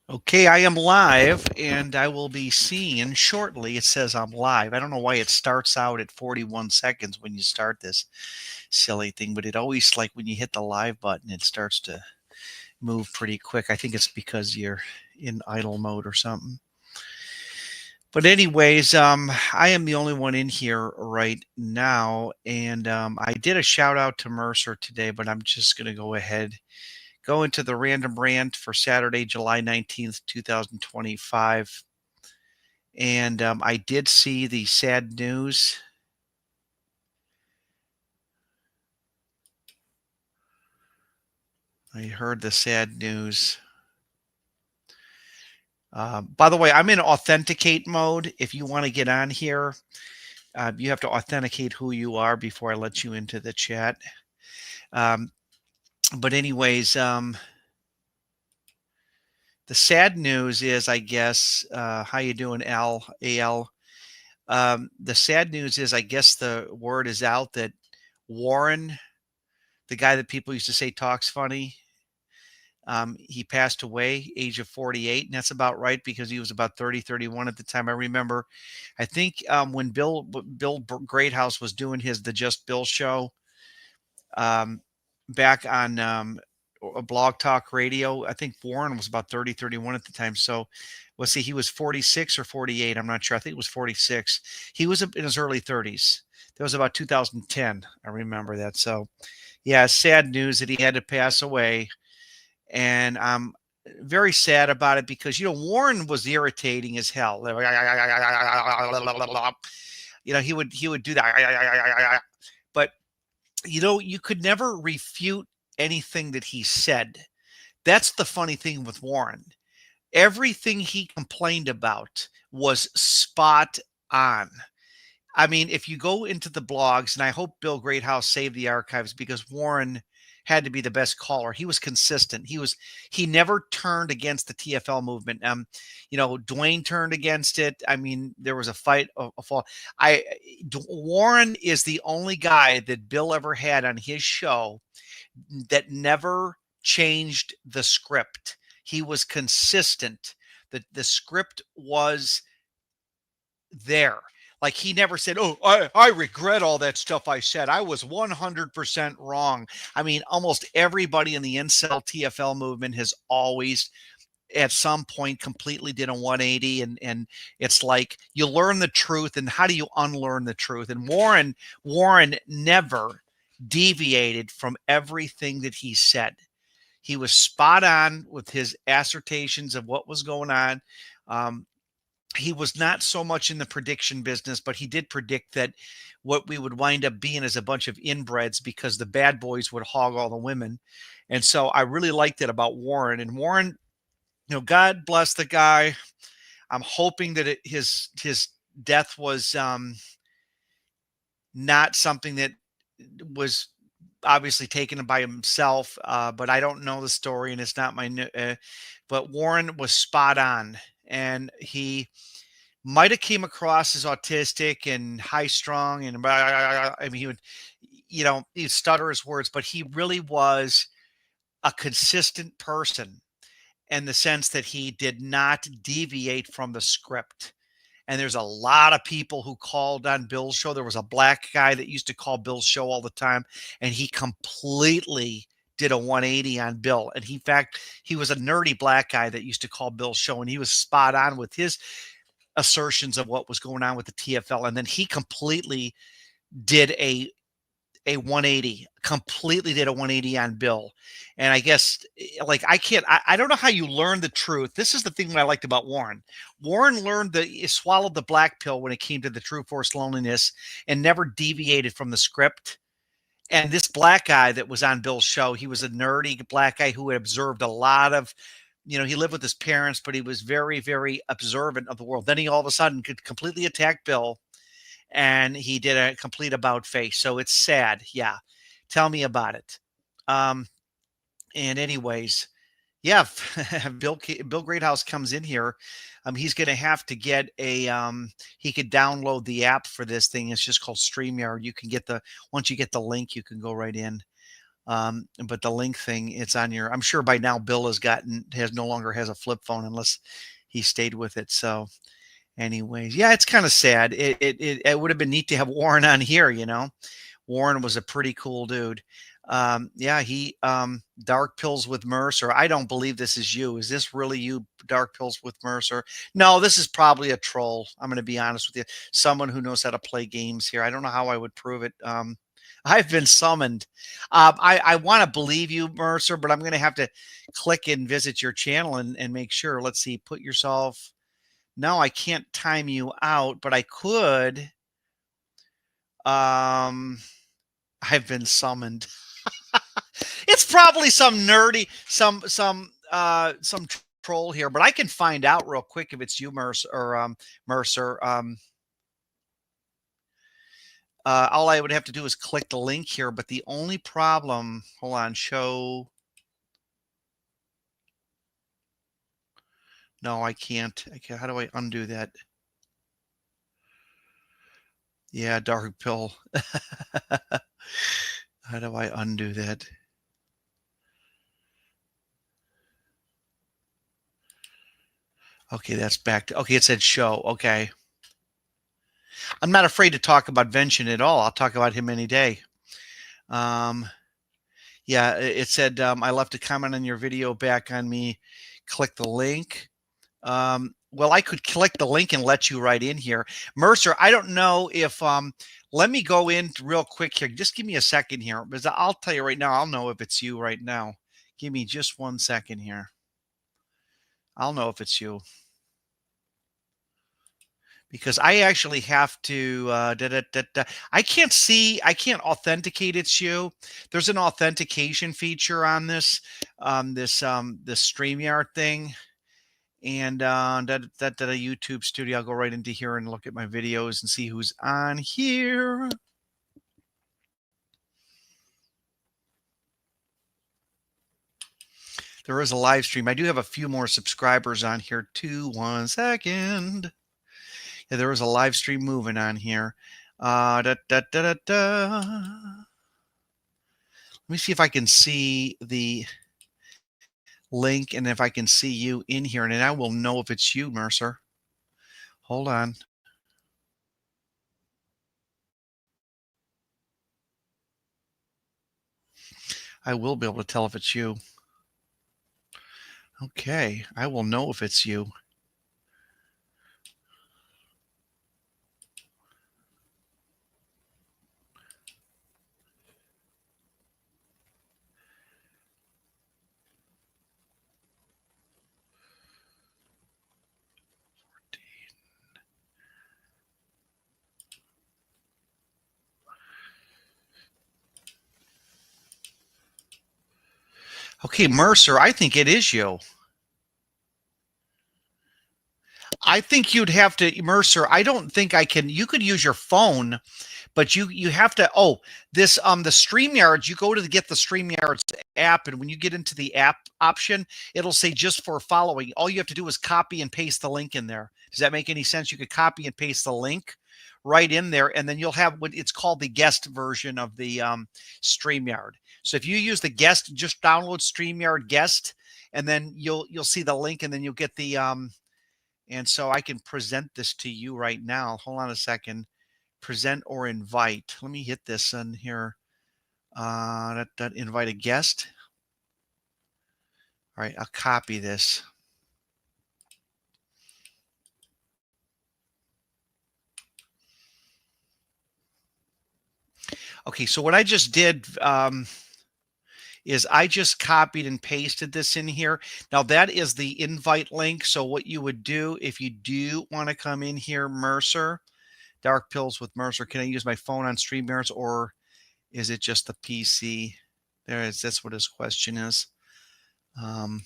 Okay, I am live and I will be seeing shortly. It says I'm live. I don't know why it starts out at 41 seconds when you start this silly thing, but it always, like when you hit the live button, it starts to move pretty quick. I think it's because you're in idle mode or something. But anyways, I am the only one in here right now, and I did a shout out to Mercer today, but I'm just going to go ahead go into the random rant for Saturday, July 19th, 2025. And I did see the sad news. I heard the sad news. By the way, I'm in authenticate mode. If you want to get on here, you have to authenticate who you are before I let you into the chat. Um, but anyways, the sad news is, I guess, how you doing, Al? The sad news is, I guess the word is out that Warren, the guy that people used to say talks funny, he passed away, age of 48, and that's about right because he was about 30, 31 at the time. I remember, I think when Bill Greathouse was doing his The Just Bill show um, back on a Blog Talk Radio, I think Warren was about 30, 31 at the time. So let's see, he was 46 or 48. I'm not sure. I think it was 46. He was in his early 30s. That was about 2010. I remember that. So, yeah, sad news that he had to pass away, and I'm very sad about it because Warren was irritating as hell. He would do that, but you could never refute anything that he said. That's the funny thing with Warren. Everything he complained about was spot on. I mean, if you go into the blogs, and I hope Bill Greathouse saved the archives because Warren had to be the best caller. He was consistent. He never turned against the TFL movement. Dwayne turned against it. I mean, there was a fight, a fall. Warren is the only guy that Bill ever had on his show that never changed the script. He was consistent. The script was there. Like, he never said, "Oh, I regret all that stuff I said. I was 100% wrong." I mean, almost everybody in the incel TFL movement has always, at some point, completely did a 180, and it's like you learn the truth, and how do you unlearn the truth? And Warren never deviated from everything that he said. He was spot on with his assertions of what was going on. Um, he was not so much in the prediction business, but he did predict that what we would wind up being is a bunch of inbreds because the bad boys would hog all the women. And so I really liked it about Warren. And Warren, God bless the guy. I'm hoping that his death was not something that was obviously taken by himself, but I don't know the story, and it's not my. But Warren was spot on, and he might have came across as autistic and high strung, and I mean, he'd stutter his words, but he really was a consistent person in the sense that he did not deviate from the script. And there's a lot of people who called on Bill's show. There was a black guy that used to call Bill's show all the time, and he completely did a 180 on Bill. And in fact, he was a nerdy black guy that used to call Bill's show, and he was spot on with his assertions of what was going on with the TFL. And then he completely did a 180, completely did a 180 on Bill. And I guess, like, I don't know how you learn the truth. This is the thing that I liked about Warren. Warren swallowed the black pill when it came to the True Force Loneliness and never deviated from the script. And this black guy that was on Bill's show, he was a nerdy black guy who had observed a lot of, he lived with his parents, but he was very, very observant of the world. Then he all of a sudden could completely attack Bill, and he did a complete about face. So it's sad. Yeah. Tell me about it. Um, and anyways, yeah, Bill Greathouse comes in here. He's going to have to get he could download the app for this thing. It's just called StreamYard. You can once you get the link, you can go right in. But the link thing, it's on your. I'm sure by now Bill has no longer has a flip phone unless he stayed with it. So, anyways, yeah, it's kind of sad. It would have been neat to have Warren on here. Warren was a pretty cool dude. Yeah, he Dark Pills with Mercer. I don't believe this is you. Is this really you, Dark Pills with Mercer? No, this is probably a troll. I'm going to be honest with you. Someone who knows how to play games here. I don't know how I would prove it. I've been summoned. I want to believe you, Mercer, but I'm going to have to click and visit your channel and make sure. Let's see. Put yourself. No, I can't time you out, but I could. Um, I've been summoned. It's probably some nerdy, some troll here, but I can find out real quick if it's you, Mercer, or Mercer. All I would have to do is click the link here, but the only problem, hold on, show. No, I can't. How do I undo that? Yeah, dark pill. How do I undo that? Okay, that's back to, okay, it said show. Okay. I'm not afraid to talk about Vention at all. I'll talk about him any day. Yeah, it said, I left a comment on your video back on me. Click the link. Well, I could click the link and let you right in here. Mercer, I don't know if, let me go in real quick here. Just give me a second here, because I'll tell you right now, I'll know if it's you right now. Give me just 1 second here. I'll know if it's you. Because I actually have to, I can't authenticate it's you. There's an authentication feature on this StreamYard thing. And that a YouTube studio. I'll go right into here and look at my videos and see who's on here. There is a live stream. I do have a few more subscribers on here too. 1 second. Yeah, there is a live stream moving on here. Let me see if I can see the link and if I can see you in here, and then I will know if it's you, Mercer. Hold on. I will be able to tell if it's you. Okay, I will know if it's you. Okay, Mercer, I think it is you. I think you'd have to, Mercer. I don't think I can. You could use your phone, but you have to. Oh, this the StreamYards. You go to get the StreamYards app, and when you get into the app option, it'll say just for following. All you have to do is copy and paste the link in there. Does that make any sense? You could copy and paste the link right in there, and then you'll have what it's called the guest version of the StreamYard. So if you use the guest, just download StreamYard guest, and then you'll see the link, and then you'll get the and so I can present this to you right now. Hold on a second. Present or invite. Let me hit this in here. That invite a guest. All right, I'll copy this. Okay, so what I just did is I just copied and pasted this in here. Now that is the invite link. So what you would do if you do want to come in here, Mercer, Dark Pills with Mercer, can I use my phone on StreamYards or is it just the PC? That's what his question is. That's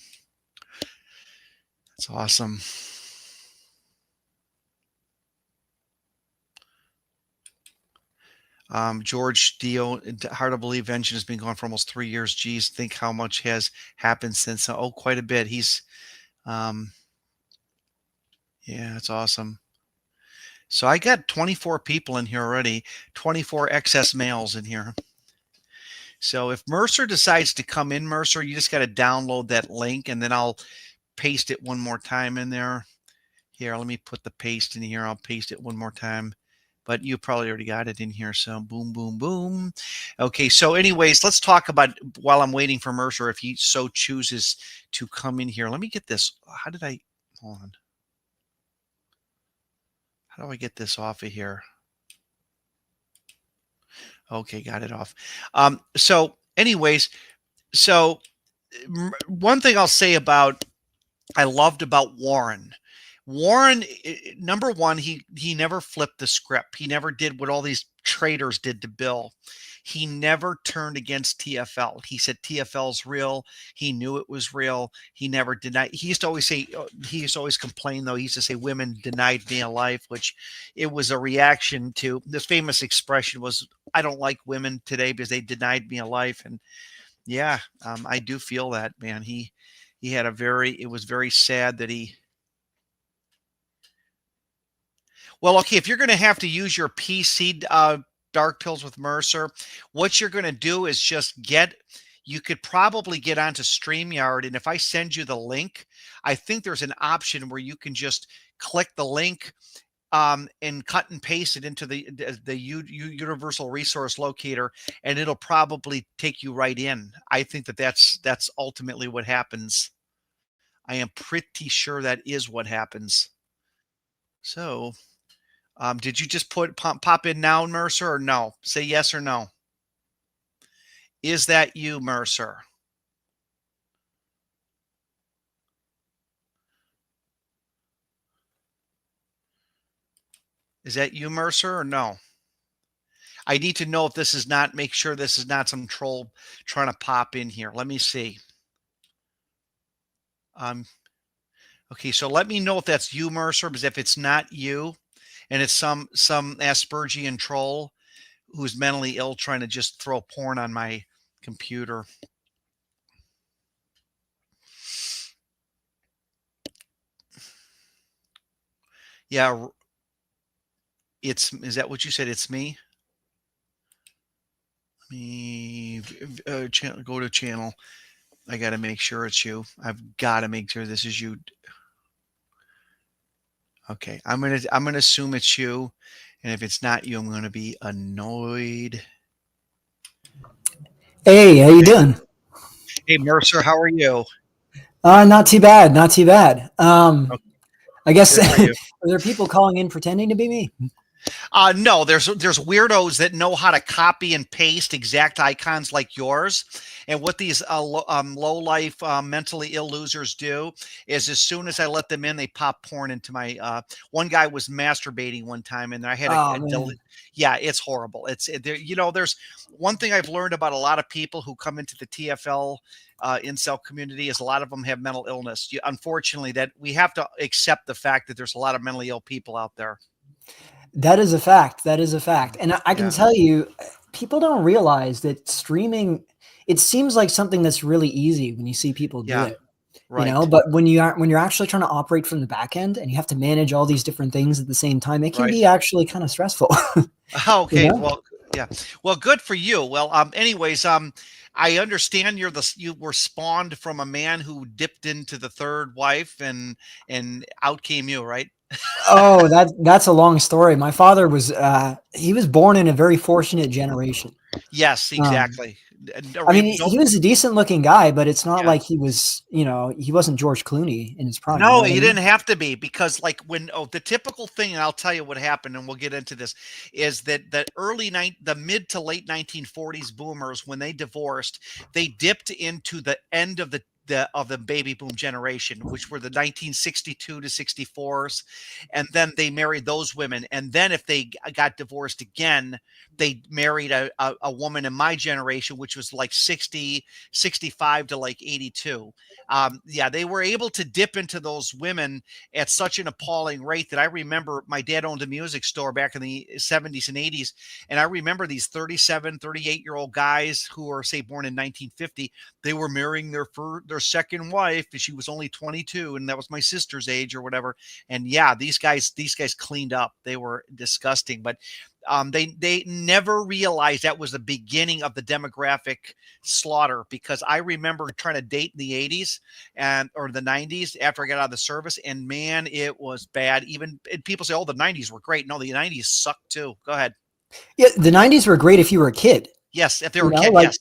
awesome. George Dio, hard to believe Vengeance has been gone for almost 3 years. Geez, think how much has happened since. Oh, quite a bit. He's, yeah, it's awesome. So I got 24 people in here already, 24 excess males in here. So if Mercer decides to come in, Mercer, you just got to download that link, and then I'll paste it one more time in there. Here, let me put the paste in here. I'll paste it one more time. But you probably already got it in here. So boom, boom, boom. Okay, so anyways, let's talk about, while I'm waiting for Mercer, if he so chooses to come in here. Let me get this. How did I, hold on. How do I get this off of here? Okay, got it off. So anyways, so one thing I'll say about, I loved about Warren. Warren, number one, he never flipped the script. He never did what all these traitors did to Bill. He never turned against TFL. He said TFL's real. He knew it was real. He never denied. He used to always say, he used to always complain though. He used to say women denied me a life, which it was a reaction to the famous expression was, I don't like women today because they denied me a life. And yeah, I do feel that, man. He had a very, it was very sad that he, well, okay, if you're going to have to use your PC Darkpills with Mercer, what you're going to do is just you could probably get onto StreamYard. And if I send you the link, I think there's an option where you can just click the link and cut and paste it into the universal resource locator, and it'll probably take you right in. I think that's ultimately what happens. I am pretty sure that is what happens. So, did you just pop in now, Mercer, or no? Say yes or no. Is that you, Mercer? Is that you, Mercer, or no? I need to know if this is not, make sure this is not some troll trying to pop in here. Let me see. Okay, so let me know if that's you, Mercer, because if it's not you, and it's some Aspergian troll who's mentally ill trying to just throw porn on my computer. Yeah, is that what you said? It's me? Let me go to channel. I got to make sure it's you. I've got to make sure this is you. Okay, I'm gonna assume it's you, and if it's not you, I'm gonna be annoyed. Hey, how you doing? Hey, Mercer, how are you? Not too bad, not too bad. Oh, I guess good for are you. there people calling in pretending to be me? No, there's weirdos that know how to copy and paste exact icons like yours. And what these low life mentally ill losers do is, as soon as I let them in, they pop porn into my. One guy was masturbating one time, and I had Oh a delete. man, Yeah, it's horrible. It's there. There's one thing I've learned about a lot of people who come into the TFL incel community is a lot of them have mental illness. Unfortunately, that we have to accept the fact that there's a lot of mentally ill people out there. that is a fact. That is a fact, and I can Yeah. tell you, people don't realize that streaming. It seems like something that's really easy when you see people do Yeah. it, Right. but when you're actually trying to operate from the back end and you have to manage all these different things at the same time, it can Right. be actually kind of stressful. you Okay, know? well, yeah. Well, good for you. Well, anyways, I understand you were spawned from a man who dipped into the third wife, and out came you, right? Oh, that's a long story. My father was he was born in a very fortunate generation. Yes, Um, exactly. I mean, No, he was a decent looking guy, but it's not yeah. like he was, he wasn't George Clooney in his prime. You know No, what I you mean? didn't have to be, because like the typical thing, and I'll tell you what happened, and we'll get into this, is that the mid to late 1940s boomers, when they divorced, they dipped into the end of the baby boom generation, which were the 1962 to 64s, and then they married those women, and then if they got divorced again, they married a woman in my generation, which was like 60, 65 to like 82. Yeah, they were able to dip into those women at such an appalling rate that I remember my dad owned a music store back in the 70s and 80s. And I remember these 37, 38-year-old guys who were, say, born in 1950, they were marrying their second wife. She was only 22, and that was my sister's age or whatever. And yeah, these guys cleaned up. They were disgusting, but they never realized that was the beginning of the demographic slaughter, because I remember trying to date in the 80s or the 90s after I got out of the service, and man, it was bad. Even people say, "Oh, the 90s were great." No, the 90s sucked too. Go ahead. Yeah, the 90s were great if you were a kid. Yes, if they were a kid, yes.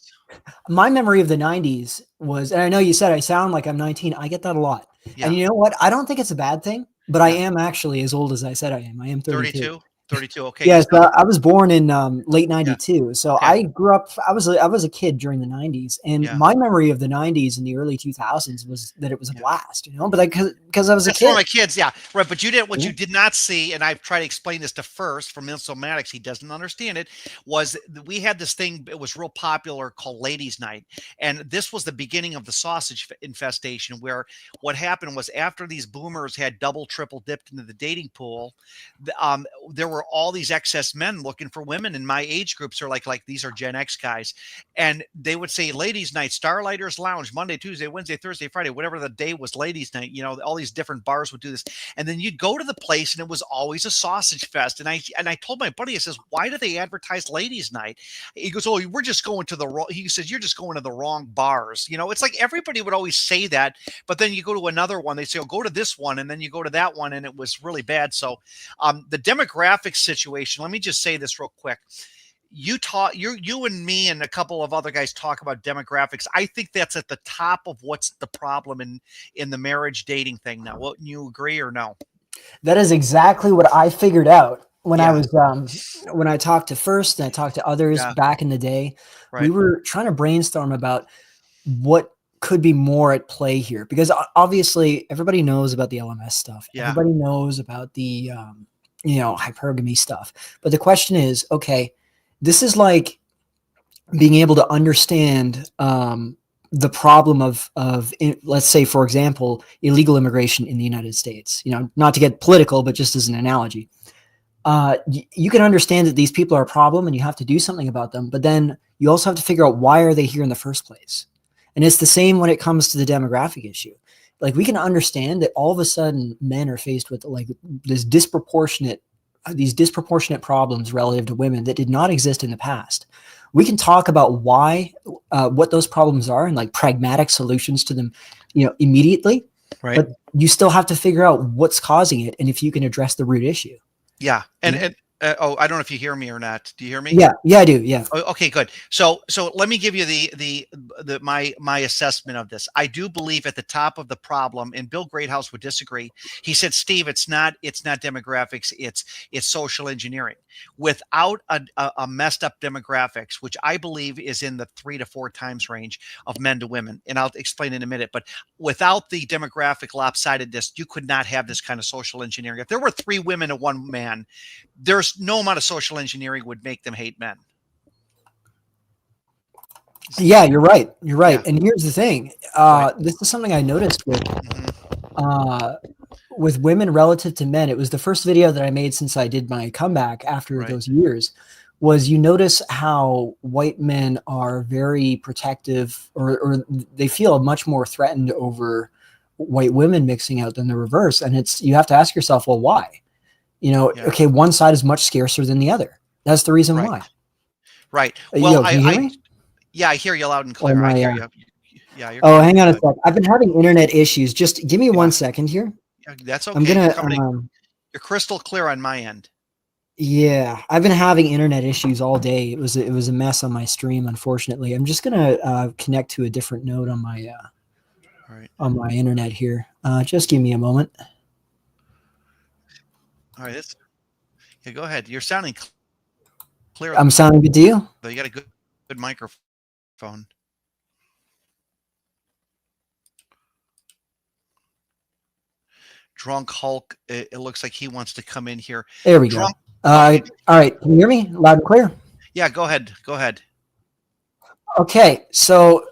My memory of the 90s was, and I know you said I sound like I'm 19. I get that a lot. Yeah. And you know what? I don't think it's a bad thing, but I am actually as old as I said I am. I am 32. 32. Okay. Yes, I was born in late 92. So Okay. I grew up, I was a kid during the 90s. And my memory of the 90s and the early 2000s was that it was a blast, you know, but because I was a kid. For my kids, yeah. Right. But you you did not see, and I've tried to explain this to First from Insomatics, he doesn't understand it, was we had this thing, it was real popular, called Ladies Night. And this was the beginning of the sausage infestation, where what happened was, after these boomers had double, triple dipped into the dating pool, there were all these excess men looking for women in my age groups, are like these are Gen X guys, and they would say Ladies Night, Starlighters Lounge, Monday, Tuesday, Wednesday, Thursday, Friday, whatever the day was, Ladies Night. You know, all these different bars would do this, and then you'd go to the place, and it was always a sausage fest. And I told my buddy, I says, "Why do they advertise Ladies Night?" He goes, "Oh, we're just going to the wrong." He says, "You're just going to the wrong bars." You know, it's like everybody would always say that, but then you go to another one, they say, "Oh, go to this one," and then you go to that one, and it was really bad. So, the demographic situation. Let me just say this real quick. You and me and a couple of other guys talk about demographics. I think that's at the top of what's the problem in the marriage dating thing now. Wouldn't you agree or no? That is exactly what I figured out when I was when I talked to First and I talked to others back in the day. Right. We were trying to brainstorm about what could be more at play here, because obviously everybody knows about the LMS stuff. Yeah. Everybody knows about the hypergamy stuff. But the question is, okay, this is like being able to understand the problem of let's say, for example, illegal immigration in the United States. You know, not to get political, but just as an analogy. You can understand that these people are a problem and you have to do something about them, but then you also have to figure out, why are they here in the first place? And it's the same when it comes to the demographic issue. Like, we can understand that all of a sudden men are faced with like these disproportionate problems relative to women that did not exist in the past. We can talk about why, what those problems are, and like pragmatic solutions to them, you know, immediately. Right. But you still have to figure out what's causing it, and if you can address the root issue. Yeah. And oh, I don't know if you hear me or not. Do you hear me? Yeah, I do. Yeah. Okay, good. So let me give you my assessment of this. I do believe at the top of the problem, and Bill Greathouse would disagree. He said, "Steve, it's not demographics. It's social engineering. Without a messed up demographics, which I believe is in the 3 to 4 times range of men to women, and I'll explain in a minute. But without the demographic lopsidedness, you could not have this kind of social engineering. If there were 3 women and 1 man, there's no amount of social engineering would make them hate men." Yeah, you're right. You're right. Yeah. And here's the thing. This is something I noticed with women relative to men. It was the first video that I made since I did my comeback after those years. Was, you notice how white men are very protective, or they feel much more threatened over white women mixing out than the reverse. And you have to ask yourself, well, why? You know, okay, one side is much scarcer than the other. That's the reason why. Right. Well, I hear you loud and clear. I hear you. Yeah. Oh, hang on a sec. I've been having internet issues. Just give me 1 second here. Yeah, that's okay. I'm gonna. You're crystal clear on my end. Yeah, I've been having internet issues all day. It was a mess on my stream, unfortunately. I'm just gonna connect to a different node on my on my internet here. Just give me a moment. All right, go ahead. You're sounding clear. I'm sounding good to you? You got a good microphone. Drunk Hulk, it looks like he wants to come in here. There we go. All right, can you hear me loud and clear? Yeah, go ahead. Okay, so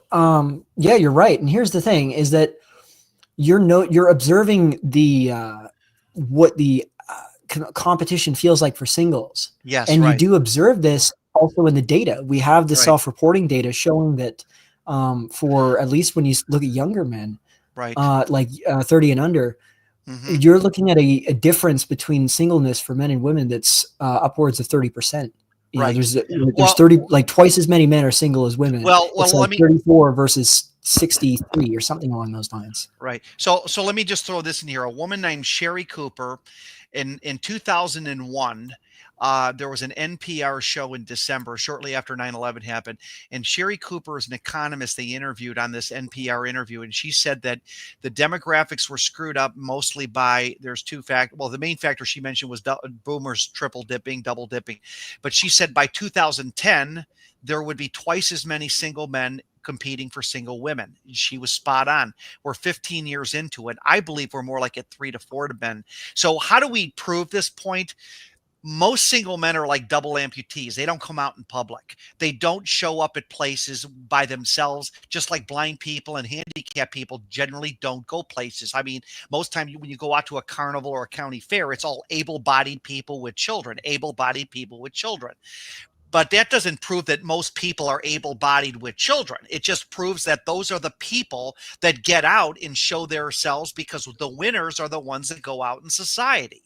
yeah, you're right. And here's the thing: is that you're observing what the competition feels like for singles. Yes, and you do observe this also in the data. We have the self-reporting data showing that for at least when you look at younger men, Right. like 30 and under, you're looking at a difference between singleness for men and women that's upwards of 30%. You know, Right. there's 30, like twice as many men are single as women. Well, It's like 34 versus 63 or something along those lines. Right. So let me just throw this in here. A woman named Sherry Cooper in 2001, there was an NPR show in December, shortly after 9/11 happened. And Sherry Cooper is an economist they interviewed on this NPR interview. And she said that the demographics were screwed up mostly by, there's two factors. Well, the main factor she mentioned was boomers triple dipping, double dipping. But she said by 2010, there would be twice as many single men competing for single women. She was spot on. We're 15 years into it. I believe we're more like at 3 to 4 to men. So how do we prove this point? Most single men are like double amputees. They don't come out in public. They don't show up at places by themselves, just like blind people and handicapped people generally don't go places. I mean, most time when you go out to a carnival or a county fair, it's all able-bodied people with children, able-bodied people with children. But that doesn't prove that most people are able-bodied with children. It just proves that those are the people that get out and show themselves, because the winners are the ones that go out in society.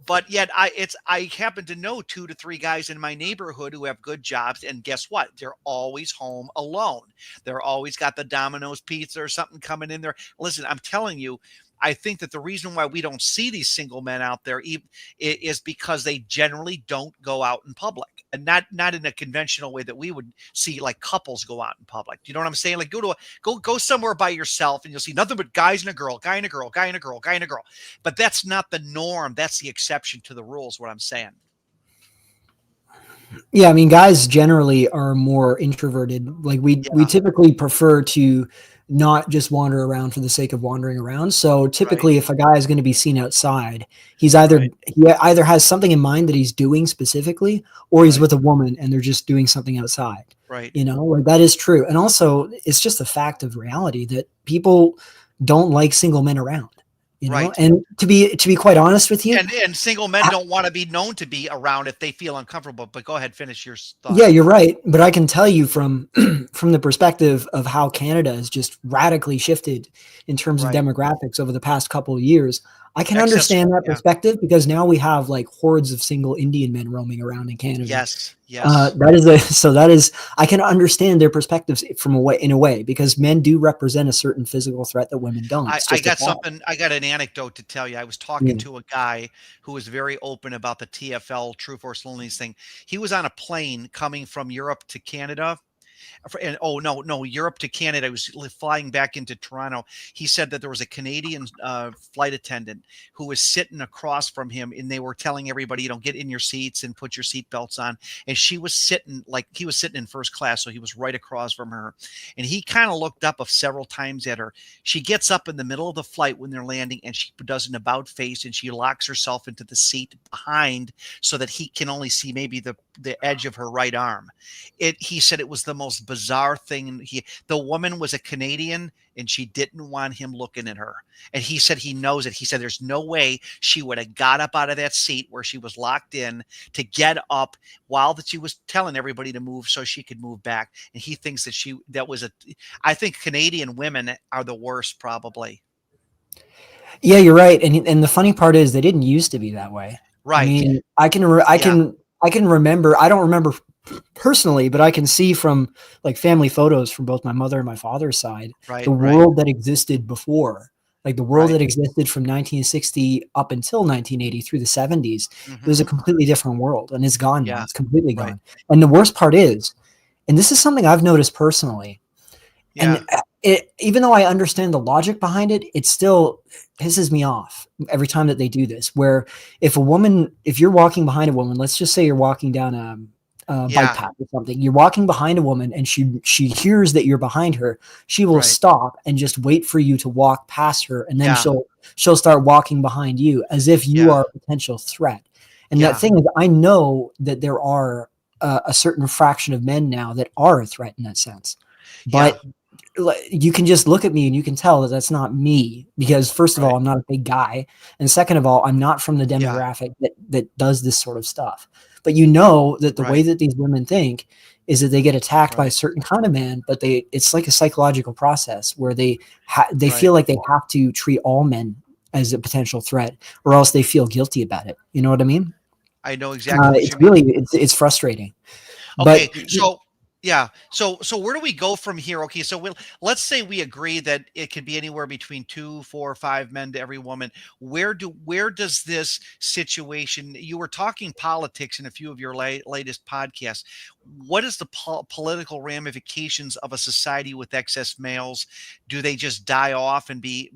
But yet I happen to know 2 to 3 guys in my neighborhood who have good jobs, and guess what? They're always home alone. They're always got the Domino's pizza or something coming in there. Listen, I'm telling you, I think that the reason why we don't see these single men out there is because they generally don't go out in public, and not in a conventional way that we would see like couples go out in public. Do you know what I'm saying? Like go somewhere by yourself and you'll see nothing but guys and a girl, guy and a girl, guy and a girl, guy and a girl. But that's not the norm. That's the exception to the rules. What I'm saying. Yeah, I mean, guys generally are more introverted. Like we typically prefer to not just wander around for the sake of wandering around. So typically, if a guy is going to be seen outside, he either has something in mind that he's doing specifically, or he's with a woman and they're just doing something outside. Right. You know, like that is true. And also, it's just a fact of reality that people don't like single men around. You know, and to be quite honest with you, and single men don't want to be known to be around if they feel uncomfortable. But go ahead, finish your thought. Yeah, you're right. But I can tell you from the perspective of how Canada has just radically shifted in terms of demographics over the past couple of years, I can understand that perspective, because now we have like hordes of single Indian men roaming around in Canada. Yes. I can understand their perspectives in a way, because men do represent a certain physical threat that women don't. I got an anecdote to tell you. I was talking to a guy who was very open about the TFL, True Force Loneliness thing. He was on a plane coming from Europe to Canada. And Europe to Canada. I was flying back into Toronto. He said that there was a Canadian flight attendant who was sitting across from him, and they were telling everybody, get in your seats and put your seat belts on. And he was sitting in first class, so he was right across from her. And he kind of looked up several times at her. She gets up in the middle of the flight when they're landing, and she does an about face, and she locks herself into the seat behind so that he can only see maybe the edge of her right arm. He said it was the most bizarre thing. The woman was a Canadian, and she didn't want him looking at her. And he said he knows it. He said there's no way she would have got up out of that seat where she was locked in to get up while she was telling everybody to move so she could move back. And he thinks I think Canadian women are the worst, probably. Yeah, you're right. And the funny part is they didn't used to be that way. Right. I mean, I can remember, I don't remember personally, but I can see from like family photos from both my mother and my father's side, the world that existed before, like the world that existed from 1960 up until 1980 through the 70s. It was a completely different world, and it's gone now. It's completely gone. And the worst part is, and this is something I've noticed personally, and even though I understand the logic behind it, it still pisses me off every time that they do this, where if you're walking behind a woman, let's just say you're walking down a bike path or something, you're walking behind a woman and she hears that you're behind her, she will stop and just wait for you to walk past her, and then she'll start walking behind you as if you are a potential threat. And that thing is, I know that there are a certain fraction of men now that are a threat in that sense, but you can just look at me and you can tell that that's not me, because first of all, I'm not a big guy, and second of all, I'm not from the demographic that does this sort of stuff. But you know that the way that these women think is that they get attacked by a certain kind of man, but it's like a psychological process where they feel like they have to treat all men as a potential threat, or else they feel guilty about it. You know what I mean? I know exactly what you mean. It's frustrating. Okay, But so yeah, so where do we go from here? Okay, so let's say we agree that it could be anywhere between 2, 4, 5 men to every woman. Where does this situation? You were talking politics in a few of your latest podcasts. What is the political ramifications of a society with excess males? Do they just die off and be?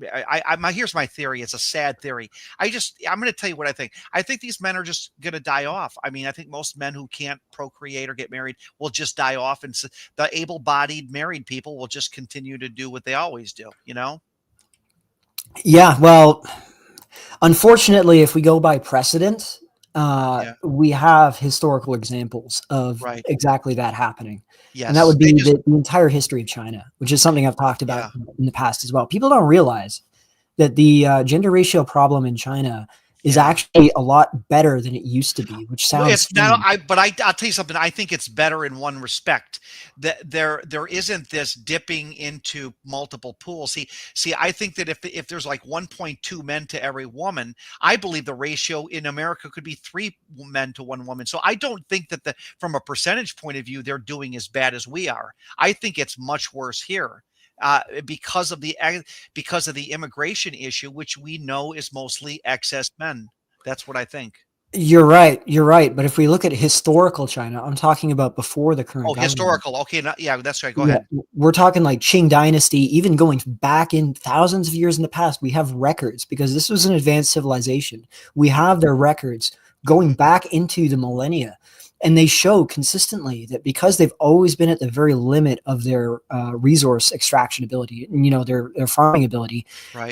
Here's my theory. It's a sad theory. I'm going to tell you what I think. I think these men are just going to die off. I mean, I think most men who can't procreate or get married will just die off, and the able-bodied married people will just continue to do what they always do. You know? Yeah. Well, unfortunately, if we go by precedent, we have historical examples of exactly that happening. Yes. And that would be the entire history of China, which is something I've talked about in the past as well. People don't realize that the gender ratio problem in China is actually a lot better than it used to be, which sounds it's not, I'll tell you something. I think it's better in one respect, that there isn't this dipping into multiple pools. See, I think that if there's like 1.2 men to every woman, I believe the ratio in America could be 3 men to 1 woman. So I don't think that from a percentage point of view, they're doing as bad as we are. I think it's much worse here. Because of the immigration issue, which we know is mostly excess men. That's what I think. You're right. But if we look at historical China, I'm talking about before the current government. Historical. Okay. Yeah, that's right. Go ahead. We're talking like Qing Dynasty, even going back in thousands of years in the past. We have records because this was an advanced civilization. We have their records going back into the millennia. And they show consistently that because they've always been at the very limit of their resource extraction ability, their farming ability,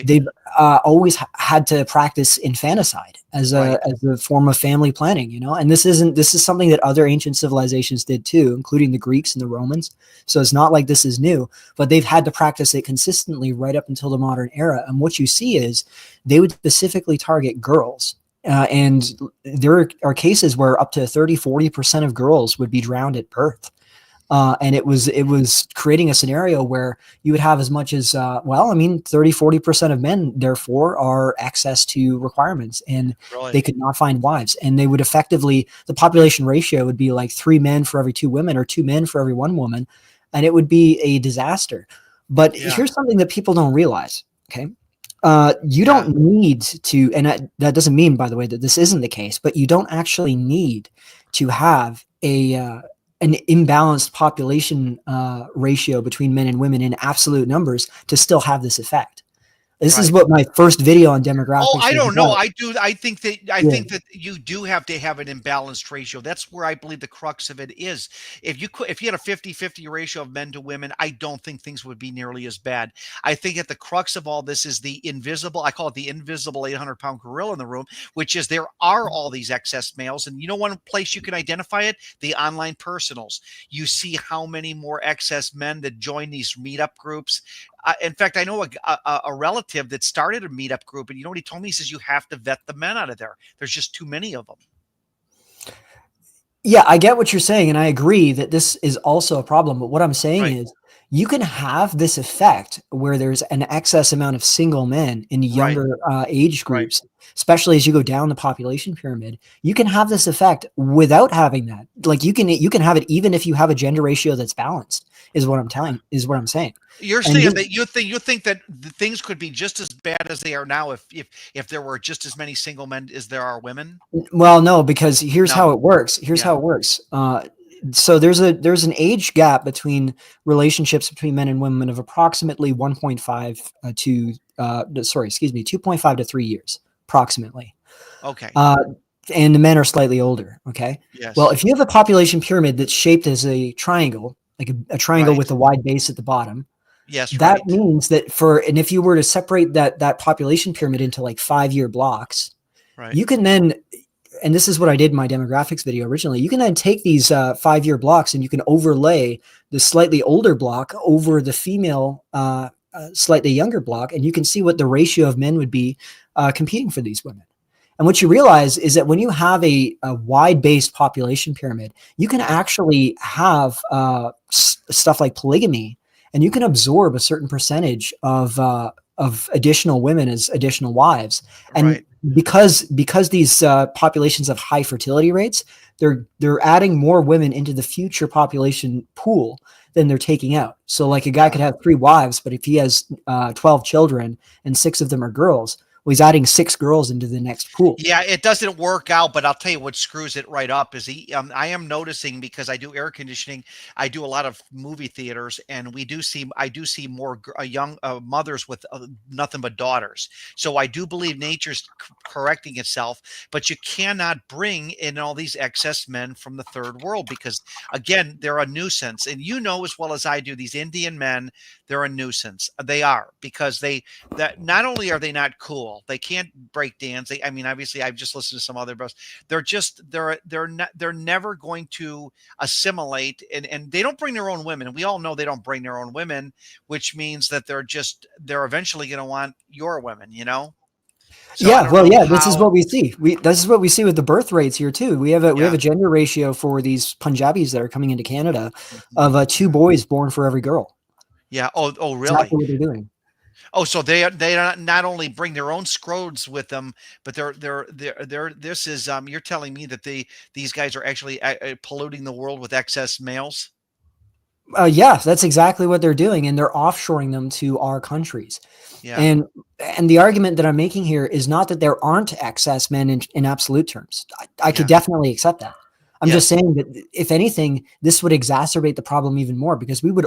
they've always had to practice infanticide as a form of family planning, And this is something that other ancient civilizations did too, including the Greeks and the Romans. So it's not like this is new, but they've had to practice it consistently right up until the modern era. And what you see is they would specifically target girls. And there are cases where up to 30-40% of girls would be drowned at birth. And it was creating a scenario where you would have as much as, 30-40% of men, therefore, are excess to requirements, and they could not find wives. And they would the population ratio would be like 3 men for every 2 women or 2 men for every 1 woman. And it would be a disaster. But here's something that people don't realize. Okay. You don't need to, and that doesn't mean, by the way, that this isn't the case, but you don't actually need to have an imbalanced population ratio between men and women in absolute numbers to still have this effect. This is what my first video on demographics. Oh, I don't know. I think that you do have to have an imbalanced ratio. That's where I believe the crux of it is. If you had a 50-50 ratio of men to women, I don't think things would be nearly as bad. I think that the crux of all this is the invisible, I call it the invisible 800-pound gorilla in the room, which is there are all these excess males. And one place you can identify it? The online personals. You see how many more excess men that join these meetup groups. In fact, I know a relative that started a meetup group, and you know what he told me? He says, you have to vet the men out of there. There's just too many of them. Yeah, I get what you're saying, and I agree that this is also a problem. But what I'm saying is you can have this effect where there's an excess amount of single men in younger age groups, especially as you go down the population pyramid. You can have this effect without having that. Like you can have it even if you have a gender ratio that's balanced, is what I'm saying. You're saying that you think that the things could be just as bad as they are now if there were just as many single men as there are women? Well, no, because here's how it works. How it works. So there's an age gap between relationships between men and women of approximately 2.5 to 3 years, approximately. Okay. And the men are slightly older. Okay. Yes. Well, if you have a population pyramid that's shaped as a triangle, like a triangle with a wide base at the bottom. Yes. That means that if you were to separate that population pyramid into like 5-year blocks, you can then, and this is what I did in my demographics video originally, you can then take these 5-year blocks and you can overlay the slightly older block over the female slightly younger block, and you can see what the ratio of men would be competing for these women. And what you realize is that when you have a wide-based population pyramid, you can actually have stuff like polygamy, and you can absorb a certain percentage of additional women as additional wives. And because these populations have high fertility rates, they're adding more women into the future population pool than they're taking out. So like a guy could have 3 wives, but if he has 12 children and 6 of them are girls, well, he's adding 6 girls into the next pool. Yeah, it doesn't work out, but I'll tell you what screws it right up is I am noticing, because I do air conditioning, I do a lot of movie theaters, and I do see more young mothers with nothing but daughters. So I do believe nature's correcting itself, but you cannot bring in all these excess men from the third world, because again, they're a nuisance. And you know as well as I do, these Indian men, they're a nuisance. They are, because that not only are they not cool, they can't break dance. I mean, obviously, I've just listened to some other bros. They're never going to assimilate, and they don't bring their own women. And we all know they don't bring their own women, which means that they're eventually going to want your women, you know? So I Yeah, don't well, know yeah, this is how. what we see. This is what we see with the birth rates here too. We have a gender ratio for these Punjabis that are coming into Canada of 2 boys born for every girl. Yeah. Oh, really? Exactly what they're doing. Oh, so they not only bring their own scrodes with them, but this is you're telling me that these guys are actually polluting the world with excess males? Yeah, that's exactly what they're doing, and they're offshoring them to our countries. Yeah. And the argument that I'm making here is not that there aren't excess men in absolute terms. I could definitely accept that. I'm just saying that if anything, this would exacerbate the problem even more, because we would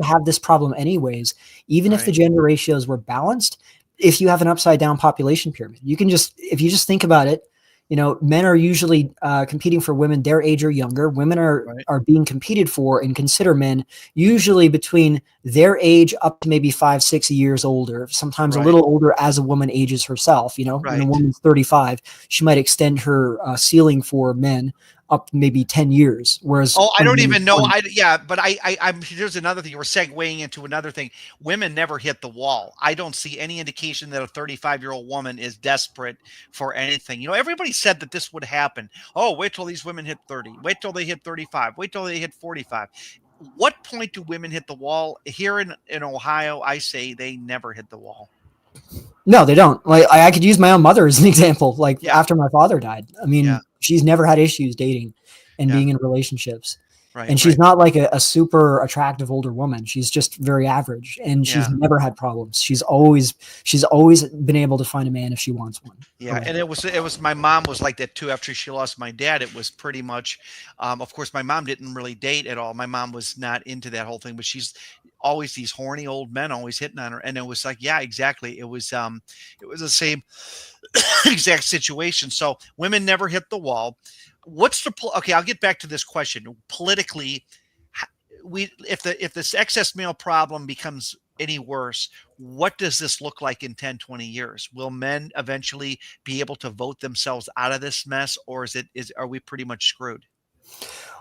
have this problem anyways, even if the gender ratios were balanced. If you have an upside down population pyramid, if you just think about it, you know, men are usually competing for women their age or younger. Women are being competed for and consider men usually between their age up to maybe 5-6 years older, sometimes a little older as a woman ages herself. You know, when a woman's 35, she might extend her ceiling for men up maybe 10 years. Whereas, I don't even know. But I'm here's another thing. We're segueing into another thing. Women never hit the wall. I don't see any indication that a 35-year-old woman is desperate for anything. You know, everybody said that this would happen. Oh, wait till these women hit 30. Wait till they hit 35. Wait till they hit 45. What point do women hit the wall? Here in Ohio, I say they never hit the wall. No, they don't. Like, I could use my own mother as an example. Like, after my father died, I mean, she's never had issues dating and being in relationships. And she's not like a super attractive older woman. She's just very average, and she's never had problems. She's always been able to find a man if she wants one. Yeah, and it was my mom was like that too. After she lost my dad, it was pretty much. Of course, my mom didn't really date at all. My mom was not into that whole thing, but she's always these horny old men always hitting on her, and it was like, yeah, exactly. It was the same exact situation. So women never hit the wall. Okay, I'll get back to this question. Politically, if this excess male problem becomes any worse, what does this look like in 10, 20 years? Will men eventually be able to vote themselves out of this mess, or are we pretty much screwed?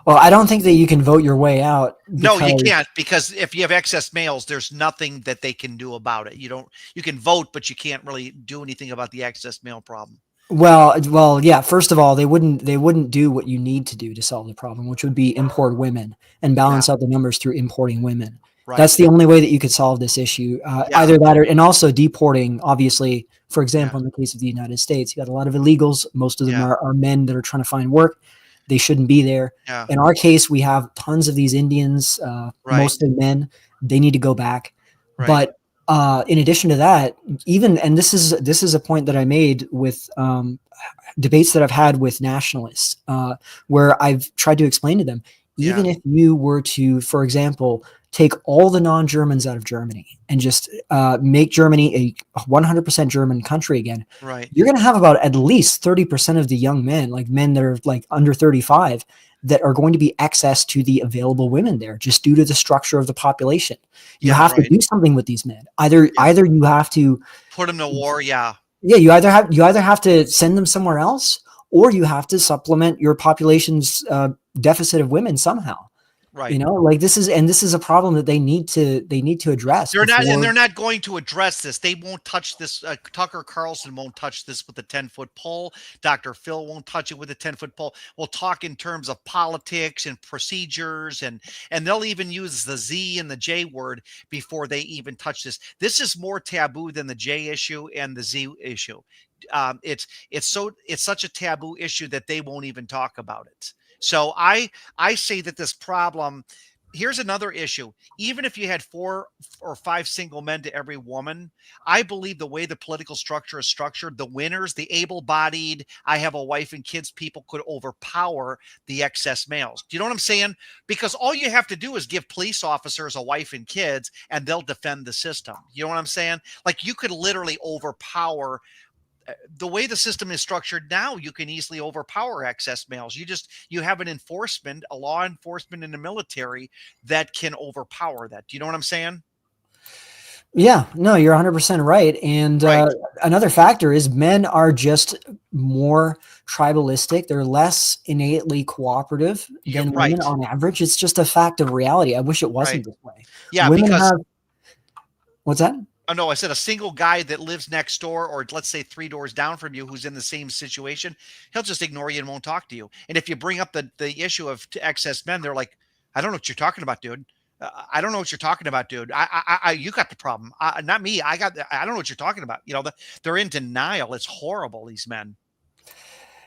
Well, I don't think that you can vote your way out. No, you can't, because if you have excess males, there's nothing that they can do about it. You can vote, but you can't really do anything about the excess male problem. Well, yeah. First of all, they wouldn't do what you need to do to solve the problem, which would be import women and balance out the numbers through importing women. Right. That's the only way that you could solve this issue. Either that, and also deporting. Obviously, for example, in the case of the United States, you got a lot of illegals. Most of them are men that are trying to find work. They shouldn't be there. Yeah. In our case, we have tons of these Indians, mostly men. They need to go back. Right. But in addition to that, and this is a point that I made with debates that I've had with nationalists, where I've tried to explain to them, even if you were to, for example, take all the non-Germans out of Germany and just make Germany a 100% German country again, you're going to have about at least 30% of the young men, like men that are like under 35, that are going to be excess to the available women there, just due to the structure of the population. You have to do something with these men. Either you have to put them to war. Yeah. You either have to send them somewhere else, or you have to supplement your population's deficit of women somehow. Right. Like this is a problem that they need to address They're before. not going to address this. They won't touch this. Tucker Carlson won't touch this with a 10-foot pole. Dr. Phil won't touch it with a 10-foot pole. We'll talk in terms of politics and procedures, and they'll even use the Z and the J word before they even touch this. This is more taboo than the J issue and the Z issue. It's such a taboo issue that they won't even talk about it. So I say that this problem. Here's another issue. Even if you had 4 or 5 single men to every woman, I believe the way the political structure is structured, the winners, the able-bodied, I have a wife and kids people could overpower the excess males. Do you know what I'm saying? Because all you have to do is give police officers a wife and kids, and they'll defend the system. You know what I'm saying? Like, you could literally overpower the way the system is structured now. You can easily overpower excess males. You have a law enforcement in the military that can overpower that. Do you know what I'm saying? Yeah, no, you're 100% right. And Right. another factor is men are just more tribalistic. They're less innately cooperative You're than women right. on average. It's just a fact of reality. I wish it Right. wasn't this way. Yeah, Women because have, what's that? oh no, I said a single guy that lives next door, or let's say 3 doors down from you, who's in the same situation, he'll just ignore you and won't talk to you. And if you bring up the issue of excess men, they're like, I don't know what you're talking about, dude. I don't know what you're talking about, dude. You got the problem, not me. I don't know what you're talking about. They're in denial. It's horrible. These men.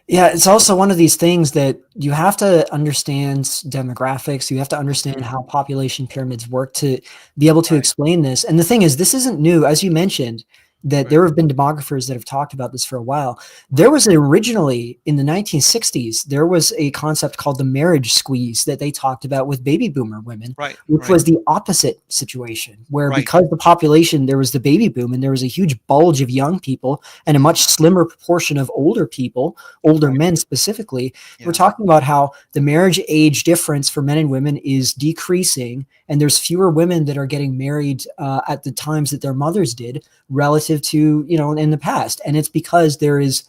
Yeah, it's also one of these things that you have to understand demographics. You have to understand how population pyramids work to be able to Right. explain this. And the thing is, this isn't new. As you mentioned, that Right. there have been demographers that have talked about this for a while. There was originally in the 1960s, there was a concept called the marriage squeeze that they talked about with baby boomer women, Right. which Right. was the opposite situation, where Right. because the population, there was the baby boom and there was a huge bulge of young people and a much slimmer proportion of older people, older Right. men specifically. Yeah. We're talking about how the marriage age difference for men and women is decreasing, and there's fewer women that are getting married at the times that their mothers did relative to in the past. And it's because there is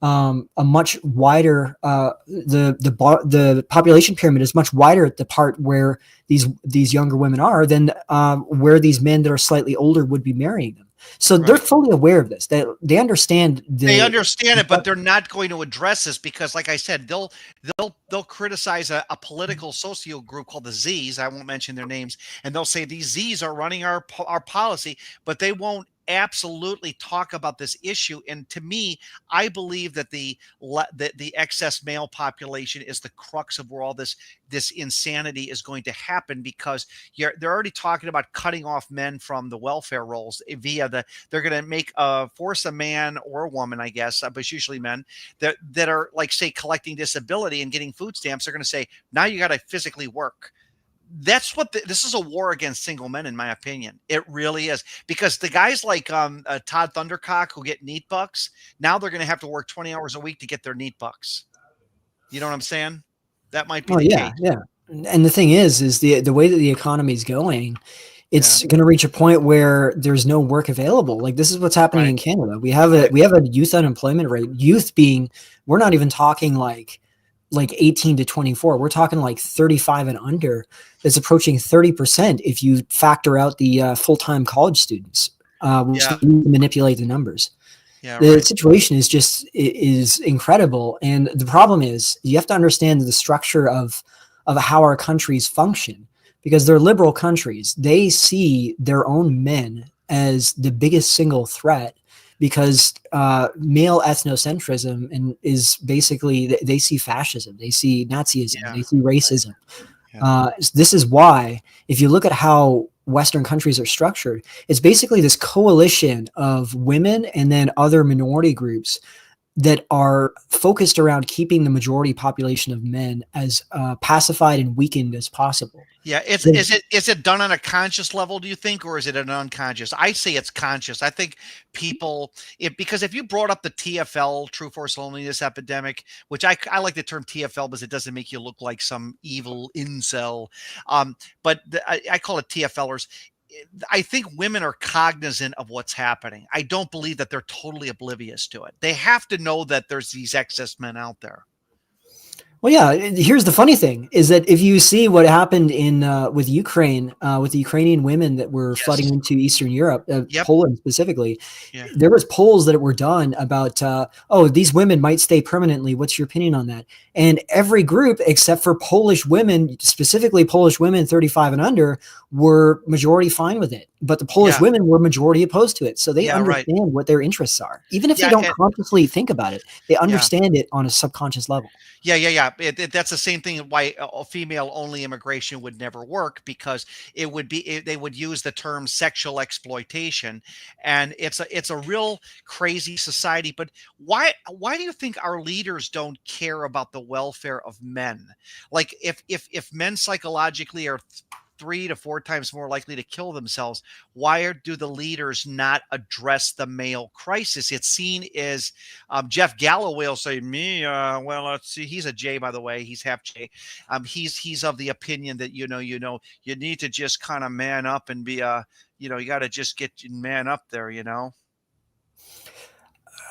a much wider the population pyramid is much wider at the part where these younger women are than where these men that are slightly older would be marrying them. So they're Right. fully aware of this. They understand They understand it, but they're not going to address this because, like I said, they'll criticize a political socio group called the Z's. I won't mention their names, and they'll say these Z's are running our policy, but they won't absolutely talk about this issue. And to me, I believe that the excess male population is the crux of where all this insanity is going to happen, because they're already talking about cutting off men from the welfare rolls via they're going to make force a man or a woman, I guess, but it's usually men that are, like, say, collecting disability and getting food stamps. They're going to say, now you got to physically work. That's what this is, a war against single men, in my opinion. It really is, because the guys like Todd Thundercock who get neat bucks, now they're going to have to work 20 hours a week to get their neat bucks. You know what I'm saying? That might be Oh the yeah, case. yeah. And the thing is the way that the economy is going, Yeah. it's going to reach a point where there's no work available. Like this is what's happening Right. in Canada. We have Right. a youth unemployment rate. Youth being, we're not even talking like 18 to 24. We're talking like 35 and under. That's approaching 30% if you factor out the full-time college students, which Yeah. manipulate the numbers. Yeah. The Right. situation is incredible, and the problem is you have to understand the structure of how our countries function, because they're liberal countries. They see their own men as the biggest single threat, because male ethnocentrism is basically, they see fascism, they see Nazism, Yeah. they see racism. Yeah. This is why, if you look at how Western countries are structured, it's basically this coalition of women and then other minority groups that are focused around keeping the majority population of men as pacified and weakened as possible. Yeah, is it done on a conscious level, do you think, or is it an unconscious? I say it's conscious. I think because if you brought up the TFL, True Force Loneliness Epidemic, which I like the term TFL because it doesn't make you look like some evil incel, but I call it TFLers. I think women are cognizant of what's happening. I don't believe that they're totally oblivious to it. They have to know that there's these excess men out there. Well, yeah. Here's the funny thing: is that if you see what happened in with Ukraine, with the Ukrainian women that were flooding Yes. into Eastern Europe, Yep. Poland specifically, Yeah. there was polls that were done about, oh, these women might stay permanently. What's your opinion on that? And every group except for Polish women, specifically Polish women 35 and under, were majority fine with it. But the Polish Yeah. women were majority opposed to it. So they Yeah. Right. understand what their interests are. Even if they Yeah. don't consciously think about it, they Yeah. understand it on a subconscious level. Yeah. That's the same thing why female-only immigration would never work, because they would use the term sexual exploitation, and it's a real crazy society. But why do you think our leaders don't care about the welfare of men? Like if men psychologically are 3 to 4 times more likely to kill themselves, do the leaders not address the male crisis? It's seen as Jeff Galloway will say, "Me, well, let's see." He's a J, by the way. He's half J. He's of the opinion that you need to just kind of man up and be you got to just get your man up there.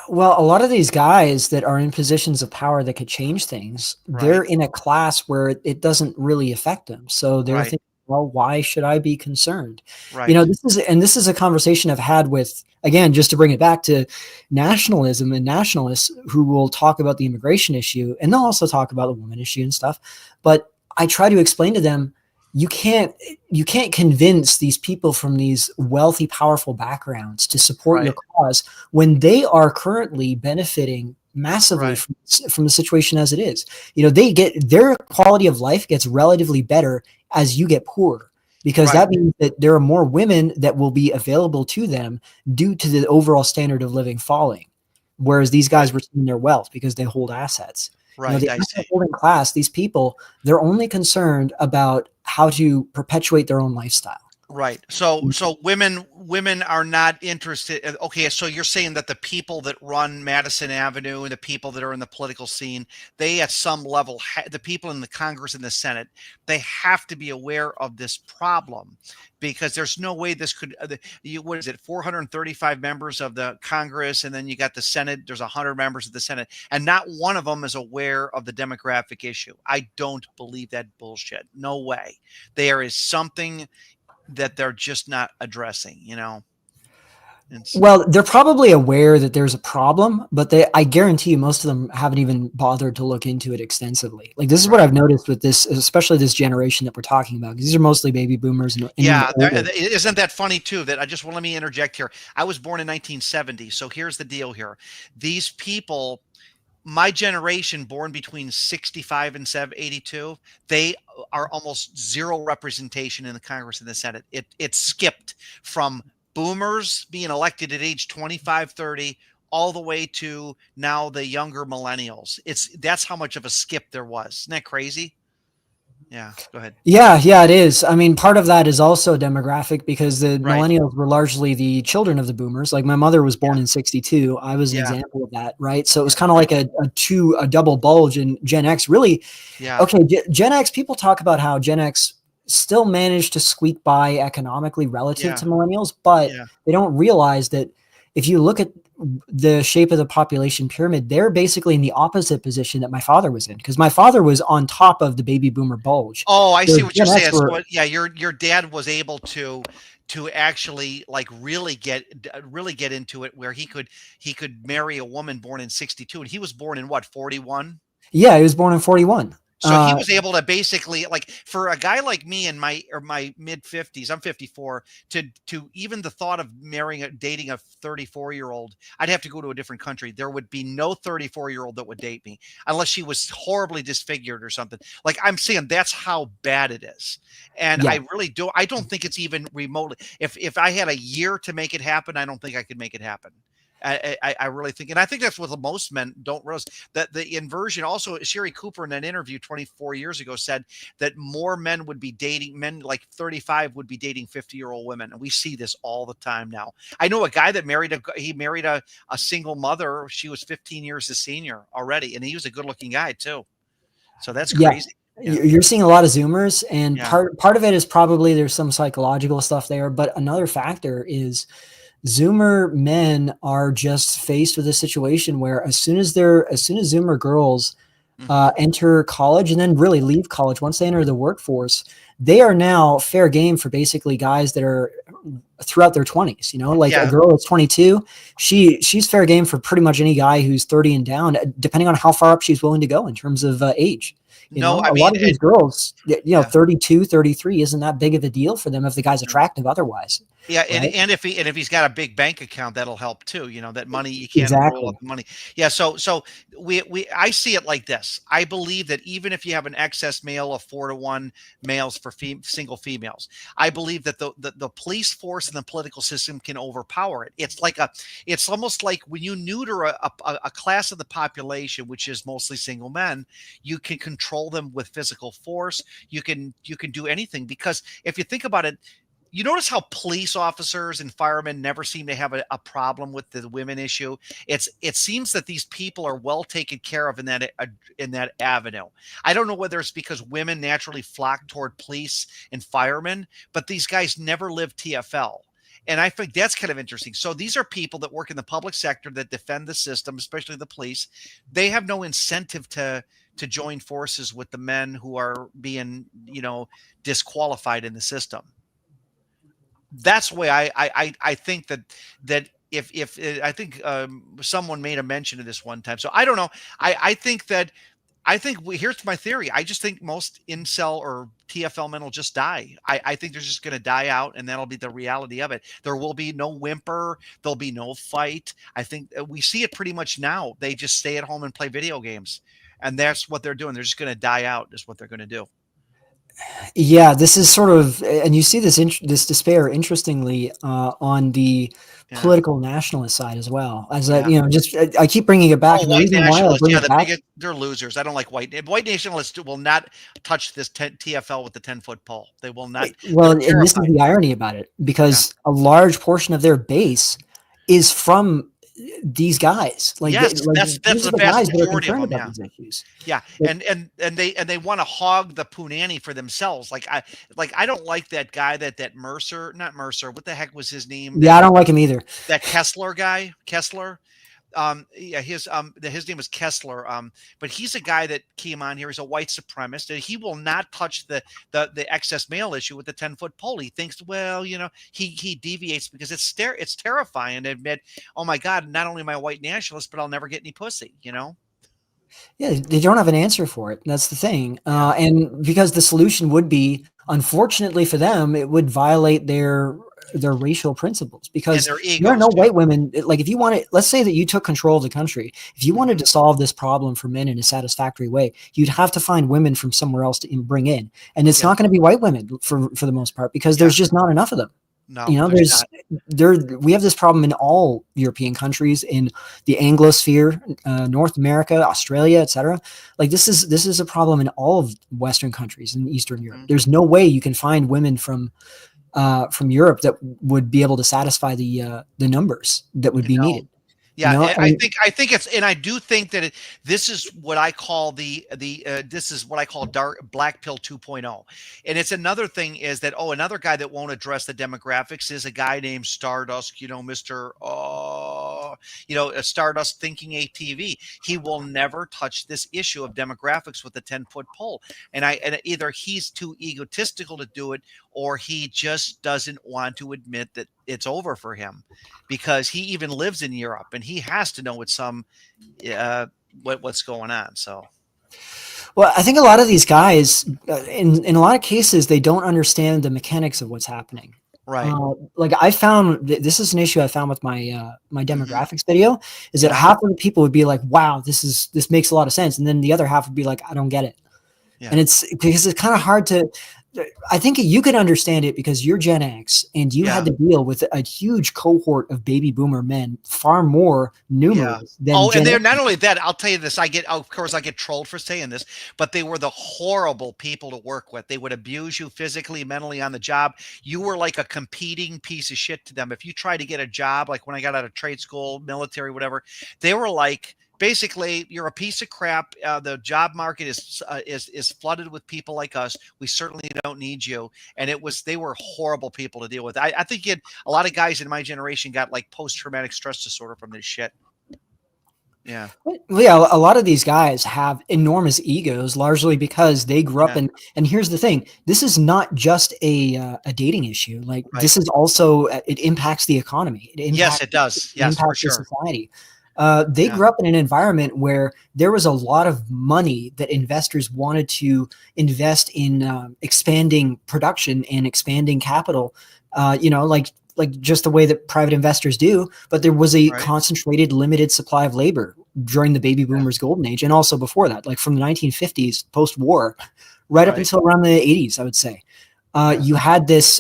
Well, a lot of these guys that are in positions of power that could change things, they're Right. in a class where it doesn't really affect them. So they're Right. thinking, well, why should I be concerned? Right. This is a conversation I've had with, again, just to bring it back to nationalism and nationalists who will talk about the immigration issue, and they'll also talk about the woman issue and stuff. But I try to explain to them, you can't convince these people from these wealthy, powerful backgrounds to support your Right. cause when they are currently benefiting massively Right. from the situation as it is. They get their quality of life gets relatively better as you get poorer, because Right. that means that there are more women that will be available to them due to the overall standard of living falling. Whereas these Right. guys retain their wealth because they hold assets. Right. The I asset see. holding class, these people, they're only concerned about how to perpetuate their own lifestyle. Right. So women are not interested. Okay, so you're saying that the people that run Madison Avenue and the people that are in the political scene, they at some level, the people in the Congress and the Senate, they have to be aware of this problem, because there's no way this could. What is it? 435 members of the Congress, and then you got the Senate. There's 100 members of the Senate, and not one of them is aware of the demographic issue. I don't believe that bullshit. No way. There is something that they're just not addressing. It's Well, they're probably aware that there's a problem, but I guarantee you most of them haven't even bothered to look into it extensively. Like, this is what right. I've noticed with this, especially this generation that we're talking about, because these are mostly baby boomers and even Yeah, older. isn't that funny too? That let me interject here. I was born in 1970, so here's the deal here. These people, my generation, born between 65 and 82, they are almost zero representation in the Congress and the Senate. It skipped from boomers being elected at age 25, 30, all the way to now the younger millennials. That's how much of a skip there was. Isn't that crazy? Yeah, go ahead. Yeah, it is. I mean, part of that is also demographic, because the Right. millennials were largely the children of the boomers. Like, my mother was born Yeah. in 62. I was an Yeah. example of that, right? So it was kind of like a double bulge in Gen X. Really, Yeah. okay, Gen X, people talk about how Gen X still managed to squeak by economically relative Yeah. to millennials, but Yeah. they don't realize that if you look at the shape of the population pyramid, they're basically in the opposite position that my father was in, because my father was on top of the baby boomer bulge. Oh, I see what you're Gen X saying. were, So, yeah, your dad was able to actually like really get into it, where he could marry a woman born in 62, and he was born in what, 41? yeah, he was born in 41. So he was able to basically, like, for a guy like me in my mid 50s, I'm 54, to even the thought of dating a 34-year-old, I'd have to go to a different country. There would be no 34-year-old that would date me unless she was horribly disfigured or something. Like, I'm saying that's how bad it is. And Yeah. I don't think it's even remotely. If I had a year to make it happen, I don't think I could make it happen. I really think, and I think that's what most men don't realize, that the inversion. Also, Sherry Cooper, in an interview 24 years ago, said that more men would be dating, men like 35 would be dating 50-year-old women, and we see this all the time now. I know a guy that married a single mother. She was 15 years his senior already, and he was a good-looking guy too. So that's Yeah. crazy. Yeah. You're seeing a lot of Zoomers, and Yeah. part of it is probably there's some psychological stuff there, but another factor is Zoomer men are just faced with a situation where as soon as Zoomer girls enter college and then really leave college. Once they enter the workforce, they are now fair game for basically guys that are throughout their 20s. Like a girl that's 22, she's fair game for pretty much any guy who's 30 and down, depending on how far up she's willing to go in terms of age. A lot of these girls, 32, 33 isn't that big of a deal for them if the guy's attractive otherwise. Yeah, and if he's got a big bank account, that'll help too. That money, you can't roll up the money. Yeah, so I see it like this. I believe that even if you have an excess male of 4-to-1 males for single females, I believe that the police force and the political system can overpower it. It's almost like when you neuter a class of the population, which is mostly single men, you can control them with physical force. You can do anything, because if you think about it, you notice how police officers and firemen never seem to have a problem with the women issue. It seems that these people are well taken care of in that avenue. I don't know whether it's because women naturally flock toward police and firemen, but these guys never live TFL. And I think that's kind of interesting. So these are people that work in the public sector that defend the system, especially the police. They have no incentive to join forces with the men who are being, disqualified in the system. That's the way I think that if I think someone made a mention of this one time. So I don't know. I think here's my theory. I just think most incel or TFL men will just die. I think they're just going to die out, and that'll be the reality of it. There will be no whimper. There'll be no fight. I think we see it pretty much now. They just stay at home and play video games, and that's what they're doing. They're just going to die out is what they're going to do. Yeah, this is sort of, and you see this despair, interestingly, on the political nationalist side as well. As I keep bringing it back. White nationalists, they're losers. I don't like white nationalists. Will not touch this TFL with the 10-foot pole. They will not. Well, and this is the irony about it, because a large portion of their base is from these guys. That's the vast majority of them. Yeah, and they want to hog the punani for themselves. I don't like that guy that Mercer, not Mercer. What the heck was his name? Yeah, I don't like him either. That Kessler guy, Kessler. His name was Kessler. But he's a guy that came on here. He's a white supremacist, and he will not touch the excess male issue with the 10-foot pole. He thinks, he deviates because it's terrifying to admit, oh my God, not only am I a white nationalist, but I'll never get any pussy. Yeah, they don't have an answer for it. That's the thing. And because the solution would be, unfortunately for them, it would violate their racial principles, because there are no white women. Like, if you wanted, let's say that you took control of the country, if you wanted to solve this problem for men in a satisfactory way, you'd have to find women from somewhere else to bring in. And it's not going to be white women for the most part, because there's just not enough of them. No, we have this problem in all European countries, in the Anglosphere, North America, Australia, etc. Like, this is a problem in all of Western countries in Eastern Europe. There's no way you can find women from Europe that would be able to satisfy the numbers that would be needed. Yeah, I think it's, and I do think that this is what I call this is what I call black pill 2.0. And it's another thing is that, another guy that won't address the demographics is a guy named Stardust, Mr. Stardust Thinking ATV. He will never touch this issue of demographics with the 10-foot pole. And either he's too egotistical to do it, or he just doesn't want to admit that it's over for him, because he even lives in Europe and he has to know what's going on. So, well, I think a lot of these guys, in a lot of cases, they don't understand the mechanics of what's happening. Right. Like, I found this is an issue I found with my demographics video, is that half of the people would be like, wow, this makes a lot of sense. And then the other half would be like, I don't get it. Yeah. And it's because it's kind of hard to, I think you can understand it because you're Gen X and you had to deal with a huge cohort of baby boomer men, far more numerous than Gen and they're X. not only that, I'll tell you this, I get trolled for saying this, but they were the horrible people to work with. They would abuse you physically, mentally on the job. You were like a competing piece of shit to them. If you tried to get a job, like when I got out of trade school, military, whatever, they were like, basically, you're a piece of crap. The job market is flooded with people like us. We certainly don't need you. And they were horrible people to deal with. I think a lot of guys in my generation got like post-traumatic stress disorder from this shit. Yeah. Well, yeah, a lot of these guys have enormous egos, largely because they grew up Yeah. in. And here's the thing: this is not just a dating issue. Like Right. this is also it impacts the economy. Yes, it does. It Yes, for impacts the sure. society. They Yeah. grew up in an environment where there was a lot of money that investors wanted to invest in expanding production and expanding capital. Like just the way that private investors do, but there was a Right. concentrated, limited supply of labor during the baby Yeah. boomers golden age, and also before that, like from the 1950s post-war right up Right. until around the 80s, I would say. Yeah. You had this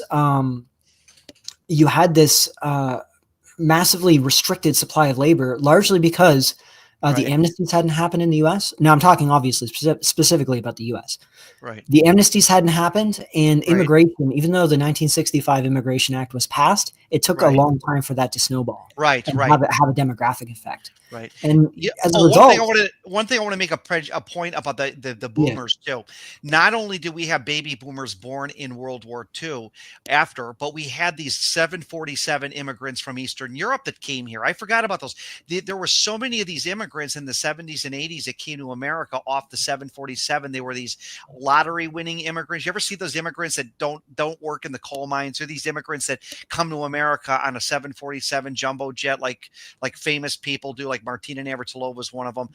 massively restricted supply of labor, largely because the Right. amnesties hadn't happened in the US. Now I'm talking obviously specifically about the US. Right. The amnesties hadn't happened, and Right. immigration, even though the 1965 Immigration Act was passed, it took a Right. long time for that to snowball Right. and Right. have a demographic effect. Right. And Yeah. as a Oh, result, one thing I want to make a point about the yeah, boomers too. Not only did we have baby boomers born in World War II after, but we had these 747 immigrants from Eastern Europe that came here. I forgot about those. There were so many of these immigrants in the 70s and 80s that came to America off the 747. They were these lottery winning immigrants. You ever see those immigrants that don't work in the coal mines, or these immigrants that come to America on a 747 jumbo jet like famous people do, like Martina Navratilova was one of them.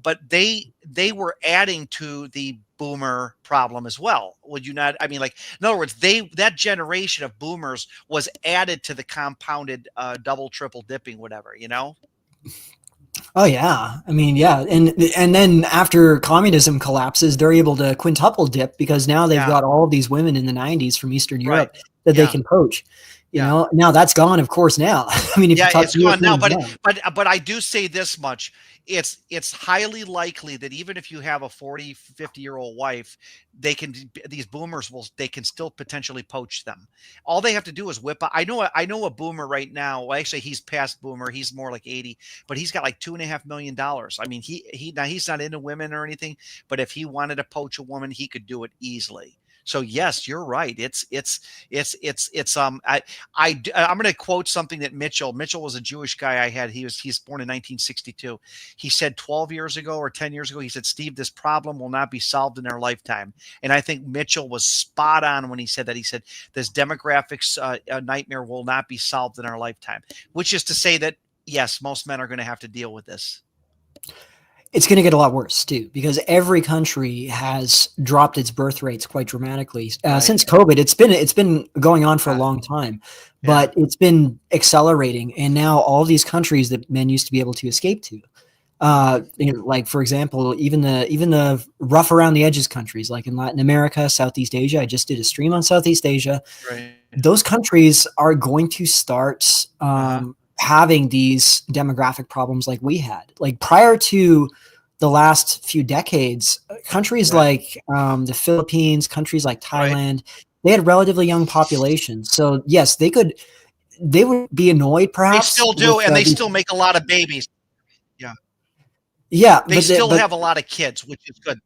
But they were adding to the boomer problem as well. Would you not? I mean, like, in other words, that generation of boomers was added to the compounded double, triple dipping, whatever, you know? oh yeah, I mean yeah, and then after communism collapses, they're able to quintuple dip because now they've Yeah. got all of these women in the 90s from Eastern Right. Europe that they Yeah. can poach. Yeah. Now that's gone, of course. Now, I mean, if you Yeah, talk it's to gone now, Europeans but now, but I do say this much. It's highly likely that even if you have a 40, 50-year-old wife, these boomers will they can still potentially poach them. All they have to do is whip out. I know a boomer right now. Well, actually he's past boomer. He's more like 80, but he's got like $2.5 million. I mean, he now he's not into women or anything, but if he wanted to poach a woman, he could do it easily. So yes, you're right. I'm going to quote something that Mitchell was a Jewish guy I had. He's born in 1962. He said 12 years ago or 10 years ago, he said, Steve, this problem will not be solved in our lifetime. And I think Mitchell was spot on when he said that. He said, this demographics nightmare will not be solved in our lifetime, which is to say that, yes, most men are going to have to deal with this. it's going to get a lot worse too, because every country has dropped its birth rates quite dramatically Right. since COVID. It's been going on for a long time, but it's been accelerating, and now all these countries that men used to be able to escape to, like for example, even the rough around the edges countries, like in Latin America, Southeast Asia. I just did a stream on Southeast Asia. Right. Those countries are going to start having these demographic problems like we had. Like prior to the last few decades, countries like the Philippines, countries like Thailand, they had relatively young populations. So yes, they would be annoyed perhaps. They still do, and they still make a lot of babies. Yeah. Yeah, They still have a lot of kids, which is good.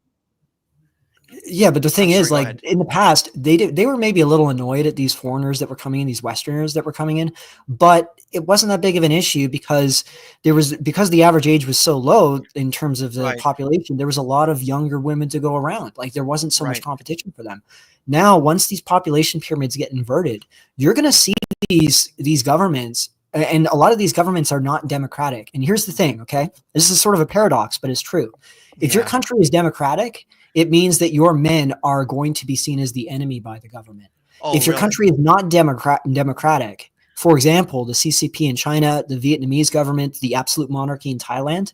Yeah, but the thing is, Go like ahead. in the past, they were maybe a little annoyed at these foreigners that were coming in, these Westerners that were coming in, but it wasn't that big of an issue because the average age was so low in terms of the population. There was a lot of younger women to go around. Like there wasn't so much competition for them. Now, once these population pyramids get inverted, you're going to see these governments, and a lot of these governments are not democratic. And here's the thing, okay? This is sort of a paradox, but it's true. If your country is democratic, it means that your men are going to be seen as the enemy by the government. Oh, if your country is not democratic, for example, the CCP in China, the Vietnamese government, the absolute monarchy in Thailand,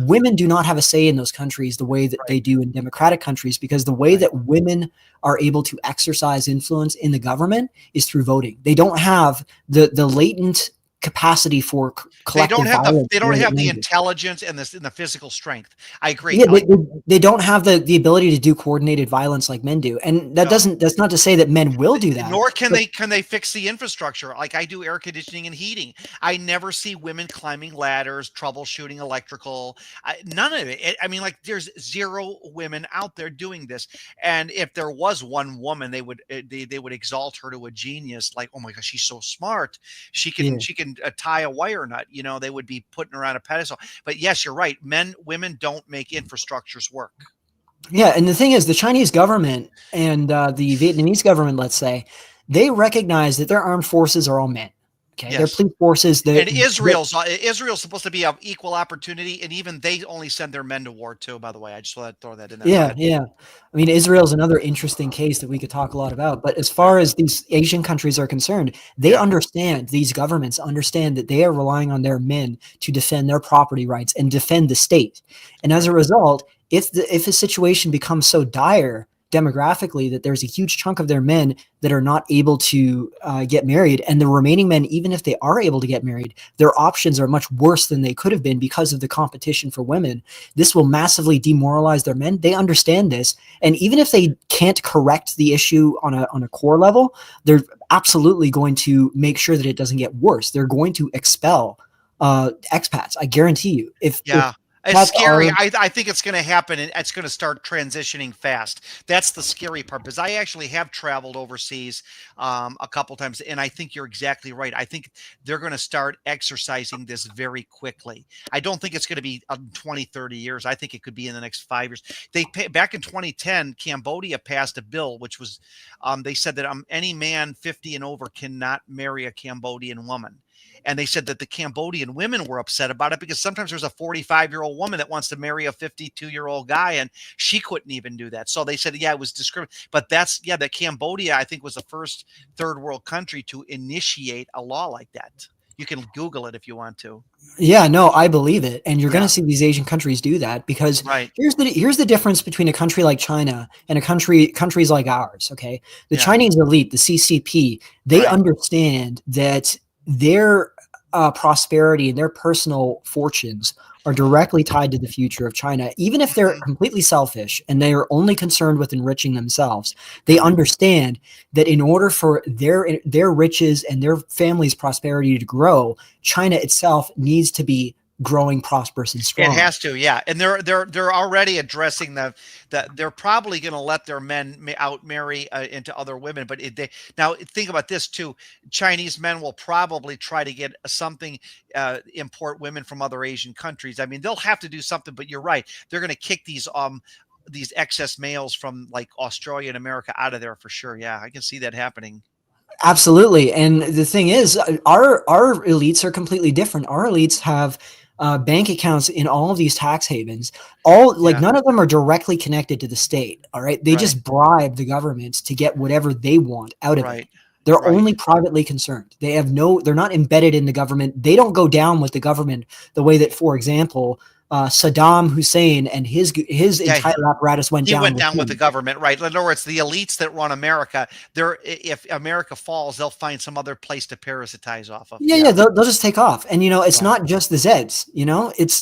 women do not have a say in those countries the way that they do in democratic countries, because the way that women are able to exercise influence in the government is through voting. They don't have the latent capacity for collective violence. They don't have the intelligence and the physical strength. I agree. Yeah, they don't have the ability to do coordinated violence like men do, and that's not to say that men will do that. Nor can they fix the infrastructure like I do air conditioning and heating. I never see women climbing ladders, troubleshooting electrical. None of it. I mean, like there's zero women out there doing this. And if there was one woman, they would exalt her to a genius. Like, oh my gosh, she's so smart. She can can tie a wire nut. They would be putting her on a pedestal. But yes, you're right. Women don't make infrastructures work. Yeah, and the thing is, the Chinese government and the Vietnamese government, let's say, they recognize that their armed forces are all men. Okay, their police forces. And Israel's supposed to be of equal opportunity, and even they only send their men to war too. By the way, I just want to throw that in there. Yeah. I mean, Israel's another interesting case that we could talk a lot about. But as far as these Asian countries are concerned, they understand, these governments understand that they are relying on their men to defend their property rights and defend the state. And as a result, if a situation becomes so dire demographically that there's a huge chunk of their men that are not able to get married, and the remaining men, even if they are able to get married, their options are much worse than they could have been because of the competition for women. This will massively demoralize their men. They understand this, and even if they can't correct the issue on a core level, they're absolutely going to make sure that it doesn't get worse. They're going to expel expats. I guarantee you. If it's scary. I think it's going to happen, and it's going to start transitioning fast. That's the scary part, because I actually have traveled overseas a couple times, and I think you're exactly right. I think they're going to start exercising this very quickly. I don't think it's going to be 20, 30 years. I think it could be in the next 5 years. Back in 2010, Cambodia passed a bill, which was they said that any man 50 and over cannot marry a Cambodian woman. And they said that the Cambodian women were upset about it, because sometimes there's a 45-year-old woman that wants to marry a 52-year-old guy, and she couldn't even do that. So they said, yeah, it was discriminatory. But that Cambodia, I think, was the first third world country to initiate a law like that. You can Google it if you want to. Yeah, no, I believe it. And you're going to see these Asian countries do that, because here's the difference between a country like China and countries like ours. Okay. The Chinese elite, the CCP, they understand that their prosperity and their personal fortunes are directly tied to the future of China. Even if they're completely selfish and they are only concerned with enriching themselves, they understand that in order for their riches and their family's prosperity to grow, China itself needs to be growing, prosperous, and strong. It has to, yeah. And they're already addressing they're probably going to let their men out marry into other women. But now think about this too. Chinese men will probably try to get something, import women from other Asian countries. I mean, they'll have to do something. But you're right. They're going to kick these excess males from like Australia and America out of there for sure. Yeah, I can see that happening. Absolutely. And the thing is, our elites are completely different. Our elites have bank accounts in all of these tax havens. None of them are directly connected to the state. All right. They just bribe the governments to get whatever they want out of it. They're only privately concerned. They're not embedded in the government. They don't go down with the government the way that, for example, Saddam Hussein and his entire apparatus went down. He went down with the government, right? In other words, the elites that run America, if America falls, they'll find some other place to parasitize off of. Yeah, they'll just take off. And it's not just the Zeds.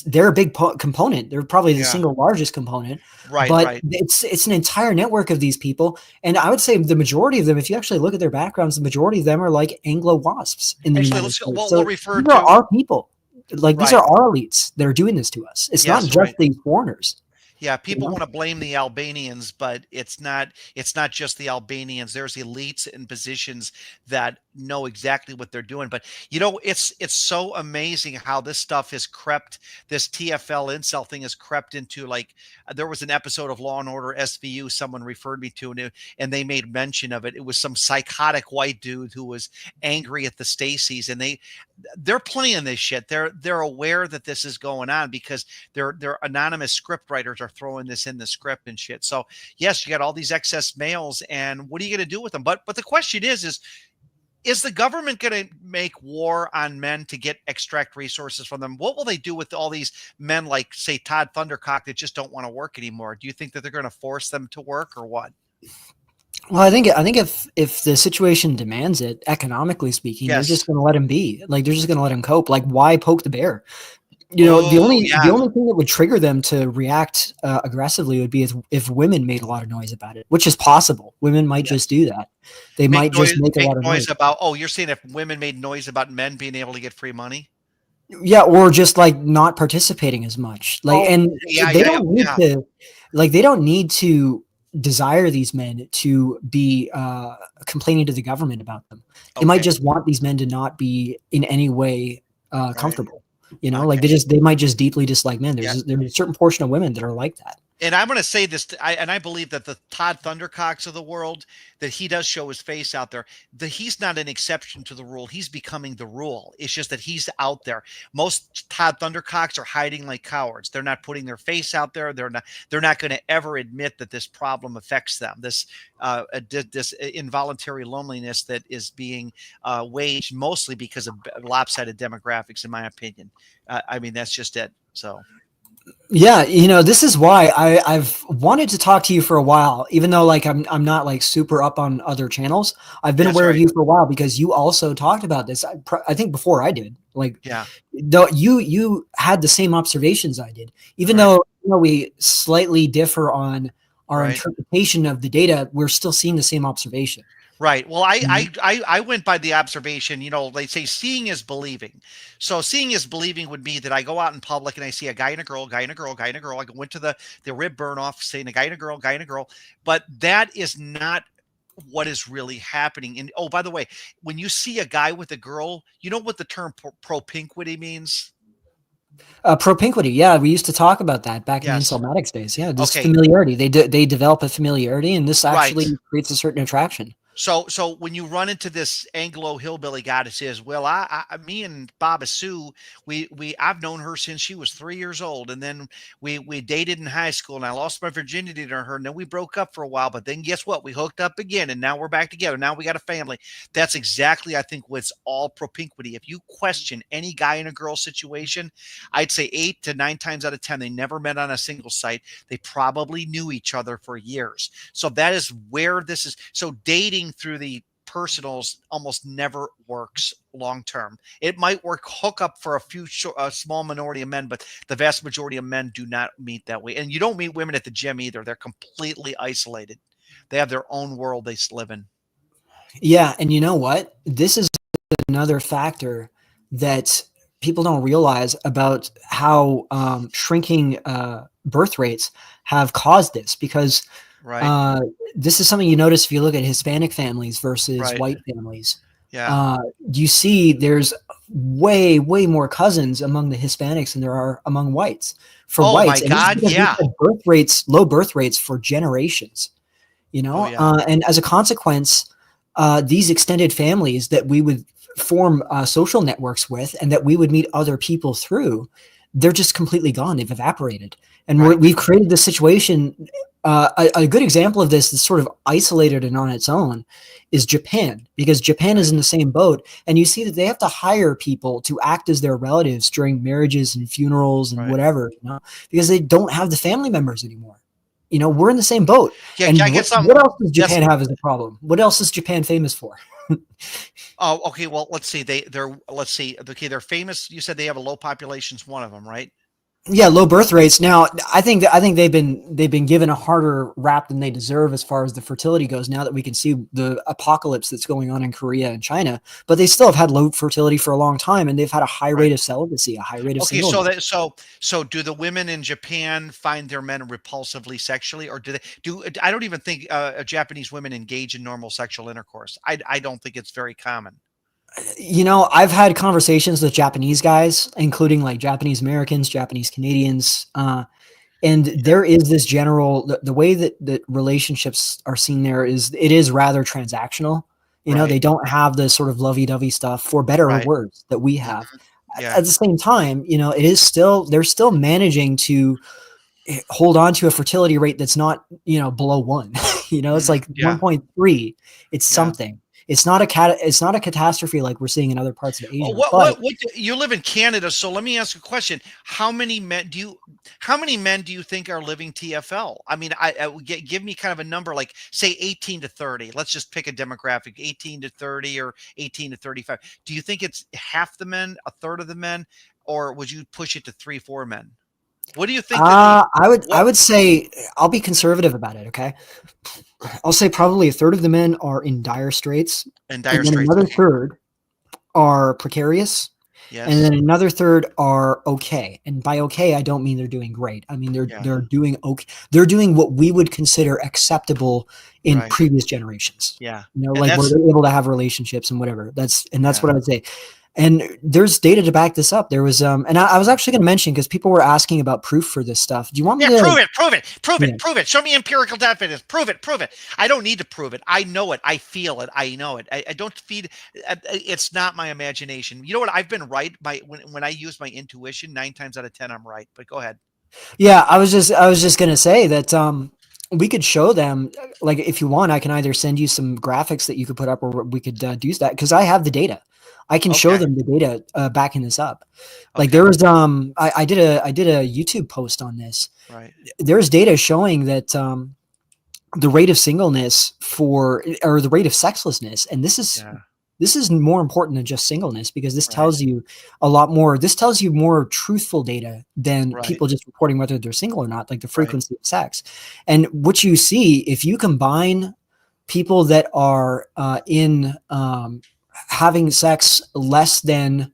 They're a big component. They're probably the single largest component. But it's an entire network of these people, and I would say the majority of them, if you actually look at their backgrounds, the majority of them are like Anglo wasps in the United States. We'll refer to our people. These are our elites that are doing this to us. It's not just these foreigners. Yeah, people want to blame the Albanians, but it's not just the Albanians. There's elites in positions that know exactly what they're doing. But it's so amazing how this stuff has crept. This TFL incel thing has crept into, like, there was an episode of Law and Order SVU someone referred me to, and they made mention of it. It was some psychotic white dude who was angry at the Stacys, and they're playing this shit. They're aware that this is going on, because their anonymous script writers are throwing this in the script and shit. So yes, you got all these excess males, and what are you going to do with them? But the question is the government going to make war on men to extract resources from them? What will they do with all these men, like, say, Todd Thundercock, that just don't want to work anymore? Do you think that they're going to force them to work, or what? Well, I think if the situation demands it, economically speaking, they're just going to let him be. Like, they're just going to let him cope. Like, why poke the bear? The only thing that would trigger them to react aggressively would be if women made a lot of noise about it, which is possible. Women might just do that. They might just make a lot of noise about. Oh, you're saying if women made noise about men being able to get free money? Yeah, or just like not participating as much. Like, they don't need to desire these men to be complaining to the government about them. They might just want these men to not be in any way comfortable. You know, like they might just deeply dislike men. There's a certain portion of women that are like that. And I'm going to say this, and I believe that the Todd Thundercocks of the world, that he does show his face out there, that he's not an exception to the rule. He's becoming the rule. It's just that he's out there. Most Todd Thundercocks are hiding like cowards. They're not putting their face out there. They're not going to ever admit that this problem affects them. This involuntary loneliness that is being waged mostly because of lopsided demographics, in my opinion. I mean, that's just it. So. Yeah, you know, this is why I've wanted to talk to you for a while, even though like I'm not like super up on other channels. I've been aware of you for a while because you also talked about this. I think before I did. Like, though you had the same observations I did, even though we slightly differ on our interpretation of the data, we're still seeing the same observation. Right. Well, I went by the observation, you know, they say seeing is believing. So seeing is believing would be that I go out in public and I see a guy and a girl, guy and a girl, guy and a girl. I went to the rib burn off saying a guy and a girl, guy and a girl. But that is not what is really happening. And oh, by the way, when you see a guy with a girl, you know what the term propinquity means? Propinquity, yeah, we used to talk about that back in the Insolmatics days. Yeah, this familiarity. They develop a familiarity, and this actually creates a certain attraction. So when you run into this Anglo hillbilly guy that says, well, me and Baba Sue, I've known her since she was 3 years old. And then we dated in high school and I lost my virginity to her. And then we broke up for a while, but then guess what? We hooked up again and now we're back together. Now we got a family. That's exactly, I think, what's all propinquity. If you question any guy in a girl situation, I'd say 8 to 9 times out of 10, they never met on a single site. They probably knew each other for years. So that is where this is. So dating through the personals almost never works long term. It might work hook up for a small minority of men, but the vast majority of men do not meet that way. And you don't meet women at the gym either. They're completely isolated. They have their own world they live in. Yeah, and you know what? This is another factor that people don't realize about how shrinking birth rates have caused this, because this is something you notice if you look at Hispanic families versus white families. You see there's way more cousins among the Hispanics than there are among whites. For whites, my God, low birth rates for generations. You know, and as a consequence, these extended families that we would form social networks with and that we would meet other people through, they're just completely gone. They've evaporated. And we've created this situation. A good example of this that's sort of isolated and on its own is Japan, because Japan is in the same boat. And you see that they have to hire people to act as their relatives during marriages and funerals and whatever, you know, because they don't have the family members anymore. You know, we're in the same boat. Yeah, and what else does Japan have as a problem? What else is Japan famous for? Oh, okay. Well, let's see. They're famous. You said they have a low population. Is one of them, right? Yeah, low birth rates. Now, I think they've been given a harder rap than they deserve as far as the fertility goes. Now that we can see the apocalypse that's going on in Korea and China, but they still have had low fertility for a long time, and they've had a high rate of celibacy, a high rate of singleness. So do the women in Japan find their men repulsively sexually, or I don't even think Japanese women engage in normal sexual intercourse. I don't think it's very common. You know, I've had conversations with Japanese guys, including like Japanese Americans, Japanese Canadians, and there is this general, the way that relationships are seen there is, it is rather transactional. You know, they don't have the sort of lovey-dovey stuff, for better or worse, that we have. At the same time, you know, they're still managing to hold on to a fertility rate that's not, you know, below 1. You know, it's like 1.3. It's something. It's not a catastrophe like we're seeing in other parts of Asia. You live in Canada, so let me ask you a question. How many men do you think are living TFL? I mean, give me kind of a number, like say 18 to 30. Let's just pick a demographic, 18 to 30 or 18 to 35. Do you think it's half the men, a third of the men, or would you push it to 3-4 men? What do you think? I would say, I'll be conservative about it. Okay. I'll say probably a third of the men are in dire straits. Another third are precarious. And then another third are okay. And by okay, I don't mean they're doing great. I mean, they're doing okay. They're doing what we would consider acceptable in previous generations. Yeah. You know, like where they're able to have relationships and whatever. That's what I would say. And there's data to back this up. There was, and I was actually going to mention, because people were asking about proof for this stuff. Do you want me to prove it? Show me empirical evidence. Prove it. I don't need to prove it. I know it. I feel it. I know it. I don't feed. It's not my imagination. You know what? I've been right when I use my intuition. 9 times out of 10, I'm right. But go ahead. Yeah, I was just going to say that we could show them, like, if you want, I can either send you some graphics that you could put up, or we could do that, because I have the data. I can show them the data backing this up. Like there was, I did a YouTube post on this. Right. There's data showing that the rate of singleness or the rate of sexlessness, and this is more important than just singleness, because this tells you a lot more. This tells you more truthful data than people just reporting whether they're single or not, like the frequency of sex. And what you see, if you combine people that are in having sex less than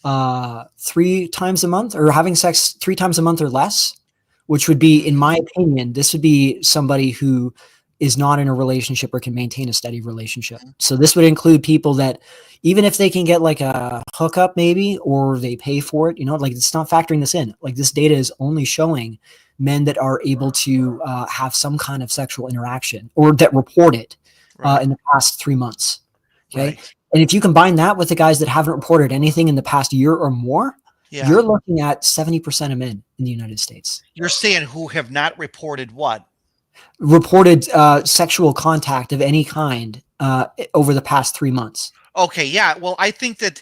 3 times a month, or having sex 3 times a month or less, which would be, in my opinion, this would be somebody who is not in a relationship or can maintain a steady relationship. So this would include people that, even if they can get like a hookup maybe, or they pay for it, you know, like it's not factoring this in. Like this data is only showing men that are able to have some kind of sexual interaction, or that report it in the past 3 months. Okay. And if you combine that with the guys that haven't reported anything in the past year or more, you're looking at 70% of men in the United States. You're saying who have not reported what? Reported sexual contact of any kind over the past 3 months. Okay, yeah. Well, I think that,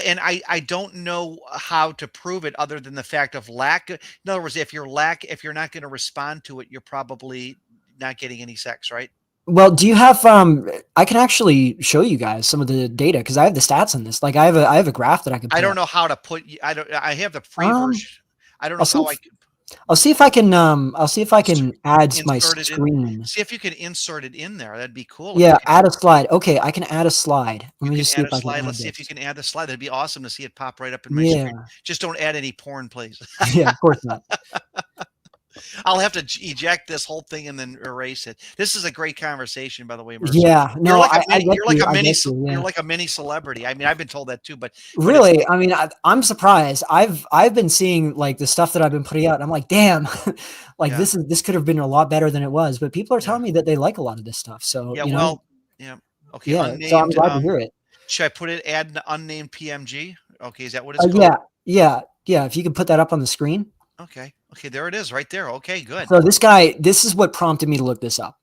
and I don't know how to prove it other than the fact of lack. In other words, if you're not going to respond to it, you're probably not getting any sex, right? Well, do you have, I can actually show you guys some of the data, because I have the stats on this. Like I have a graph that I can put I don't know how to put, I have the free version. I don't know how I can. I'll see if I can add my screen. See if you can insert it in there. That'd be cool. Yeah, add a slide. Okay, I can add a slide. Let me just see if I can add Let's see if you can add the slide. That'd be awesome to see it pop right up in my screen. Just don't add any porn, please. Yeah, of course not. I'll have to eject this whole thing and then erase it. This is a great conversation, by the way, Mercer. Yeah, no, you're like a mini celebrity. I mean, I've been told that too, but really, I mean, I'm surprised. I've been seeing like the stuff that I've been putting out. I'm like, damn, like this could have been a lot better than it was. But people are telling me that they like a lot of this stuff. So okay. Yeah, Unnamed, so I'm glad to hear it. Should I put it? Add an unnamed PMG. Okay, is that what it's called? Yeah. If you could put that up on the screen. Okay, there it is right there. Okay, good. So this is what prompted me to look this up.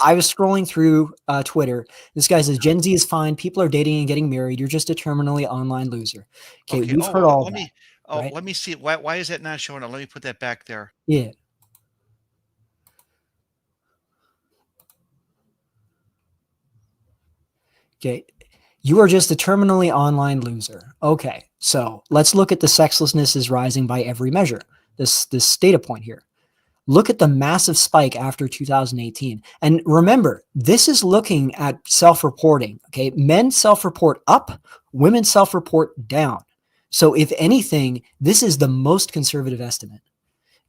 I was scrolling through Twitter. This guy says, Gen Z is fine. People are dating and getting married. You're just a terminally online loser. Okay, we've heard all that. Let me see. Why is that not showing up? Let me put that back there. Yeah. Okay. You are just a terminally online loser. Okay, so let's look at the sexlessness is rising by every measure. This data point here. Look at the massive spike after 2018. And remember, this is looking at self-reporting. Okay, men self-report up, women self-report down. So if anything, this is the most conservative estimate.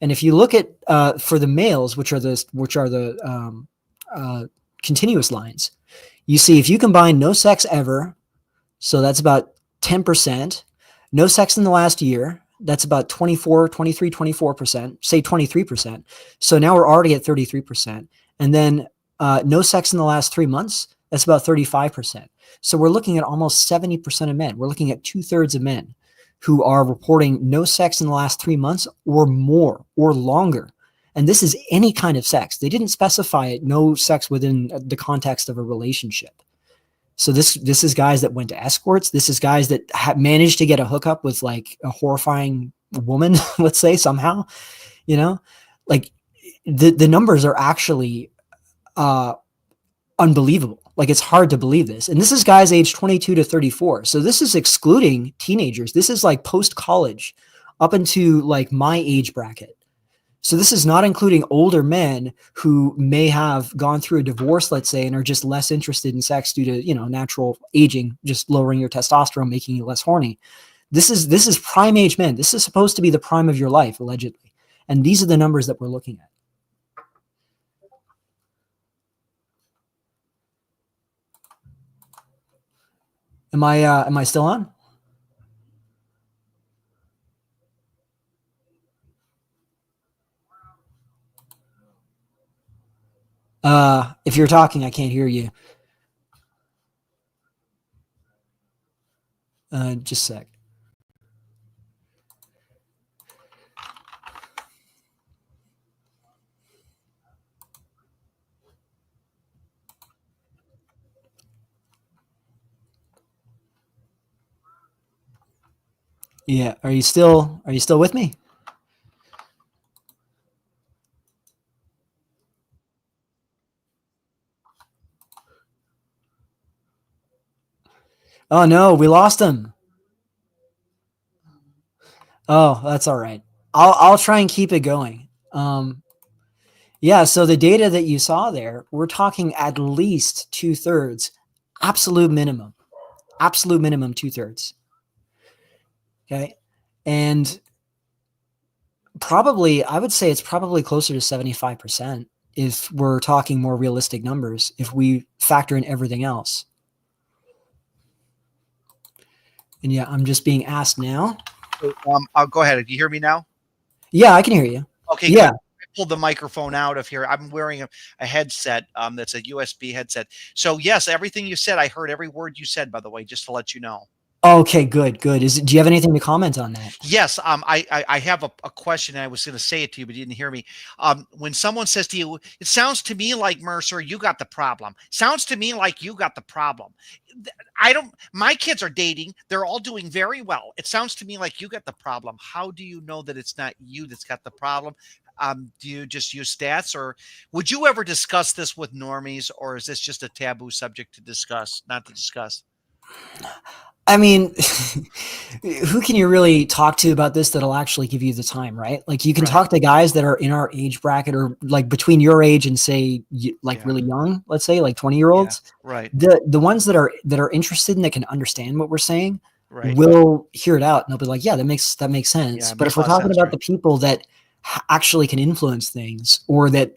And if you look at for the males, which are the continuous lines, you see if you combine no sex ever, so that's about 10%, no sex in the last year, that's about 24%, say 23%. So now we're already at 33%. And then no sex in the last 3 months, that's about 35%. So we're looking at almost 70% of men. We're looking at 2/3 of men who are reporting no sex in the last 3 months or more or longer. And this is any kind of sex. They didn't specify it, no sex within the context of a relationship. So this is guys that went to escorts. This is guys that managed to get a hookup with like a horrifying woman, let's say somehow, like the numbers are actually unbelievable. Like it's hard to believe this. And this is guys aged 22 to 34. So this is excluding teenagers. This is like post-college up into like my age bracket. So this is not including older men who may have gone through a divorce, let's say, and are just less interested in sex due to, natural aging, just lowering your testosterone, making you less horny. This is prime age men. This is supposed to be the prime of your life, allegedly. And these are the numbers that we're looking at. Am I still on? If you're talking, I can't hear you. Just a sec. Yeah. Are you still with me? Oh no, we lost him. Oh, that's all right. I'll try and keep it going. Yeah, so the data that you saw there, we're talking at least 2/3, absolute minimum 2/3. Okay. And probably, I would say it's probably closer to 75% if we're talking more realistic numbers, if we factor in everything else. And yeah, I'm just being asked now. I'll go ahead. Do you hear me now? Yeah, I can hear you. Okay, yeah. good. I pulled the microphone out of here. I'm wearing a headset that's a USB headset. So yes, everything you said, I heard every word you said, by the way, just to let you know. Okay, good. Do you have anything to comment on that? Yes, I have a question. I was going to say it to you, but you didn't hear me. When someone says to you, "It sounds to me like Mercer, you got the problem." Sounds to me like you got the problem. I don't. My kids are dating. They're all doing very well. It sounds to me like you got the problem. How do you know that it's not you that's got the problem? Do you just use stats, or would you ever discuss this with normies, or is this just a taboo subject to discuss, not to discuss? I mean, who can you really talk to about this that'll actually give you the time, right? Like you can talk to guys that are in our age bracket or like between your age and say really young, let's say like 20-year-olds. Yeah, right. The ones that are interested and that can understand what we're saying will hear it out and they'll be like, yeah, that makes sense. Yeah, but if we're talking about the people that actually can influence things or that,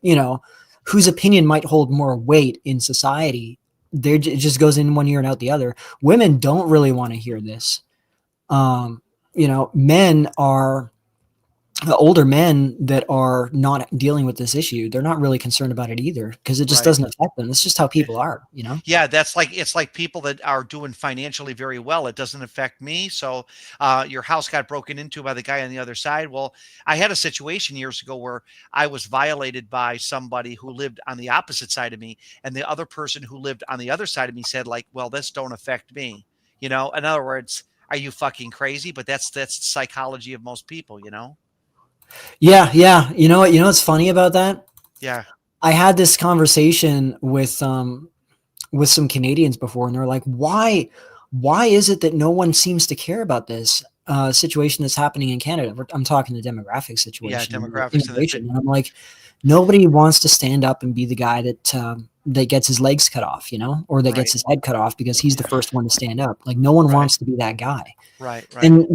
whose opinion might hold more weight in society, it just goes in one ear and out the other. Women don't really want to hear this. Men are older men that are not dealing with this issue. They're not really concerned about it either because it just doesn't affect them. It's just how people are, Yeah, it's like people that are doing financially very well. It doesn't affect me. So your house got broken into by the guy on the other side. Well, I had a situation years ago where I was violated by somebody who lived on the opposite side of me, and the other person who lived on the other side of me said, like, well, this don't affect me. In other words, are you fucking crazy? But that's the psychology of most people, Yeah. You know what's funny about that? Yeah. I had this conversation with some Canadians before, and they're like, why is it that no one seems to care about this situation that's happening in Canada? I'm talking the demographic situation. Yeah, demographics. And I'm like, nobody wants to stand up and be the guy that gets his legs cut off, or that gets his head cut off because he's the first one to stand up. Like no one wants to be that guy. Right. And,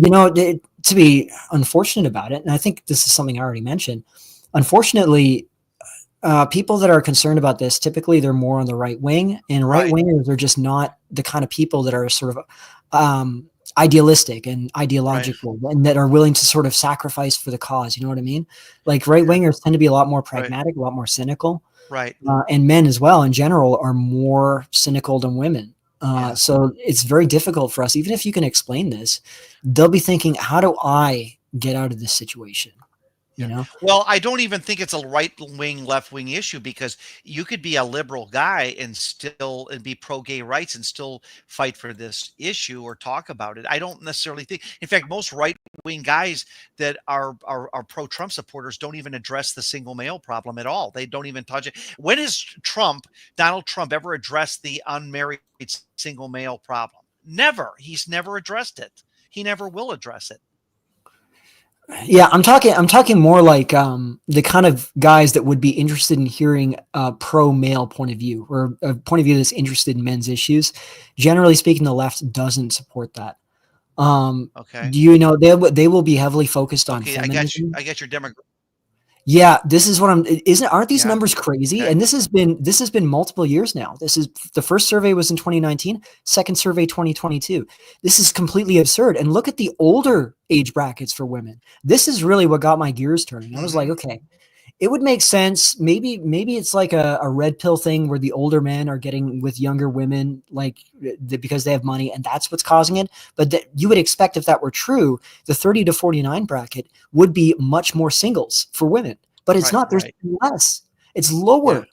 to be unfortunate about it, and I think this is something I already mentioned, unfortunately, people that are concerned about this, typically they're more on the right wing, and right wingers are just not the kind of people that are sort of idealistic and ideological and that are willing to sort of sacrifice for the cause. You know what I mean? Like right wingers tend to be a lot more pragmatic, a lot more cynical. Right. And men as well in general are more cynical than women. So it's very difficult for us. Even if you can explain this, they'll be thinking, how do I get out of this situation? Well, I don't even think it's a right wing, left wing issue because you could be a liberal guy and be pro gay rights and still fight for this issue or talk about it. I don't necessarily think, in fact, most right wing guys that are pro Trump supporters don't even address the single male problem at all. They don't even touch it. When has Donald Trump ever addressed the unmarried single male problem? Never. He's never addressed it. He never will address it. Yeah, I'm talking more like the kind of guys that would be interested in hearing a pro male point of view or a point of view that's interested in men's issues. Generally speaking, the left doesn't support that. Okay. Do you know they will be heavily focused on Okay, I got you. feminism? I got your demographic. Yeah, this is what I'm isn't aren't these Yeah. numbers crazy? Okay. And this has been multiple years now. This is the first survey was in 2019, second survey 2022. This is completely absurd. And look at the older age brackets for women. This is really what got my gears turning. I was like, Mm-hmm. okay, it would make sense. Maybe it's like a red pill thing where the older men are getting with younger women, like because they have money, and that's what's causing it. But that you would expect if that were true, the 30 to 49 bracket would be much more singles for women. But it's Right. not. There's Right. less. It's Yeah. lower.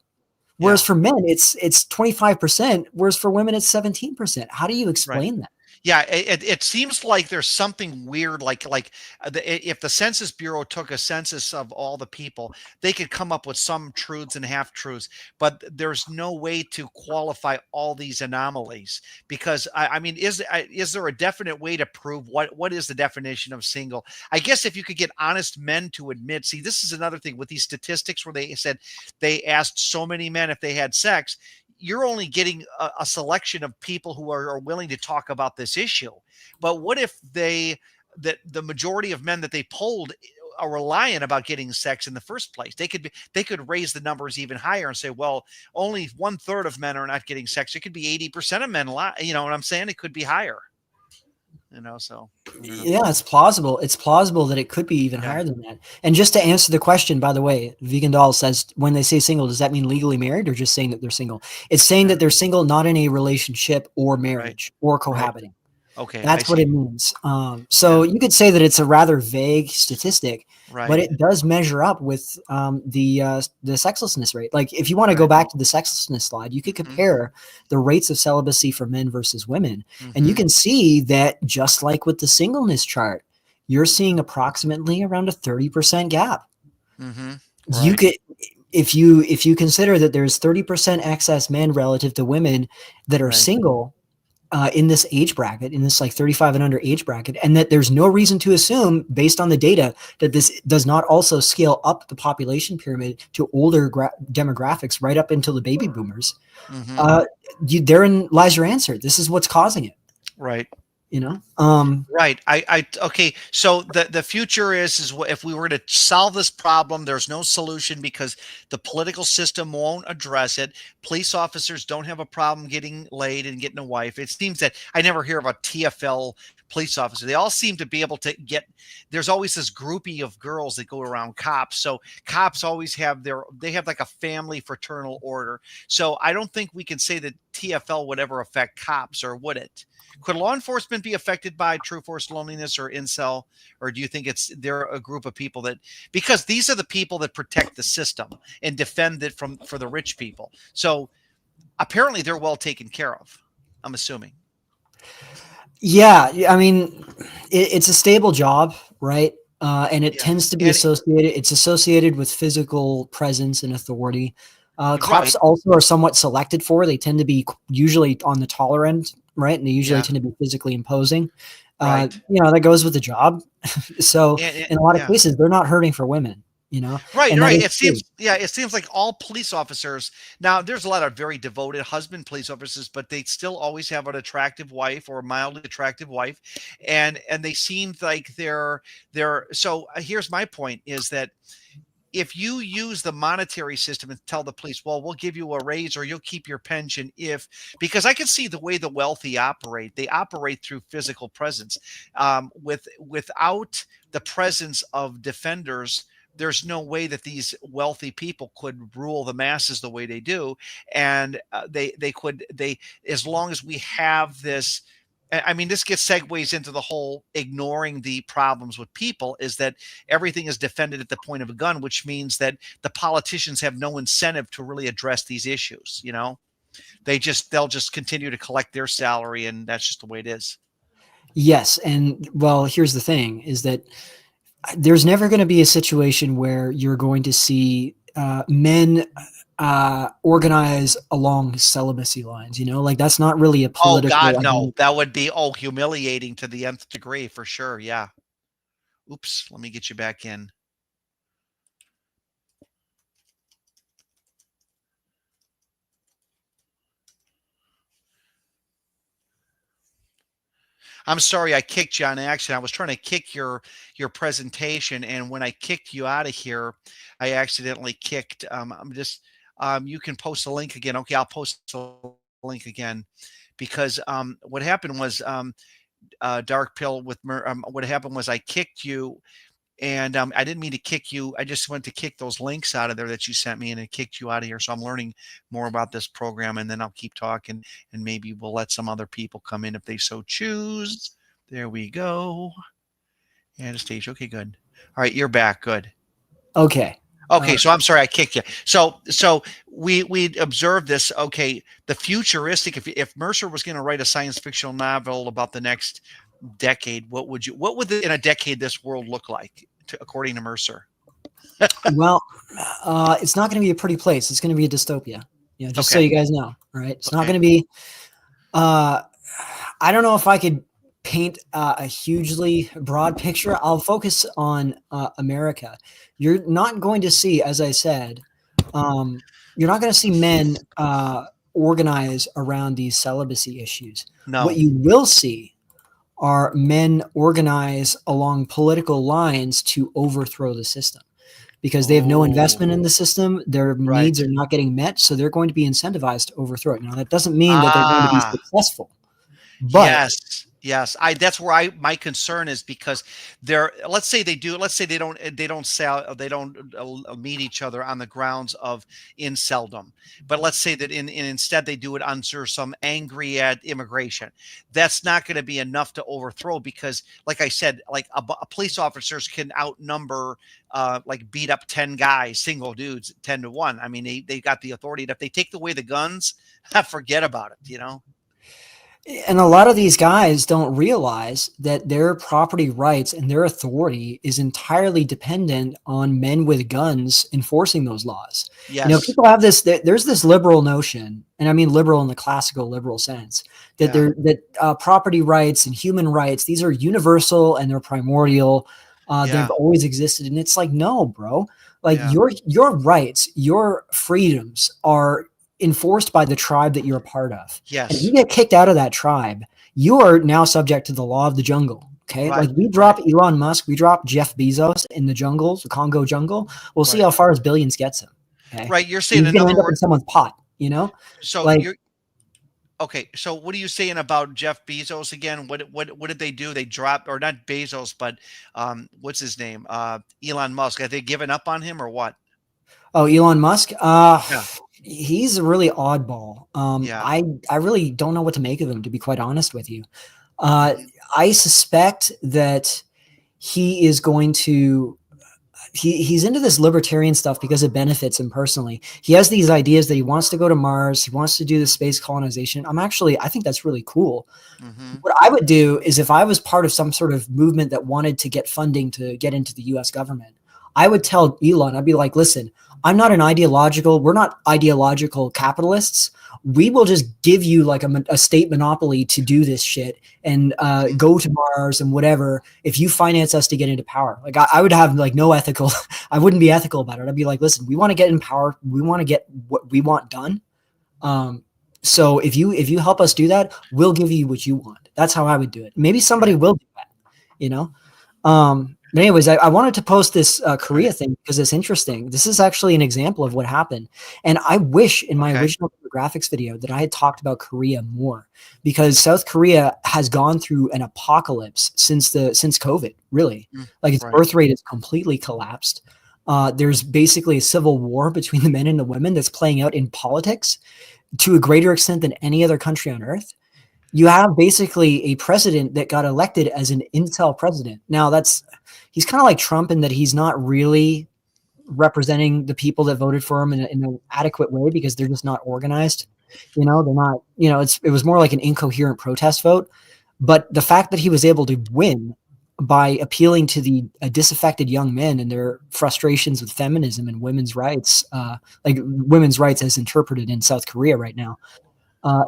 Whereas Yeah. for men, it's 25%. Whereas for women, it's 17%. How do you Right. explain that? Yeah, it seems like there's something weird, if the Census Bureau took a census of all the people, they could come up with some truths and half truths, but there's no way to qualify all these anomalies because I mean, is there a definite way to prove what is the definition of single? I guess if you could get honest men to admit, see, this is another thing with these statistics where they said they asked so many men if they had sex, you're only getting a selection of people who are willing to talk about this issue. But what if that the majority of men that they polled are reliant about getting sex in the first place? They could raise the numbers even higher and say, well, only 1/3 of men are not getting sex. It could be 80% of men. You know what I'm saying? It could be higher. So I don't know. Yeah, it's plausible. It's plausible that it could be even Yeah. higher than that. And just to answer the question, by the way, Vegan Doll says when they say single, does that mean legally married or just saying that they're single? It's saying Yeah. that they're single, not in a relationship or Right. marriage or Right. cohabiting. Okay. I That's what see. it means. Yeah. So you could say that it's a rather vague statistic, but Right. it does measure up with the sexlessness rate. Like if you want to go Right. back to the sexlessness slide, you could Mm-hmm. compare the rates of celibacy for men versus women, and you Mm-hmm. can see that just like with the singleness chart, you're seeing approximately around a 30% gap. Mm-hmm. You Right. could if you consider that there's 30% excess men relative to women that are Right. single in this age bracket, in this like 35 and under age bracket, and that there's no reason to assume, based on the data, that this does not also scale up the population pyramid to older demographics right up until the baby boomers. Mm-hmm. Uh, therein lies your answer. This is what's causing it. Right. You know. Right. Okay. So the future is if we were to solve this problem, there's no solution because the political system won't address it. Police officers don't have a problem getting laid and getting a wife. It seems that I never hear of a TFL police officer. They all seem to be able to get. There's always this groupie of girls that go around cops. So cops always have they have like a family fraternal order. So I don't think we can say that TFL would ever affect cops, or would it? Could law enforcement be affected by true forced loneliness or incel, or do you think they're a group of people that, because these are the people that protect the system and defend it for the rich people? So apparently they're well taken care of. I'm assuming. Yeah, I mean, it's a stable job, right? And it Yeah, tends to be and associated. It's associated with physical presence and authority. Cops right, also are somewhat selected for. They tend to be usually on the taller end, right? And they usually yeah, tend to be physically imposing. right, That goes with the job. So in a lot of yeah. cases, they're not hurting for women, Right, and that right. is It true. seems, yeah, it seems like all police officers now. There's a lot of very devoted husband police officers, but they still always have an attractive wife or a mildly attractive wife, and they seem like they're. So here's my point: is that if you use the monetary system and tell the police, well, we'll give you a raise or you'll keep your pension if, because I can see the way the wealthy operate. They operate through physical presence. Without the presence of defenders, there's no way that these wealthy people could rule the masses the way they do, and they as long as we have this. I mean, this gets segues into the whole ignoring the problems with people, is that everything is defended at the point of a gun, which means that the politicians have no incentive to really address these issues. They'll just continue to collect their salary, and that's just the way it is. Yes, and well, here's the thing: is that there's never going to be a situation where you're going to see men organize along celibacy lines. Like that's not really a Oh political God, no, identity. that would be humiliating to the nth degree for sure. Yeah. Oops, let me get you back in. I'm sorry I kicked you on accident. I was trying to kick your presentation, and when I kicked you out of here, I accidentally kicked. I'm just you can post a link again. Okay, I'll post a link again because what happened was Dark Pill with what happened was I kicked you, and I didn't mean to kick you. I just went to kick those links out of there that you sent me, and it kicked you out of here. So I'm learning more about this program, and then I'll keep talking, and maybe we'll let some other people come in if they so choose. There we go. Anastasia. Okay, good. All right, you're back. Good. Okay. Okay, so I'm sorry I kicked you. So we observed this. Okay, the futuristic. If Mercer was going to write a science fictional novel about the next decade, what would in a decade this world look like, according to Mercer? Well, it's not going to be a pretty place. It's going to be a dystopia. You know, just so you guys know. All right, it's not going to be. I don't know if I could paint a hugely broad picture. I'll focus on America. You're not going to see, as I said, you're not going to see men organize around these celibacy issues. No. What you will see are men organize along political lines to overthrow the system because they have no investment in the system. Their needs are not getting met. So they're going to be incentivized to overthrow it. Now, that doesn't mean that they're going to be successful. But yes. That's where my concern is because let's say they don't meet each other on the grounds of inceldom, but let's say that instead they do it under some angry at immigration. That's not going to be enough to overthrow because, like I said, like a police officers can outnumber like beat up 10 guys, single dudes, 10-1. I mean, they got the authority. And if they take away the guns, forget about it, And a lot of these guys don't realize that their property rights and their authority is entirely dependent on men with guns enforcing those laws. Yes. You know, people have there's this liberal notion, and I mean liberal in the classical liberal sense, that property rights and human rights, these are universal and they're primordial. They've always existed. And it's like, no, bro, like your rights, your freedoms are enforced by the tribe that you're a part of. Yes. And if you get kicked out of that tribe, you are now subject to the law of the jungle. Okay. Like we drop Elon Musk, we drop Jeff Bezos in the jungles, the Congo jungle. We'll see how far his billions gets him. Okay. Right. You're saying he's going to end up in someone's pot, So okay. So what are you saying about Jeff Bezos again? What did they do? They dropped, or not Bezos, but what's his name? Elon Musk. Have they given up on him or what? Oh, Elon Musk. He's a really oddball. I really don't know what to make of him, to be quite honest with you. I suspect that he is going to he's into this libertarian stuff because it benefits him personally. He has these ideas that he wants to go to Mars. He wants to do the space colonization. I think that's really cool. Mm-hmm. What I would do is, if I was part of some sort of movement that wanted to get funding to get into the US government, I would tell Elon, I'd be like, listen, we're not ideological capitalists. We will just give you like a state monopoly to do this shit and go to Mars and whatever, if you finance us to get into power. Like I would have like no ethical, I wouldn't be ethical about it. I'd be like, listen, we want to get in power. We want to get what we want done. So if you help us do that, we'll give you what you want. That's how I would do it. Maybe somebody will do that, But anyways, I wanted to post this Korea thing because it's interesting. This is actually an example of what happened. And I wish in my original graphics video that I had talked about Korea more, because South Korea has gone through an apocalypse since COVID, really. Like its birth rate has completely collapsed. There's basically a civil war between the men and the women that's playing out in politics to a greater extent than any other country on earth. You have basically a president that got elected as an incel president. Now he's kind of like Trump in that he's not really representing the people that voted for him in an adequate way because they're just not organized. They're not, it was more like an incoherent protest vote. But the fact that he was able to win by appealing to the disaffected young men and their frustrations with feminism and women's rights, like women's rights as interpreted in South Korea right now,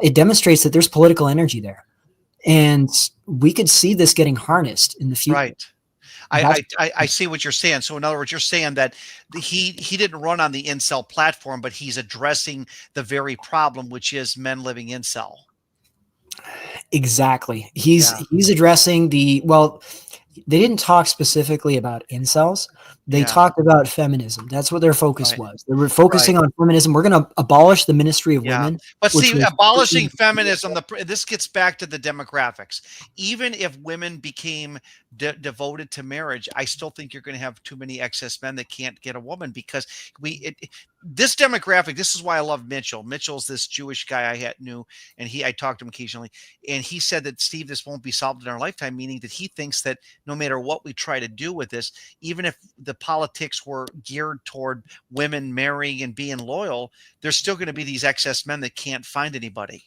it demonstrates that there's political energy there. And we could see this getting harnessed in the future. Right. I see what you're saying. So in other words, you're saying that he didn't run on the incel platform, but he's addressing the very problem, which is men living incel. Exactly. He's addressing they didn't talk specifically about incels. They talked about feminism. That's what their focus was. They were focusing on feminism. We're going to abolish the Ministry of Women. But see, abolishing feminism, this gets back to the demographics. Even if women became devoted to marriage, I still think you're going to have too many excess men that can't get a woman, because this demographic, this is why I love Mitchell. Mitchell's this Jewish guy I knew, and I talked to him occasionally, and he said that, Steve, this won't be solved in our lifetime, meaning that he thinks that no matter what we try to do with this, even if the politics were geared toward women marrying and being loyal, there's still going to be these excess men that can't find anybody.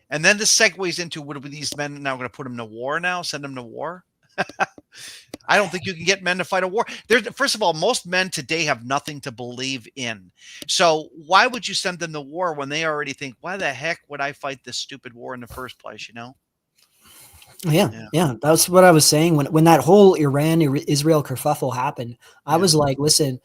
And then this segues into, would these men now going to put them to war now, send them to war? I don't think you can get men to fight a war. First of all, most men today have nothing to believe in. So why would you send them to war when they already think, why the heck would I fight this stupid war in the first place, Yeah. That's what I was saying. When that whole Iran-Israel kerfuffle happened, I was like, listen,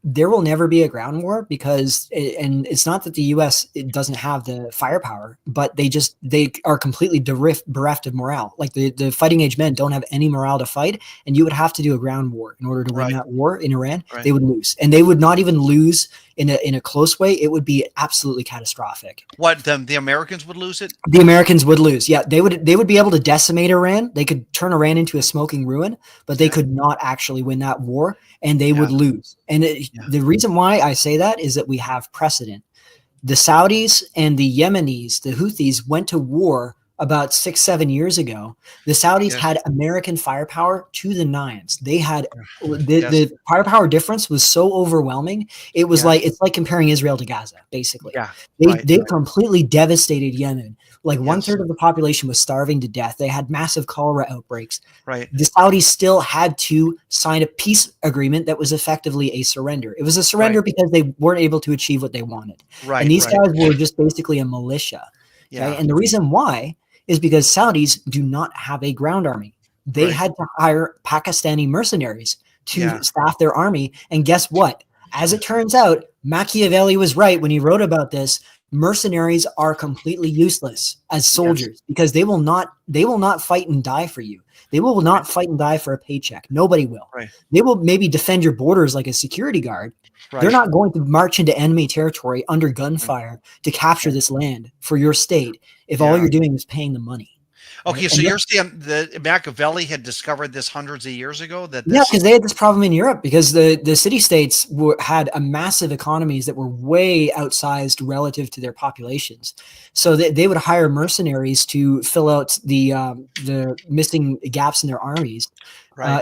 there will never be a ground war, because and it's not that the US doesn't have the firepower, but they are completely bereft of morale. Like the fighting age men don't have any morale to fight, and you would have to do a ground war in order to win that war in Iran. They would lose, and they would not even lose in a close way. It would be absolutely catastrophic. What, the Americans would lose it? The Americans would lose. Yeah, they would be able to decimate Iran. They could turn Iran into a smoking ruin, but they could not actually win that war, and they would lose. And the reason why I say that is that we have precedent. The Saudis and the Yemenis, the Houthis, went to war about 6-7 years ago. The Saudis had American firepower to the nines. They had the firepower difference was so overwhelming. It was it's like comparing Israel to Gaza, basically. They completely devastated Yemen. Like 1/3 of the population was starving to death. They had massive cholera outbreaks. The Saudis still had to sign a peace agreement that was effectively a surrender. It was a surrender because they weren't able to achieve what they wanted. And these guys were just basically a militia. And the reason why is because Saudis do not have a ground army. They had to hire Pakistani mercenaries to staff their army. And guess what? As it turns out, Machiavelli was right when he wrote about this. Mercenaries are completely useless as soldiers because they will not fight and die for you. They will not fight and die for a paycheck. Nobody will. They will maybe defend your borders like a security guard. They're not going to march into enemy territory under gunfire to capture this land for your state if all you're doing is paying the money. Okay, so you're saying that Machiavelli had discovered this hundreds of years ago? Because they had this problem in Europe because the city-states had a massive economies that were way outsized relative to their populations. So they would hire mercenaries to fill out the missing gaps in their armies.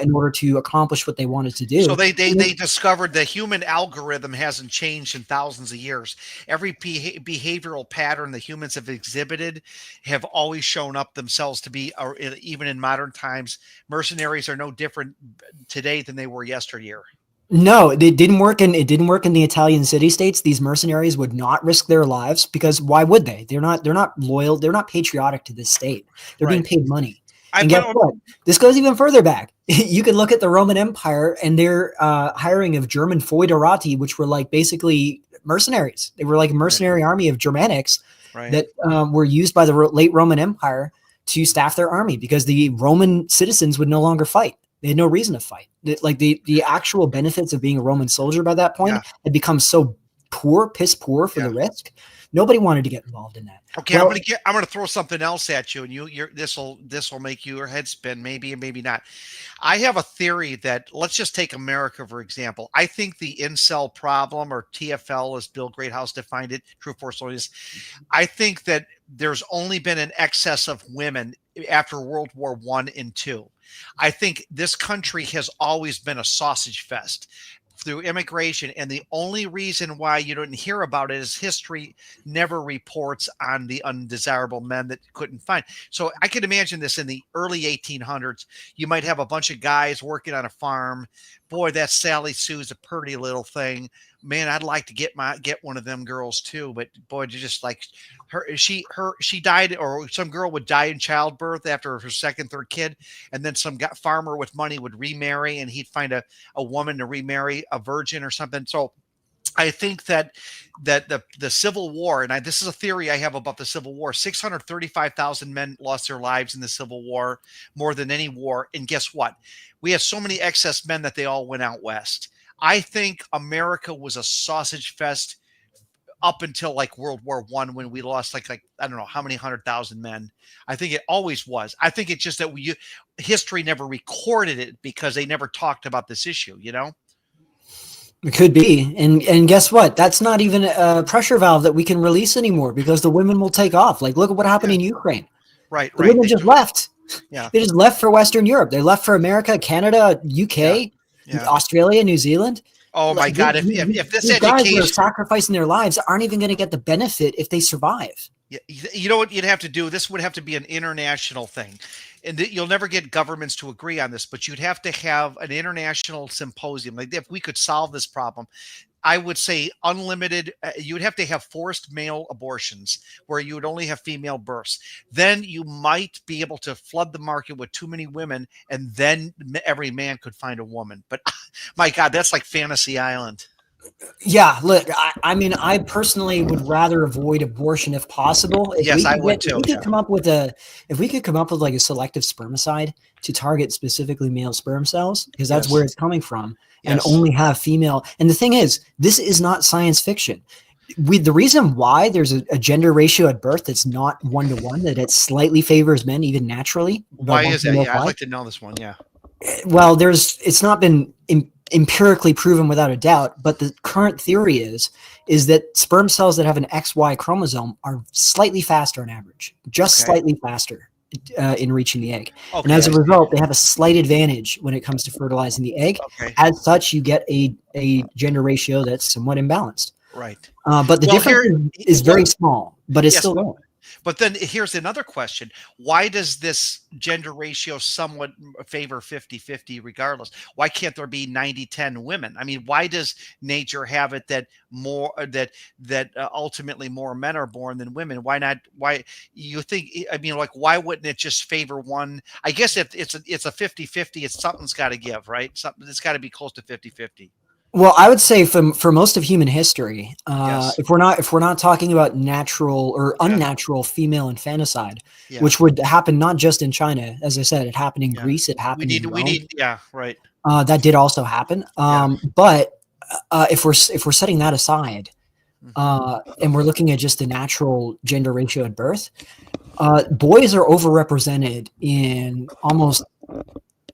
In order to accomplish what they wanted to do. So they discovered the human algorithm hasn't changed in thousands of years. Every behavioral pattern the humans have exhibited have always shown up themselves to be, or even in modern times, mercenaries are no different today than they were yesteryear. No, it didn't work in the Italian city-states. These mercenaries would not risk their lives because why would they? They're not loyal. They're not patriotic to this state. They're being paid money. And guess what? This goes even further back. You can look at the Roman Empire and their hiring of German foederati, which were like basically mercenaries. They were like a mercenary army of Germanics that were used by the late Roman Empire to staff their army because the Roman citizens would no longer fight. They had no reason to fight. Like the actual benefits of being a Roman soldier by that point had become so piss poor for the risk. Nobody wanted to get involved in that. Okay, well, I'm gonna throw something else at you, and this will make your head spin, maybe and maybe not. I have a theory that, let's just take America for example. I think the incel problem, or TFL as Bill Greathouse defined it, True Force Loneliness, I think that there's only been an excess of women after World War I and II. I think this country has always been a sausage fest through immigration, and the only reason why you didn't hear about it is history never reports on the undesirable men that couldn't find. So I could imagine this in the early 1800s. You might have a bunch of guys working on a farm. Boy, that Sally Sue's a pretty little thing. Man, I'd like to get one of them girls too. But boy, just like she died, or some girl would die in childbirth after her second, third kid, and then some farmer with money would remarry, and he'd find a woman to remarry, a virgin or something. So I think that the Civil War, and this is a theory I have about the Civil War. 635,000 men lost their lives in the Civil War, more than any war. And guess what? We have so many excess men that they all went out west. I think America was a sausage fest up until like World War I, when we lost like I don't know how many 100,000 men. I think it always was. I think it's just that history never recorded it because they never talked about this issue. You know. It could be. And guess what? That's not even a pressure valve that we can release anymore, because the women will take off. Like, look at what happened in Ukraine. Right. The women just left. Yeah. They just left for Western Europe. They left for America, Canada, UK, Australia, New Zealand. Oh my God! If this these guys who are sacrificing their lives aren't even going to get the benefit if they survive. You know what you'd have to do? This would have to be an international thing, and you'll never get governments to agree on this. But you'd have to have an international symposium. Like, if we could solve this problem, I would say unlimited. You would have to have forced male abortions where you would only have female births. Then you might be able to flood the market with too many women, and then every man could find a woman. But my God, that's like Fantasy Island. Yeah, look, I mean, I personally would rather avoid abortion if possible. Yes, I would too. If we could come up with like a selective spermicide to target specifically male sperm cells, because that's where it's coming from, and only have female. And the thing is, this is not science fiction. The reason why there's a gender ratio at birth that's not 1-to-1, that it slightly favors men even naturally. Why is that? Yeah, I'd like to know this one. Yeah. Well, it's not been empirically proven without a doubt, but the current theory is that sperm cells that have an XY chromosome are slightly faster on average, just slightly faster in reaching the egg. And as a result, they have a slight advantage when it comes to fertilizing the egg. As such, you get a gender ratio that's somewhat imbalanced. Right. But the difference is very small, but it's still there. But then here's another question. Why does this gender ratio somewhat favor 50-50 regardless? Why can't there be 90-10 women? I mean, why does nature have it that more ultimately more men are born than women? Why not? Why you think, I mean, like, why wouldn't it just favor one? I guess if it's a 50-50, something's got to give, right? It's got to be close to 50-50. Well, I would say for most of human history, if we're not talking about natural or unnatural female infanticide, which would happen not just in China, as I said, it happened in Greece, it happened in Rome. That did also happen. But if we're setting that aside, and we're looking at just the natural gender ratio at birth, boys are overrepresented in almost.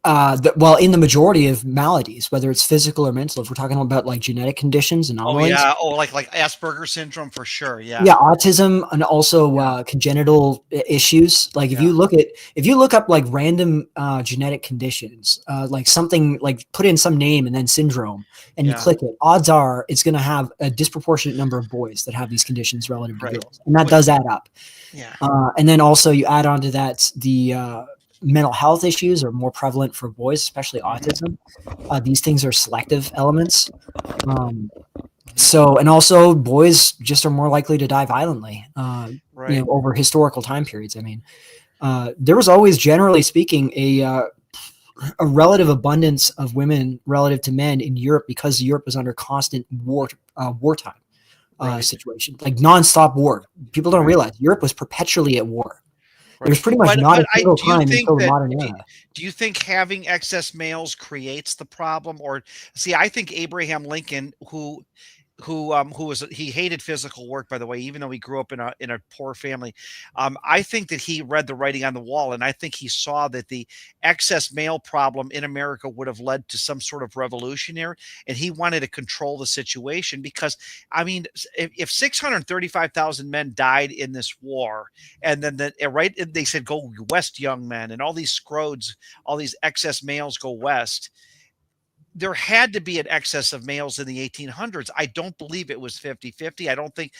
In the majority of maladies, whether it's physical or mental, if we're talking about like genetic conditions and anomalies. Like Asperger's syndrome for sure. Yeah, autism, and also congenital issues. Like if you look up like random genetic conditions, like something like put in some name and then syndrome, and you click it, odds are it's going to have a disproportionate number of boys that have these conditions relative to girls, and that does add up. And then also you add on to that the mental health issues are more prevalent for boys, especially autism. These things are selective elements. And also boys just are more likely to die violently, over historical time periods. I mean, there was always, generally speaking, a relative abundance of women relative to men in Europe, because Europe was under constant wartime situation, like nonstop war. People don't realize Europe was perpetually at war. There's pretty much not a single time until the modern era. Do you think having excess males creates the problem? Or see, I think Abraham Lincoln, who he hated physical work, by the way, even though he grew up in a poor family. I think that he read the writing on the wall, and I think he saw that the excess male problem in America would have led to some sort of revolutionary, and he wanted to control the situation. Because, I mean, if 635,000 men died in this war, and then they said, go west, young men, and all these scrodes, all these excess males go west, there had to be an excess of males in the 1800s. I don't believe it was 50-50. I don't think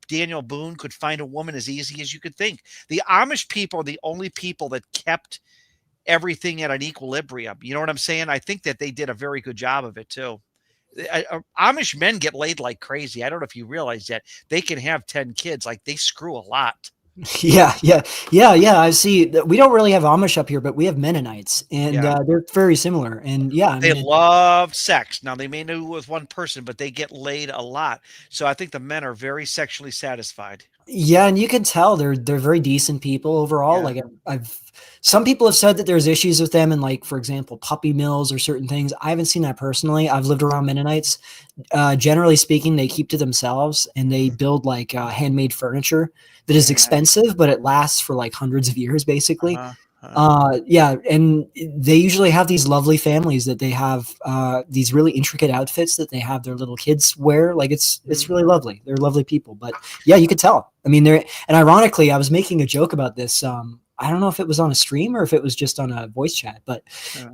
Daniel Boone could find a woman as easy as you could think. The Amish people are the only people that kept everything at an equilibrium. You know what I'm saying? I think that they did a very good job of it too. Amish men get laid like crazy. I don't know if you realize that. They can have 10 kids. Like, they screw a lot. Yeah, yeah. I see. We don't really have Amish up here, but we have Mennonites, and Yeah. they're very similar. And yeah, I They mean, love sex. Now they may do it with one person, but they get laid a lot. So I think the men are very sexually satisfied. yeah, and you can tell they're very decent people overall. Yeah. Like I've some people have said that there's issues with them, and like for example, puppy mills or certain things. I haven't seen that personally. I've lived around Mennonites. Generally speaking, they keep to themselves and they build like handmade furniture that is Yeah. expensive, but it lasts for like hundreds of years, basically. Uh-huh. Uh, Yeah, and they usually have these lovely families that they have these really intricate outfits that they have their little kids wear. Like it's mhm. really lovely. They're lovely people. But yeah, you could tell. I mean, they're and ironically, I was making a joke about this. I don't know if it was on a stream or if it was just on a voice chat, but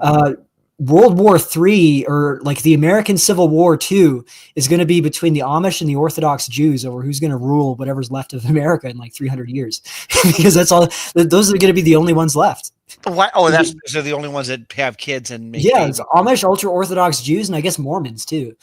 Uh, uh, World War III or like the American Civil War II is going to be between the Amish and the Orthodox Jews over who's going to rule whatever's left of America in like 300 years, because that's all. Those are going to be the only ones left. Why? Oh, that's because they're the only ones that have kids and make Yeah, it's babies. Amish, ultra Orthodox Jews, and I guess Mormons too.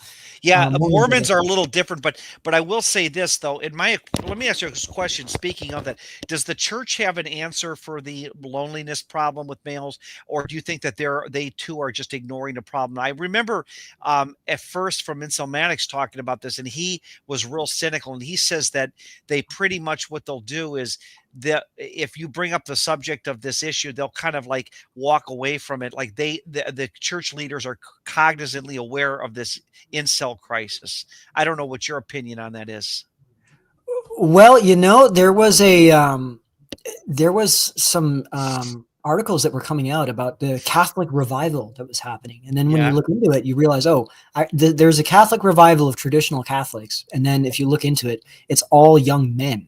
Yeah, Mormons, I Mormons guess. are a little different, but I will say this though. In my let me ask you a question. Speaking of that, does the church have an answer for the loneliness problem with males, or do you think that they too are just ignoring the problem? I remember at first from Insomatics talking about this, and he was real cynical, and he says that they pretty much what they'll do is that if you bring up the subject of this issue, they'll kind of like walk away from it. Like the church leaders are cognizantly aware of this incel crisis. I don't know what your opinion on that is. Well, there was some articles that were coming out about the Catholic revival that was happening, and then when you Yeah. look into it, you realize, oh, there's a Catholic revival of traditional Catholics, and then if you look into it, it's all young men.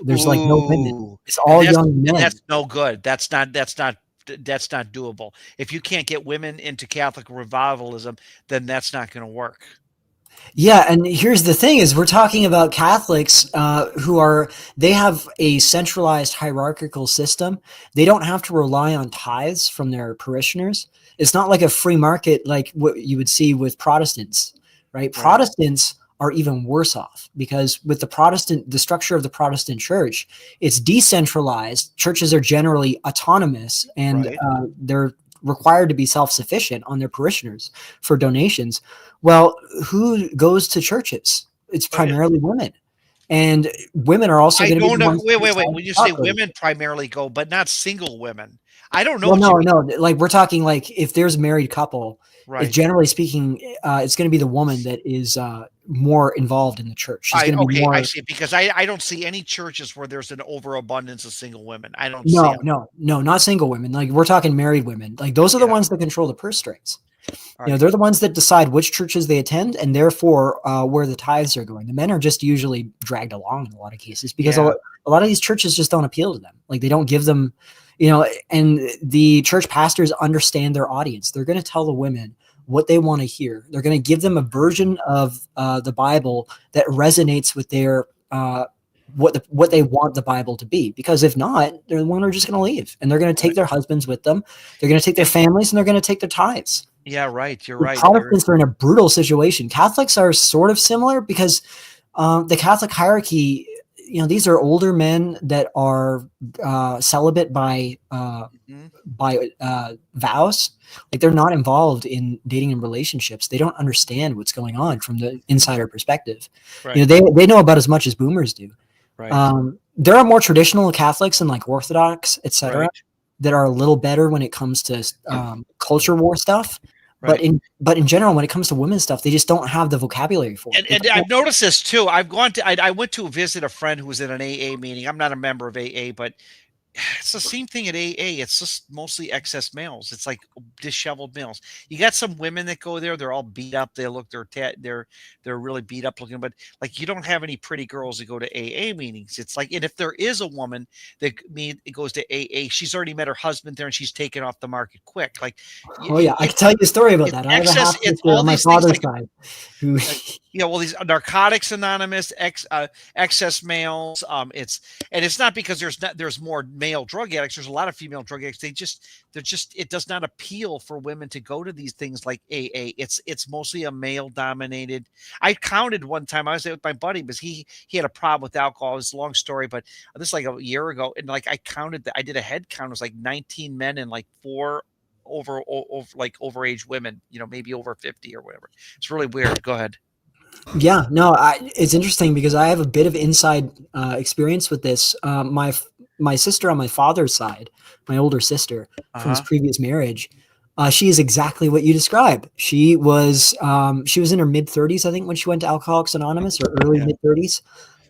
There's like no women. Ooh, It's all young and men. that's no good. That's not doable. If you can't get women into Catholic revivalism, then that's not going to work. Yeah, and here's the thing: is we're talking about Catholics they have a centralized hierarchical system. They don't have to rely on tithes from their parishioners. It's not like a free market like what you would see with Protestants, right? Right. Protestants are even worse off because with the structure of the Protestant church, it's decentralized. Churches are generally autonomous and Right. they're required to be self-sufficient on their parishioners for donations. Well, who goes to churches? It's Yeah. primarily women. And women are also I going to be don't the know. ones Wait, to wait, wait. decide When you say the scapegoat. women primarily go, but not single women, I don't know Well, what you no, mean. no. Like we're talking like if there's a married couple, it's Right. generally speaking, it's going to be the woman that is more involved in the church. She's I going to be okay, I more. see, because I don't see any churches where there's an overabundance of single women. I don't see No, them. no, no, not single women. Like we're talking married women. Like those are the Yeah. ones that control the purse strings. Right. They're the ones that decide which churches they attend and therefore where the tithes are going. The men are just usually dragged along in a lot of cases because Yeah. a lot of these churches just don't appeal to them. Like they don't give them, and the church pastors understand their audience. They're going to tell the women what they want to hear. They're going to give them a version of the Bible that resonates with their what they want the Bible to be. Because if not, the women are just going to leave and they're going to Right. take their husbands with them. They're going to take their families and they're going to take their tithes. Yeah, right. You're The right. Protestants are in a brutal situation. Catholics are sort of similar because the Catholic hierarchy, these are older men that are celibate Mhm. by vows. Like they're not involved in dating and relationships. They don't understand what's going on from the insider perspective. Right. They know about as much as boomers do. Right. There are more traditional Catholics and like Orthodox, etc., Right. that are a little better when it comes to culture war stuff. Right. But in general, when it comes to women's stuff, they just don't have the vocabulary for it. And I've noticed this too. I went to visit a friend who was in an AA meeting. I'm not a member of AA, but it's the same thing at AA. It's just mostly excess males. It's like disheveled males. You got some women that go there. They're all beat up. They're really beat up looking. But like you don't have any pretty girls that go to AA meetings. It's like, and if there is a woman that it goes to AA, she's already met her husband there and she's taken off the market quick. Like Oh yeah, I can tell you a story about it's that. I have a excess. half It's sister all on my these things father's like side. who Well, these Narcotics Anonymous, excess males. It's not because there's more male drug addicts. There's a lot of female drug addicts. It does not appeal for women to go to these things like AA. It's mostly a male dominated. I counted one time. I was there with my buddy because he had a problem with alcohol. It's a long story, but this is like a year ago, and like I counted I did a head count. It was like 19 men and like 4 overage women. Maybe over 50 or whatever. It's really weird. Go ahead. Yeah, no, it's interesting because I have a bit of inside experience with this. My sister on my father's side, my older sister from his previous marriage, she is exactly what you described. She was in her mid-30s, I think, when she went to Alcoholics Anonymous, or early mid-30s.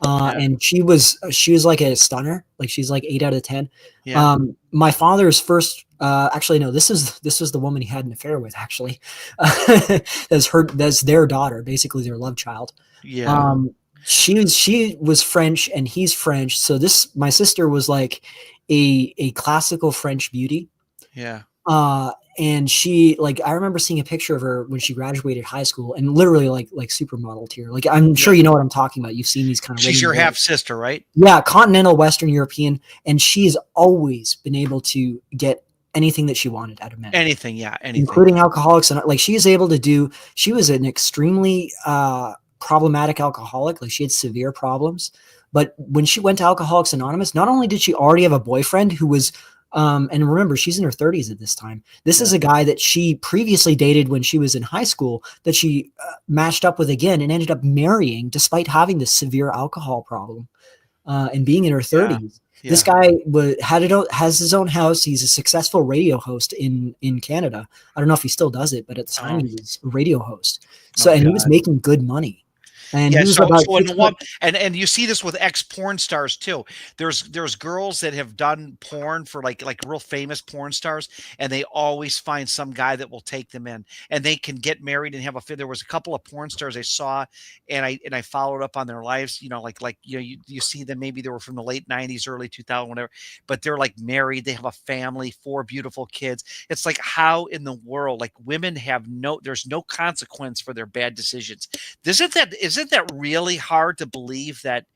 And she was like a stunner. Like, she's like 8 out of 10. Yeah. My father's first, actually, no, this was the woman he had an affair with, actually. That's their daughter, basically their love child. Yeah. She was French and he's French. So my sister was like a classical French beauty. Yeah. And she, like, I remember seeing a picture of her when she graduated high school, and literally like supermodel tier. Like, I'm sure you know what I'm talking about. You've seen these kind of. She's your half sister, right? Yeah, continental Western European, and she's always been able to get anything that she wanted out of men. Anything, yeah, anything, including alcoholics, and like she is able to do. She was an extremely problematic alcoholic. Like, she had severe problems, but when she went to Alcoholics Anonymous, not only did she already have a boyfriend who was. And remember, she's in her 30s at this time. This is a guy that she previously dated when she was in high school, that she matched up with again and ended up marrying despite having this severe alcohol problem and being in her 30s. Yeah. This guy has his own house. He's a successful radio host in Canada. I don't know if he still does it, but at the time he was a radio host. So, and he was making good money. And yeah, and you see this with ex-porn stars too. There's girls that have done porn for like real famous porn stars, and they always find some guy that will take them in, and they can get married and have a. There was a couple of porn stars I saw, and I followed up on their lives. You see them, maybe they were from the late 90s, early 2000, whatever, but they're like married, they have a family, 4 beautiful kids. It's like, how in the world, like, women have there's no consequence for their bad decisions. Isn't that really hard to believe that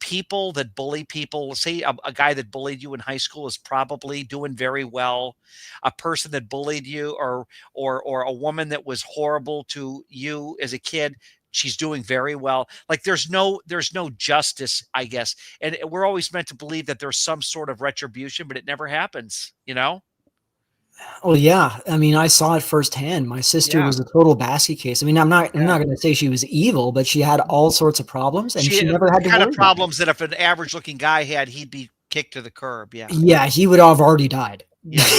people that bully people, say a guy that bullied you in high school is probably doing very well. A person that bullied you or a woman that was horrible to you as a kid, she's doing very well. Like, there's no justice, I guess. And we're always meant to believe that there's some sort of retribution, but it never happens, Oh yeah, I mean, I saw it firsthand. My sister was a total basket case. I mean, I'm not going to say she was evil, but she had all sorts of problems, and she never had to worry about problems that if an average-looking guy had, he'd be kicked to the curb. Yeah, yeah, he would have already died. Yeah,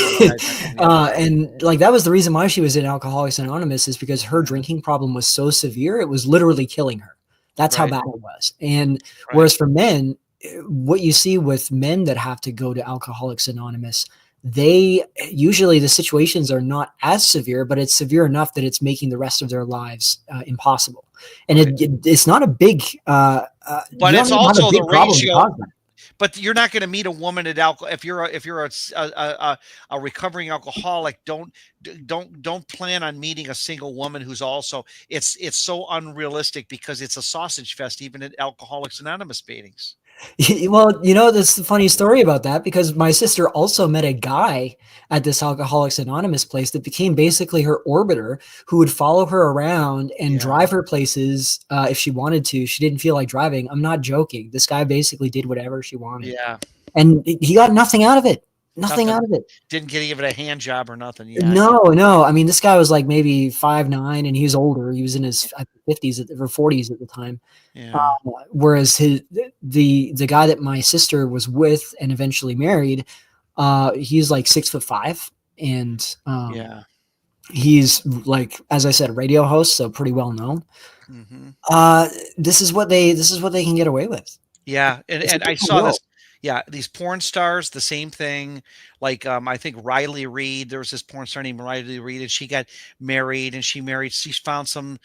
and like, that was the reason why she was in Alcoholics Anonymous, is because her drinking problem was so severe, it was literally killing her. That's how bad it was. And whereas for men, what you see with men that have to go to Alcoholics Anonymous, they usually, the situations are not as severe, but it's severe enough that it's making the rest of their lives impossible. And it's not a big, but it's also the ratio. But you're not going to meet a woman at alcohol. If you're a recovering alcoholic, don't plan on meeting a single woman who's also. It's so unrealistic because it's a sausage fest even at Alcoholics Anonymous meetings. Well, that's the funny story about that, because my sister also met a guy at this Alcoholics Anonymous place that became basically her orbiter, who would follow her around and drive her places if she wanted to. She didn't feel like driving. I'm not joking. This guy basically did whatever she wanted. Yeah. And he got nothing out of it. Nothing out of it. Didn't get even a hand job or nothing. Yeah, no. I mean, this guy was like maybe 5'9", and he was older. He was in his 50s or 40s at the time. Yeah. Whereas the guy that my sister was with and eventually married, he's like 6'5", and he's, like, as I said, a radio host, so pretty well known. Mm-hmm. This is what they can get away with. Yeah, and I saw this. Yeah, these porn stars, the same thing. Like, I think Riley Reid, there was this porn star named Riley Reid, and she got married, and she found some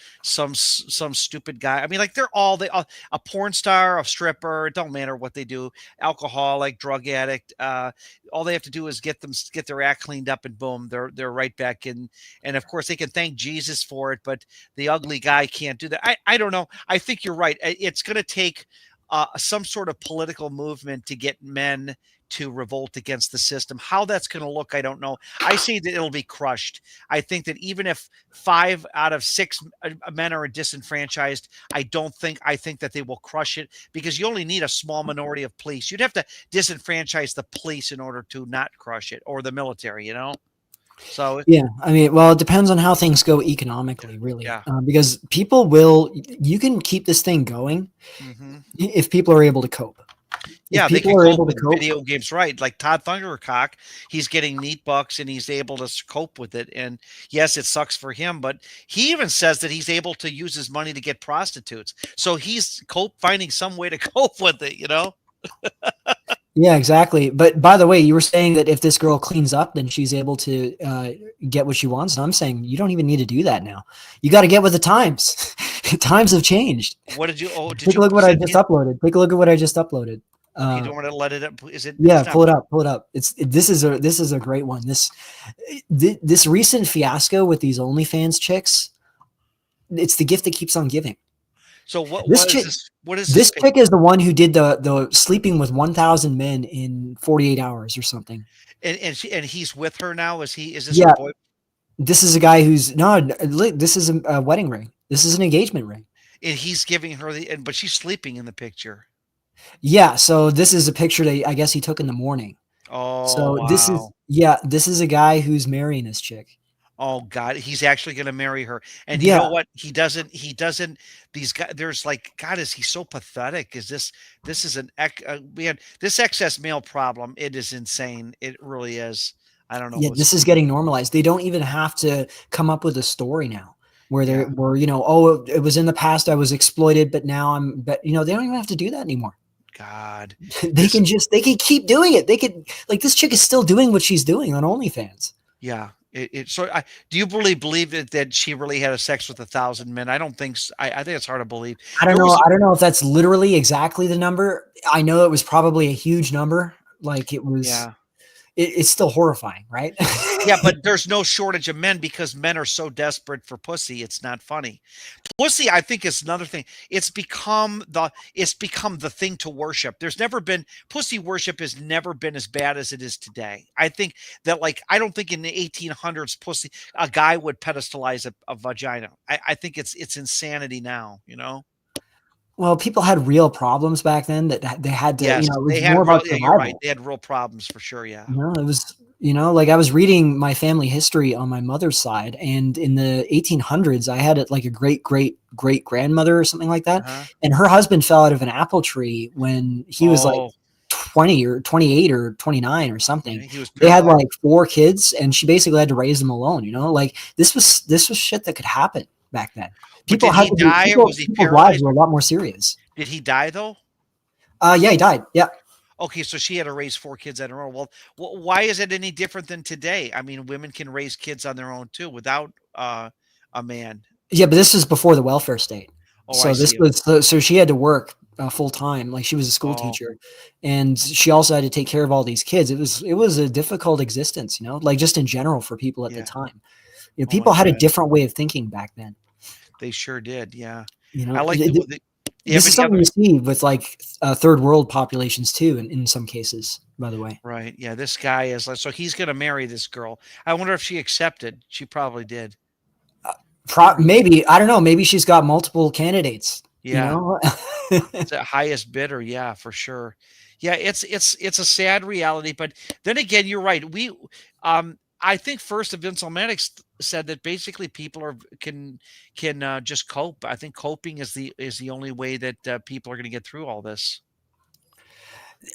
stupid guy. I mean, like they're all a porn star, a stripper. It don't matter what they do, alcoholic, drug addict. All they have to do is get their act cleaned up, and boom, they're right back in. And of course, they can thank Jesus for it, but the ugly guy can't do that. I don't know. I think you're right. It's going to take some sort of political movement to get men to revolt against the system. How that's going to look, I don't know. I see that it'll be crushed. I think that even if 5 out of 6 men are disenfranchised, I think that they will crush it, because you only need a small minority of police. You'd have to disenfranchise the police in order to not crush it, or the military, you know? So yeah, I mean, well, it depends on how things go economically, really, yeah. because you can keep this thing going Hmm. if people are able to cope. If Yeah, they can people are cope able to with cope, video games, right? Like Todd Thundercock, he's getting neat bucks and he's able to cope with it. And yes, it sucks for him, but he even says that he's able to use his money to get prostitutes. So he's finding some way to cope with it, you know? yeah, exactly. But by the way, you were saying that if this girl cleans up, then she's able to get what she wants. And I'm saying you don't even need to do that now. You got to get with the times. Times have changed. What did you? Oh, did Take a you look at what I send just me? uploaded. Take a look at what I just uploaded. Okay, do you want to let it up? Is it? Yeah, It's not. pull it up. Pull it up. This is a great one. This recent fiasco with these OnlyFans chicks. It's the gift that keeps on giving. So what? This What is chick, this? What is this? this chick is the one who did the sleeping with 1,000 men in 48 hours or something. And he's with her now. Is he? Is this her Yeah, boy? this is a guy who's no. This is a wedding ring. This is an engagement ring. And he's giving her but she's sleeping in the picture. Yeah, so this is a picture that I guess he took in the morning. Oh So wow. this is a guy who's marrying this chick. Oh God, he's actually going to marry her. And you know Yeah, what? He doesn't, these guys, there's like, God, is he so pathetic? This is we had this excess male problem. It is insane. It really is. I don't know yeah, what's this is going on. getting normalized. They don't even have to come up with a story now where Yeah. oh, it was in the past I was exploited, but now but they don't even have to do that anymore. God, They this, can keep doing it. They could, like, this chick is still doing what she's doing on OnlyFans. yeah. So do you believe that she really had a sex with 1,000 men? I don't think so. I think it's hard to believe. I don't There know. was, I don't know if that's literally exactly the number. I know it was probably a huge number. Like it was, yeah. it's still horrifying, right? Yeah, but there's no shortage of men because men are so desperate for pussy. It's not funny. Pussy, I think, is another thing. It's become the thing to worship. There's never been pussy worship has never been as bad as it is today. I think that, like, I don't think in the 1800s pussy a guy would pedestalize a vagina. I think it's insanity now, you know? Well, people had real problems back then that they had to, Yes, it they was had more real, about yeah, you're right. survival. They had real problems for sure, yeah. It was, like I was reading my family history on my mother's side, and in the 1800s, I had like a great grandmother or something like that, Uh-huh. and her husband fell out of an apple tree when he was like Oh, 20 or 28 or 29 or yeah, something. he was They had paralyzed. like 4 kids, and she basically had to raise them alone. Like this was shit that could happen back then. But did he die or was he People's lives paralyzed? were a lot more serious. Did he die though? Yeah, he died. Yeah. Okay, so she had to raise 4 kids on her own. Well, why is it any different than today? I mean, women can raise kids on their own too without a man. Yeah, but this was before the welfare state. Oh, I So this see. was so she had to work full time, like she was a school Oh, teacher, and she also had to take care of all these kids. It was a difficult existence, like just in general for people at the yeah. time. Oh my People had a God. different way of thinking back then. They sure did. Yeah. You I know, like it, the you have this is any something other you see with like third world populations too, in some cases. By the way, right. Yeah, this guy is like so he's going to marry this girl. I wonder if she accepted. She probably did. maybe I don't know. Maybe she's got multiple candidates. You Yeah. know. It's the highest bidder, yeah, for sure. Yeah, it's a sad reality, but then again, you're right. I think first Eventsomatics said that basically people can just cope. I think coping is the only way that people are going to get through all this.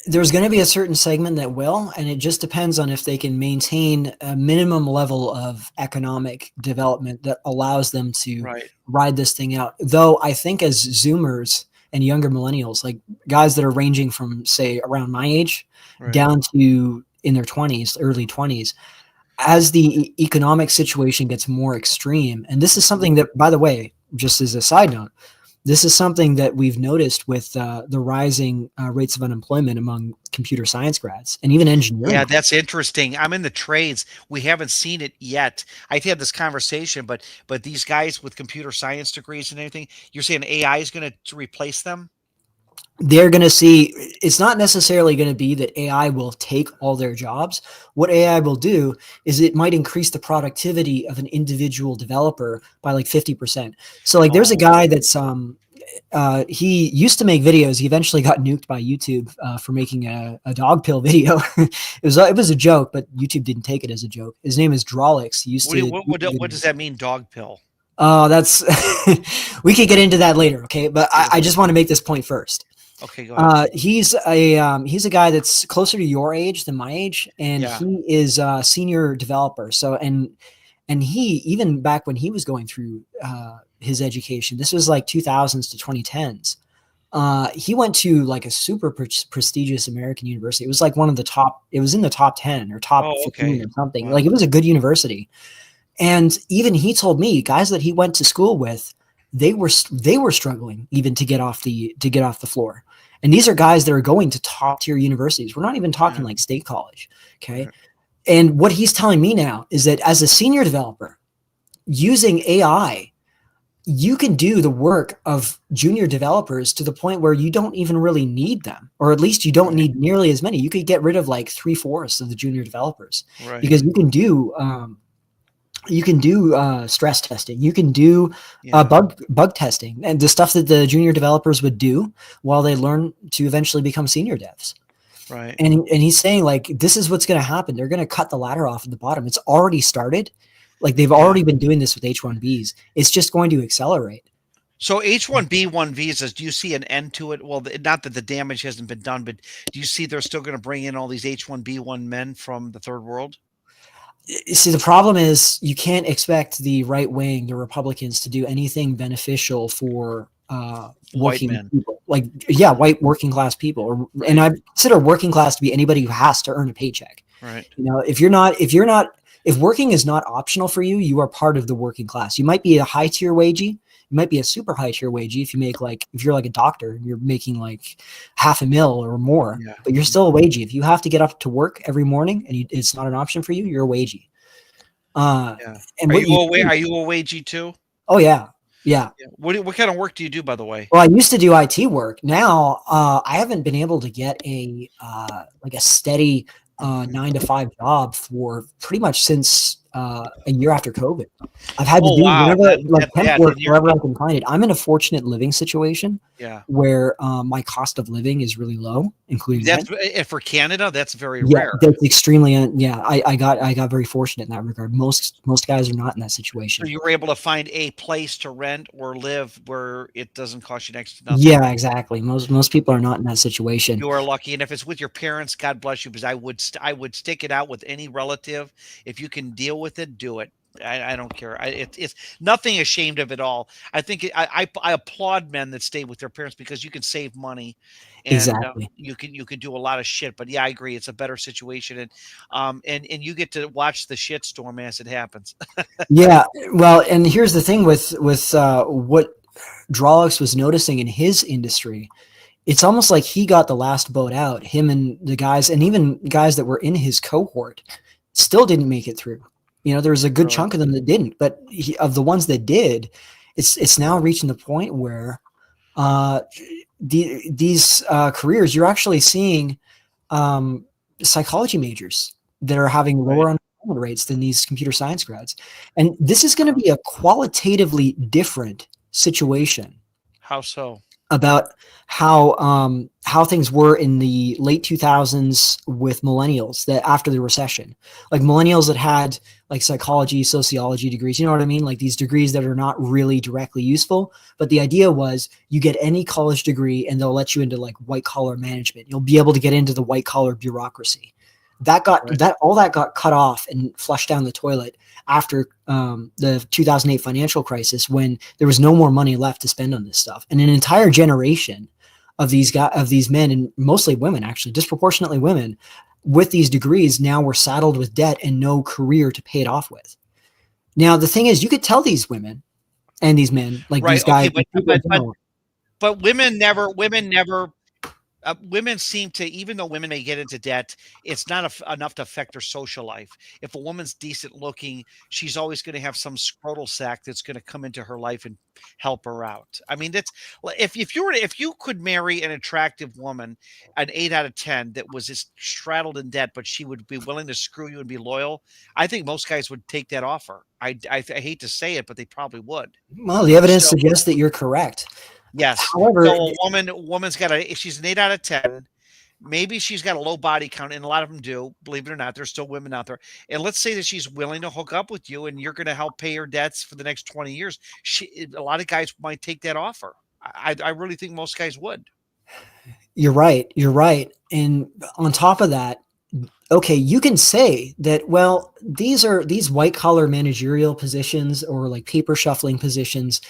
There's going to be a certain segment that will, and it just depends on if they can maintain a minimum level of economic development that allows them to Right. ride this thing out. Though I think as Zoomers, and younger millennials, like guys that are ranging from, say, around my age down to in their 20s, early 20s, as the economic situation gets more extreme. And this is something that, by the way, just as a side note, this is something that we've noticed with the rising rates of unemployment among computer science grads and even engineering. Yeah, that's interesting. I'm in the trades. We haven't seen it yet. I've had this conversation, but these guys with computer science degrees and everything, you're saying AI is going to replace them? They're going to see, it's not necessarily going to be that AI will take all their jobs. What AI will do is it might increase the productivity of an individual developer by like 50%. So like there's a guy that's he used to make videos. He eventually got nuked by YouTube for making a dog pill video. it was a joke, but YouTube didn't take it as a joke. His name is Drawlix. He used what does that mean, dog pill? Oh, that's we could get into that later, okay? But I just want to make this point first. Okay, go ahead. He's a guy that's closer to your age than my age, and he is a senior developer. So and he, even back when he was going through his education, this was like 2000s to 2010s. He went to like a super prestigious American university. It was like one of the top. It was in the top 10 or top 15 or something. Wow. Like it was a good university. And even he told me, guys that he went to school with, they were struggling even to get off the floor. And these are guys that are going to top tier universities. We're not even talking like state college. Okay. And what he's telling me now is that as a senior developer using AI, you can do the work of junior developers to the point where you don't even really need them, or at least you don't need nearly as many. You could get rid of like 3/4 of the junior developers because you can do, stress testing. You can do bug testing and the stuff that the junior developers would do while they learn to eventually become senior devs. Right. And he's saying like, this is what's going to happen. They're going to cut the ladder off at the bottom. It's already started. Like they've already been doing this with H-1Bs. It's just going to accelerate. So H-1B1 visas, do you see an end to it? Well, not that the damage hasn't been done, but do you see they're still going to bring in all these H-1B1 men from the third world? See, the problem is you can't expect the right wing, the Republicans, to do anything beneficial for working people. Like, white working class people. And I consider working class to be anybody who has to earn a paycheck. Right. You know, if working is not optional for you, you are part of the working class. You might be a high tier wagey. You might be a super high tier wagey if you're like a doctor and you're making like $500,000 or more, but you're still a wagey. If you have to get up to work every morning and it's not an option for you, you're a wagey. And are you a wagey too? Oh yeah. Yeah. What kind of work do you do, by the way? Well, I used to do IT work. Now I haven't been able to get a steady 9-to-5 job for pretty much since a year after COVID. I've had to do whenever temp work wherever I can find it. I'm in a fortunate living situation where my cost of living is really low, including for Canada. That's very rare. That's extremely I got very fortunate in that regard. Most guys are not in that situation. So you were able to find a place to rent or live where it doesn't cost you next to nothing. Yeah, exactly. Most people are not in that situation. You are lucky, and if it's with your parents, God bless you. Because I would stick it out with any relative. If you can deal with it, do it. I don't care. It's nothing ashamed of it all. I think I applaud men that stay with their parents because you can save money, and exactly. You can do a lot of shit. But yeah, I agree. It's a better situation, and you get to watch the shit storm as it happens. Yeah, well, and here's the thing with what Drawlix was noticing in his industry. It's almost like he got the last boat out. Him and the guys, and even guys that were in his cohort, still didn't make it through. You know, there was a good chunk of them that didn't, but of the ones that did, it's now reaching the point where these careers, you're actually seeing psychology majors that are having lower unemployment rates than these computer science grads. And this is going to be a qualitatively different situation. How so? About how things were in the late 2000s with millennials that after the recession, like millennials that had like psychology, sociology degrees, you know what I mean? Like these degrees that are not really directly useful. But the idea was you get any college degree and they'll let you into like white collar management. You'll be able to get into the white collar bureaucracy. all that got cut off and flushed down the toilet after the 2008 financial crisis, when there was no more money left to spend on this stuff. And an entire generation of these men, and mostly women, actually disproportionately women with these degrees, now were saddled with debt and no career to pay it off with. Now, the thing is, you could tell these women and these men, like these guys, but women never women seem to, even though women may get into debt, it's not enough to affect their social life. If a woman's decent looking, she's always going to have some scrotal sac that's going to come into her life and help her out. I mean, that's, if you could marry an attractive woman, an 8 out of 10 that was just straddled in debt, but she would be willing to screw you and be loyal, I think most guys would take that offer. I hate to say it, but they probably would. Well, the evidence suggests that you're correct. Yes. However, so a woman's got if she's an 8 out of 10, maybe she's got a low body count, and a lot of them do, believe it or not, there's still women out there. And let's say that she's willing to hook up with you and you're going to help pay her debts for the next 20 years. A lot of guys might take that offer. I really think most guys would. You're right. And on top of that, okay, you can say that, well, these white collar managerial positions or like paper shuffling positions.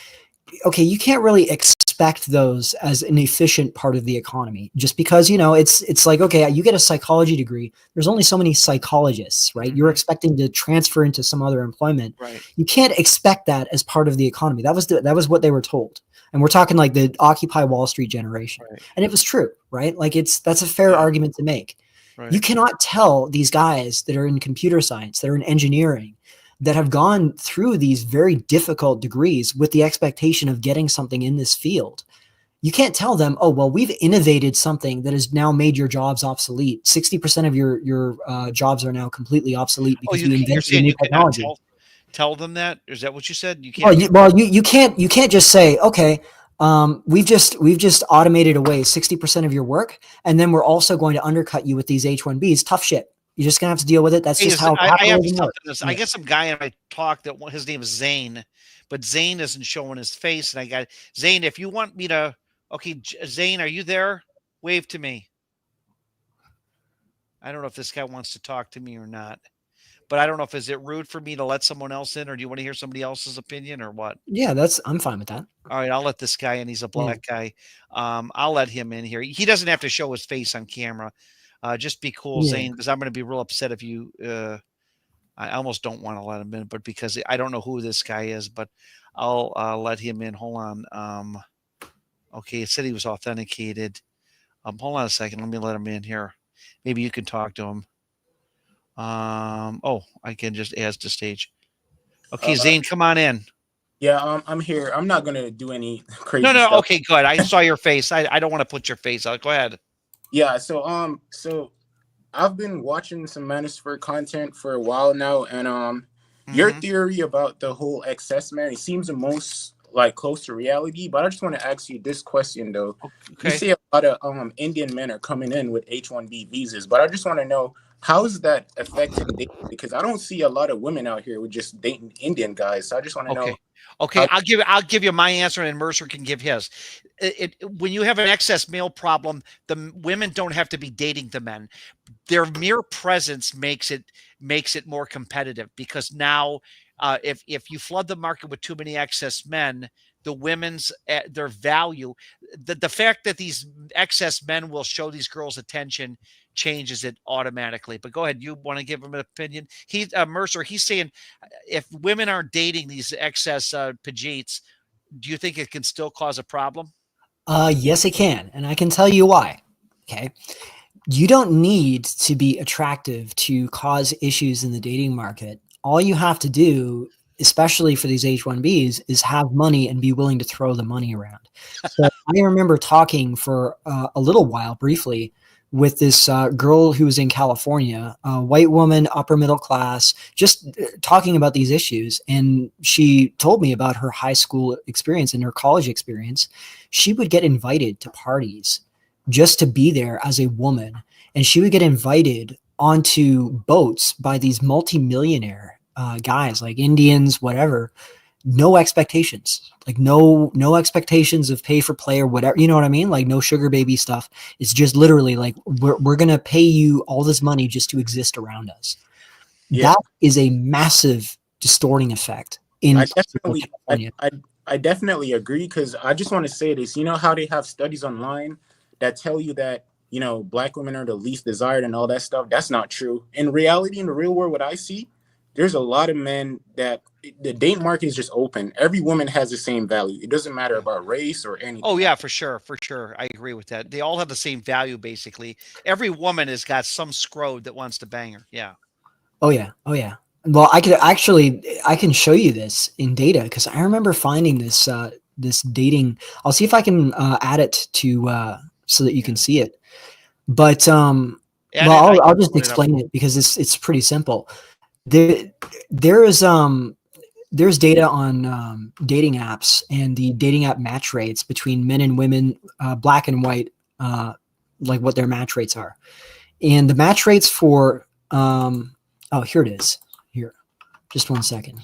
Okay, you can't really expect those as an efficient part of the economy, just because, it's like, okay, you get a psychology degree. There's only so many psychologists, right? You're expecting to transfer into some other employment. Right. You can't expect that as part of the economy. That was what they were told. And we're talking like the Occupy Wall Street generation. Right. And it was true, right? Like that's a fair argument to make. Right. You cannot tell these guys that are in computer science, that are in engineering, that have gone through these very difficult degrees with the expectation of getting something in this field. You can't tell them, oh, well, we've innovated something that has now made your jobs obsolete. 60% of your jobs are now completely obsolete because we invented a new technology. Tell them that? Is that what you said? You can't. You can't just say, okay, we've just automated away 60% of your work, and then we're also going to undercut you with these H-1Bs. Tough shit. You're just gonna have to deal with it. That's just how capitalism works. I get some guy and I talk that his name is Zane, but Zane isn't showing his face. And I got Zane. If you want me to, okay, Zane, are you there? Wave to me. I don't know if this guy wants to talk to me or not, but I don't know if is it rude for me to let someone else in, or do you want to hear somebody else's opinion, or what? Yeah, I'm fine with that. All right, I'll let this guy in. He's a black guy. I'll let him in here. He doesn't have to show his face on camera. Just be cool, Zane, because I'm going to be real upset if you. I almost don't want to let him in, but because I don't know who this guy is, but I'll let him in. Hold on. Okay, it said he was authenticated. Hold on a second. Let me let him in here. Maybe you can talk to him. Oh, I can just add to stage. Okay, Zane, come on in. Yeah, I'm here. I'm not going to do any crazy No, stuff. okay, good. I saw your face. I don't want to put your face out. Go ahead. Yeah, so I've been watching some Manosphere content for a while now, and your theory about the whole excess man, it seems the most like close to reality. But I just want to ask you this question though. Okay. You see a lot of Indian men are coming in with H-1B visas, but I just want to know, how is that affecting dating? Because I don't see a lot of women out here with just dating Indian guys. So I just want to know. Okay, I'll give you my answer, and Mercer can give his. When you have an excess male problem, the women don't have to be dating the men. Their mere presence makes it more competitive, because now if you flood the market with too many excess men, the women's their value, the fact that these excess men will show these girls attention changes it automatically. But go ahead, you want to give him an opinion? Mercer, he's saying if women aren't dating these excess pajeets, do you think it can still cause a problem? Yes, it can, and I can tell you why. Okay, you don't need to be attractive to cause issues in the dating market. All you have to do, especially for these H-1Bs, is have money and be willing to throw the money around. So I remember talking for a little while, briefly, with this girl who was in California, a white woman, upper middle class, just talking about these issues. And she told me about her high school experience and her college experience. She would get invited to parties just to be there as a woman. And she would get invited onto boats by these multimillionaire guys, like Indians, whatever. no expectations, like no expectations of pay for play or whatever, you know what I mean? Like no sugar baby stuff. It's just literally like we're gonna pay you all this money just to exist around us. Yeah. That is a massive distorting effect in I definitely agree, because I just want to say this. You know how they have studies online that tell you that, you know, Black women are the least desired and all that stuff? That's not true. In reality, in the real world, what I see, there's a lot of men that the date market is just open. Every woman has the same value. It doesn't matter about race or anything. Oh yeah, for sure. I agree with that. They all have the same value, basically. Every woman has got some scrode that wants to bang her. Yeah. Oh yeah. Well, I can show you this in data, because I remember finding this this dating. I'll see if I can add it to so that you can see it. But I'll just explain it because it's pretty simple. There's data on dating apps and the dating app match rates between men and women, Black and white, like what their match rates are, and the match rates for oh, here it is. Here, just 1 second.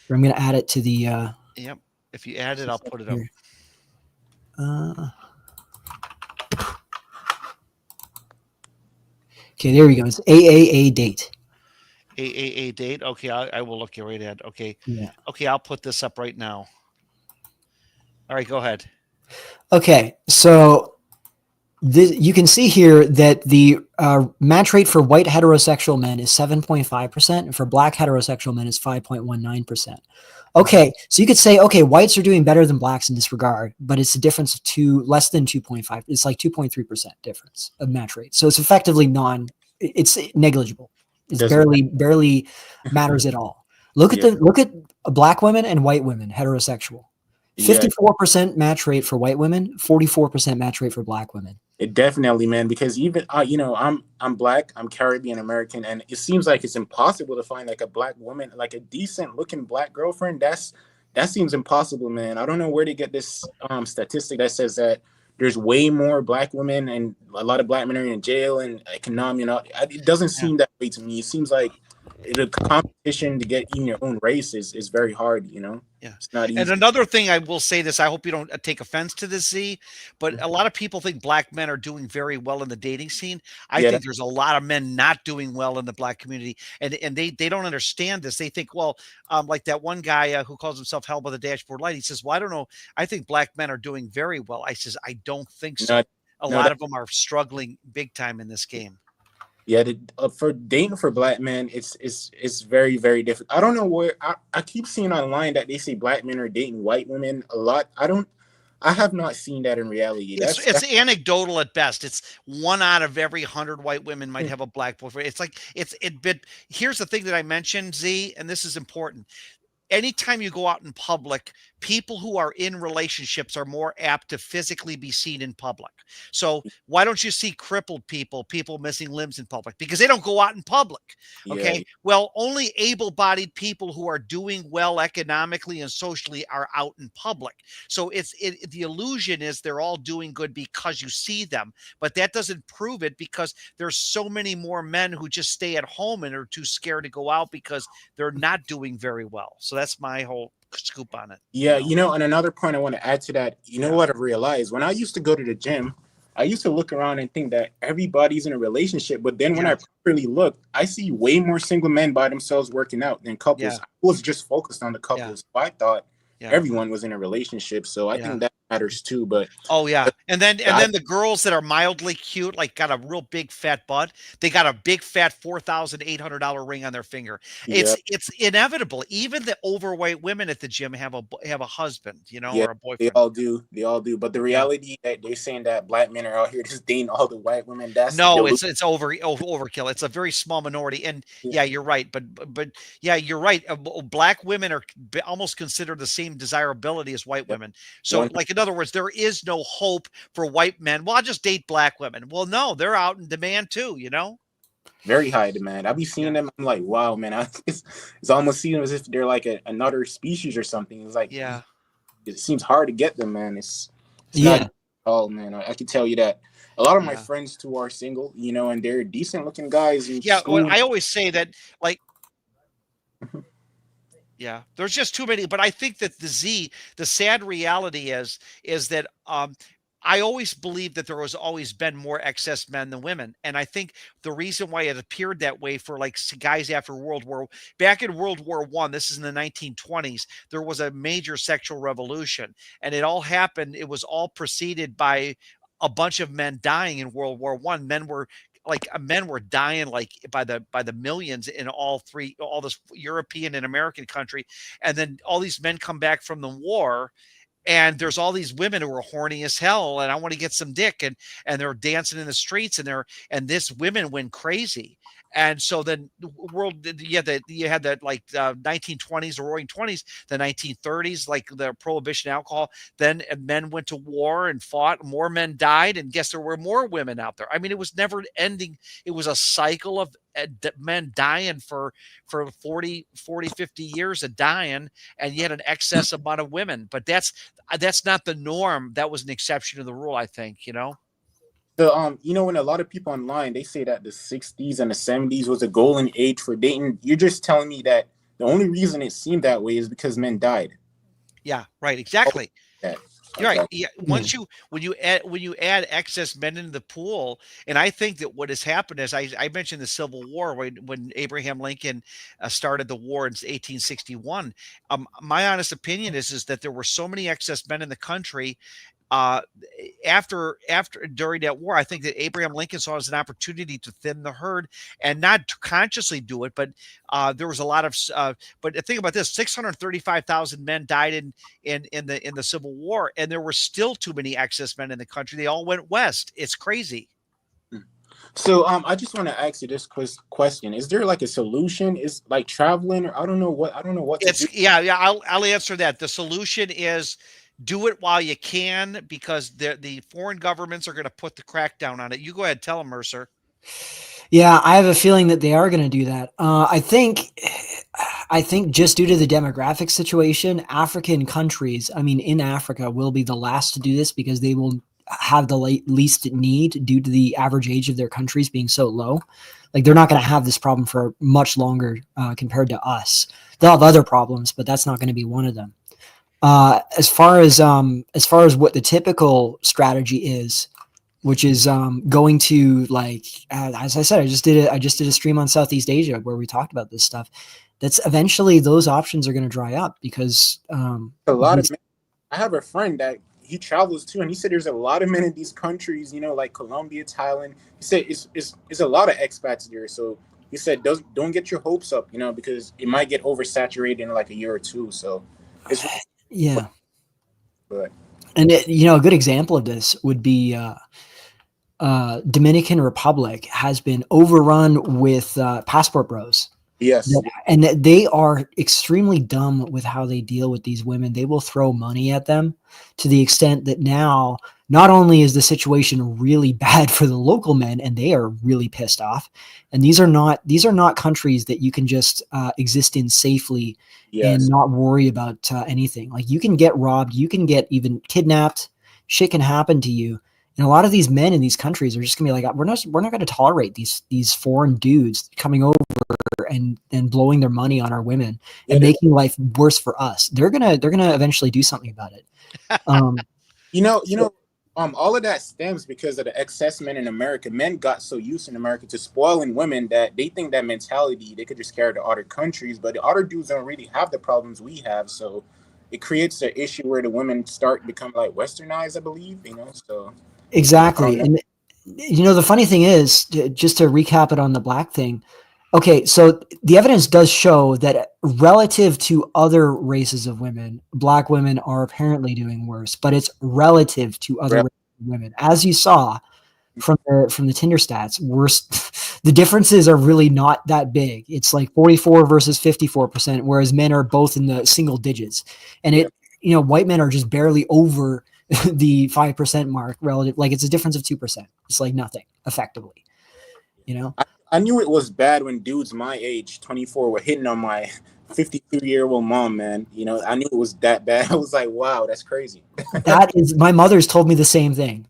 I'm going to add it to the. Yep. If you add it, I'll put it up. Okay, there we go. It's AAA date. AAA date. Okay, I will look you right at. Okay. Yeah. Okay, I'll put this up right now. All right, go ahead. Okay, so you can see here that the match rate for white heterosexual men is 7.5%, and for Black heterosexual men is 5.19%. Okay, so you could say, okay, whites are doing better than Blacks in this regard, but it's a difference of less than 2.5. It's like 2.3% difference of match rate. So it's effectively it's negligible. It's barely matters at all. Look at Black women and white women, heterosexual. 54% match rate for white women, 44% match rate for Black women. It definitely, man, because even you know, I'm Black, I'm Caribbean American, and it seems like it's impossible to find like a Black woman, like a decent looking Black girlfriend. That seems impossible, man. I don't know where they get this statistic that says that there's way more Black women and a lot of Black men are in jail and economic. You know, it doesn't seem that way to me. It seems like the competition to get in your own race is very hard, you know. Yeah, it's not easy. And another thing, I will say this, I hope you don't take offense to this, Z, but a lot of people think Black men are doing very well in the dating scene. I think there's a lot of men not doing well in the Black community, and they don't understand this. They think, well, like that one guy who calls himself Hell by the Dashboard Light, he says, well, I don't know, I think Black men are doing very well. I says, I don't think so. A lot of them are struggling big time in this game. Yeah, for dating for Black men, it's very, very difficult. I don't know where I keep seeing online that they say Black men are dating white women a lot. I have not seen that in reality. It's anecdotal at best. It's 1 out of every 100 white women might have a Black boyfriend. It's like but here's the thing that I mentioned, Z, and this is important. Anytime you go out in public, people who are in relationships are more apt to physically be seen in public. So why don't you see crippled people missing limbs in public? Because they don't go out in public. Okay. Yeah. Well, only able-bodied people who are doing well economically and socially are out in public. So the illusion is they're all doing good because you see them, but that doesn't prove it, because there's so many more men who just stay at home and are too scared to go out because they're not doing very well. So that's my whole scoop on it. Yeah, you know, and another point I want to add to that, you know what I've realized? When I used to go to the gym, I used to look around and think that everybody's in a relationship, but then when I properly look, I see way more single men by themselves working out than couples. I was just focused on the couples. So I thought everyone was in a relationship, so I think that matters too. But and then the girls that are mildly cute, like got a real big fat butt, they got a big fat $4,800 ring on their finger. It's inevitable. Even the overweight women at the gym have a husband, you know, or a boyfriend. They all do. But the reality that they're saying that Black men are out here just dating all the white women, it's overkill. It's a very small minority. And you're right. But you're right. Black women are almost considered the same desirability as white women. So like, in other words, there is no hope for white men. Well, I'll just date Black women. Well, no, they're out in demand too, you know? Very high demand. I be seeing them. I'm like, wow, man. It's almost seeing as if they're like another species or something. It's like, it seems hard to get them, man. It's not. Oh, man. I can tell you that. A lot of my friends too are single, you know, and they're decent looking guys. Well, I always say that, like, Yeah, there's just too many. But I think that the sad reality is that I always believed that there was always been more excess men than women, and I think the reason why it appeared that way for like guys after back in World War I, this is in the 1920s, there was a major sexual revolution, and it all happened. It was all preceded by a bunch of men dying in World War I. Men were dying like by the millions in all this European and American country, and then all these men come back from the war, and there's all these women who are horny as hell and I want to get some dick, and they're dancing in the streets, and this women went crazy. And so then you had that like 1920s, the roaring 20s, the 1930s, like the prohibition alcohol. Then men went to war and fought, more men died, and guess there were more women out there. I mean, it was never ending. It was a cycle of men dying for 50 years of dying, and you had an excess amount of women. But that's not the norm. That was an exception to the rule, I think, when a lot of people online, they say that the 60s and the 70s was a golden age for dating. You're just telling me that the only reason it seemed that way is because men died. Yeah, right. Exactly. Okay. You're right. Yeah. When you add excess men into the pool, and I think that what has happened is I mentioned the Civil War when Abraham Lincoln started the war in 1861. My honest opinion is that there were so many excess men in the country. After during that war, I think that Abraham Lincoln saw it as an opportunity to thin the herd, and not to consciously do it, but there was a lot of. But think about this: 635,000 men died in the Civil War, and there were still too many excess men in the country. They all went west. It's crazy. So I just want to ask you this question: is there like a solution? Is like traveling, or I don't know what. Yeah. I'll answer that. The solution is, do it while you can, because the foreign governments are going to put the crackdown on it. You go ahead, tell them, Mercer. Yeah, I have a feeling that they are going to do that. I think just due to the demographic situation, African countries, I mean, in Africa, will be the last to do this because they will have the least need due to the average age of their countries being so low. Like, they're not going to have this problem for much longer compared to us. They'll have other problems, but that's not going to be one of them. As far as what the typical strategy is, which is going to, like, as I said, I just did a stream on Southeast Asia where we talked about this stuff. That's eventually those options are going to dry up because a lot of men, I have a friend that he travels too, and he said there's a lot of men in these countries, like Colombia, Thailand. He said it's a lot of expats there. So he said don't get your hopes up, because it might get oversaturated in like a year or two. So it's yeah. But and a good example of this would be Dominican Republic has been overrun with passport bros. Yes. And they are extremely dumb with how they deal with these women. They will throw money at them to the extent that now not only is the situation really bad for the local men, and they are really pissed off. And these are not countries that you can just exist in safely and not worry about anything. Like, you can get robbed, you can get even kidnapped, shit can happen to you. And a lot of these men in these countries are just gonna be like, we're not going to tolerate these foreign dudes coming over and blowing their money on our women and making life worse for us. They're gonna eventually do something about it. All of that stems because of the excess men in America. Men got so used in America to spoiling women that they think that mentality they could just carry to other countries, but the other dudes don't really have the problems we have. So it creates an issue where the women start becoming like westernized, I believe. So. Exactly. And the funny thing is, just to recap it on the black thing. Okay, so the evidence does show that relative to other races of women, black women are apparently doing worse, but it's relative to other races of women. As you saw from the Tinder stats, the differences are really not that big. It's like 44 versus 54%, whereas men are both in the single digits. And white men are just barely over the 5% mark relative. Like, it's a difference of 2%. It's like nothing, effectively. I knew it was bad when dudes my age, 24, were hitting on my 53-year-old mom, man. I knew it was that bad. I was like, wow, that's crazy. My mother's told me the same thing.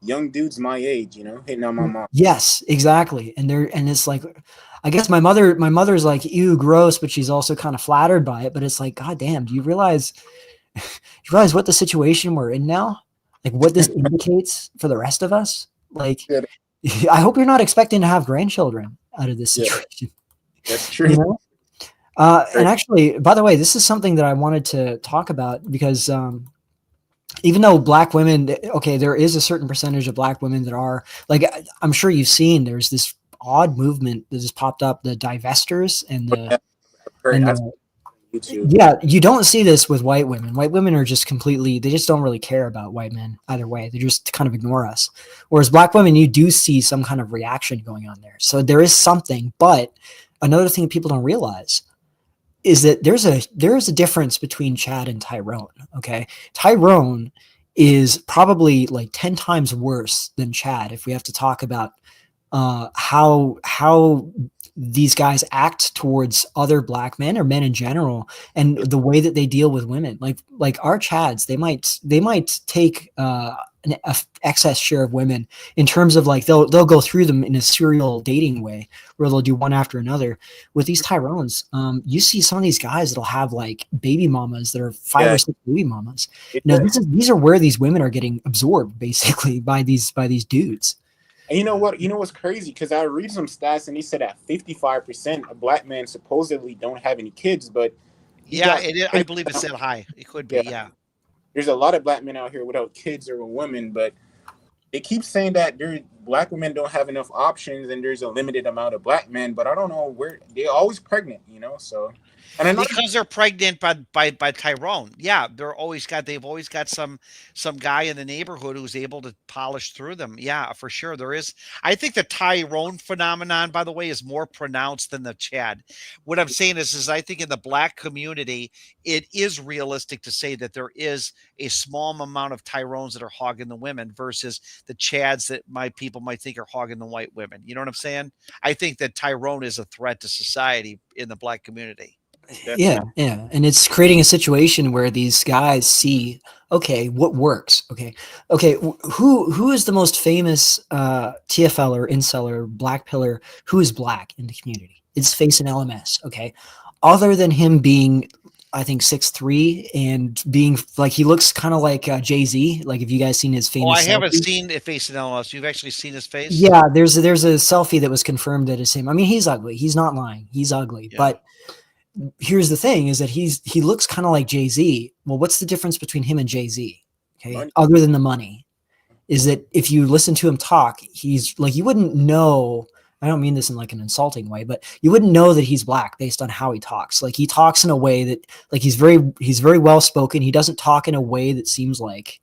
Young dudes my age, hitting on my mom. Yes, exactly. And it's like, I guess my mother's like, ew, gross, but she's also kind of flattered by it. But it's like, God damn, do you realize what the situation we're in now? Like what this indicates for the rest of us? Like, Yeah. I hope you're not expecting to have grandchildren out of this situation. That's true. You know? And actually, by the way, this is something that I wanted to talk about because even though black women, okay, there is a certain percentage of black women that are like, I'm sure you've seen, there's this odd movement that just popped up, the divestors and YouTube. yeah, you don't see this with white women. White women are just completely, they just don't really care about white men either way. They just kind of ignore us. Whereas black women, you do see some kind of reaction going on there. So there is something, but another thing people don't realize is that there is a difference between Chad and Tyrone. Okay. Tyrone is probably like 10 times worse than Chad. If we have to talk about how these guys act towards other black men or men in general, and the way that they deal with women, like our Chads, they might take an excess share of women in terms of like they'll go through them in a serial dating way where they'll do one after another. With these Tyrones, you see some of these guys that'll have like baby mamas that are 5 or 6 baby mamas. These are where these women are getting absorbed basically by these dudes. And you know what? You know what's crazy? Because I read some stats and they said that 55% of black men supposedly don't have any kids, but I believe it's that high. It could be, yeah. There's a lot of black men out here without kids or women, but they keep saying that black women don't have enough options and there's a limited amount of black men, but I don't know where they're always pregnant, so. And because they're pregnant by Tyrone. Yeah, they've always got some guy in the neighborhood who's able to polish through them. Yeah, for sure. There is. I think the Tyrone phenomenon, by the way, is more pronounced than the Chad. What I'm saying is I think in the black community, it is realistic to say that there is a small amount of Tyrones that are hogging the women versus the Chads that people might think are hogging the white women. You know what I'm saying? I think that Tyrone is a threat to society in the black community. Yeah. And it's creating a situation where these guys see, okay, what works? Okay. Who is the most famous TFL or incel or black pillar who is black in the community? It's Face and LMS. Okay. Other than him being, I think 6'3" and being like, he looks kind of like Jay-Z. Like, have you guys seen his famous? I haven't seen a Face and LMS. You've actually seen his face? Yeah, there's a selfie that was confirmed that it's him. I mean, he's ugly. He's not lying. He's ugly, but here's the thing is that he looks kind of like Jay-Z. Well, what's the difference between him and Jay-Z? Okay. Money. Other than the money, is that if you listen to him talk, he's like, you wouldn't know, I don't mean this in like an insulting way, but you wouldn't know that he's black based on how he talks. Like, he talks in a way that like, he's very well spoken. He doesn't talk in a way that seems like,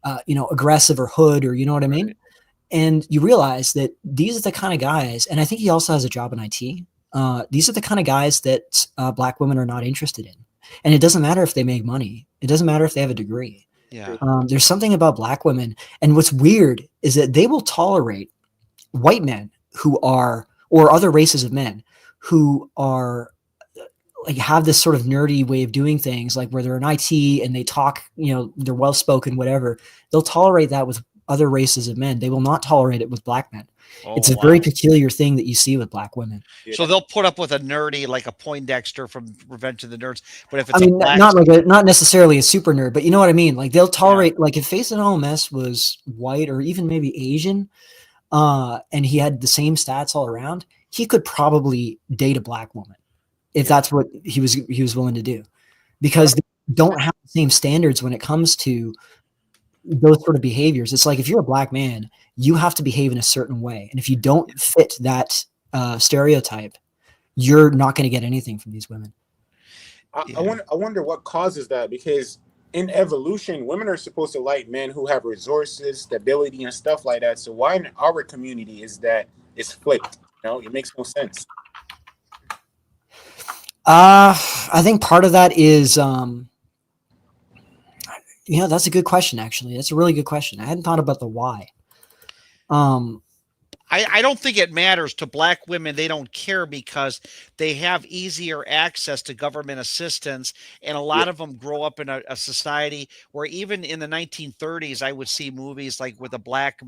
aggressive or hood, or, you know what I mean? Right. And you realize that these are the kind of guys, and I think he also has a job in IT. These are the kind of guys that black women are not interested in. And it doesn't matter if they make money. It doesn't matter if they have a degree. Yeah. There's something about black women. And what's weird is that they will tolerate white men who are, or other races of men who are like, have this sort of nerdy way of doing things, like where they're in IT and they talk, they're well-spoken, whatever. They'll tolerate that with other races of men. They will not tolerate it with black men. It's a very peculiar thing that you see with black women. So they'll put up with a nerdy, like a Poindexter from Revenge of the Nerds. But if it's not necessarily a super nerd, but you know what I mean? Like, they'll tolerate, like, if Face and LMS was white or even maybe Asian, and he had the same stats all around, he could probably date a black woman if that's what he was willing to do, because they don't have the same standards when it comes to those sort of behaviors. It's like, if you're a black man, you have to behave in a certain way. And if you don't fit that stereotype, you're not going to get anything from these women. I wonder what causes that, because in evolution, women are supposed to like men who have resources, stability, and stuff like that. So why in our community is that it's flipped? It makes no sense. I think part of that is, that's a good question, actually. That's a really good question. I hadn't thought about the why. I don't think it matters to black women. They don't care because they have easier access to government assistance. And a Yeah. lot of them grow up in a society where even in the 1930s, I would see movies like with a black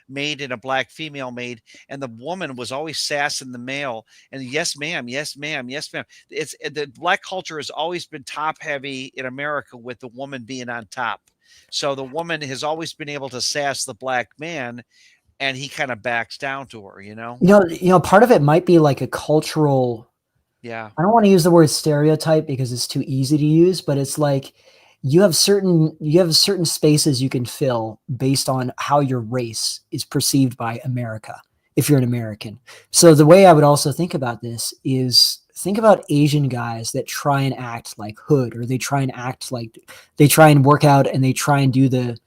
maid and a black female maid, and the woman was always sassing the male. And yes, ma'am, yes, ma'am, yes, ma'am. It's the black culture has always been top heavy in America with the woman being on top. So the woman has always been able to sass the black man, and he kind of backs down to her, you know? Part of it might be like a cultural, Yeah. I don't want to use the word stereotype because it's too easy to use, but it's like you have certain spaces you can fill based on how your race is perceived by America, if you're an American. So the way I would also think about this is think about Asian guys that try and act like hood, or they try and act like they try and work out and they try and do the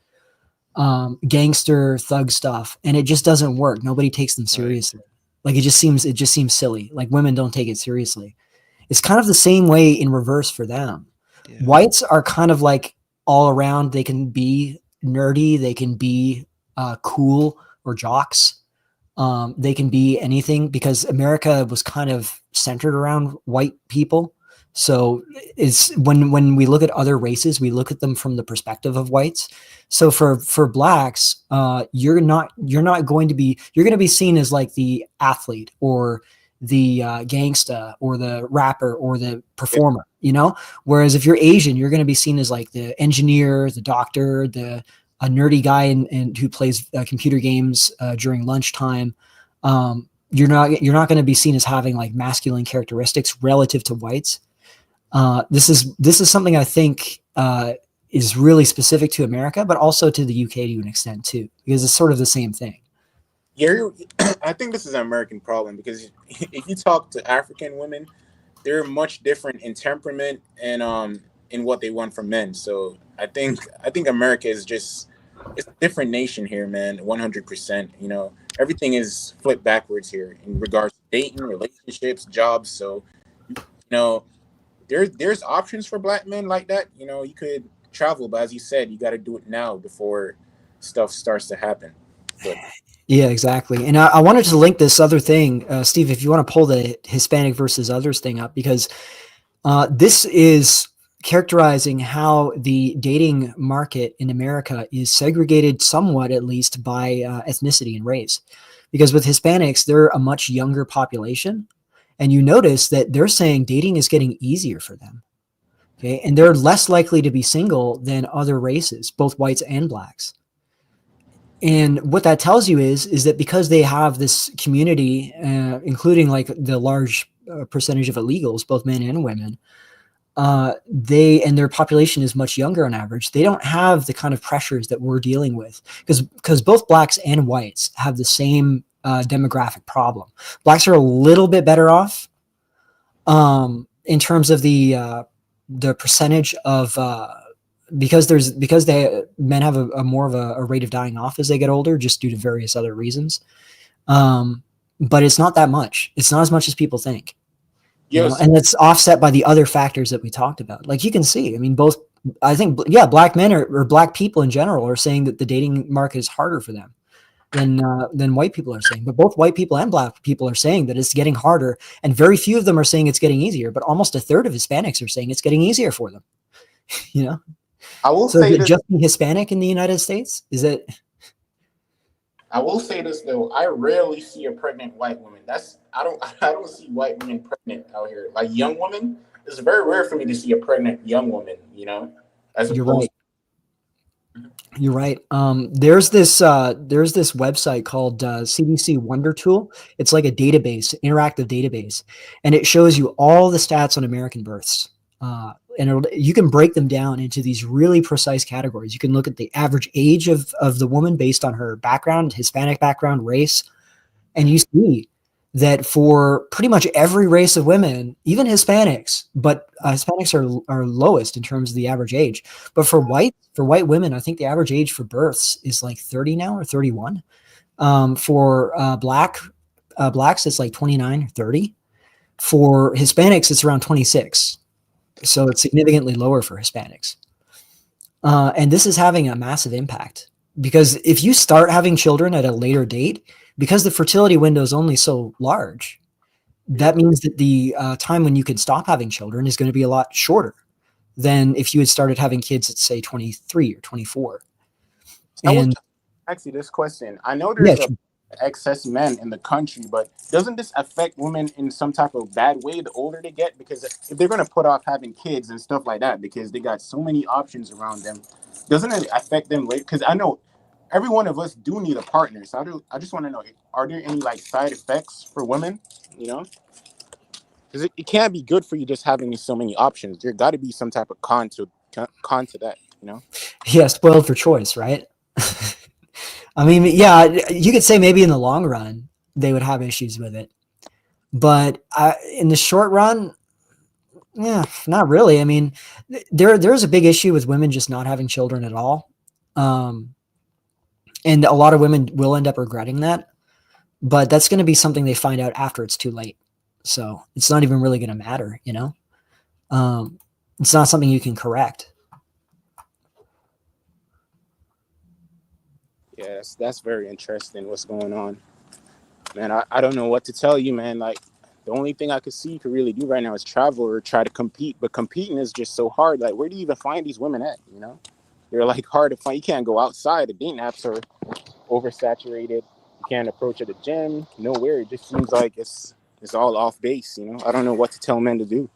gangster thug stuff, and it just doesn't work. Nobody takes them seriously. Like it just seems silly. Like women don't take it seriously. It's kind of the same way in reverse for them. Yeah. Whites are kind of like all around. They can be nerdy. They can be cool or jocks. They can be anything because America was kind of centered around white people. So it's when we look at other races, we look at them from the perspective of whites. So for blacks, you're going to be seen as like the athlete or the gangsta or the rapper or the performer, whereas if you're Asian, you're going to be seen as like the engineer, the doctor, a nerdy guy and who plays computer games during lunchtime. You're not going to be seen as having like masculine characteristics relative to whites. This is something I think is really specific to America, but also to the UK to an extent too, because it's sort of the same thing. Yeah, I think this is an American problem because if you talk to African women, they're much different in temperament and in what they want from men. So I think America is it's a different nation here, man. 100%. Everything is flipped backwards here in regards to dating, relationships, jobs. So there's options for black men like that. You could travel, but as you said, you got to do it now before stuff starts to happen. But yeah, exactly. And I wanted to link this other thing, Steve, if you want to pull the Hispanic versus others thing up, because this is characterizing how the dating market in America is segregated somewhat, at least by ethnicity and race. Because with Hispanics, they're a much younger population. And you notice that they're saying dating is getting easier for them. Okay. And they're less likely to be single than other races, both whites and blacks. And what that tells you is that because they have this community, including like the large percentage of illegals, both men and women, their population is much younger on average. They don't have the kind of pressures that we're dealing with because both blacks and whites have the same demographic problem. Blacks are a little bit better off in terms of the percentage of because men have a more of a rate of dying off as they get older, just due to various other reasons. But it's not that much. It's not as much as people think. Yes. And it's offset by the other factors that we talked about. Like you can see, I mean, black men or black people in general are saying that the dating market is harder for them than white people are saying. But both white people and black people are saying that it's getting harder, and very few of them are saying it's getting easier. But almost a third of Hispanics are saying it's getting easier for them. I will say, is it just Hispanic in the United States? Is it? I will say this though, I rarely see a pregnant white woman. I don't see white women pregnant out here. Like young women, it's very rare for me to see a pregnant young woman. You're right. You're right. There's this website called CDC Wonder Tool. It's like a database, interactive database, and it shows you all the stats on American births. And you can break them down into these really precise categories. You can look at the average age of the woman based on her background, Hispanic background, race, and you see that for pretty much every race of women, even Hispanics, but Hispanics are lowest in terms of the average age. But for white women, I think the average age for births is like 30 now or 31. For blacks, it's like 29 or 30. For Hispanics, it's around 26. So it's significantly lower for Hispanics. And this is having a massive impact because if you start having children at a later date, because the fertility window is only so large, that means that the time when you can stop having children is going to be a lot shorter than if you had started having kids at, say, 23 or 24. And actually, this question, I know there's excess men in the country, but doesn't this affect women in some type of bad way the older they get? Because if they're going to put off having kids and stuff like that because they got so many options around them, doesn't it affect them later? Because I know every one of us do need a partner. So I just want to know, are there any like side effects for women, you know? Because it can't be good for you just having so many options. There got to be some type of con to that, you know? Yeah, spoiled for choice, right? I mean, yeah, you could say maybe in the long run they would have issues with it, but in the short run, yeah, not really. I mean, there's a big issue with women just not having children at all, and a lot of women will end up regretting that. But that's going to be something they find out after it's too late. So it's not even really going to matter, you know. It's not something you can correct. Yeah, that's very interesting what's going on. Man, I don't know what to tell you, man. Like, the only thing I could see you could really do right now is travel or try to compete. But competing is just so hard. Like, where do you even find these women at, you know? They're, like, hard to find. You can't go outside. The dating apps are oversaturated. You can't approach at the gym. Nowhere. It just seems like it's all off base, you know? I don't know what to tell men to do.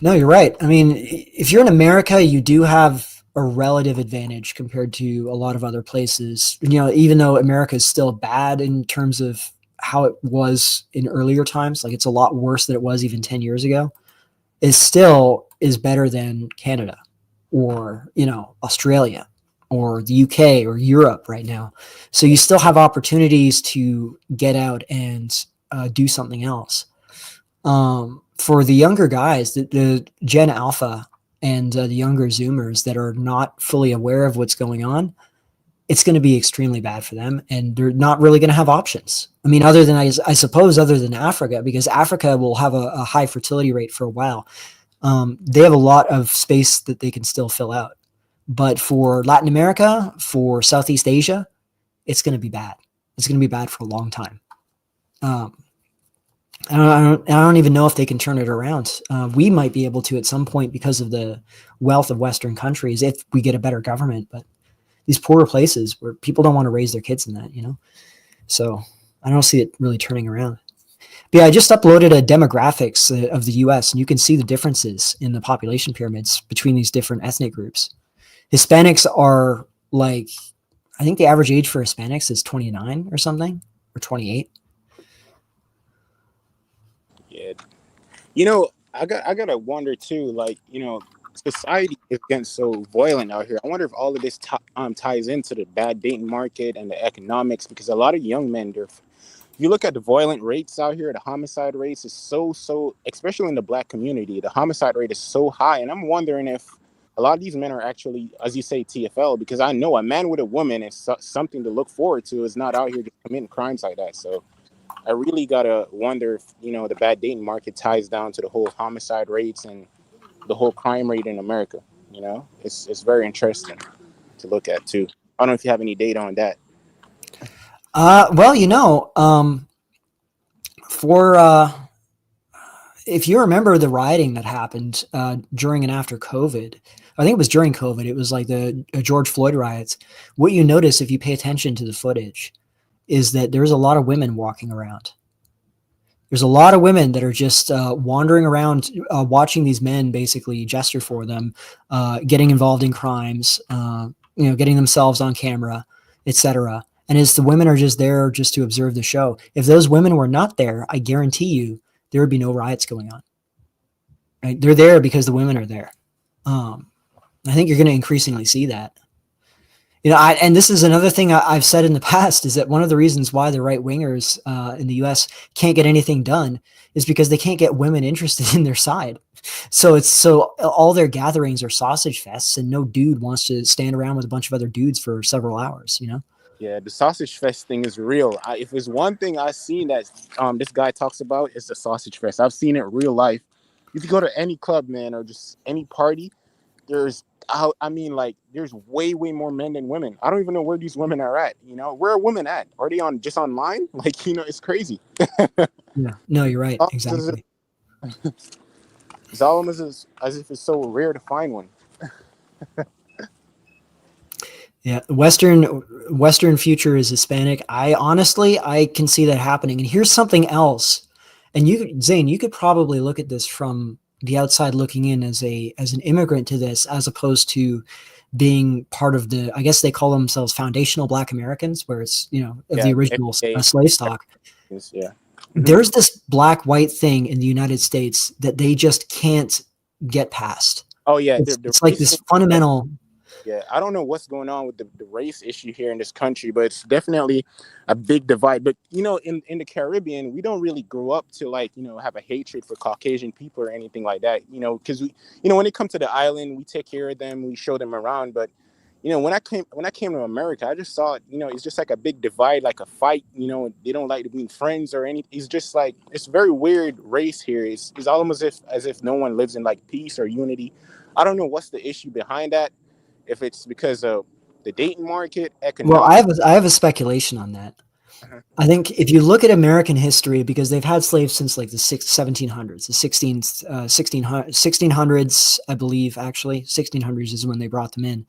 No, you're right. I mean, if you're in America, you do have a relative advantage compared to a lot of other places. You know, even though America is still bad in terms of how it was in earlier times, like it's a lot worse than it was even 10 years ago, it still is better than Canada or, you know, Australia or the UK or Europe right now. So you still have opportunities to get out and do something else. For the younger guys, the Gen Alpha and the younger Zoomers that are not fully aware of what's going on, it's going to be extremely bad for them, and they're not really going to have options. I mean, other than I suppose, other than Africa, because Africa will have a high fertility rate for a while. They have a lot of space that they can still fill out. But for Latin America, for Southeast Asia, it's going to be bad. It's going to be bad for a long time. I don't even know if they can turn it around. We might be able to at some point because of the wealth of Western countries if we get a better government. But these poorer places where people don't want to raise their kids in that, you know? So I don't see it really turning around. But yeah, I just uploaded a demographics of the U.S., and you can see the differences in the population pyramids between these different ethnic groups. Hispanics are like, I think the average age for Hispanics is 29 or something, or 28. Yeah. You know, I gotta wonder too, like, you know, society is getting so violent out here. I wonder if all of this ties into the bad dating market and the economics, because a lot of young men, you look at the violent rates out here, the homicide rates is so, especially in the Black community, the homicide rate is so high. And I'm wondering if a lot of these men are actually, as you say, TFL, because I know a man with a woman is something to look forward to, is not out here just committing crimes like that. So I really gotta wonder if, you know, the bad dating market ties down to the whole homicide rates and the whole crime rate in America. You know, it's very interesting to look at too. I don't know if you have any data on that. Well, you know, if you remember the rioting that happened during and after COVID, I think it was during COVID. It was like the George Floyd riots. What you notice if you pay attention to the footage is that there's a lot of women walking around. There's a lot of women that are just wandering around, watching these men basically gesture for them, getting involved in crimes, you know, getting themselves on camera, etc. And as the women are just there just to observe the show. If those women were not there, I guarantee you there would be no riots going on. Right? They're there because the women are there. I think you're going to increasingly see that. You know, and this is another thing I've said in the past, is that one of the reasons why the right wingers in the U.S. can't get anything done is because they can't get women interested in their side. So all their gatherings are sausage fests, and no dude wants to stand around with a bunch of other dudes for several hours, you know? Yeah, the sausage fest thing is real. If there's one thing I've seen that this guy talks about, it's the sausage fest. I've seen it real life. If you go to any club, man, or just any party, there's I mean, like, there's way more men than women. I don't even know where these women are at. You know, where are women at? Are they on just online? Like, you know, it's crazy. Yeah, no, you're right. Exactly. It's almost as if it's so rare to find one. Yeah, Western future is Hispanic. I can see that happening. And here's something else. And Zane, you could probably look at this from the outside looking in as an immigrant to this, as opposed to being part of the, I guess they call themselves foundational Black Americans, where it's, you know, the original slave stock. Yeah. There's this black-white thing in the United States that they just can't get past. Oh yeah, it's like this fundamental. Yeah, I don't know what's going on with the race issue here in this country, but it's definitely a big divide. But, you know, in the Caribbean, we don't really grow up to, like, you know, have a hatred for Caucasian people or anything like that, you know, because we, you know, when they come to the island, we take care of them, we show them around. But, you know, when I came to America, I just saw, you know, it's just like a big divide, like a fight. You know, they don't like to be friends or anything. It's just like, it's very weird race here. It's almost as if no one lives in, like, peace or unity. I don't know what's the issue behind that. If it's because of the dating market, economic. Well, I have a speculation on that. Uh-huh. I think if you look at American history, because they've had slaves since like the 1700s, the 1600s, I believe, actually. 1600s is when they brought them in.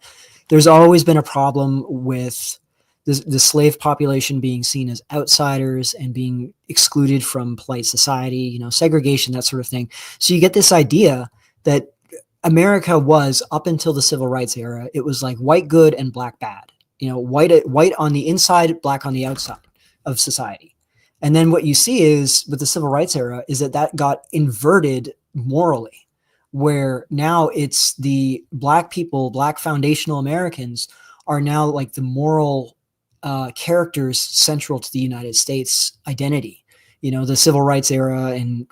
There's always been a problem with the slave population being seen as outsiders and being excluded from polite society, you know, segregation, that sort of thing. So you get this idea that America was, up until the civil rights era, it was like white good and black bad. You know, white on the inside, black on the outside of society. And then what you see is with the civil rights era is that got inverted morally, where now it's the black people, black foundational Americans are now like the moral characters central to the United States identity. You know, the civil rights era and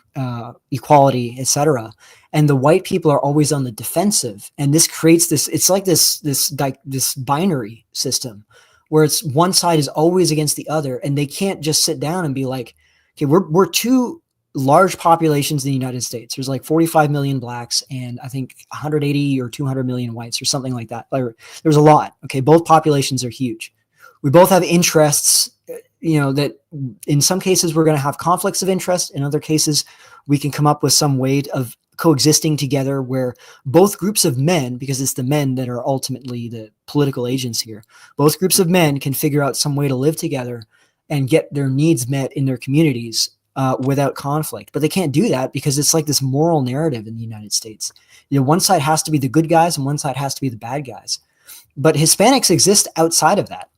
equality, etc. And the white people are always on the defensive. And this creates this, it's like this binary system where it's one side is always against the other. And they can't just sit down and be like, okay, we're two large populations in the United States. There's like 45 million blacks and I think 180 or 200 million whites or something like that. There's a lot. Okay. Both populations are huge. We both have interests, you know, that in some cases we're going to have conflicts of interest. In other cases, we can come up with some way of coexisting together where both groups of men, because it's the men that are ultimately the political agents here, both groups of men can figure out some way to live together and get their needs met in their communities without conflict. But they can't do that because it's like this moral narrative in the United States. You know, one side has to be the good guys and one side has to be the bad guys. But Hispanics exist outside of that.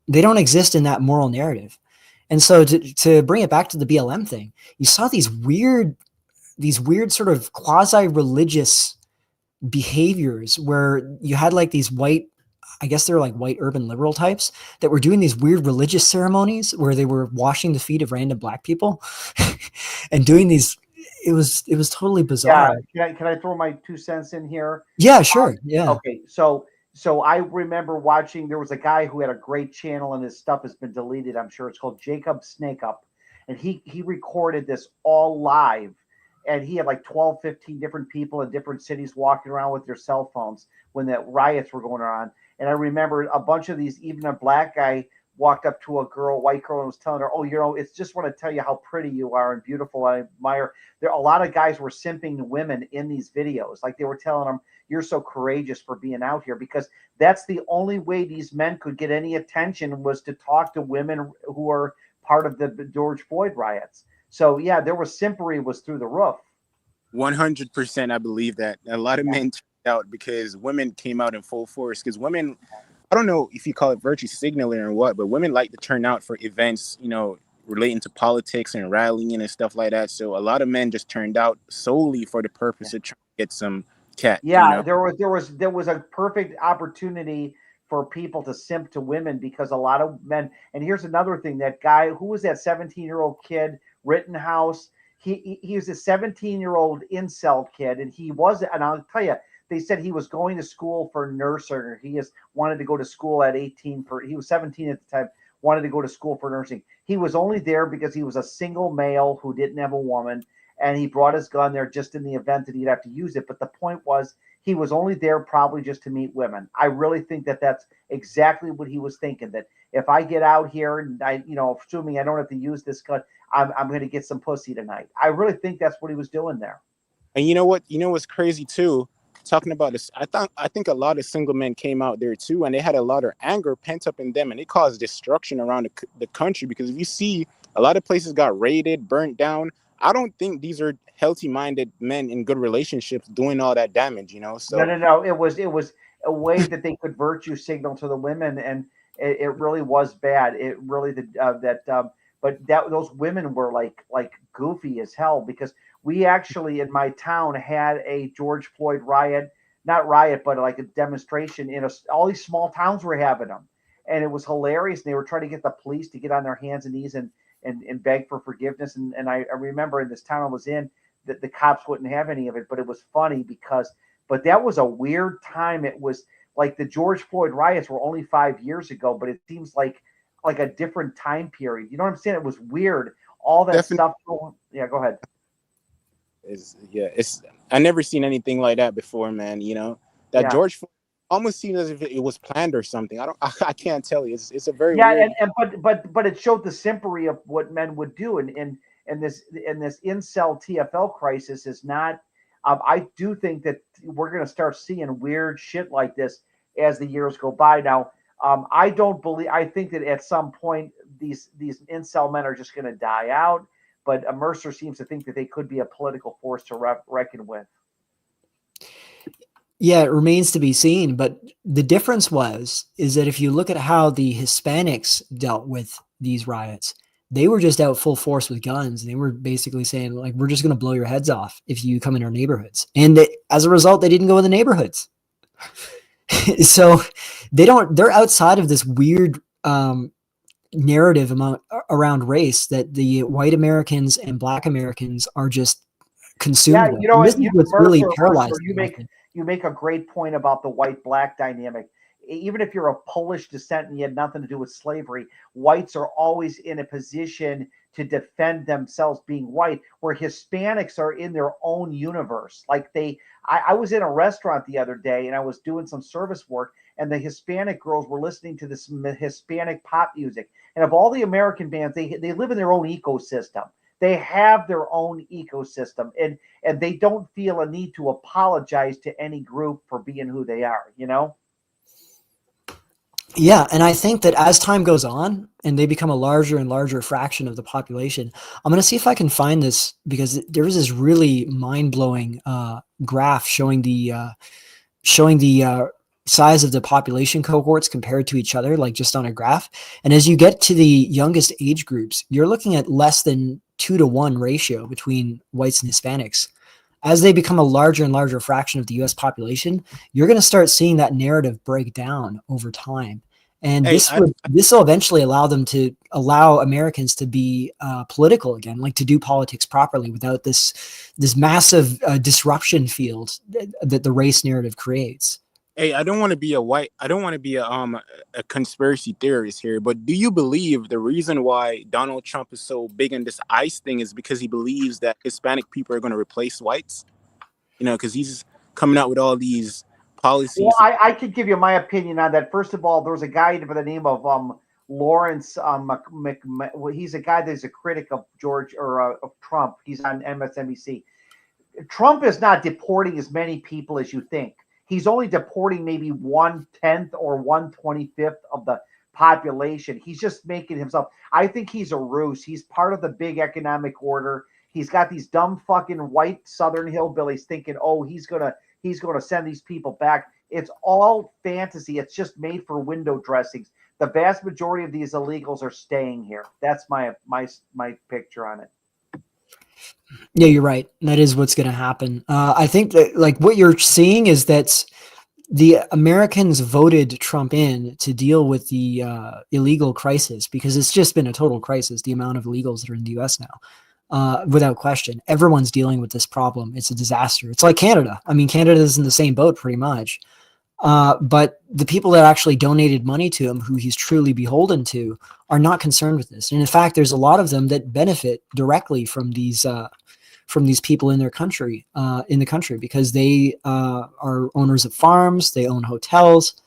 They don't exist in that moral narrative. And so to bring it back to the BLM thing, you saw these weird sort of quasi-religious behaviors where you had like these white, I guess they're like white urban liberal types that were doing these weird religious ceremonies where they were washing the feet of random black people and doing these. It was totally bizarre. Yeah. Can I throw my 2 cents in here? Yeah, sure. Yeah. Okay. So I remember watching, there was a guy who had a great channel and his stuff has been deleted. I'm sure it's called Jacob Snake Up. And he recorded this all live. And he had like 12, 15 different people in different cities walking around with their cell phones when the riots were going on. And I remember a bunch of these, even a black guy walked up to a white girl, and was telling her, oh, you know, it's just want to tell you how pretty you are and beautiful. I admire. There, a lot of guys were simping to women in these videos. Like they were telling them, you're so courageous for being out here, because that's the only way these men could get any attention was to talk to women who are part of the George Floyd riots. So yeah, there was simpery was through the roof. 100%, I believe that. A lot of men turned out because women came out in full force. Because women, I don't know if you call it virtue signaling or what, but women like to turn out for events, you know, relating to politics and rallying and stuff like that. So a lot of men just turned out solely for the purpose of trying to get some cat. Yeah, you know? there was a perfect opportunity for people to simp to women, because a lot of men. And here's another thing: that guy who was that 17-year-old kid, Rittenhouse. He was a 17-year-old incel kid, and he was. And I'll tell you, they said he was going to school for Mercer. He wanted to go to school at 18. He was 17 at the time. Wanted to go to school for nursing. He was only there because he was a single male who didn't have a woman, and he brought his gun there just in the event that he'd have to use it. But the point was, he was only there probably just to meet women. I really think that that's exactly what he was thinking, that if I get out here and I, assuming I don't have to use this gun, I'm going to get some pussy tonight. I really think that's what he was doing there. And you know what? You know what's crazy too? Talking about this, I think a lot of single men came out there too, and they had a lot of anger pent up in them, and it caused destruction around the country. Because if you see, a lot of places got raided, burnt down. I don't think these are healthy-minded men in good relationships doing all that damage. So no. It was a way that they could virtue signal to the women, and it really was bad. It really but those women were like goofy as hell, because we actually in my town had a George Floyd riot, not riot, but like a demonstration all these small towns were having them, and it was hilarious. And they were trying to get the police to get on their hands and knees and beg for forgiveness. And I remember in this town I was in that the cops wouldn't have any of it, but it was funny but that was a weird time. It was like the George Floyd riots were only 5 years ago, but it seems like a different time period. You know what I'm saying? It was weird. All that stuff. Yeah, go ahead. I never seen anything like that before, man. George Floyd almost seemed as if it was planned or something. I can't tell you. It's a very weird. But it showed the simpery of what men would do, and this incel TFL crisis is not. I do think that we're going to start seeing weird shit like this as the years go by. Now, I think that at some point these incel men are just going to die out. But Mercer seems to think that they could be a political force to reckon with. Yeah, it remains to be seen. But the difference is that if you look at how the Hispanics dealt with these riots, they were just out full force with guns. And they were basically saying, like, we're just going to blow your heads off if you come in our neighborhoods. And as a result, they didn't go in the neighborhoods. So they're outside of this weird narrative around race that the white Americans and black Americans are just consumed with. Yeah, this is what's really paralyzed. You make a great point about the white-black dynamic. Even if you're of Polish descent and you had nothing to do with slavery, whites are always in a position to defend themselves being white, where Hispanics are in their own universe. Like I was in a restaurant the other day and I was doing some service work, and the Hispanic girls were listening to this Hispanic pop music. And of all the American bands, they live in their own ecosystem. They have their own ecosystem, and they don't feel a need to apologize to any group for being who they are, Yeah, and I think that as time goes on and they become a larger and larger fraction of the population, I'm going to see if I can find this, because there was this really mind-blowing graph showing the size of the population cohorts compared to each other, like just on a graph. And as you get to the youngest age groups, you're looking at less than 2-to-1 ratio between whites and Hispanics. As they become a larger and larger fraction of the U.S. population, you're going to start seeing that narrative break down over time. And this will eventually allow Americans to be political again, like to do politics properly without this massive disruption field that the race narrative creates. Hey, I don't want to be a conspiracy theorist here, but do you believe the reason why Donald Trump is so big on this ICE thing is because he believes that Hispanic people are going to replace whites? Because he's coming out with all these policies. Well, I could give you my opinion on that. First of all, there was a guy by the name of Lawrence he's a guy that's a critic of of Trump. He's on MSNBC. Trump is not deporting as many people as you think. He's only deporting maybe 1/10 or 1/25 of the population. He's just making himself. I think he's a ruse. He's part of the big economic order. He's got these dumb fucking white Southern hillbillies thinking, oh, he's gonna send these people back. It's all fantasy. It's just made for window dressings. The vast majority of these illegals are staying here. That's my picture on it. Yeah, you're right. That is what's going to happen. I think that like what you're seeing is that the Americans voted Trump in to deal with the illegal crisis, because it's just been a total crisis, the amount of illegals that are in the U.S. now. Without question, everyone's dealing with this problem. It's a disaster. It's like Canada. I mean, Canada's in the same boat pretty much. But the people that actually donated money to him, who he's truly beholden to, are not concerned with this. And in fact, there's a lot of them that benefit directly from these from these people in their country, because they are owners of farms, they own hotels,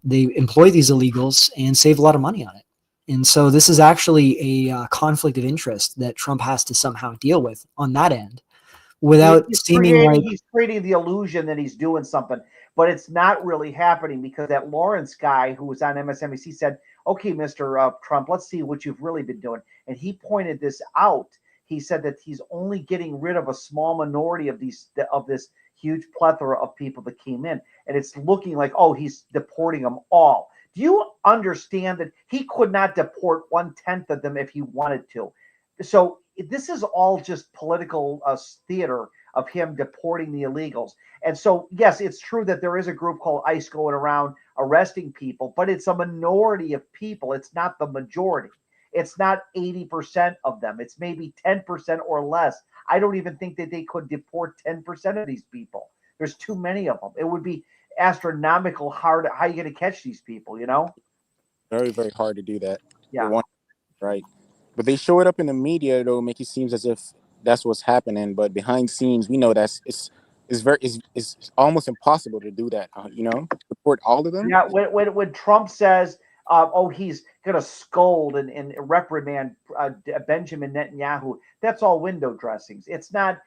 they employ these illegals and save a lot of money on it. And so this is actually a conflict of interest that Trump has to somehow deal with on that end, without seeming like he's creating the illusion that he's doing something, but it's not really happening, because that Lawrence guy who was on MSNBC said, "Okay, Mr. Trump, let's see what you've really been doing." And he pointed this out. He said that he's only getting rid of a small minority of this huge plethora of people that came in, and it's looking like, oh, he's deporting them all. Do you understand that he could not deport 1/10 of them if he wanted to? So this is all just political theater of him deporting the illegals. And so, yes, it's true that there is a group called ICE going around arresting people, but it's a minority of people. It's not the majority. It's not 80% of them. It's maybe 10% or less. I don't even think that they could deport 10% of these people. There's too many of them. It would be astronomical hard. How are you going to catch these people, you know? Very, very hard to do that. Yeah. Right. But they show it up in the media, though, make it seem as if that's what's happening. But behind the scenes, we know it's almost impossible to do that. Support all of them. Yeah. When Trump says, he's going to scold and reprimand Benjamin Netanyahu, that's all window dressings. It's not.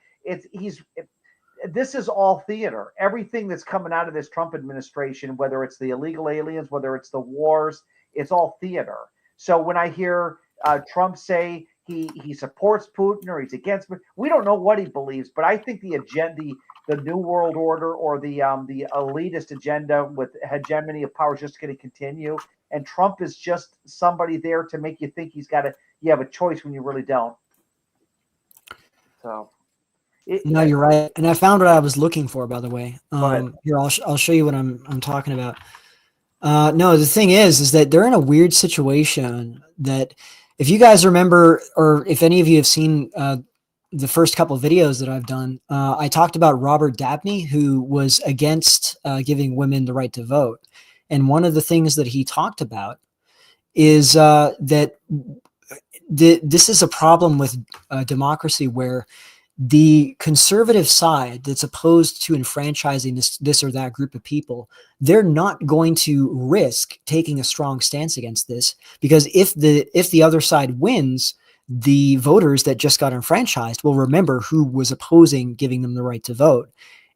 This is all theater. Everything that's coming out of this Trump administration, whether it's the illegal aliens, whether it's the wars, it's all theater. So when I hear Trump say he supports Putin or he's against Putin, we don't know what he believes, but I think the agenda, the New World Order, or the elitist agenda with hegemony of power is just going to continue. And Trump is just somebody there to make you think you have a choice when you really don't. So. No, you're right. And I found what I was looking for, by the way. Here, I'll show you what I'm talking about. No, the thing is that they're in a weird situation that, if you guys remember, or if any of you have seen the first couple of videos that I've done, I talked about Robert Dabney, who was against giving women the right to vote. And one of the things that he talked about is that this is a problem with democracy, where the conservative side that's opposed to enfranchising this or that group of people, they're not going to risk taking a strong stance against this, because if the other side wins, the voters that just got enfranchised will remember who was opposing giving them the right to vote.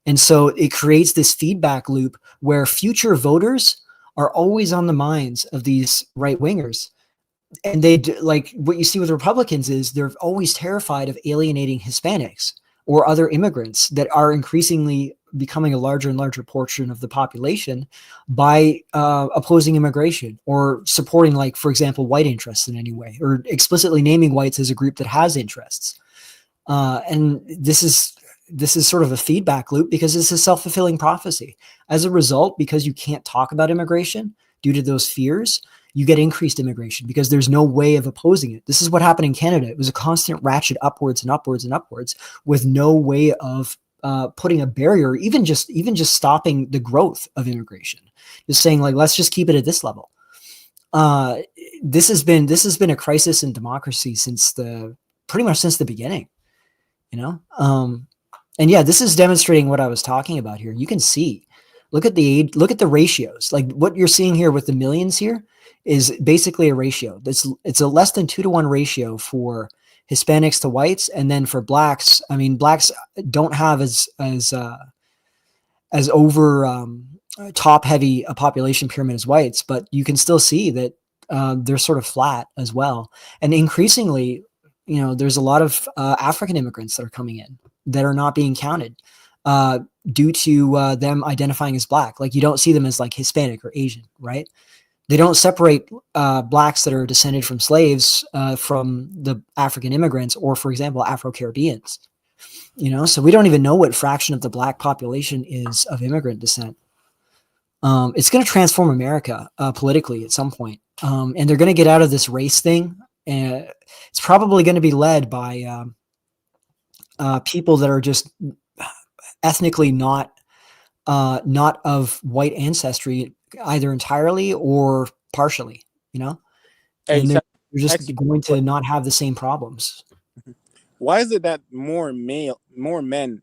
And so it creates this feedback loop where future voters are always on the minds of these right wingers. And they like what you see with Republicans is they're always terrified of alienating Hispanics or other immigrants that are increasingly becoming a larger and larger portion of the population by opposing immigration or supporting, like, for example, white interests in any way, or explicitly naming whites as a group that has interests. And this is sort of a feedback loop, because it's a self-fulfilling prophecy. As a result, because you can't talk about immigration due to those fears, you get increased immigration because there's no way of opposing it. This is what happened in Canada. It was a constant ratchet upwards and upwards and upwards, with no way of putting a barrier, even just stopping the growth of immigration. Just saying, like, let's just keep it at this level. This has been a crisis in democracy pretty much since the beginning, and yeah, this is demonstrating what I was talking about here. You can see, look at the ratios. Like what you're seeing here with the millions here is basically a ratio. It's a less than 2-to-1 ratio for Hispanics to whites, and then for blacks, I mean, blacks don't have as over top heavy a population pyramid as whites, but you can still see that they're sort of flat as well. And increasingly, there's a lot of African immigrants that are coming in that are not being counted due to them identifying as black. Like, you don't see them as like Hispanic or Asian, right? They don't separate blacks that are descended from slaves from the African immigrants, or, for example, Afro-Caribbeans. So we don't even know what fraction of the black population is of immigrant descent. It's going to transform America politically at some point, and they're going to get out of this race thing. And it's probably going to be led by people that are just ethnically not of white ancestry, either entirely or partially, and they're just going to not have the same problems. why is it that more men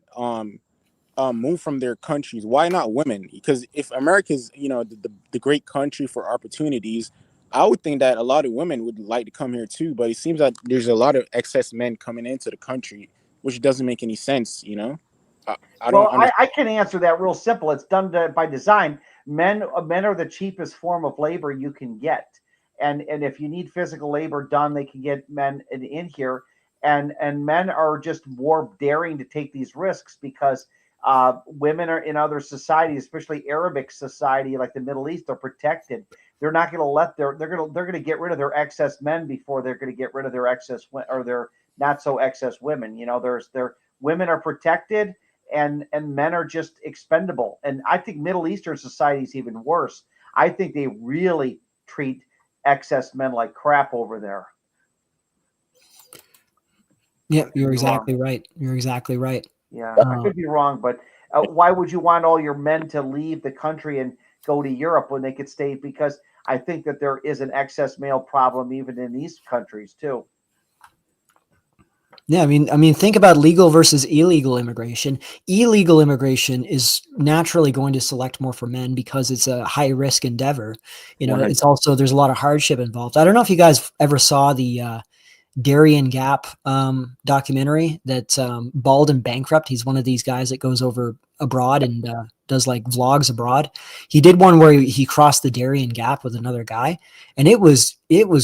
move from their countries? Why not women? Because if America's, the great country for opportunities, I would think that a lot of women would like to come here too. But it seems that there's a lot of excess men coming into the country, which doesn't make any sense. I don't Well, understand. I can answer that real simple. It's done by design. Men are the cheapest form of labor you can get, and if you need physical labor done, they can get men in here, and men are just more daring to take these risks because women are in other societies, especially Arabic society like the Middle East, are protected. They're not going to let they're going to get rid of their excess men before they're going to get rid of their excess or their not so excess women. Their women are protected and men are just expendable. And I think Middle Eastern society is even worse. I think they really treat excess men like crap over there. Yeah, you're exactly right. You're exactly right. Yeah, I could be wrong, but why would you want all your men to leave the country and go to Europe when they could stay? Because I think that there is an excess male problem even in these countries too. Yeah, I mean, think about legal versus illegal immigration. Illegal immigration is naturally going to select more for men because it's a high risk endeavor. It's also, there's a lot of hardship involved. I don't know if you guys ever saw the Darien Gap documentary that Bald and Bankrupt. He's one of these guys that goes over abroad and does like vlogs abroad. He did one where he crossed the Darien Gap with another guy, and it was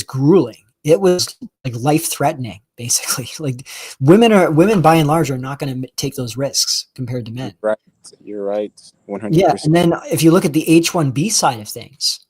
grueling. It was like life threatening, basically. Like women by and large are not going to take those risks compared to men. Right. You're right. 100%. Yeah. And then if you look at the H-1B side of things,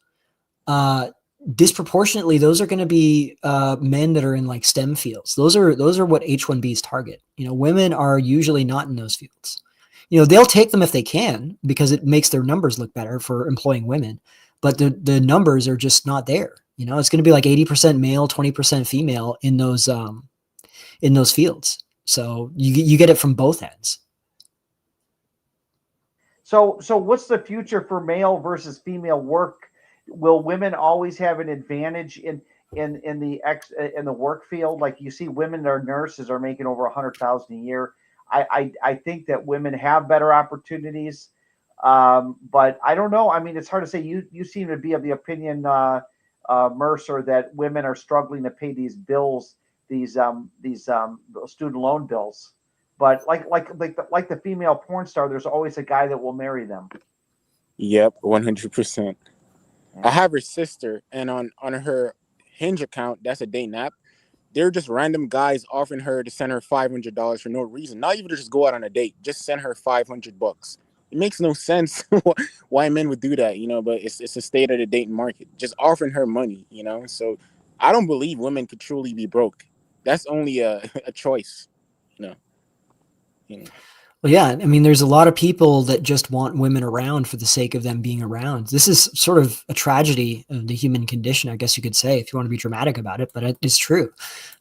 disproportionately, those are going to be men that are in like STEM fields. Those are what H-1Bs target. Women are usually not in those fields. They'll take them if they can because it makes their numbers look better for employing women, but the numbers are just not there. It's going to be like 80% male, 20% female in those fields. So you get it from both ends. So what's the future for male versus female work? Will women always have an advantage in the work field? Like you see, women that are nurses are making over $100,000 a year. I think that women have better opportunities, but I don't know. I mean, it's hard to say. You seem to be of the opinion, Mercer, that women are struggling to pay these bills, these student loan bills. But like the female porn star, there's always a guy that will marry them. Yep, 100%. I have her sister, and on her Hinge account, that's a dating app. They're just random guys offering her to send her $500 for no reason. Not even to just go out on a date. Just send her $500. It makes no sense why men would do that, but it's a state of the dating market. Just offering her money, So I don't believe women could truly be broke. That's only a choice, Well, yeah, I mean, there's a lot of people that just want women around for the sake of them being around. This is sort of a tragedy of the human condition, I guess you could say, if you want to be dramatic about it, but it's true.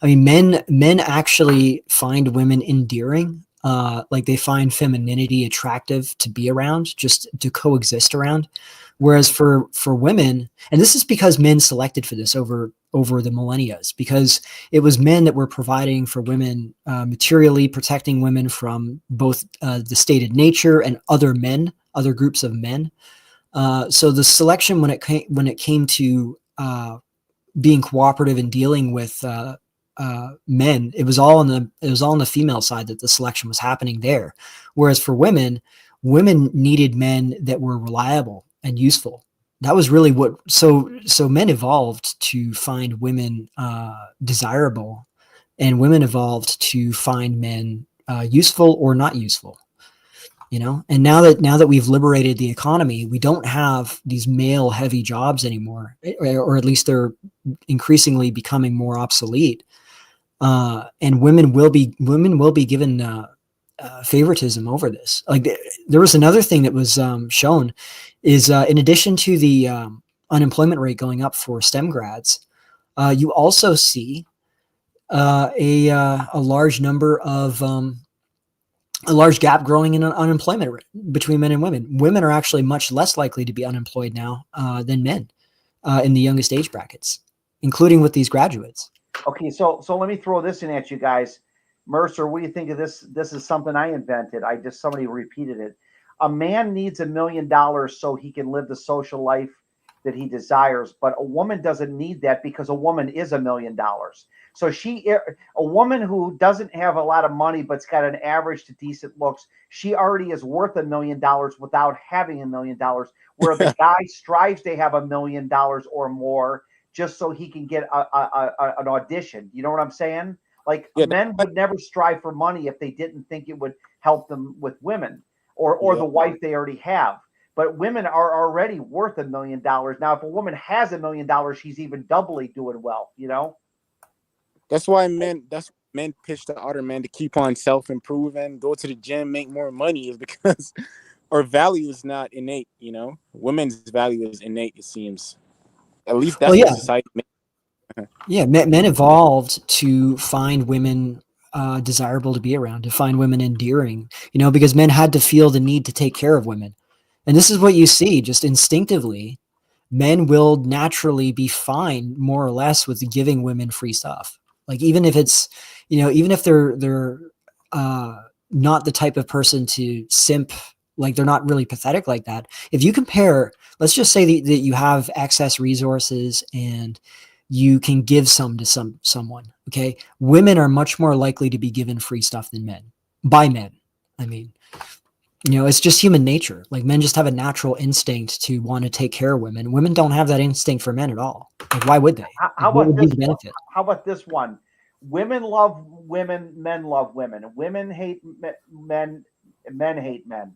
I mean, men actually find women endearing. Like they find femininity attractive to be around, just to coexist around. Whereas for women, and this is because men selected for this over the millennia, because it was men that were providing for women, materially protecting women from both the stated nature and other groups of men. So the selection when it came to being cooperative and dealing with men, it was all on the female side that the selection was happening there. Whereas for women needed men that were reliable and useful. That was really so men evolved to find women desirable, and women evolved to find men useful or not useful. And now that we've liberated the economy, we don't have these male heavy jobs anymore, or at least they're increasingly becoming more obsolete. And women will be given favoritism over this. Like there was another thing that was shown is in addition to the unemployment rate going up for STEM grads, you also see a large number of a large gap growing in unemployment rate between men and women. Women are actually much less likely to be unemployed now than men in the youngest age brackets, including with these graduates. Okay, so let me throw this in at you guys. Mercer, what do you think of this? This is something I invented. Somebody repeated it. A man needs $1 million so he can live the social life that he desires, but a woman doesn't need that because a woman is $1 million. So a woman who doesn't have a lot of money but's got an average to decent looks, she already is worth $1 million without having $1 million. Where the guy strives to have $1 million or more just so he can get an audition. You know what I'm saying? Like men would never strive for money if they didn't think it would help them with women or the wife they already have. But women are already worth $1 million. Now, if a woman has $1 million, she's even doubly doing well, you know? That's why men pitch to other men to keep on self-improving, go to the gym, make more money, is because our value is not innate, you know? Women's value is innate, it seems. At least that's what society makes. Yeah, men evolved to find women desirable to be around, to find women endearing, you know, because men had to feel the need to take care of women. And this is what you see just instinctively. Men will naturally be fine, more or less, with giving women free stuff. Like, even if it's, you know, even if they're not the type of person to simp, like they're not really pathetic like that. If you compare, let's just say that you have excess resources and you can give some to someone. Okay. Women are much more likely to be given free stuff than men, by men. I mean, you know, it's just human nature. Like, men just have a natural instinct to want to take care of women. Women don't have that instinct for men at all. Like, why would they? What would be the benefit? How about this one? Women love women, men love women. Women hate men, men hate men.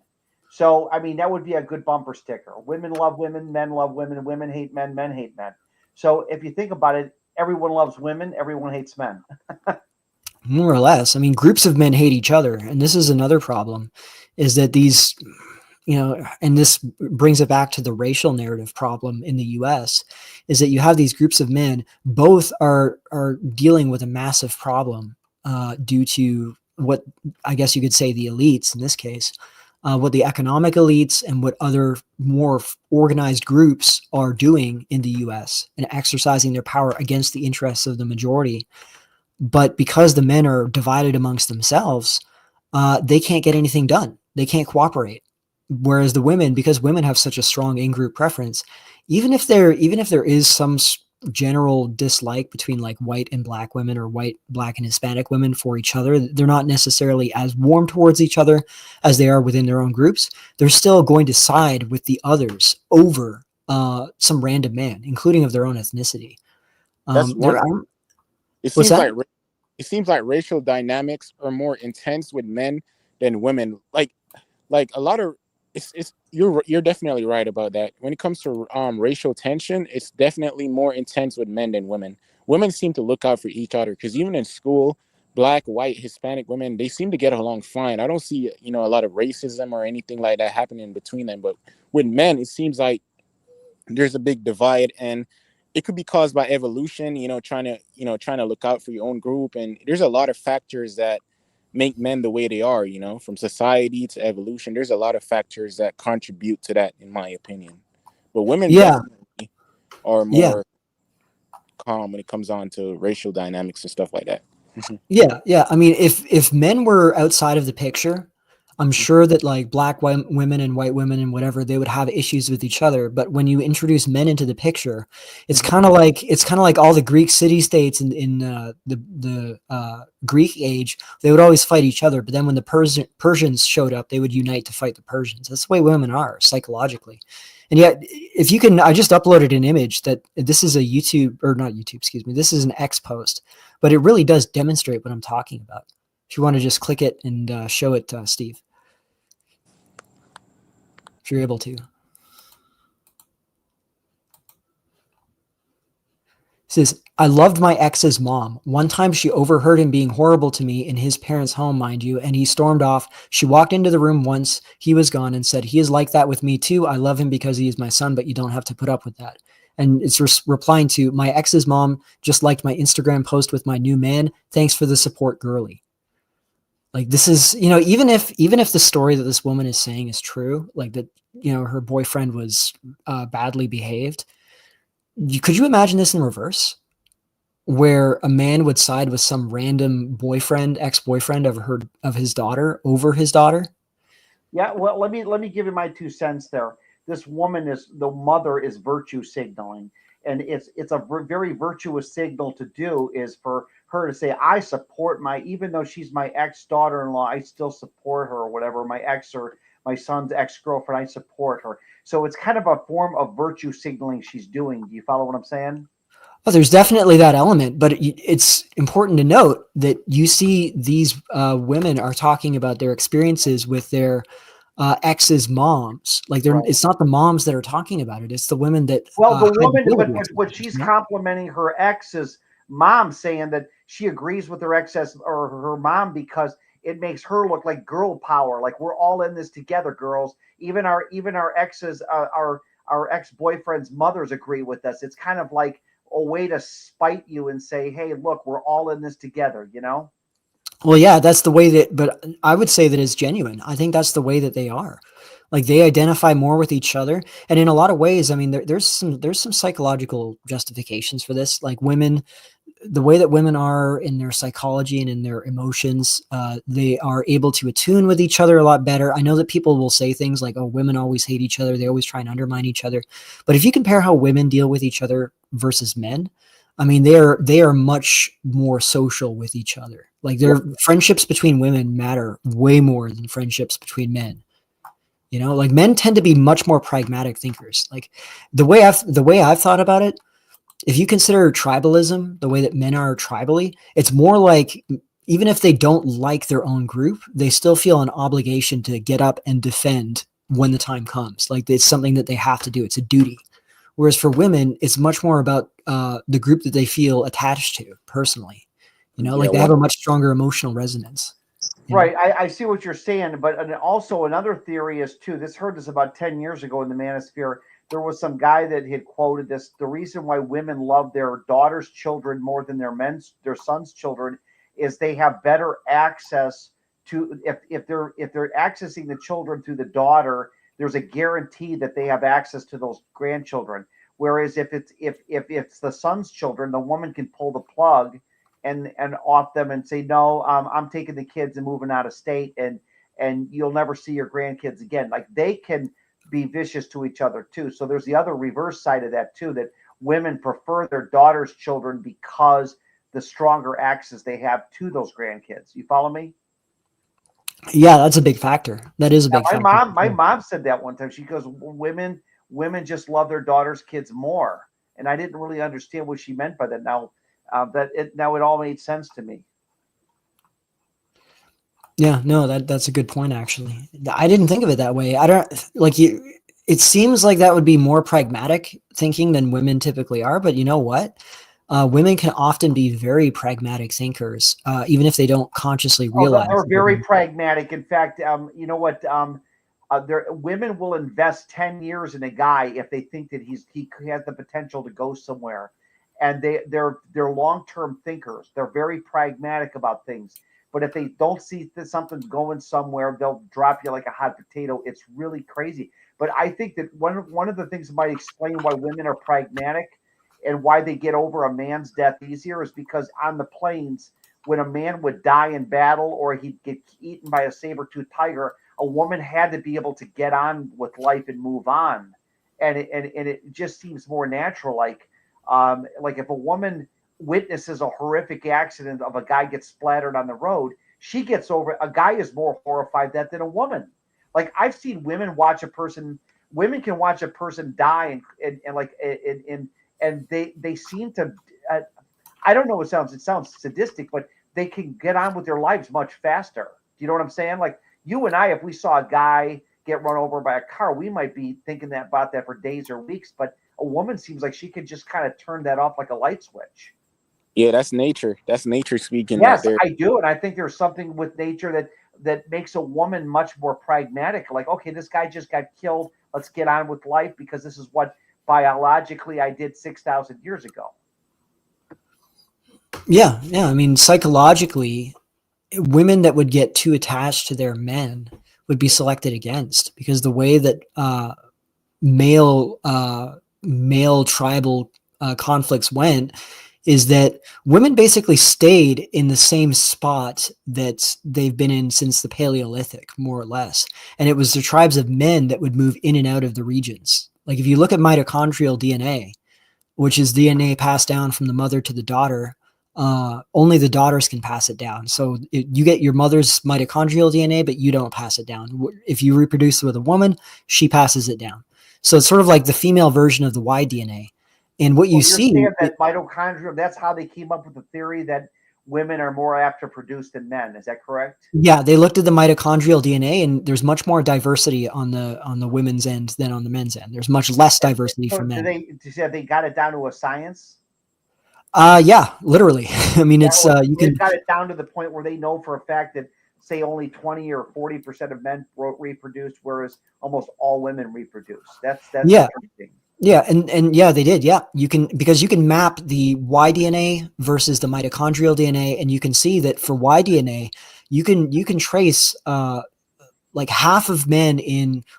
So, I mean, that would be a good bumper sticker. Women love women, men love women, women hate men, men hate men. So if you think about it, everyone loves women, everyone hates men. More or less. I mean, groups of men hate each other. And this is another problem, is that these, you know, and this brings it back to the racial narrative problem in the US, is that you have these groups of men, both are dealing with a massive problem due to what I guess you could say the elites in this case, what the economic elites and what other more organized groups are doing in the US and exercising their power against the interests of the majority. But because the men are divided amongst themselves, they can't get anything done. They can't cooperate. Whereas the women, because women have such a strong in-group preference, even if there is some general dislike between like white and black women or white, black and Hispanic women for each other, they're not necessarily as warm towards each other as they are within their own groups. They're still going to side with the others over some random man, including of their own ethnicity. That's one. It seems like racial dynamics are more intense with men than women. Like a lot of you're definitely right about that. When it comes to racial tension, it's definitely more intense with men than women. Women seem to look out for each other because even in school, black, white, Hispanic women, they seem to get along fine. I don't see, you know, a lot of racism or anything like that happening between them. But with men, it seems like there's a big divide, and it could be caused by evolution, trying to look out for your own group. And there's a lot of factors that make men the way they are, from society to evolution. There's a lot of factors that contribute to that, in my opinion. But women definitely are more calm when it comes on to racial dynamics and stuff like that. Yeah. I mean, if men were outside of the picture, I'm sure that like black women and white women and whatever, they would have issues with each other. But when you introduce men into the picture, it's kind of like all the Greek city-states in the Greek age. They would always fight each other. But then when the Persians showed up, they would unite to fight the Persians. That's the way women are psychologically. And yet, if you can, I just uploaded an image that this is a this is an X post, but it really does demonstrate what I'm talking about. If you want to just click it and show it, Steve, if you're able to. It says, I loved my ex's mom. One time she overheard him being horrible to me in his parents' home, mind you, and he stormed off. She walked into the room once he was gone and said, he is like that with me too. I love him because he is my son, but you don't have to put up with that. And it's replying to, my ex's mom just liked my Instagram post with my new man. Thanks for the support, girly. Like, this is, even if the story that this woman is saying is true, like that, her boyfriend was badly behaved. Could you imagine this in reverse? where a man would side with some random ex-boyfriend of his daughter over his daughter? Yeah, well, let me give you my 2 cents there. This woman the mother is virtue signaling, and it's a very virtuous signal to do is for her to say, I support even though she's my ex daughter-in-law, I still support her, or whatever, my ex or my son's ex-girlfriend, I support her. So it's kind of a form of virtue signaling she's doing. Do you follow what I'm saying? Oh, there's definitely that element, but it's important to note that you see these women are talking about their experiences with their ex's moms. Like Right. it's not the moms that are talking about it; it's the women that. Well, the had woman, to deal with but it. what she's complimenting her ex's mom, saying that she agrees with her ex or her mom because it makes her look like girl power. Like we're all in this together, girls. Even our exes, our ex boyfriend's mothers agree with us. It's kind of like a way to spite you and say, hey, look, we're all in this together, you know? Well, yeah, that's the way but I would say that it's genuine. I think that's the way that they are. Like they identify more with each other. And in a lot of ways, I mean, there's some psychological justifications for this. Like women, the way that women are in their psychology and in their emotions, they are able to attune with each other a lot better. I know that people will say things like, oh, women always hate each other. They always try and undermine each other. But if you compare how women deal with each other versus men, I mean, they are much more social with each other. Like their friendships between women matter way more than friendships between men. You know, like men tend to be much more pragmatic thinkers. Like the way I've thought about it, if you consider tribalism, the way that men are tribally, it's more like even if they don't like their own group, they still feel an obligation to get up and defend when the time comes. Like it's something that they have to do. It's a duty. Whereas for women, it's much more about the group that they feel attached to personally. You know, like they have a much stronger emotional resonance. Right. I see what you're saying, but also another theory is too, heard this about 10 years ago in the manosphere. There was some guy that had quoted this. The reason why women love their daughters' children more than their sons' children is they have better access to, if they're accessing the children through the daughter, there's a guarantee that they have access to those grandchildren. Whereas if it's the son's children, the woman can pull the plug and off them and say, no, I'm taking the kids and moving out of state, and you'll never see your grandkids again. Like they can be vicious to each other too. So there's the other reverse side of that too, that women prefer their daughters' children because the stronger access they have to those grandkids. You follow me? Yeah, that's a big factor. That is a big factor. My mom said that one time. She goes, women just love their daughters' kids more. And I didn't really understand what she meant by that. Now it all made sense to me. Yeah, no, that's a good point. Actually, I didn't think of it that way. I don't like you. It seems like that would be more pragmatic thinking than women typically are. But you know what? Women can often be very pragmatic thinkers, even if they don't consciously realize. They're very pragmatic. In fact, you know what? Women will invest 10 years in a guy if they think that he has the potential to go somewhere, and they're long-term thinkers. They're very pragmatic about things. But if they don't see that something's going somewhere, they'll drop you like a hot potato. It's really crazy. But I think that one of the things that might explain why women are pragmatic and why they get over a man's death easier is because on the plains, when a man would die in battle or he'd get eaten by a saber-toothed tiger, a woman had to be able to get on with life and move on. And it just seems more natural. Like if a woman witnesses a horrific accident of a guy gets splattered on the road, she gets over it. A guy is more horrified that than a woman. Like I've seen women can watch a person die and they seem to, I don't know, it sounds sadistic, but they can get on with their lives much faster. Do you know what I'm saying? Like you and I, if we saw a guy get run over by a car, we might be thinking about that for days or weeks, but a woman seems like she can just kind of turn that off like a light switch. Yeah, that's nature. That's nature speaking. Yes, right there. I do. And I think there's something with nature that makes a woman much more pragmatic. Like, okay, this guy just got killed. Let's get on with life because this is what biologically I did 6,000 years ago. Yeah. I mean, psychologically, women that would get too attached to their men would be selected against, because the way that male tribal conflicts went is that women basically stayed in the same spot that they've been in since the Paleolithic, more or less. And it was the tribes of men that would move in and out of the regions. Like if you look at mitochondrial DNA, which is DNA passed down from the mother to the daughter, only the daughters can pass it down. So you get your mother's mitochondrial DNA, but you don't pass it down. If you reproduce with a woman, she passes it down. So it's sort of like the female version of the Y DNA. And what you see that mitochondria, that's how they came up with the theory that women are more apt to produce than men. Is that correct? Yeah, they looked at the mitochondrial DNA, and there's much more diversity on the women's end than on the men's end. There's much less diversity for men. They got it down to a science? Yeah, literally. I mean, it's they've got it down to the point where they know for a fact that, say, only 20 or 40% of men reproduce, whereas almost all women reproduce. That's interesting. Yeah, and yeah, they did. Yeah, because you can map the Y DNA versus the mitochondrial DNA, and you can see that for Y DNA, you can trace like half of men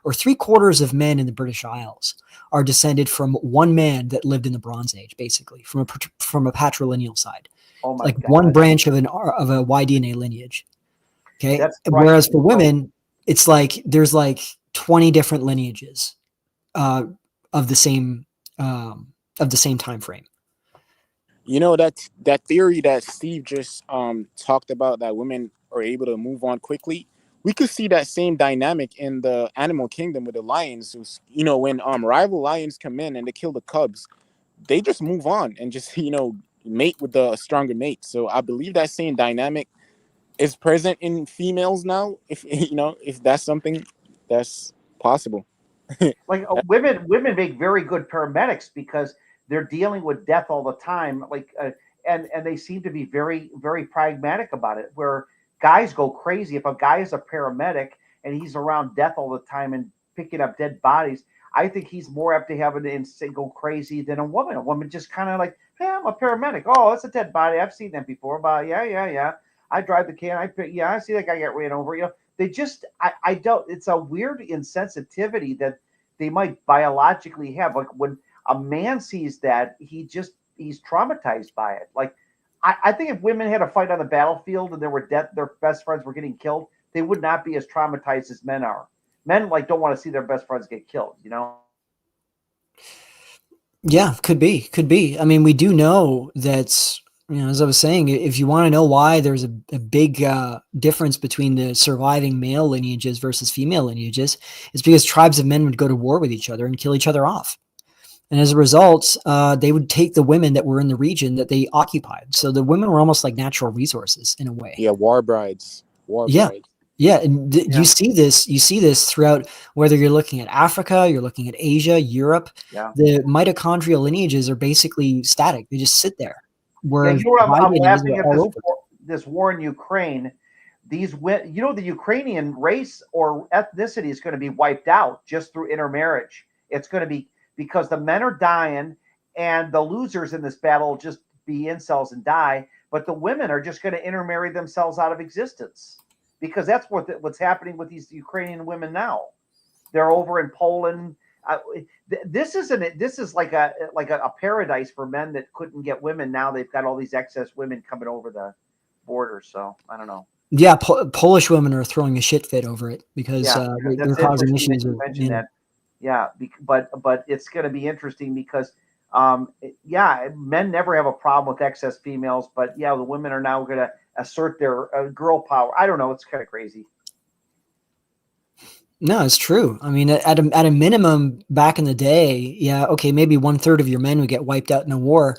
or 3/4 of men in the British Isles are descended from one man that lived in the Bronze Age, basically from a patrilineal side. Oh my like God. One branch of a Y DNA lineage. Okay, whereas for women, it's like there's like 20 different lineages. Of the same time frame. You know, that theory that Steve just talked about, that women are able to move on quickly. We could see that same dynamic in the animal kingdom with the lions. You know, when rival lions come in and they kill the cubs, they just move on and just, you know, mate with the stronger mate. So I believe that same dynamic is present in females now. If you know, if that's something that's possible. Like women make very good paramedics because they're dealing with death all the time. And they seem to be very, very pragmatic about it. Where guys go crazy if a guy is a paramedic and he's around death all the time and picking up dead bodies. I think he's more apt to have an instinct go crazy than a woman. A woman just kind of like, hey, I'm a paramedic. Oh, it's a dead body. I've seen them before. But yeah. I drive the can. I see that guy get ran over. You know, they just, I don't. It's a weird insensitivity that they might biologically have. Like when a man sees that, he's traumatized by it. Like I think if women had a fight on the battlefield and their best friends were getting killed, they would not be as traumatized as men are. Men don't want to see their best friends get killed, you know? Yeah, could be. I mean, we do know that, you know, as I was saying, if you want to know why there's a big difference between the surviving male lineages versus female lineages, it's because tribes of men would go to war with each other and kill each other off. And as a result, they would take the women that were in the region that they occupied. So the women were almost like natural resources in a way. Yeah, war brides. Yeah, and you see this throughout, whether you're looking at Africa, you're looking at Asia, Europe. Yeah. The mitochondrial lineages are basically static. They just sit there. Whereas I'm laughing at this war in Ukraine. The Ukrainian race or ethnicity is going to be wiped out just through intermarriage. It's going to be because the men are dying and the losers in this battle will just be incels and die. But the women are just going to intermarry themselves out of existence because that's what's happening with these Ukrainian women now. They're over in Poland. This is like a paradise for men that couldn't get women. Now they've got all these excess women coming over the border. So I don't know. Yeah, Polish women are throwing a shit fit over it because they're causing issues. Yeah, but it's going to be interesting because men never have a problem with excess females, but the women are now going to assert their girl power. I don't know. It's kind of crazy. No, it's true. I mean, at a minimum, back in the day, okay, maybe 1/3 of your men would get wiped out in a war,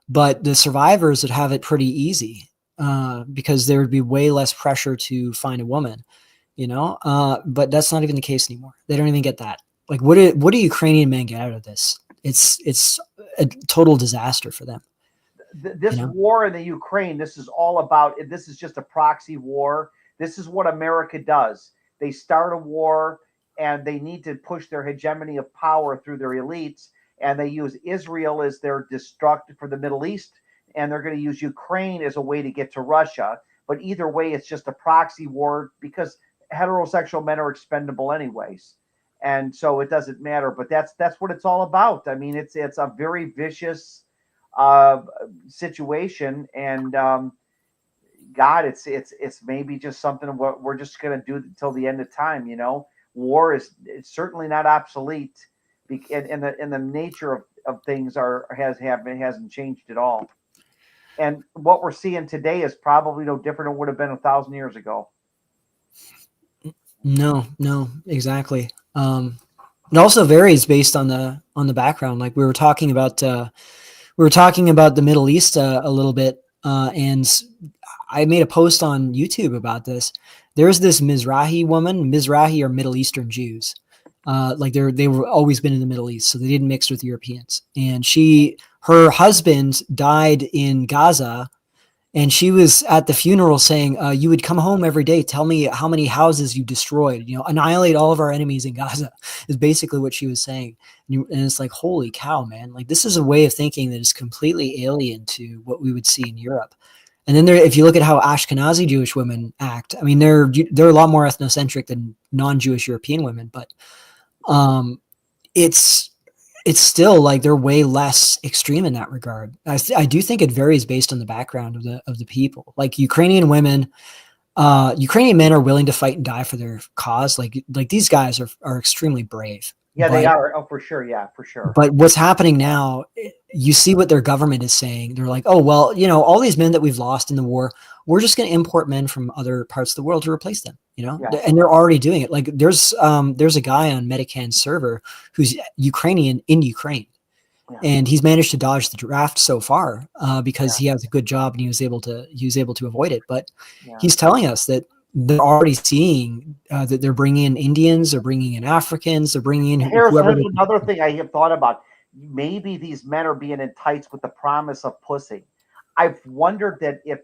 but the survivors would have it pretty easy because there would be way less pressure to find a woman, you know. But that's not even the case anymore. They don't even get that. Like, what do Ukrainian men get out of this? It's a total disaster for them. This war in the Ukraine, this is all about. This is just a proxy war. This is what America does. They start a war and they need to push their hegemony of power through their elites. And they use Israel as their destructor for the Middle East. And they're going to use Ukraine as a way to get to Russia. But either way, it's just a proxy war because heterosexual men are expendable anyways. And so it doesn't matter. But that's what it's all about. I mean, it's a very vicious situation, and God, it's maybe just something what we're just going to do until the end of time. War it's certainly not obsolete, and the nature of things hasn't changed at all. And what we're seeing today is probably no different than it would have been 1,000 years ago. No, exactly. It also varies based on the background. Like we were talking about the Middle East a little bit, and I made a post on YouTube about this. There's this Mizrahi woman. Mizrahi are Middle Eastern Jews. Like they were always been in the Middle East, so they didn't mix with Europeans. And her husband died in Gaza, and she was at the funeral saying, you would come home every day, tell me how many houses you destroyed, annihilate all of our enemies in Gaza, is basically what she was saying. And it's like, holy cow, man. Like, this is a way of thinking that is completely alien to what we would see in Europe. And then if you look at how Ashkenazi Jewish women act, I mean, they're a lot more ethnocentric than non-Jewish European women, but it's still like they're way less extreme in that regard. I do think it varies based on the background of the people. Like Ukrainian men are willing to fight and die for their cause. Like these guys are extremely brave. Yeah, they are. Oh, for sure. Yeah, for sure. But what's happening now, you see what their government is saying. They're like, oh, well, all these men that we've lost in the war, we're just going to import men from other parts of the world to replace them, Yeah. And they're already doing it. Like there's a guy on Medican's server who's Ukrainian in Ukraine. Yeah. And he's managed to dodge the draft so far because he has a good job and he was able to avoid it. But he's telling us that they're already seeing that they're bringing in Indians, they're bringing in Africans, they're bringing in Here's another thing I have thought about. Maybe these men are being enticed with the promise of pussy. I've wondered that if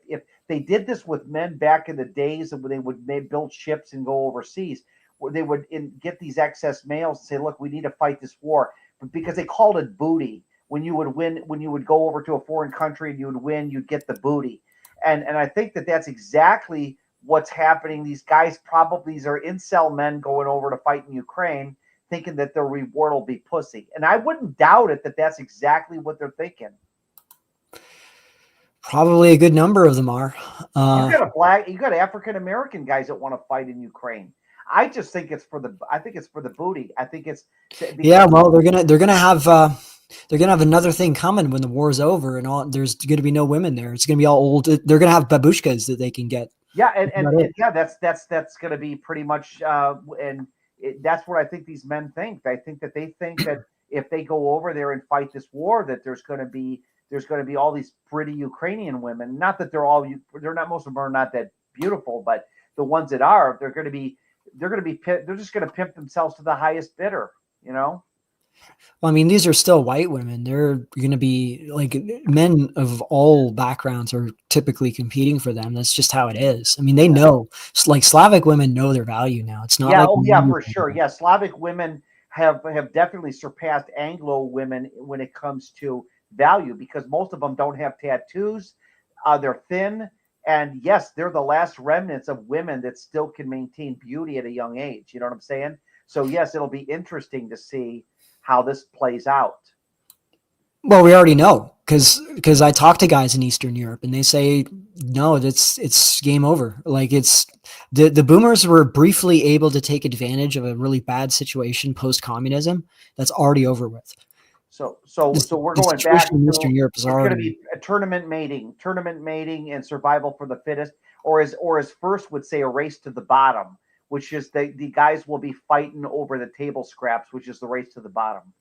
they did this with men back in the days when they would build ships and go overseas, where they would get these excess males and say, look, we need to fight this war. But because they called it booty. When you would win, when you would go over to a foreign country and you would win, you'd get the booty. And I think that's exactly what's happening. These guys these are incel men going over to fight in Ukraine, thinking that their reward will be pussy. And I wouldn't doubt it that that's exactly what they're thinking. Probably a good number of them are. You got African American guys that want to fight in Ukraine. I just think it's for the booty. I think it's well, they're gonna have another thing coming when the war's over and there's going to be no women there. It's going to be all old. They're going to have babushkas that they can get. Yeah, and that's going to be pretty much, that's what I think these men think. I think that they think that if they go over there and fight this war, that there's going to be all these pretty Ukrainian women. Not that most of them are not that beautiful, but the ones that are, they're just going to pimp themselves to the highest bidder. Well, I mean, these are still white women. They're going to be like men of all backgrounds are typically competing for them. That's just how it is. I mean, they know, like Slavic women know their value now. It's not for sure. Yeah, Slavic women have definitely surpassed Anglo women when it comes to value because most of them don't have tattoos. They're thin. And yes, they're the last remnants of women that still can maintain beauty at a young age. You know what I'm saying? So yes, it'll be interesting to see how this plays out. Well, we already know because I talk to guys in Eastern Europe and they say, no, it's game over. Like it's the boomers were briefly able to take advantage of a really bad situation post-communism. That's already over with. So we're going back to Eastern Europe is already going to be a tournament mating and survival for the fittest, or as First would say, a race to the bottom, which is the guys will be fighting over the table scraps, which is the race to the bottom.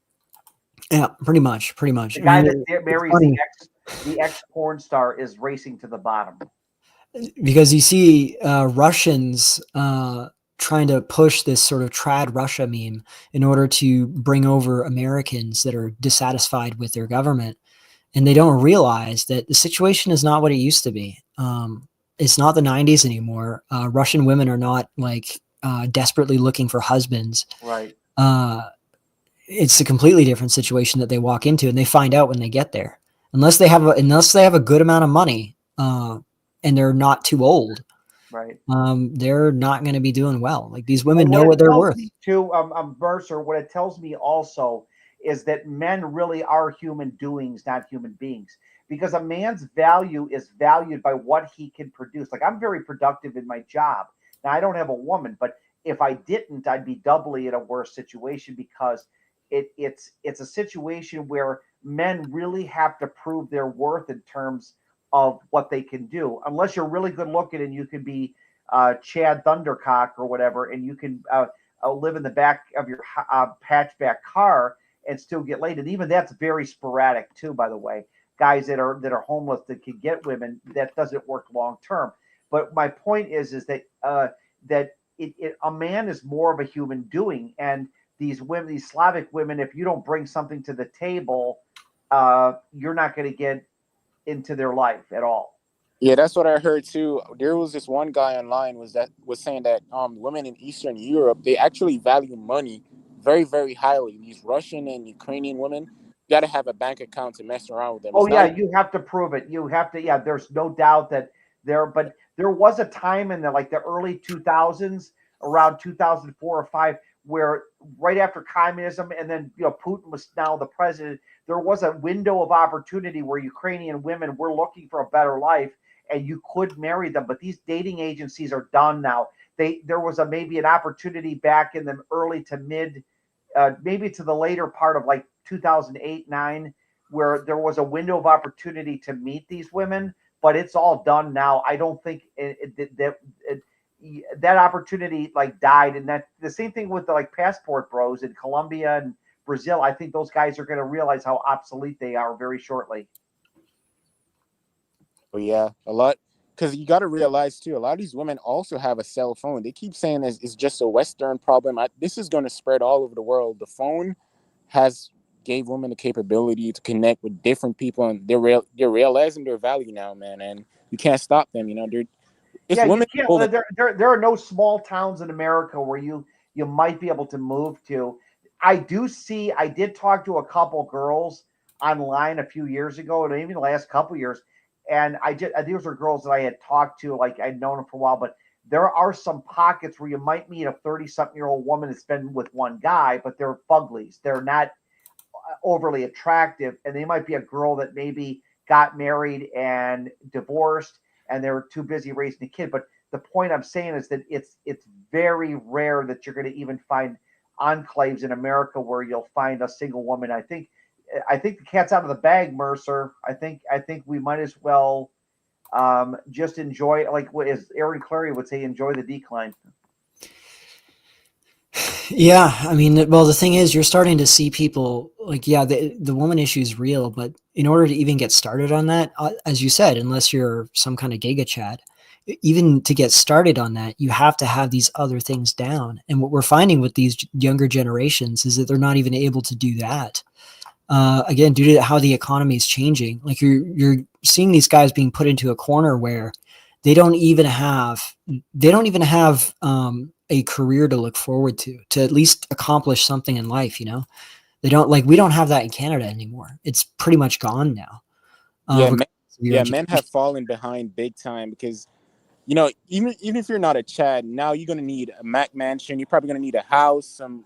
Yeah, pretty much. The guy that marries the ex porn star is racing to the bottom. Because you see Russians trying to push this sort of trad Russia meme in order to bring over Americans that are dissatisfied with their government. And they don't realize that the situation is not what it used to be. It's not the 90s anymore. Russian women are not like desperately looking for husbands. Right. It's a completely different situation that they walk into, and they find out when they get there. Unless they have a good amount of money and they're not too old, right? They're not going to be doing well. Like these women know what they're worth. Mercer, what it tells me also is that men really are human doings, not human beings. Because a man's value is valued by what he can produce. Like, I'm very productive in my job. Now, I don't have a woman, but if I didn't, I'd be doubly in a worse situation, because it's a situation where men really have to prove their worth in terms of what they can do. Unless you're really good looking and you can be Chad Thundercock or whatever, and you can live in the back of your hatchback car and still get laid. And even that's very sporadic too, by the way. Guys that are homeless that can get women, that doesn't work long term. But my point is that a man is more of a human doing, and these women, these Slavic women, if you don't bring something to the table, you're not going to get into their life at all. Yeah, that's what I heard too. There was this one guy online was saying that women in Eastern Europe, they actually value money very, very highly. These Russian and Ukrainian women, you got to have a bank account to mess around with them. Oh yeah, you have to prove it. You have to. Yeah, there's no doubt that but there was a time in the early 2000s, around 2004 or 5, where right after communism, and then Putin was now the president, there was a window of opportunity where Ukrainian women were looking for a better life, and you could marry them. But these dating agencies are done now. There was maybe an opportunity back in the early to mid, maybe to the later part of 2008-9, where there was a window of opportunity to meet these women, but it's all done now. I don't think that opportunity died, and that the same thing with the passport bros in Colombia and Brazil. I think those guys are going to realize how obsolete they are very shortly. Oh yeah, a lot, because you got to realize too, a lot of these women also have a cell phone. They keep saying it's just a Western problem. This is going to spread all over the world. The phone gave women the capability to connect with different people, and they're realizing their value now, man. And you can't stop them. Women. You can't. There are no small towns in America where you might be able to move to. I did talk to a couple girls online a few years ago, and even the last couple years, and these were girls that I had talked to, I'd known them for a while. But there are some pockets where you might meet a 30-something-year-old woman that's been with one guy, but they're fuglies. They're not overly attractive, and they might be a girl that maybe got married and divorced, and they were too busy raising a kid. But the point I'm saying is that it's very rare that you're going to even find enclaves in America where you'll find a single woman. I think the cat's out of the bag, Mercer. I think we might as well just enjoy, as Aaron Clary would say, enjoy the decline. Yeah, I mean, well, the thing is, you're starting to see people the woman issue is real, but in order to even get started on that, as you said, unless you're some kind of giga chad, even to get started on that, you have to have these other things down. And what we're finding with these younger generations is that they're not even able to do that. Again, due to how the economy is changing, you're seeing these guys being put into a corner where they don't even have a career to look forward to at least accomplish something in life. They don't we don't have that in Canada anymore. It's pretty much gone now. Men have fallen behind big time, because even if you're not a Chad, now you're gonna need a Mac mansion. You're probably gonna need a house, some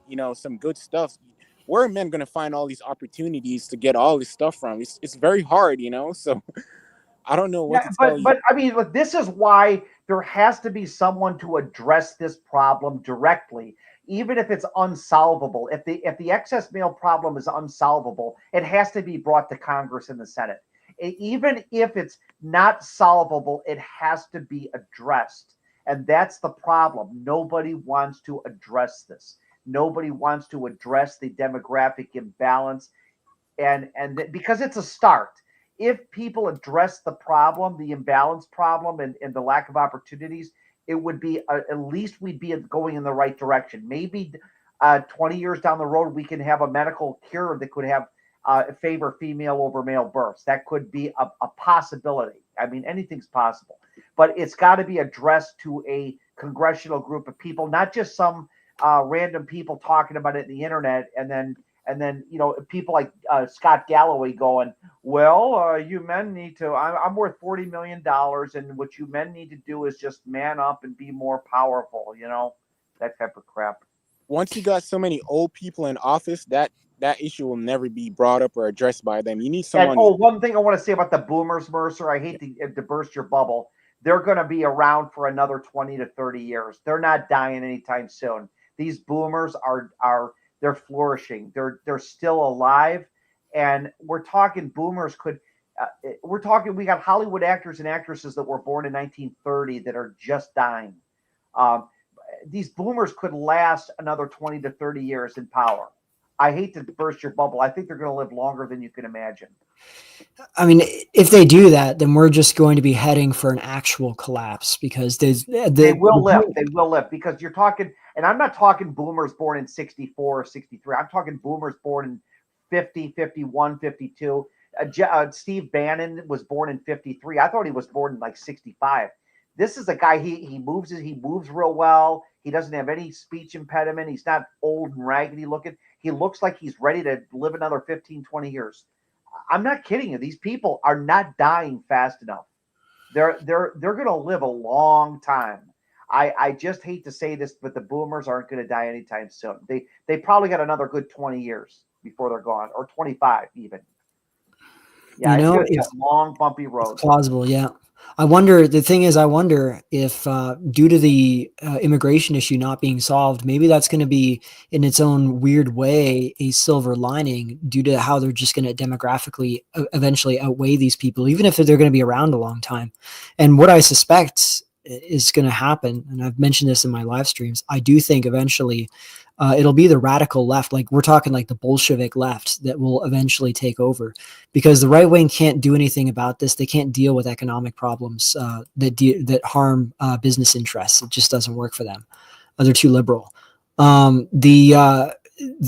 good stuff. Where are men gonna find all these opportunities to get all this stuff from? It's very hard, So I don't know what to tell you. But I mean, this is why there has to be someone to address this problem directly, even if it's unsolvable. If the excess male problem is unsolvable, it has to be brought to Congress and the Senate. Even if it's not solvable, it has to be addressed. And that's the problem. Nobody wants to address this. Nobody wants to address the demographic imbalance, and because it's a start. If people address the problem, the imbalance problem, and the lack of opportunities, it would be at least we'd be going in the right direction. Maybe 20 years down the road, we can have a medical cure that could have favor female over male births. That could be a possibility. I mean, anything's possible, but it's got to be addressed to a congressional group of people, not just some random people talking about it in the internet, and then people like Scott Galloway going, well, you men need to, I'm worth $40 million, and what you men need to do is just man up and be more powerful, that type of crap. Once you got so many old people in office, that that issue will never be brought up or addressed by them. You need And someone. one thing I want to say about the boomers, Mercer, I hate to burst your bubble. They're going to be around for another 20 to 30 years. They're not dying anytime soon. These boomers are they're flourishing. They're still alive, and we're talking boomers could. We got Hollywood actors and actresses that were born in 1930 that are just dying. Um, these boomers could last another 20 to 30 years in power. I hate to burst your bubble. I think they're going to live longer than you can imagine. I mean, if they do that, then we're just going to be heading for an actual collapse because they will live. They will live because you're talking, and I'm not talking boomers born in 64 or 63. I'm talking boomers born in 50, 51, 52. Steve Bannon was born in 53. I thought he was born in like 65. This is a guy, he moves real well. He doesn't have any speech impediment. He's not old and raggedy looking. He looks like he's ready to live another 15, 20 years. I'm not kidding you. These people are not dying fast enough. They're going to live a long time. I just hate to say this, but the boomers aren't going to die anytime soon. They probably got another good 20 years before they're gone, or 25 even. Yeah, it's a long, bumpy road. It's plausible, yeah. I wonder if due to the immigration issue not being solved, maybe that's going to be in its own weird way a silver lining due to how they're just going to demographically eventually outweigh these people, even if they're going to be around a long time. And what I suspect is going to happen, and I've mentioned this in my live streams, I do think eventually it'll be the radical left, like we're talking like the Bolshevik left, that will eventually take over, because the right wing can't do anything about this. They can't deal with economic problems that harm business interests. It just doesn't work for them. They're too liberal. The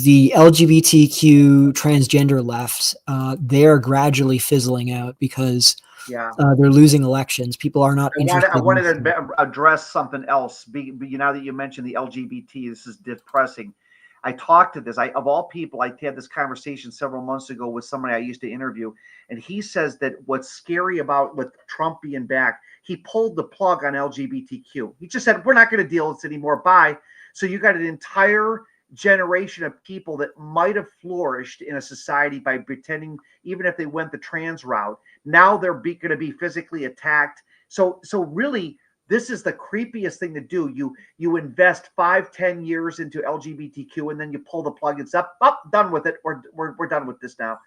LGBTQ transgender left, they are gradually fizzling out because they're losing elections. People are not interested. I wanted to address something else. Now that you mentioned the LGBT, this is depressing. I talked to this. Of all people, I had this conversation several months ago with somebody I used to interview, and he says that what's scary about with Trump being back, he pulled the plug on LGBTQ. He just said, we're not going to deal with this anymore. Bye. So you got an entire generation of people that might have flourished in a society by pretending, even if they went the trans route, now they're going to be physically attacked. So really, this is the creepiest thing to do. You invest 5-10 years into LGBTQ, and then you pull the plug. It's up, done with it. We're done with this now.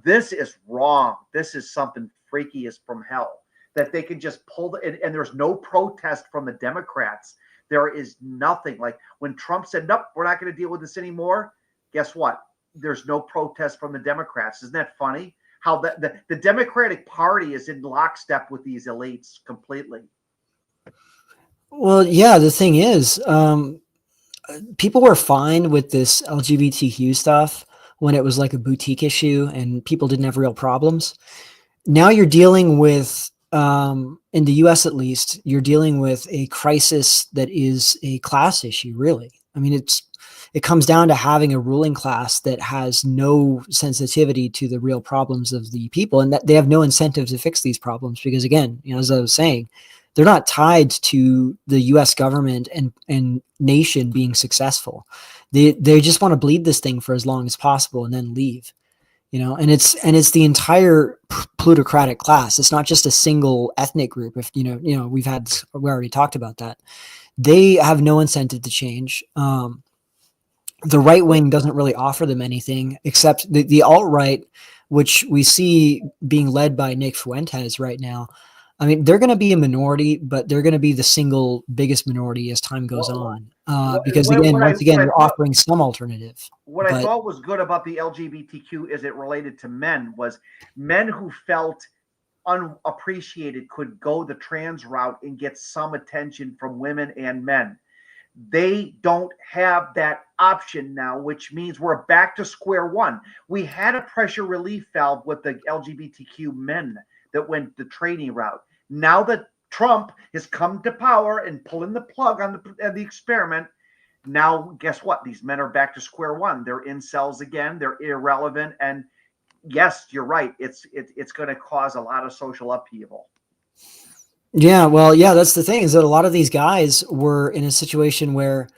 This is wrong. This is something freaky as from hell, that they can just pull and there's no protest from the Democrats. There is nothing. Like when Trump said, nope, we're not going to deal with this anymore. Guess what? There's no protest from the Democrats. Isn't that funny? How the Democratic Party is in lockstep with these elites completely. Well, yeah, the thing is, people were fine with this LGBTQ stuff when it was like a boutique issue and people didn't have real problems. Now you're dealing with, in the US at least, you're dealing with a crisis that is a class issue, really. I mean, it comes down to having a ruling class that has no sensitivity to the real problems of the people, and that they have no incentive to fix these problems because, again, as I was saying, they're not tied to the US government and nation being successful. They just want to bleed this thing for as long as possible and then leave. And it's the entire plutocratic class. It's not just a single ethnic group. If we already talked about that. They have no incentive to change. The right wing doesn't really offer them anything except the alt-right, which we see being led by Nick Fuentes right now. I mean, they're going to be a minority, but they're going to be the single biggest minority as time goes on. Because once again, you're offering some alternative. I thought was good about the LGBTQ as it related to men was men who felt unappreciated could go the trans route and get some attention from women and men. They don't have that option now, which means we're back to square one. We had a pressure relief valve with the LGBTQ men that went the training route. Now that Trump has come to power and pulling the plug on the experiment, now guess what? These men are back to square one. They're incels again. They're irrelevant. And yes, you're right. It's going to cause a lot of social upheaval. Yeah, well, yeah, that's the thing is that a lot of these guys were in a situation where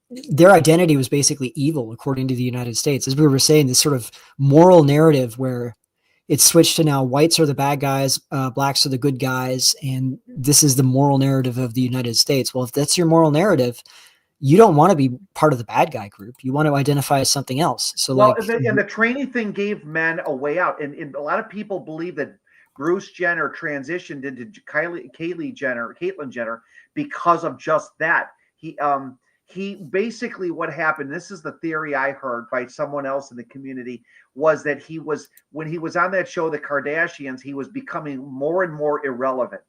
their identity was basically evil, according to the United States. As we were saying, this sort of moral narrative where it's switched to now whites are the bad guys, blacks are the good guys, and this is the moral narrative of the United States. Well, if that's your moral narrative, you don't want to be part of the bad guy group. You want to identify as something else. So, well, and the training thing gave men a way out, and a lot of people believe that Bruce Jenner transitioned into Caitlyn Jenner because of just that. He basically, what happened, this is the theory I heard by someone else in the community, was that when he was on that show, The Kardashians, he was becoming more and more irrelevant.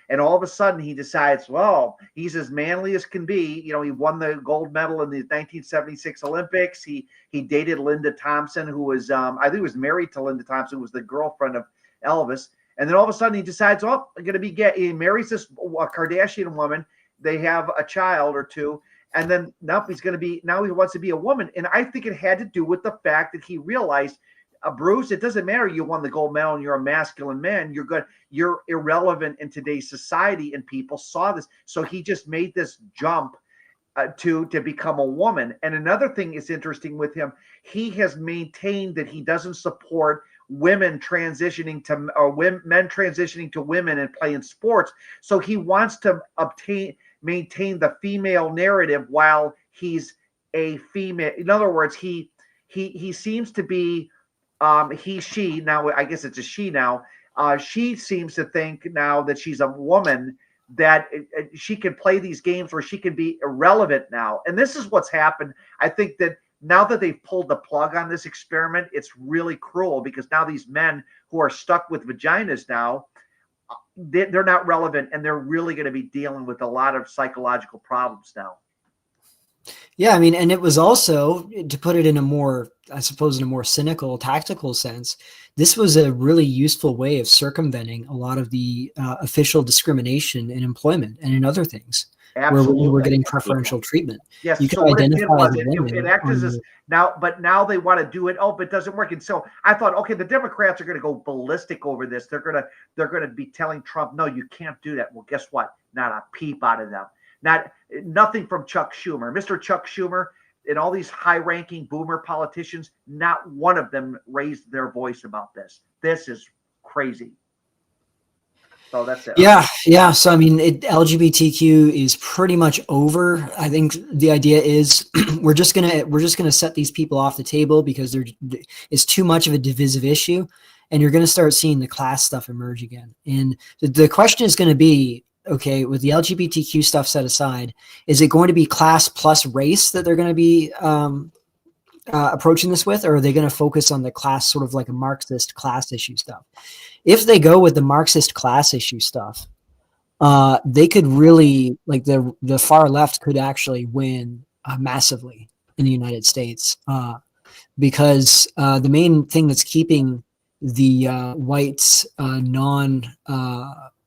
And all of a sudden he decides, well, he's as manly as can be. You know, he won the gold medal in the 1976 Olympics. He dated Linda Thompson, who was, I think he was married to Linda Thompson, who was the girlfriend of Elvis. And then all of a sudden he decides, oh, I'm going to be gay. He marries this Kardashian woman. They have a child or two. And then now he wants to be a woman. And I think it had to do with the fact that he realized, Bruce, it doesn't matter. You won the gold medal and you're a masculine man. You're good. You're irrelevant in today's society. And people saw this. So he just made this jump to become a woman. And another thing is interesting with him. He has maintained that he doesn't support women transitioning to, or men transitioning to women and playing sports. So he wants to maintain the female narrative while he's a female. In other words, he seems to be, she, now I guess it's a she now, she seems to think now that she's a woman, that she can play these games where she can be irrelevant now. And this is what's happened. I think that now that they've pulled the plug on this experiment, it's really cruel, because now these men who are stuck with vaginas now, they're not relevant, and they're really going to be dealing with a lot of psychological problems now. Yeah, I mean, and it was also, to put it in a more, I suppose, in a more cynical, tactical sense, this was a really useful way of circumventing a lot of the official discrimination in employment and in other things. Absolutely. Where we were getting preferential treatment. Yes, you can identify as a woman. It acts as now, but now they want to do it. Oh, but it doesn't work. And so I thought, okay, the Democrats are going to go ballistic over this. They're going to be telling Trump, no, you can't do that. Well, guess what? Not a peep out of them. Nothing from Chuck Schumer. Mr. Chuck Schumer and all these high-ranking boomer politicians, not one of them raised their voice about this. This is crazy. So that's it. Yeah. So I mean, LGBTQ is pretty much over. I think the idea is we're just gonna set these people off the table because it's too much of a divisive issue, and you're gonna start seeing the class stuff emerge again. And the question is going to be, okay, with the LGBTQ stuff set aside, is it going to be class plus race that they're going to be approaching this with, or are they going to focus on the class, sort of like a Marxist class issue stuff? If they go with the Marxist class issue stuff, they could really, like, the far left could actually win massively in the United States, because the main thing that's keeping the whites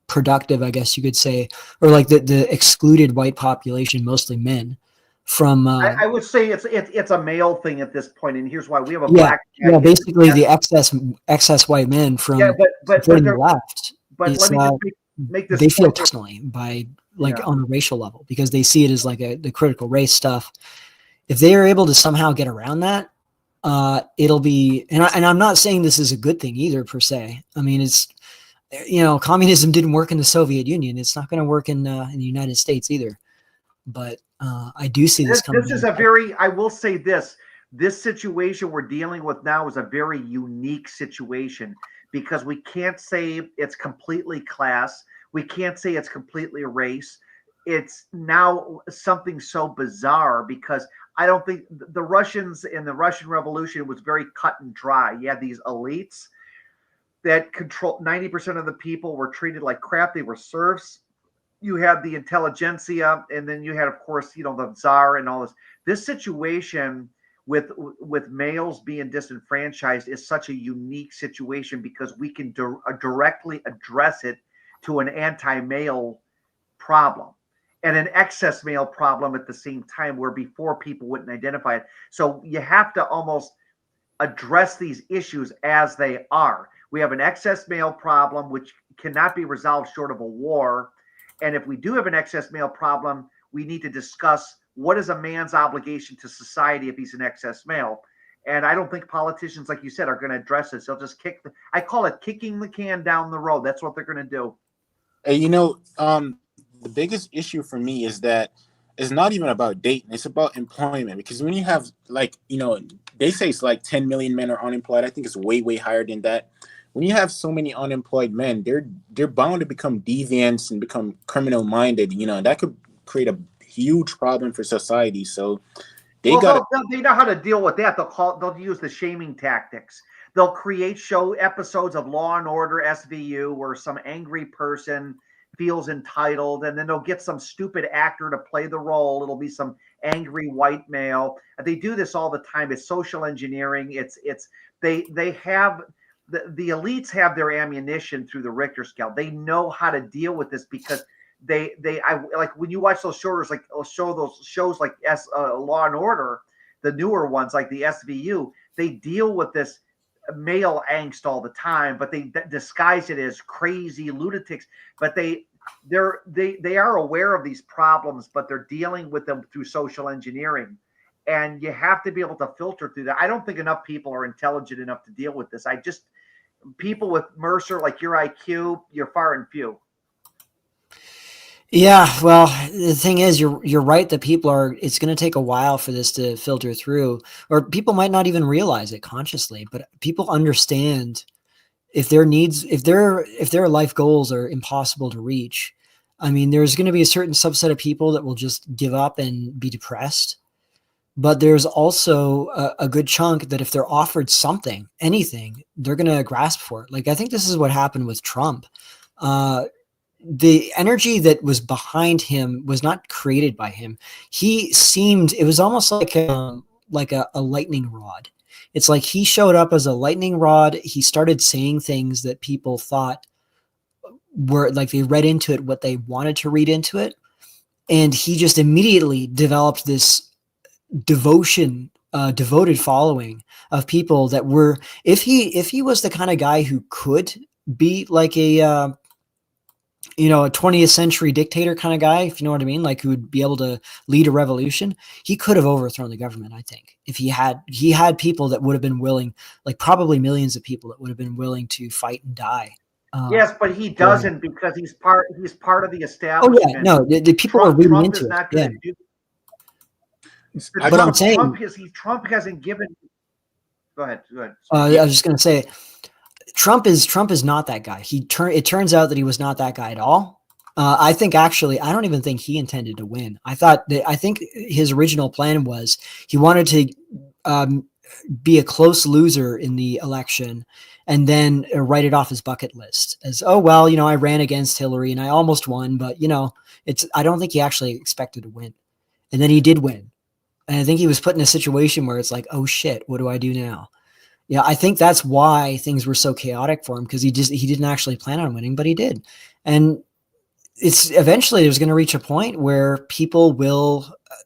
productive, I guess you could say, or like the excluded white population, mostly men, from I would say it's a male thing at this point, and here's why. We have a black basically the excess white men from the left. But let me just make this. They feel personally by on a racial level, because they see it as like the critical race stuff. If they are able to somehow get around that, it'll be, and I'm not saying this is a good thing either per se. I mean, it's, communism didn't work in the Soviet Union. It's not going to work in the United States either. But I do see this coming. This is I will say this situation we're dealing with now is a very unique situation, because we can't say it's completely class. We can't say it's completely race. It's now something so bizarre, because I don't think the Russians in the Russian Revolution was very cut and dry. You had these elites that control 90% of the people were treated like crap. They were serfs. You had the intelligentsia, and then you had, of course, the Tsar and all this. This situation with males being disenfranchised is such a unique situation, because we can directly address it to an anti-male problem and an excess male problem at the same time, where before people wouldn't identify it. So you have to almost address these issues as they are. We have an excess male problem, which cannot be resolved short of a war. And if we do have an excess male problem, we need to discuss what is a man's obligation to society if he's an excess male? And I don't think politicians, like you said, are going to address this. They'll just I call it kicking the can down the road. That's what they're going to do. Hey, the biggest issue for me is that it's not even about dating. It's about employment. Because when you have, like, they say it's like 10 million men are unemployed. I think it's way, way higher than that. When you have so many unemployed men, they're bound to become deviants and become criminal minded, and that could create a huge problem for society. So they know how to deal with that. They'll use the shaming tactics. They'll create show episodes of Law and Order SVU where some angry person feels entitled, and then they'll get some stupid actor to play the role. It'll be some angry white male. They do this all the time. It's social engineering. They have the elites have their ammunition through the Richter scale. They know how to deal with this because I like when you watch those shows like Law and Order, the newer ones like the SVU. They deal with this male angst all the time, but they disguise it as crazy lunatics. But they are aware of these problems, but they're dealing with them through social engineering. And you have to be able to filter through that. I don't think enough people are intelligent enough to deal with this. People with Mercer, like your IQ, you're far and few. Yeah, well, the thing is, you're right that it's going to take a while for this to filter through, or people might not even realize it consciously, but people understand if their life goals are impossible to reach. I mean, there's going to be a certain subset of people that will just give up and be depressed. But there's also a good chunk that if they're offered something, anything, they're going to grasp for it. Like, I think this is what happened with Trump. The energy that was behind him was not created by him. It was almost like a lightning rod. It's like he showed up as a lightning rod. He started saying things that people thought were like, they read into it what they wanted to read into it. And he just immediately developed this devoted following of people that were, if he was the kind of guy who could be like a 20th century dictator kind of guy, if you know what I mean, like who would be able to lead a revolution, he could have overthrown the government. I think if he had people that would have been willing, like probably millions of people that would have been willing to fight and die. Yes, but he doesn't because he's part of the establishment. Oh yeah, no, the people are reading into it. Yeah. But I'm saying Trump hasn't given. Go ahead. I was just going to say, Trump is not that guy. It turns out that he was not that guy at all. I think actually, I don't even think he intended to win. I think his original plan was he wanted to be a close loser in the election and then write it off his bucket list as, oh, well, I ran against Hillary and I almost won, but I don't think he actually expected to win. And then he did win. And I think he was put in a situation where it's like, oh shit, what do I do now? Yeah, I think that's why things were so chaotic for him, because he didn't actually plan on winning, but he did. And it's eventually there's going to reach a point where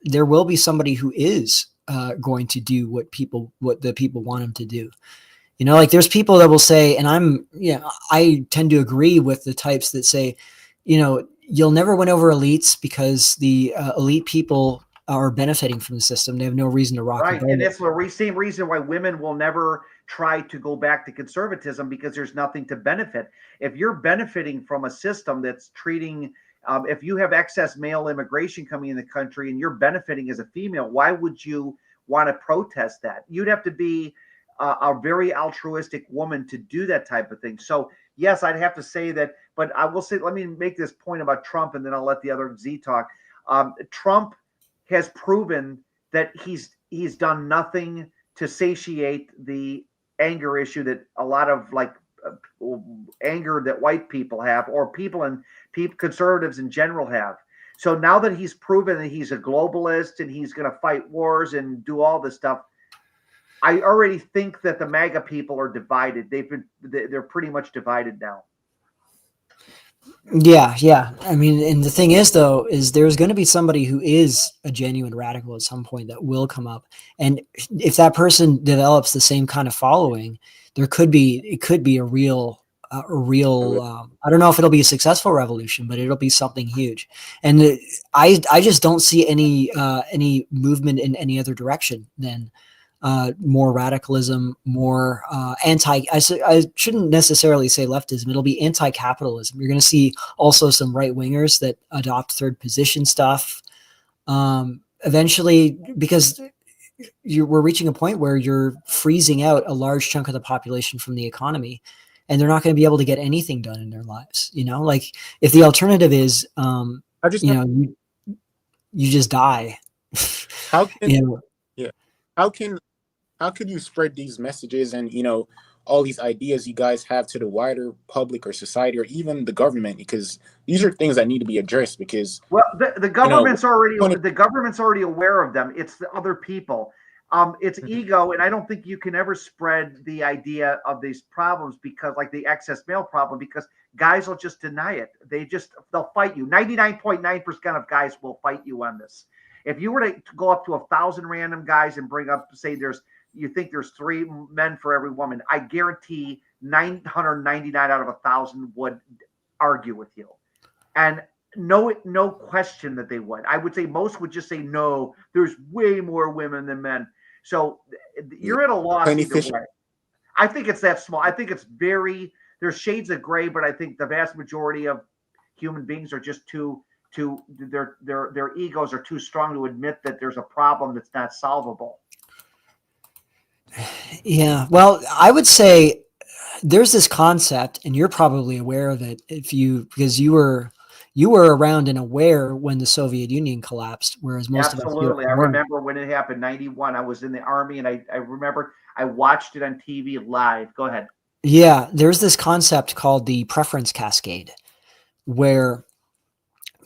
there will be somebody who is going to do what the people want him to do. Like there's people that will say, and I tend to agree with the types that say, you'll never win over elites because the elite people are benefiting from the system. They have no reason to rock. Right, and that's the same reason why women will never try to go back to conservatism, because there's nothing to benefit. If you're benefiting from a system that's treating, if you have excess male immigration coming in the country and you're benefiting as a female, why would you want to protest that? You'd have to be a very altruistic woman to do that type of thing. So yes, I'd have to say that, but I will say, let me make this point about Trump and then I'll let the other Z talk. Trump has proven that he's done nothing to satiate the anger issue that a lot of anger that white people have, or conservatives in general have. So now that he's proven that he's a globalist and he's going to fight wars and do all this stuff, I already think that the MAGA people are divided. They're pretty much divided now. Yeah. I mean, and the thing is, though, is there's going to be somebody who is a genuine radical at some point that will come up. And if that person develops the same kind of following, it could be a real a real. I don't know if it'll be a successful revolution, but it'll be something huge. And I just don't see any movement in any other direction than more radicalism, more I shouldn't necessarily say leftism. It'll be anti-capitalism. You're going to see also some right wingers that adopt third position stuff. Eventually, because we're reaching a point where you're freezing out a large chunk of the population from the economy, and they're not going to be able to get anything done in their lives. Like if the alternative is, you just die. How can, yeah, how can you spread these messages and all these ideas you guys have to the wider public or society or even the government? Because these are things that need to be addressed. Because the government's already aware of them. It's the other people. It's ego, and I don't think you can ever spread the idea of these problems because, like the excess male problem, because guys will just deny it. They'll fight you. 99.9% of guys will fight you on this. If you were to go up to 1,000 random guys and bring up, say you think there's 3 men for every woman, I guarantee 999 out of 1,000 would argue with you. And no question that they would. I would say most would just say, no, there's way more women than men. So you're at a loss either way. I think it's that small. I think it's there's shades of gray, but I think the vast majority of human beings are just their egos are too strong to admit that there's a problem that's not solvable. Yeah. Well, I would say there's this concept, and you're probably aware of it because you were around and aware when the Soviet Union collapsed, whereas most of us Absolutely. I remember when it happened, 91. I was in the Army, and I remember I watched it on TV live. Go ahead. Yeah. There's this concept called the preference cascade, where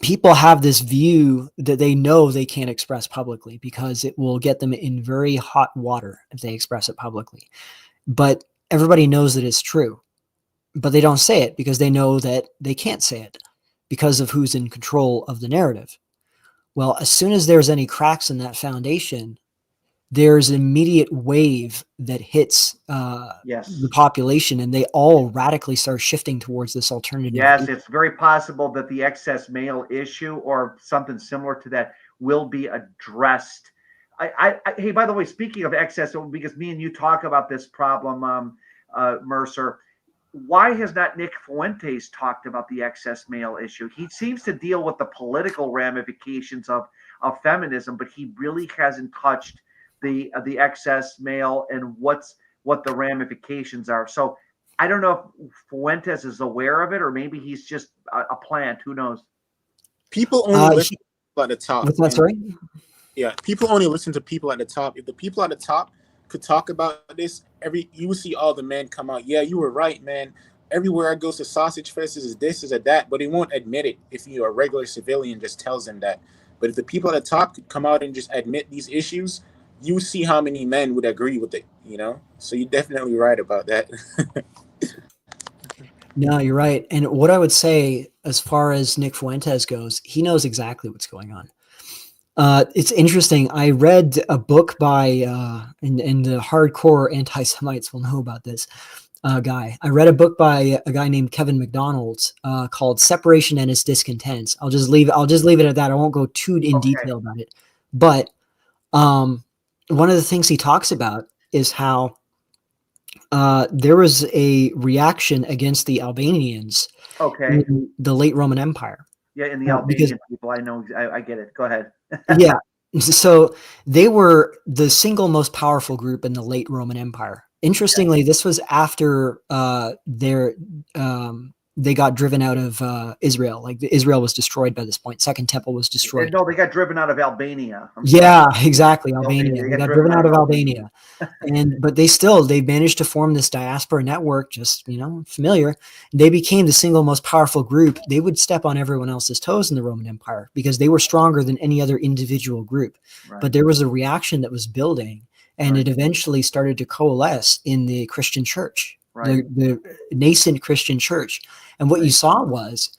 people have this view that they know they can't express publicly because it will get them in very hot water if they express it publicly. But everybody knows that it's true, but they don't say it because they know that they can't say it because of who's in control of the narrative. Well, as soon as there's any cracks in that foundation, there's an immediate wave that hits the population, and they all radically start shifting towards this alternative. Yes, it's very possible that the excess male issue or something similar to that will be addressed. Hey, by the way, speaking of excess, because me and you talk about this problem, Mercer, why has not Nick Fuentes talked about the excess male issue? He seems to deal with the political ramifications of feminism, but he really hasn't touched the excess male and what the ramifications are. So I don't know if Fuentes is aware of it, or maybe he's just a plant. Who knows? People only listen to people at the top. What's that, sorry? Yeah, people only listen to people at the top. If the people at the top could talk about this, you would see all the men come out. Yeah, you were right, man. Everywhere I go to sausage fests is this, is that, but they won't admit it if you're a regular civilian just tells them that. But if the people at the top could come out and just admit these issues, you see how many men would agree with it, So you're definitely right about that. No, you're right. And what I would say as far as Nick Fuentes goes, he knows exactly what's going on. It's interesting. I read a book by, and the hardcore anti-Semites will know about this guy. I read a book by a guy named Kevin McDonald called Separation and Its Discontents. I'll just leave it at that. I won't go too in detail about it. But one of the things he talks about is how there was a reaction against the Albanians in the late Roman Empire. Yeah, in the Albanian people, I know, I get it. Go ahead. Yeah, so they were the single most powerful group in the late Roman Empire. Interestingly, this was after they got driven out of Israel. Like Israel was destroyed by this point. Second Temple was destroyed. No, they got driven out of Albania. Yeah, exactly. Albania. They got driven out of Albania. But they managed to form this diaspora network, just, familiar. They became the single most powerful group. They would step on everyone else's toes in the Roman Empire because they were stronger than any other individual group. Right. But there was a reaction that was building, and it eventually started to coalesce in the Christian church. Right. The nascent Christian church. And what you saw was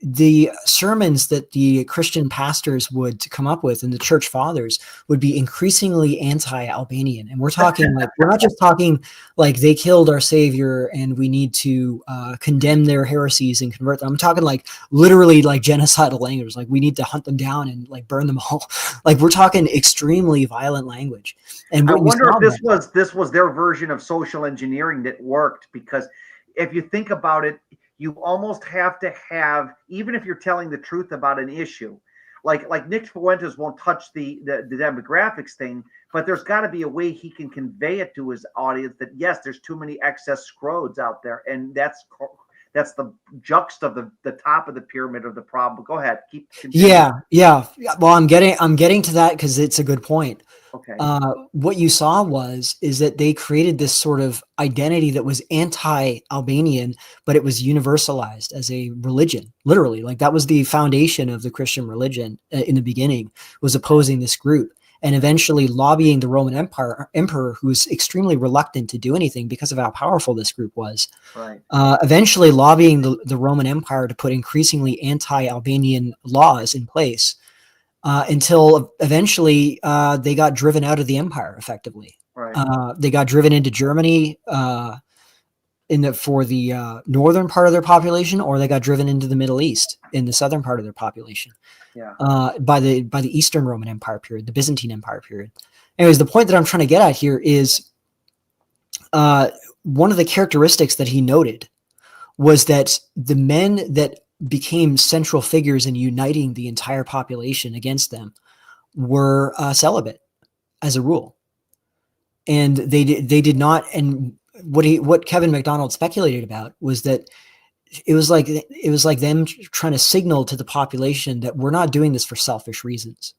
the sermons that the Christian pastors would come up with and the church fathers would be increasingly anti-Albanian. And we're talking like, we're not just talking like they killed our savior and we need to condemn their heresies and convert them. I'm talking like literally like genocidal language. Like we need to hunt them down and like burn them all. Like we're talking extremely violent language. And I wonder if this was their version of social engineering that worked, because if you think about it, you almost have to have, even if you're telling the truth about an issue, like Nick Fuentes won't touch the demographics thing, but there's got to be a way he can convey it to his audience that yes, there's too many excess scrodes out there, and that's the juxt of the top of the pyramid of the problem. Go ahead, keep continuing. Yeah. Well, I'm getting to that because it's a good point. Okay. What you saw is that they created this sort of identity that was anti-Albanian, but it was universalized as a religion, literally. Like that was the foundation of the Christian religion in the beginning, was opposing this group and eventually lobbying the Roman emperor, who was extremely reluctant to do anything because of how powerful this group was. Right. Eventually lobbying the Roman Empire to put increasingly anti-Albanian laws in place. Until eventually they got driven out of the empire effectively. Right. They got driven into Germany for the northern part of their population, or they got driven into the Middle East in the southern part of their population. Yeah. By the Eastern Roman Empire period, the Byzantine Empire period. Anyways, the point that I'm trying to get at here is one of the characteristics that he noted was that the men that became central figures in uniting the entire population against them were celibate as a rule. And they did not. And what Kevin McDonald speculated about was that it was like them trying to signal to the population that we're not doing this for selfish reasons.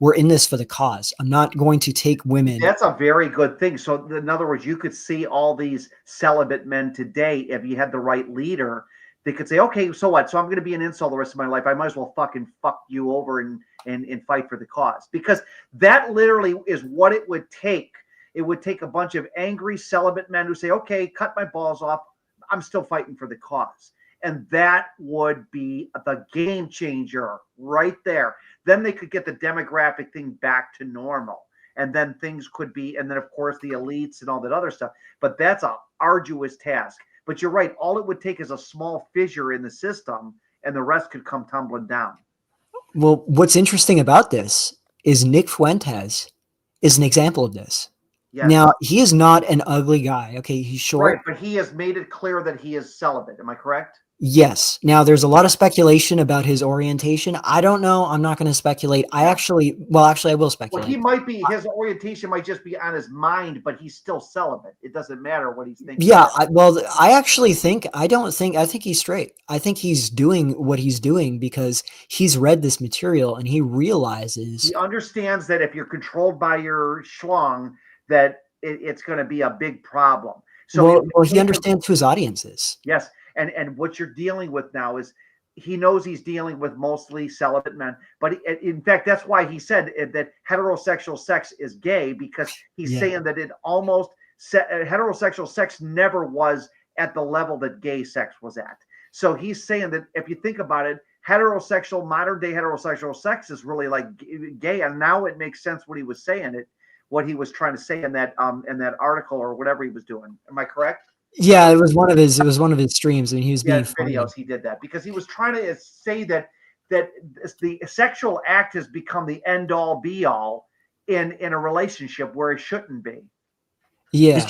We're in this for the cause. I'm not going to take women. That's a very good thing. So in other words, you could see all these celibate men today, if you had the right leader, they could say, okay, so what? So I'm going to be an incel the rest of my life. I might as well fucking fuck you over and fight for the cause. Because that literally is what it would take. It would take a bunch of angry celibate men who say, okay, cut my balls off. I'm still fighting for the cause. And that would be the game changer right there. Then they could get the demographic thing back to normal. And then things could be, and then of course the elites and all that other stuff. But that's an arduous task. But you're right. All it would take is a small fissure in the system, and the rest could come tumbling down. Well, what's interesting about this is Nick Fuentes is an example of this. Yes. Now, he is not an ugly guy. Okay, he's short. Right, but he has made it clear that he is celibate. Am I correct? Yes. Now, there's a lot of speculation about his orientation. I don't know. I'm not going to speculate. I will speculate. Well, he might be, his orientation might just be on his mind, but he's still celibate. It doesn't matter what he's thinking. Yeah. I think he's straight. I think he's doing what he's doing because he's read this material and he realizes. He understands that if you're controlled by your schlong, that it's going to be a big problem. So he understands who his audience is. Yes. And what you're dealing with now is he knows he's dealing with mostly celibate men. But in fact, that's why he said that heterosexual sex is gay, because he's saying that it almost heterosexual sex never was at the level that gay sex was at. So he's saying that if you think about it, modern day heterosexual sex is really like gay. And now it makes sense what he was saying, what he was trying to say in that article or whatever he was doing. Am I correct? Yeah, it was one of his streams, and he was being videos. He did that because he was trying to say that the sexual act has become the end all be all in a relationship where it shouldn't be. Yeah.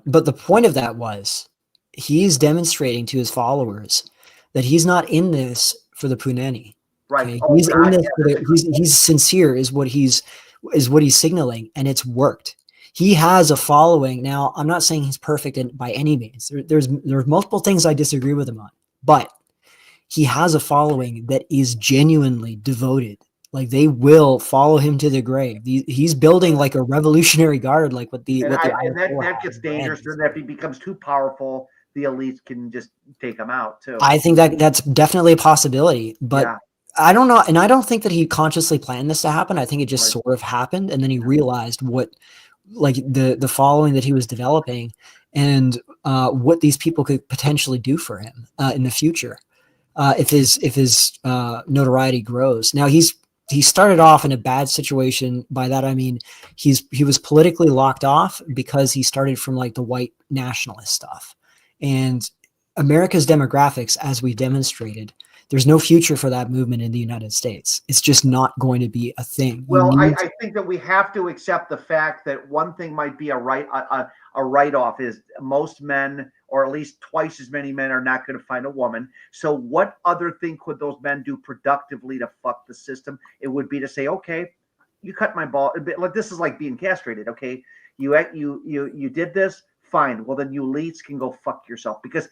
But the point of that was he's demonstrating to his followers that he's not in this for the punani. Right. Okay? He's sincere is what he's signaling, and it's worked. He has a following. Now, I'm not saying he's perfect by any means. There's multiple things I disagree with him on, but he has a following that is genuinely devoted. Like they will follow him to the grave. He's building like a revolutionary guard, like that gets dangerous. And if he becomes too powerful, the elites can just take him out too. I think that's definitely a possibility, but. Yeah. I don't know, and I don't think that he consciously planned this to happen. I think it just sort of happened, and then he realized what, like the following that he was developing, and what these people could potentially do for him in the future. if his notoriety grows. Now he started off in a bad situation. By that I mean he was politically locked off because he started from like the white nationalist stuff, and America's demographics, as we demonstrated, there's no future for that movement in the United States. It's just not going to be a thing. Well, I think that we have to accept the fact that one thing might be a write-off is most men, or at least twice as many men, are not going to find a woman. So what other thing could those men do productively to fuck the system? It would be to say, okay, you cut my ball. Like, this is like being castrated. Okay, you did this, fine. Well, then you leads can go fuck yourself, because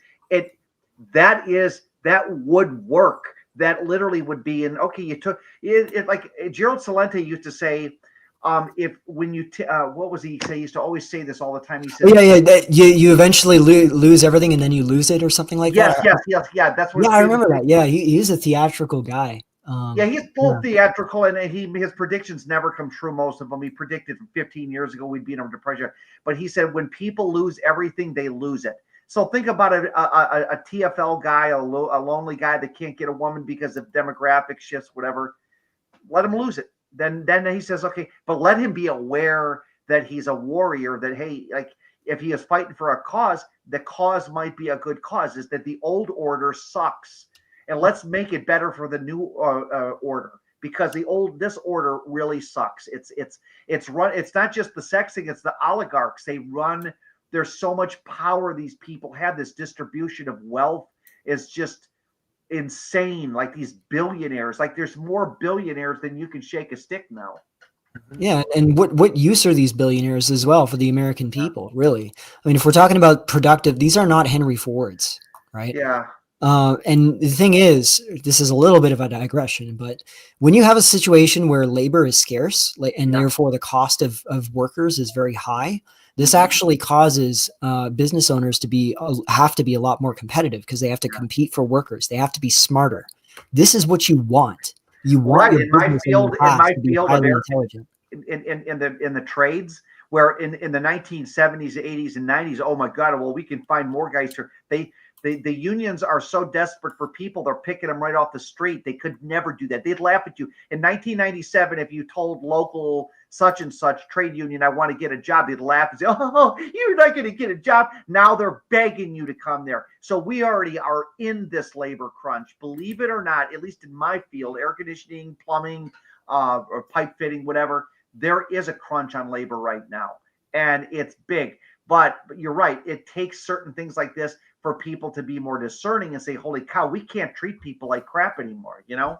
that would work. That literally would be you took it like Gerald Celente used to say, if when you what was he say? He used to always say this all the time. He said, you eventually lose everything and then you lose it, or something like that. Yes, that's what. Yeah, I remember that. Yeah, he's a theatrical guy. He's full theatrical, and his predictions never come true. Most of them, he predicted 15 years ago we'd be in a depression, but he said when people lose everything, they lose it. So think about a TFL guy, a lonely guy that can't get a woman because of demographic shifts, whatever. Let him lose it. Then he says, okay, but let him be aware that he's a warrior, that, hey, like if he is fighting for a cause, the cause might be a good cause, is that the old order sucks. And let's make it better for the new order, because this order really sucks. It's not just the sexing, it's the oligarchs. They run. There's so much power these people have. This distribution of wealth is just insane. Like these billionaires, like there's more billionaires than you can shake a stick now. Yeah, and what use are these billionaires as well for the American people, really? I mean, if we're talking about productive, these are not Henry Fords, right? Yeah. And the thing is, this is a little bit of a digression, but when you have a situation where labor is scarce, and therefore the cost of workers is very high, this actually causes business owners to have to be a lot more competitive, because they have to compete for workers. They have to be smarter. This is what you want. You want your business to be highly intelligent. In the trades, where in the 1970s, 80s, and 90s, oh my God, well, we can find more guys here. The unions are so desperate for people, they're picking them right off the street. They could never do that. They'd laugh at you. In 1997, if you told local such and such trade union, I want to get a job, they'd laugh and say, oh, you're not going to get a job. Now they're begging you to come there. So we already are in this labor crunch. Believe it or not, at least in my field, air conditioning, plumbing, or pipe fitting, whatever, there is a crunch on labor right now. And it's big. But you're right. It takes certain things like this for people to be more discerning and say, holy cow, we can't treat people like crap anymore, you know?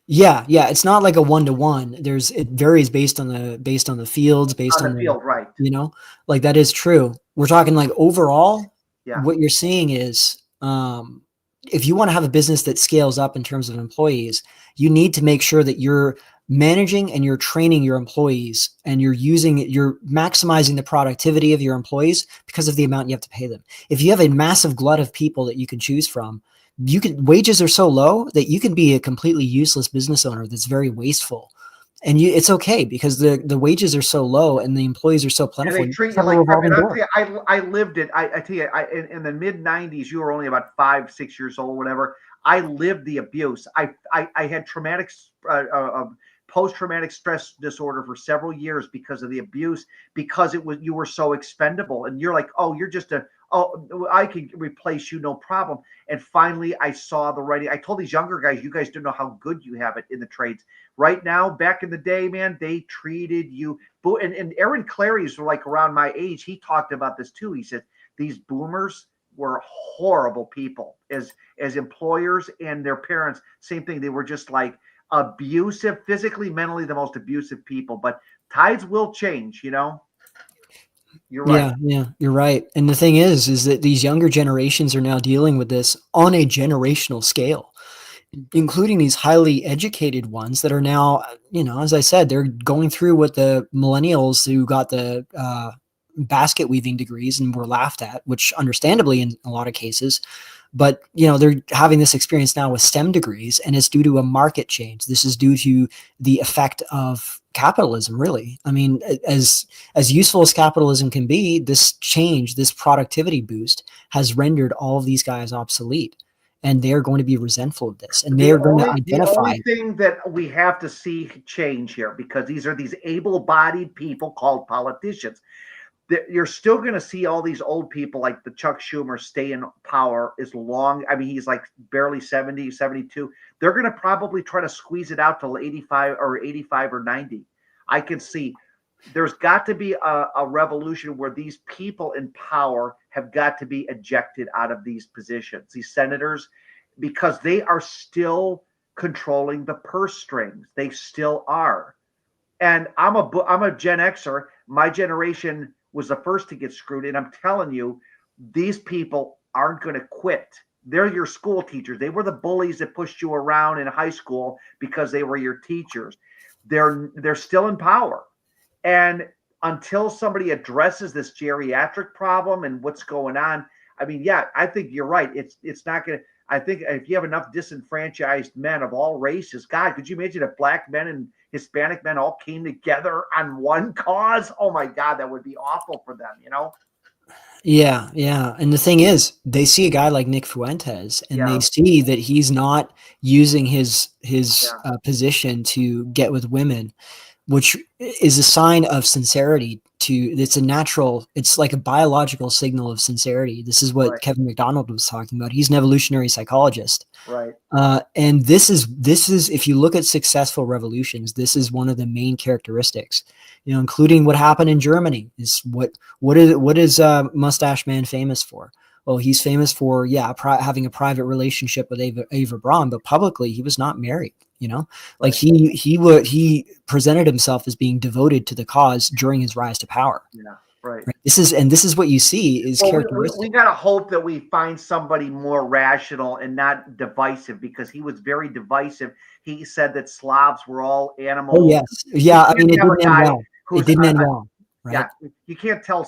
Yeah. It's not like a one-to-one. It varies based on the fields, based on the field, right? You know, like that is true. We're talking like overall, what you're seeing is, if you want to have a business that scales up in terms of employees, you need to make sure that you're managing and you're training your employees, and you're maximizing the productivity of your employees because of the amount you have to pay them. If you have a massive glut of people that you can choose from, wages are so low that you can be a completely useless business owner that's very wasteful. And it's okay, because the wages are so low and the employees are so plentiful. And they treat you like, I lived it. I tell you, in the mid 90s, you were only about 5-6 years old, whatever. I lived the abuse. I had post-traumatic stress disorder for several years because of the abuse, because you were so expendable, and you're like, oh, you're just I can replace you, no problem. And finally, I saw the writing. I told these younger guys, you guys don't know how good you have it in the trades. Right now, back in the day, man, they treated you. And Aaron Clary's like around my age. He talked about this too. He said these boomers were horrible people as employers, and their parents, same thing. They were just like abusive, physically, mentally, the most abusive people. But tides will change, you know. You're right. Yeah, you're right. And the thing is that these younger generations are now dealing with this on a generational scale, including these highly educated ones that are now, you know, as I said, they're going through what the millennials who got the basket weaving degrees and were laughed at, which understandably in a lot of cases, but you know, they're having this experience now with STEM degrees, and it's due to a market change. This is due to the effect of capitalism, really. I mean, as useful as capitalism can be, this change, this productivity boost has rendered all of these guys obsolete. and they are going to be resentful of this, and they are going to identify. The only thing that we have to see change here, because these are these able-bodied people called politicians. You're still going to see all these old people like the Chuck Schumer stay in power as long. I mean, he's like barely 70, 72. They're going to probably try to squeeze it out till 85 or 90. I can see there's got to be a revolution where these people in power have got to be ejected out of these positions, these senators, because they are still controlling the purse strings. They still are. And I'm a Gen Xer. My generation was the first to get screwed. And I'm telling you, these people aren't going to quit. They're your school teachers. They were the bullies that pushed you around in high school because they were your teachers. They're still in power. And until somebody addresses this geriatric problem and what's going on, I mean, yeah, I think you're right. It's not going to, I think if you have enough disenfranchised men of all races, God, could you imagine if black men and Hispanic men all came together on one cause? Oh my God, that would be awful for them, you know? Yeah, yeah. And the thing is, they see a guy like Nick Fuentes, and they see that he's not using his position to get with women, which is a sign of sincerity. It's a natural, it's like a biological signal of sincerity. This is what Kevin McDonald was talking about. He's an evolutionary psychologist. Right. And this is, if you look at successful revolutions, this is one of the main characteristics, you know, including what happened in Germany. Is what is Mustache Man famous for? Well, he's famous for, having a private relationship with Eva Braun, but publicly he was not married. You know, like he presented himself as being devoted to the cause during his rise to power. Yeah, right. This is what you see is characteristic. We got to hope that we find somebody more rational and not divisive, because he was very divisive. He said that Slavs were all animals. Oh yes, yeah. I mean, it didn't end well. It didn't end well. Right? Yeah, you can't tell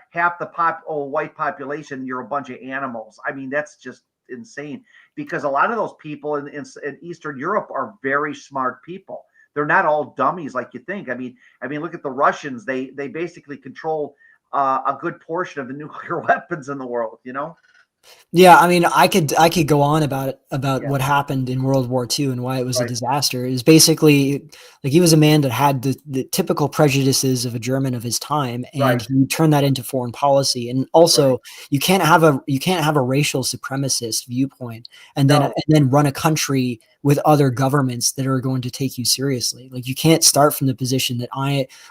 half the white population you're a bunch of animals. I mean, that's just insane, because a lot of those people in Eastern Europe are very smart people. They're not all dummies like you think. I mean, look at the Russians. They basically control a good portion of the nuclear weapons in the world, you know? Yeah, I mean, I could go on about what happened in World War II and why it was a disaster. It was basically like he was a man that had the typical prejudices of a German of his time, and he turned that into foreign policy. And also, you can't have a racial supremacist viewpoint and then run a country with other governments that are going to take you seriously. Like, you can't start from the position that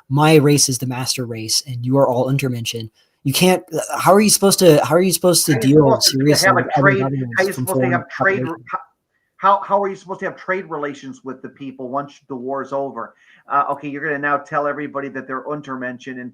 my race is the master race and you are all Untermenschen. You can't. How are you supposed to deal seriously? How are you supposed to have trade? How are you supposed to have trade relations with the people once the war is over? Okay, you're going to now tell everybody that they're Untermenschen, and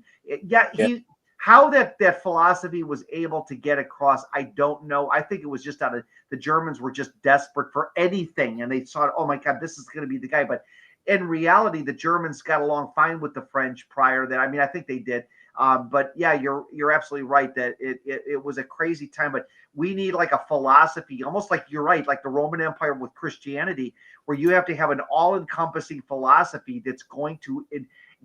how that philosophy was able to get across, I don't know. I think it was just out of the Germans were just desperate for anything, and they thought, oh my God, this is going to be the guy. But in reality, the Germans got along fine with the French prior to that. I mean, I think they did. But yeah, you're absolutely right that it was a crazy time, but we need like a philosophy, almost like you're right, like the Roman Empire with Christianity, where you have to have an all-encompassing philosophy that's going to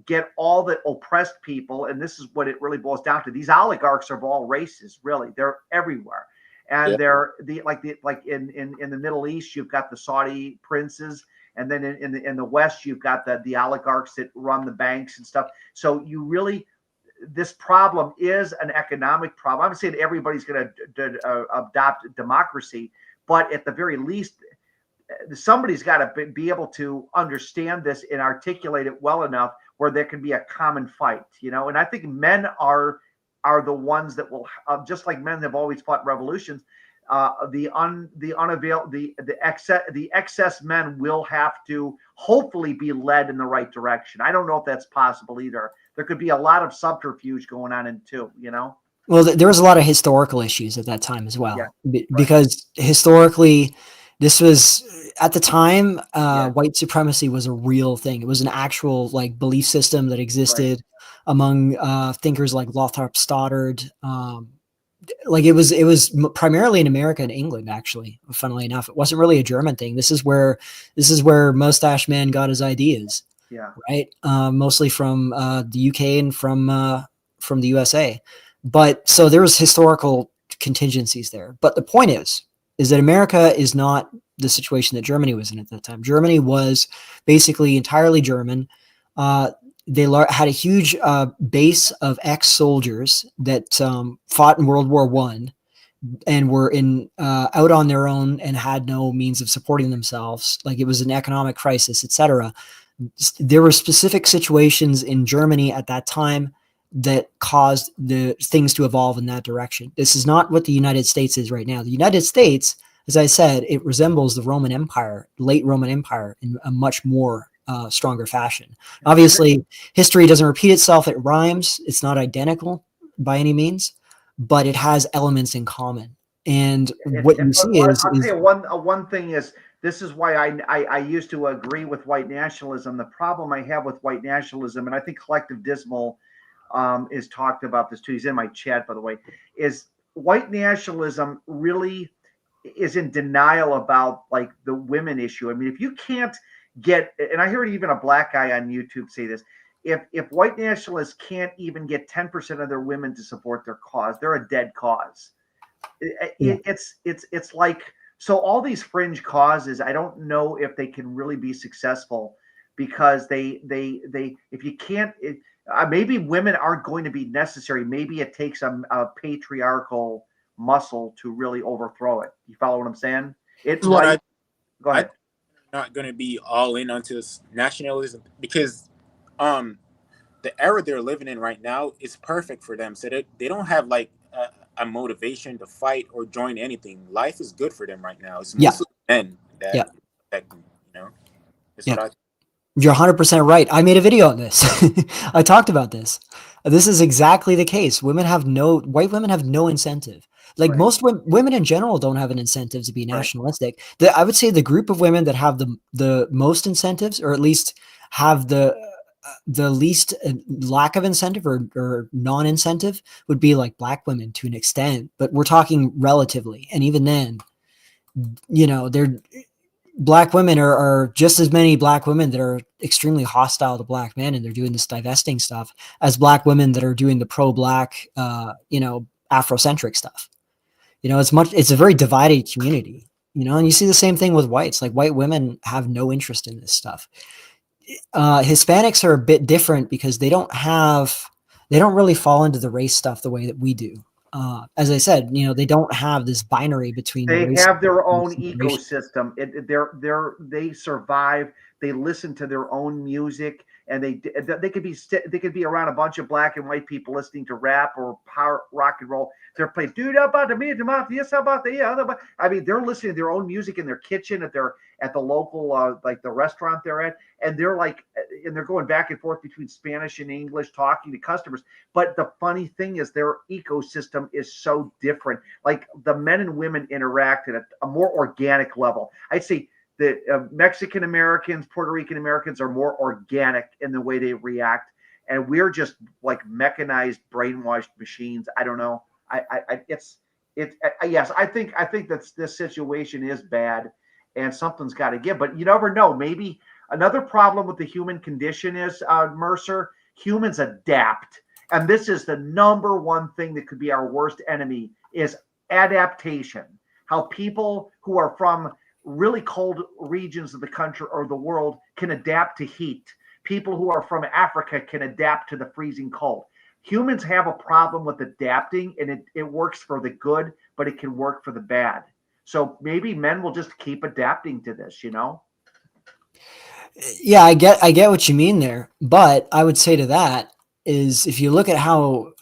get all the oppressed people. And this is what it really boils down to. These oligarchs are of all races, really. They're everywhere. And they're like in the Middle East, you've got the Saudi princes. And then in the West, you've got the oligarchs that run the banks and stuff. So this problem is an economic problem. I'm not saying everybody's going to adopt democracy, but at the very least, somebody's got to be able to understand this and articulate it well enough where there can be a common fight, you know. And I think men are the ones that will, just like men have always fought revolutions. The excess men will have to hopefully be led in the right direction. I don't know if that's possible either. There could be a lot of subterfuge going on in too, you know? Well, there was a lot of historical issues at that time as well, because historically this was at the time, white supremacy was a real thing. It was an actual like belief system that existed among thinkers like Lothrop Stoddard. Like it was primarily in America and England, actually, funnily enough. It wasn't really a German thing. This is where Mustache Man got his ideas. Yeah. Right. Mostly from the UK and from the USA. But so there was historical contingencies there. But the point is, is that America is not the situation that Germany was in at that time. Germany was basically entirely German. They had a huge base of ex-soldiers that fought in World War I and were out on their own and had no means of supporting themselves. Like, it was an economic crisis, etc. There were specific situations in Germany at that time that caused the things to evolve in that direction. This is not what the United States is right now. The United States, as I said, it resembles the Roman Empire, late Roman Empire, in a much more stronger fashion. Obviously, history doesn't repeat itself. It rhymes. It's not identical by any means, but it has elements in common. And what you see is... I'll tell you one thing is, this is why I used to agree with white nationalism. The problem I have with white nationalism, and I think Collective Dismal is talked about this too. He's in my chat, by the way, is white nationalism really is in denial about like the women issue. I mean, if you can't get, and I heard even a black guy on YouTube say this, if white nationalists can't even get 10% of their women to support their cause, they're a dead cause. It's like, so all these fringe causes, I don't know if they can really be successful, because they if you can't, maybe women aren't going to be necessary. Maybe it takes a patriarchal muscle to really overthrow it. You follow what I'm saying? Go ahead. I'm not going to be all in onto this nationalism, because the era they're living in right now is perfect for them. So they don't have like a motivation to fight or join anything. Life is good for them right now. It's mostly men that you know. You're 100% right. I made a video on this. I talked about this. This is exactly the case. White women have no incentive. Like, most women in general don't have an incentive to be nationalistic. I would say the group of women that have the most incentives, or at least have the least lack of incentive or non-incentive, would be like black women to an extent, but we're talking relatively. And even then, you know, black women are just as many black women that are extremely hostile to black men, and they're doing this divesting stuff, as black women that are doing the pro-black, Afrocentric stuff. You know, it's a very divided community, you know, and you see the same thing with whites. Like, white women have no interest in this stuff. Hispanics are a bit different because they don't really fall into the race stuff the way that we do. As I said, you know, they don't have this binary between. They have their own ecosystem. They survive. They listen to their own music, and they could be around a bunch of black and white people listening to rap or power rock and roll. They're playing, dude, about the me, yes, about the other. I mean, they're listening to their own music in their kitchen at the local like the restaurant they're at, and they're going back and forth between Spanish and English, talking to customers. But the funny thing is, their ecosystem is so different. Like, the men and women interact at a more organic level. I'd say that Mexican Americans, Puerto Rican Americans are more organic in the way they react, and we're just like mechanized, brainwashed machines. I don't know. Yes, I think that this situation is bad, and something's got to give. But you never know. Maybe another problem with the human condition is, Mercer, humans adapt, and this is the number one thing that could be our worst enemy, is adaptation. How people who are from really cold regions of the country or the world can adapt to heat. People who are from Africa can adapt to the freezing cold. Humans have a problem with adapting, and it works for the good, but it can work for the bad. So maybe men will just keep adapting to this, you know? Yeah, I get what you mean there. But I would say to that is, if you look at how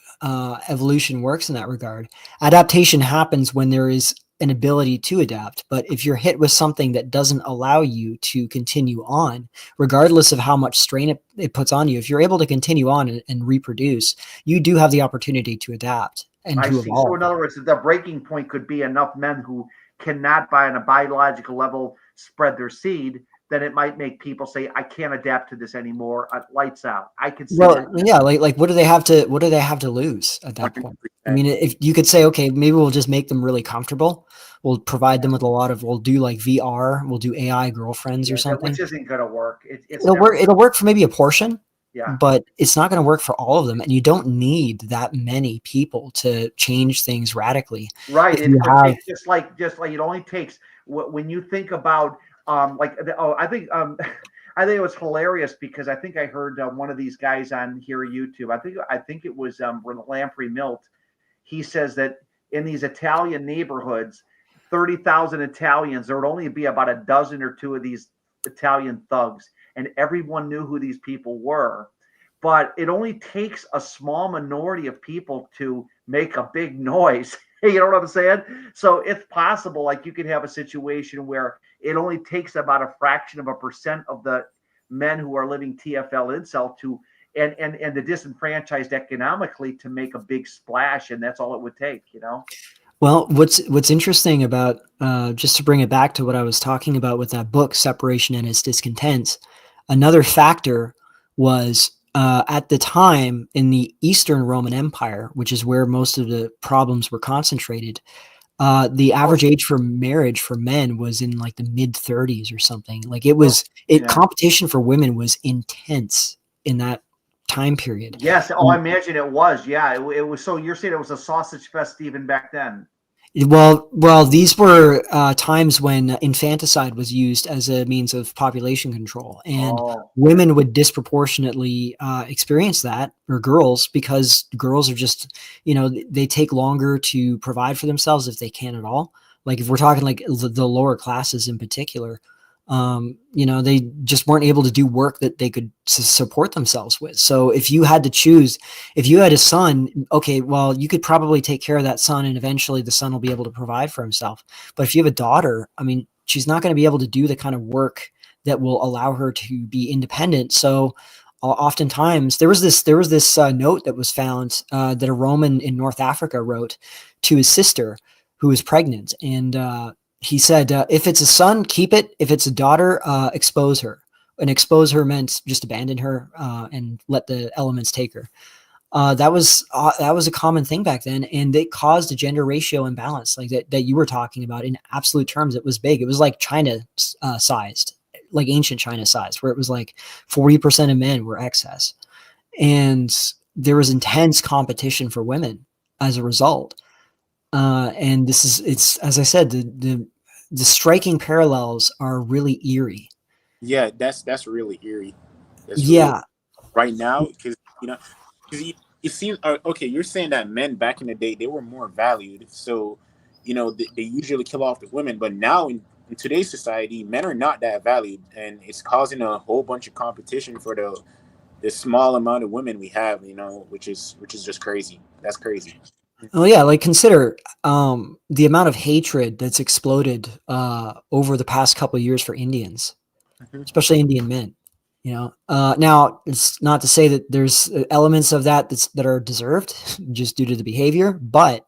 evolution works in that regard, adaptation happens when there is an ability to adapt. But if you're hit with something that doesn't allow you to continue on, regardless of how much strain it puts on you, if you're able to continue on and reproduce, you do have the opportunity to adapt and to evolve. So in other words, the breaking point could be enough men who cannot, on a biological level, spread their seed. Then it might make people say, I can't adapt to this anymore. Lights out. I could see that. Yeah, like what do they have to lose at that point? I mean, if you could say, okay, maybe we'll just make them really comfortable. We'll provide them with we'll do like VR, we'll do AI girlfriends or something. Which isn't going to work. It'll work for maybe a portion. Yeah. But it's not going to work for all of them, and you don't need that many people to change things radically. Right. If you It have, takes just like it only takes when you think about I think I think it was hilarious because I think I heard one of these guys on here YouTube. I think it was Lamprey Milt. He says that in these Italian neighborhoods, 30,000 Italians, there would only be about a dozen or two of these Italian thugs, and everyone knew who these people were. But it only takes a small minority of people to make a big noise. You know what I'm saying? So it's possible, like you could have a situation where it only takes about a fraction of a percent of the men who are living TFL incel to and the disenfranchised economically to make a big splash, and that's all it would take, you know. well, what's interesting about just to bring it back to what I was talking about with that book, Separation and Its Discontents, another factor was at the time in the Eastern Roman Empire, which is where most of the problems were concentrated. The average age for marriage for men was in like the mid 30s or something. Like competition for women was intense in that time period. Yes. Oh, I imagine it was. Yeah. It was. So you're saying it was a sausage fest even back then? Well, these were times when infanticide was used as a means of population control, and women would disproportionately experience that, or girls, because girls are just, they take longer to provide for themselves if they can at all. Like if we're talking like the lower classes in particular, they just weren't able to do work that they could support themselves with. So if you had to choose, if you had a son, okay, well, you could probably take care of that son and eventually the son will be able to provide for himself. But if you have a daughter, I mean, she's not going to be able to do the kind of work that will allow her to be independent. So oftentimes there was this note that was found that a Roman in North Africa wrote to his sister who was pregnant. And, he said, if it's a son, keep it. If it's a daughter, expose her. And expose her meant just abandon her and let the elements take her. That was a common thing back then, and it caused a gender ratio imbalance, like that you were talking about. In absolute terms, it was big. It was like China sized, like ancient China sized, where it was like 40% of men were excess, and there was intense competition for women as a result. And it's as I said, the striking parallels are really eerie. Yeah, that's really eerie. Yeah. Right now, because it seems okay. You're saying that men back in the day, they were more valued, so they usually kill off the women. But now in today's society, men are not that valued, and it's causing a whole bunch of competition for the small amount of women we have. Which is just crazy. That's crazy. Oh yeah, like consider the amount of hatred that's exploded over the past couple of years for Indians, especially Indian men. Now it's not to say that there's elements of that are deserved just due to the behavior, but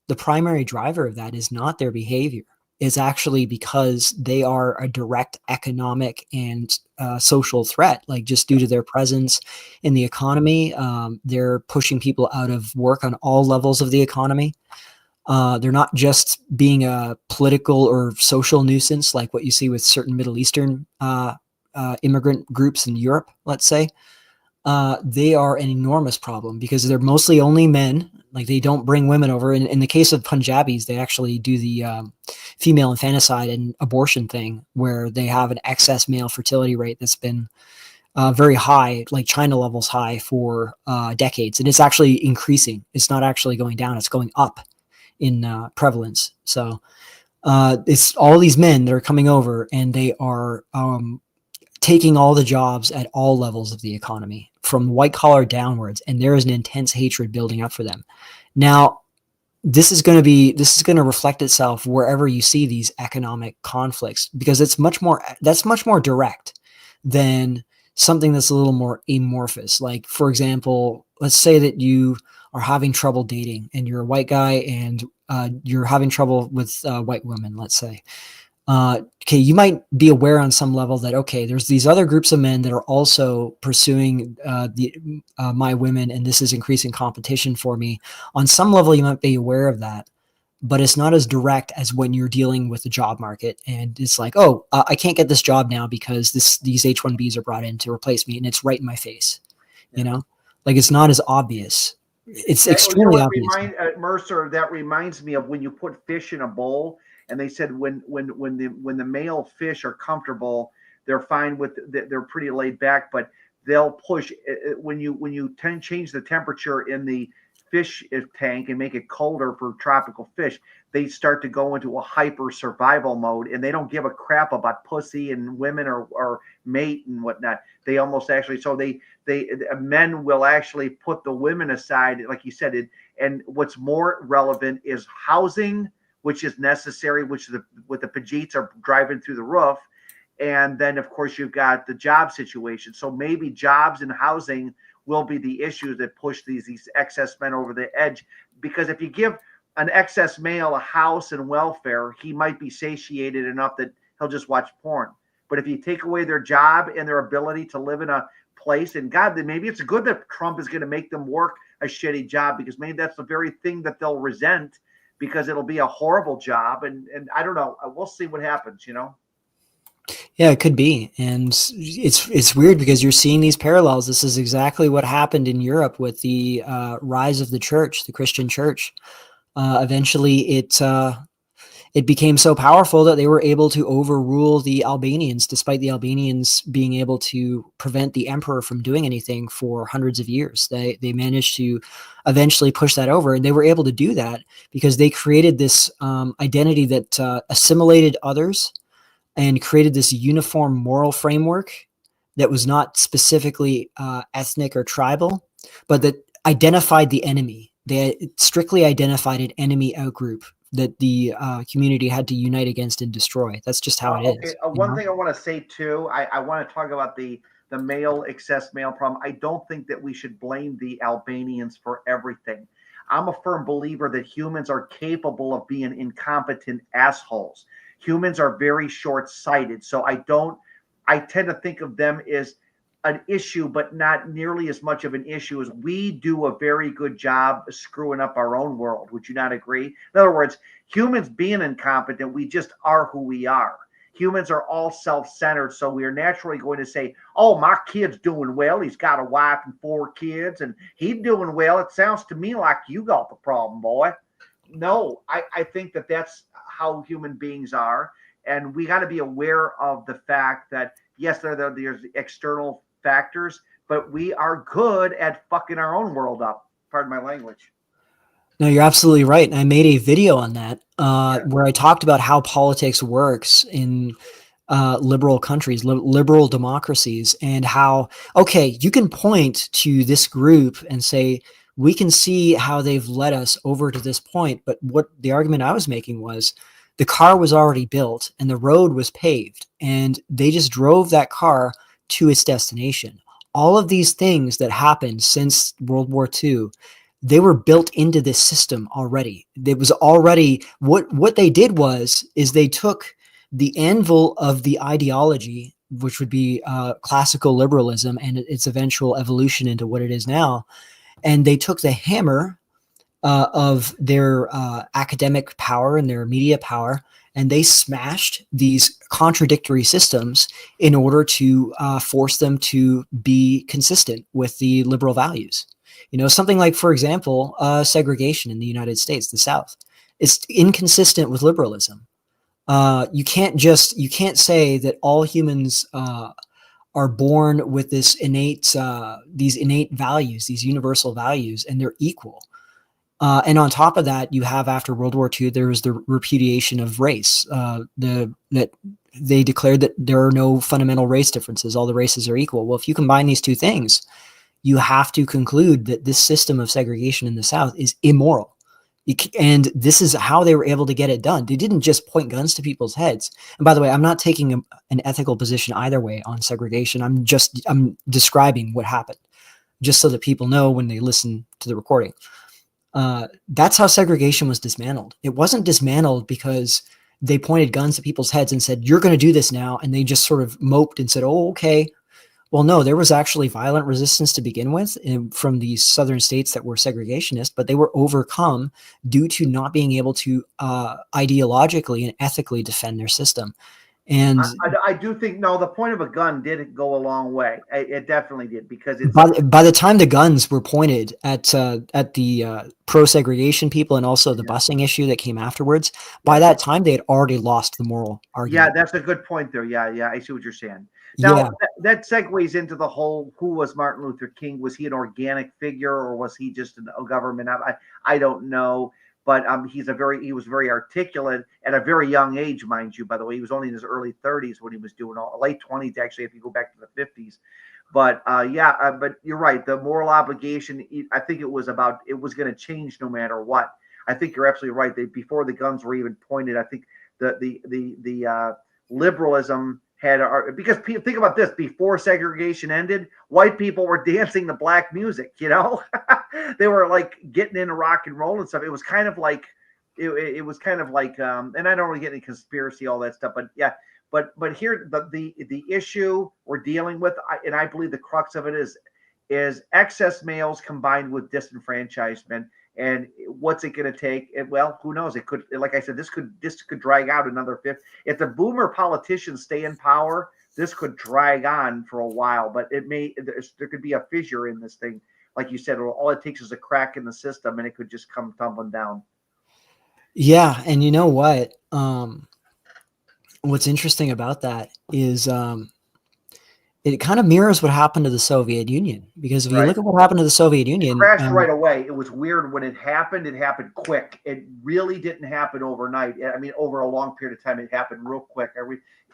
the primary driver of that is not their behavior. Is actually because they are a direct economic and social threat, like just due to their presence in the economy. They're pushing people out of work on all levels of the economy. They're not just being a political or social nuisance like what you see with certain Middle Eastern immigrant groups in Europe, let's say. They are an enormous problem because they're mostly only men. Like they don't bring women over. In the case of Punjabis, they actually do the female infanticide and abortion thing where they have an excess male fertility rate that's been very high, like China levels high for decades. And it's actually increasing. It's not actually going down. It's going up in prevalence. So it's all these men that are coming over and they are taking all the jobs at all levels of the economy from white collar downwards. And there is an intense hatred building up for them. Now, this is going to reflect itself wherever you see these economic conflicts, because that's much more direct than something that's a little more amorphous. Like, for example, let's say that you are having trouble dating and you're a white guy and you're having trouble with white women, let's say. Okay, you might be aware on some level that, okay, there's these other groups of men that are also pursuing my women, and this is increasing competition for me. On some level, you might be aware of that. but it's not as direct as when you're dealing with the job market. And it's like, oh, I can't get this job now because these H-1Bs are brought in to replace me, and it's right in my face. You know, like it's not as obvious. It's extremely obvious. Mercer, that reminds me of when you put fish in a bowl, and they said when the male fish are comfortable, they're fine with, they're pretty laid back, but they'll push when you change the temperature in the fish tank and make it colder for tropical fish, they start to go into a hyper survival mode, and they don't give a crap about pussy and women or mate and whatnot. They almost actually, so they men will actually put the women aside, like you said. And what's more relevant is housing, which is necessary, with the Pajeets are driving through the roof. And then, of course, you've got the job situation. So maybe jobs and housing will be the issues that push these excess men over the edge. Because if you give an excess male a house and welfare, he might be satiated enough that he'll just watch porn. But if you take away their job and their ability to live in a place, and God, then maybe it's good that Trump is going to make them work a shitty job, because maybe that's the very thing that they'll resent, because it'll be a horrible job. And I don't know. We'll see what happens, you know? Yeah, it could be. And it's weird because you're seeing these parallels. This is exactly what happened in Europe with the rise of the church, the Christian church. Eventually, it became so powerful that they were able to overrule the Albanians, despite the Albanians being able to prevent the emperor from doing anything for hundreds of years. They managed to eventually push that over, and they were able to do that because they created this identity that assimilated others and created this uniform moral framework that was not specifically ethnic or tribal, but that identified the enemy. They strictly identified an enemy outgroup that the community had to unite against and destroy. That's just how it is. One thing I want to say too, I want to talk about the excess male problem. I don't think that we should blame the Albanians for everything. I'm a firm believer that humans are capable of being incompetent assholes. Humans are very short-sighted. So I tend to think of them as an issue, but not nearly as much of an issue as we do a very good job screwing up our own world. Would you not agree? In other words, humans being incompetent, we just are who we are. Humans are all self-centered. So we are naturally going to say, oh, my kid's doing well. He's got a wife and 4 kids and he's doing well. It sounds to me like you got the problem, boy. No, I think that that's how human beings are. And we got to be aware of the fact that, yes, there's external factors, but we are good at fucking our own world up. Pardon my language. No, you're absolutely right. And I made a video on that where I talked about how politics works in liberal countries, liberal democracies, and how, okay, you can point to this group and say, we can see how they've led us over to this point. But what the argument I was making was the car was already built and the road was paved, and they just drove that car to its destination. All of these things that happened since World War II, they were built into this system already. It was already what they did is they took the anvil of the ideology, which would be classical liberalism and its eventual evolution into what it is now. And they took the hammer of their academic power and their media power, and they smashed these contradictory systems in order to force them to be consistent with the liberal values. You know, something like, for example, segregation in the United States, the South. It's inconsistent with liberalism. You can't say that all humans are born with these innate values, these universal values, and they're equal. And on top of that, you have, after World War II, there was the repudiation of race. That they declared that there are no fundamental race differences. All the races are equal. Well, if you combine these two things, you have to conclude that this system of segregation in the South is immoral. And this is how they were able to get it done. They didn't just point guns to people's heads. And by the way, I'm not taking an ethical position either way on segregation. I'm describing what happened, just so that people know when they listen to the recording. That's how segregation was dismantled. It wasn't dismantled because they pointed guns to people's heads and said, you're going to do this now. And they just sort of moped and said, oh, okay, Well, no, there was actually violent resistance to begin with from the southern states that were segregationist, but they were overcome due to not being able to ideologically and ethically defend their system. And I do think the point of a gun did go a long way. It definitely did, because it's by the time the guns were pointed at the pro-segregation people and also the busing issue that came afterwards, by that time they had already lost the moral argument. Yeah, that's a good point there. Yeah, I see what you're saying. Now that segues into the whole: who was Martin Luther King? Was he an organic figure, or was he just a government? I don't know. But he was very articulate at a very young age, mind you. By the way, he was only in his early 30s when he was doing late 20s, actually, if you go back to the 50s. But but you're right. The moral obligation, I think it was going to change no matter what. I think you're absolutely right. Before the guns were even pointed, I think the liberalism had, because think about this: before segregation ended, white people were dancing to black music. They were like getting into rock and roll and stuff. It was kind of like, and I don't really get any conspiracy, all that stuff, but yeah. But here, the issue we're dealing with, and I believe the crux of it is excess males combined with disenfranchisement. And what's it going to take? Well, who knows? It could, like I said, this could drag out another 50. If the boomer politicians stay in power, this could drag on for a while. But there could be a fissure in this thing. Like you said, all it takes is a crack in the system, and it could just come tumbling down. Yeah, and you know what? What's interesting about that is it kind of mirrors what happened to the Soviet Union, because if you look at what happened to the Soviet Union, it crashed right away. It was weird when it happened. It happened quick. It really didn't happen overnight. I mean, over a long period of time, it happened real quick.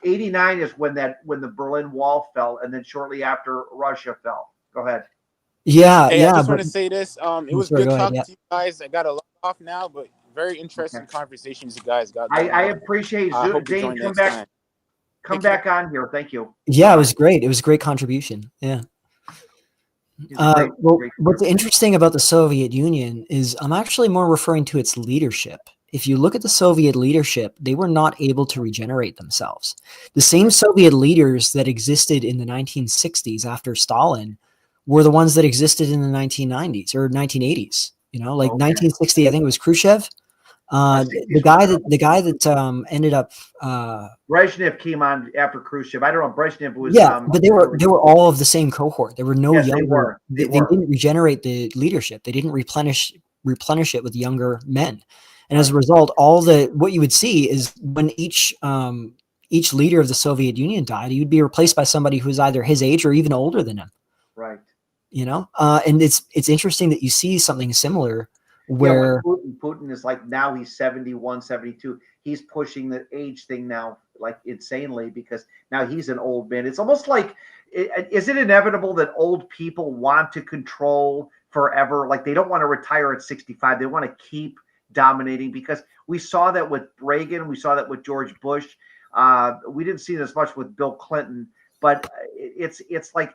89 is when the Berlin Wall fell, and then shortly after, Russia fell. Go ahead. Yeah, I just want to say this. It was good talking to you guys. I got to log off now, but very interesting conversations you guys got. I appreciate it. Dane, come back on here. Thank you. Yeah, it was great. It was a great contribution. Yeah. What's interesting about the Soviet Union is I'm actually more referring to its leadership. If you look at the Soviet leadership, they were not able to regenerate themselves. The same Soviet leaders that existed in the 1960s after Stalin were the ones that existed in the 1990s or 1980s. 1960, I think it was Khrushchev. The guy that ended up Brezhnev came on after Khrushchev. I don't know. Brezhnev was but they were all of the same cohort. There were no younger. They didn't regenerate the leadership. They didn't replenish it with younger men, and as a result, what you would see is when each leader of the Soviet Union died, he would be replaced by somebody who's either his age or even older than him. Right. And it's interesting that you see something similar. Where Putin is like, now he's 71, 72. He's pushing the age thing now like insanely, because now he's an old man. It's almost like, is it inevitable that old people want to control forever? Like, they don't want to retire at 65. They want to keep dominating, because we saw that with Reagan. We saw that with George Bush. We didn't see this much with Bill Clinton, but it's like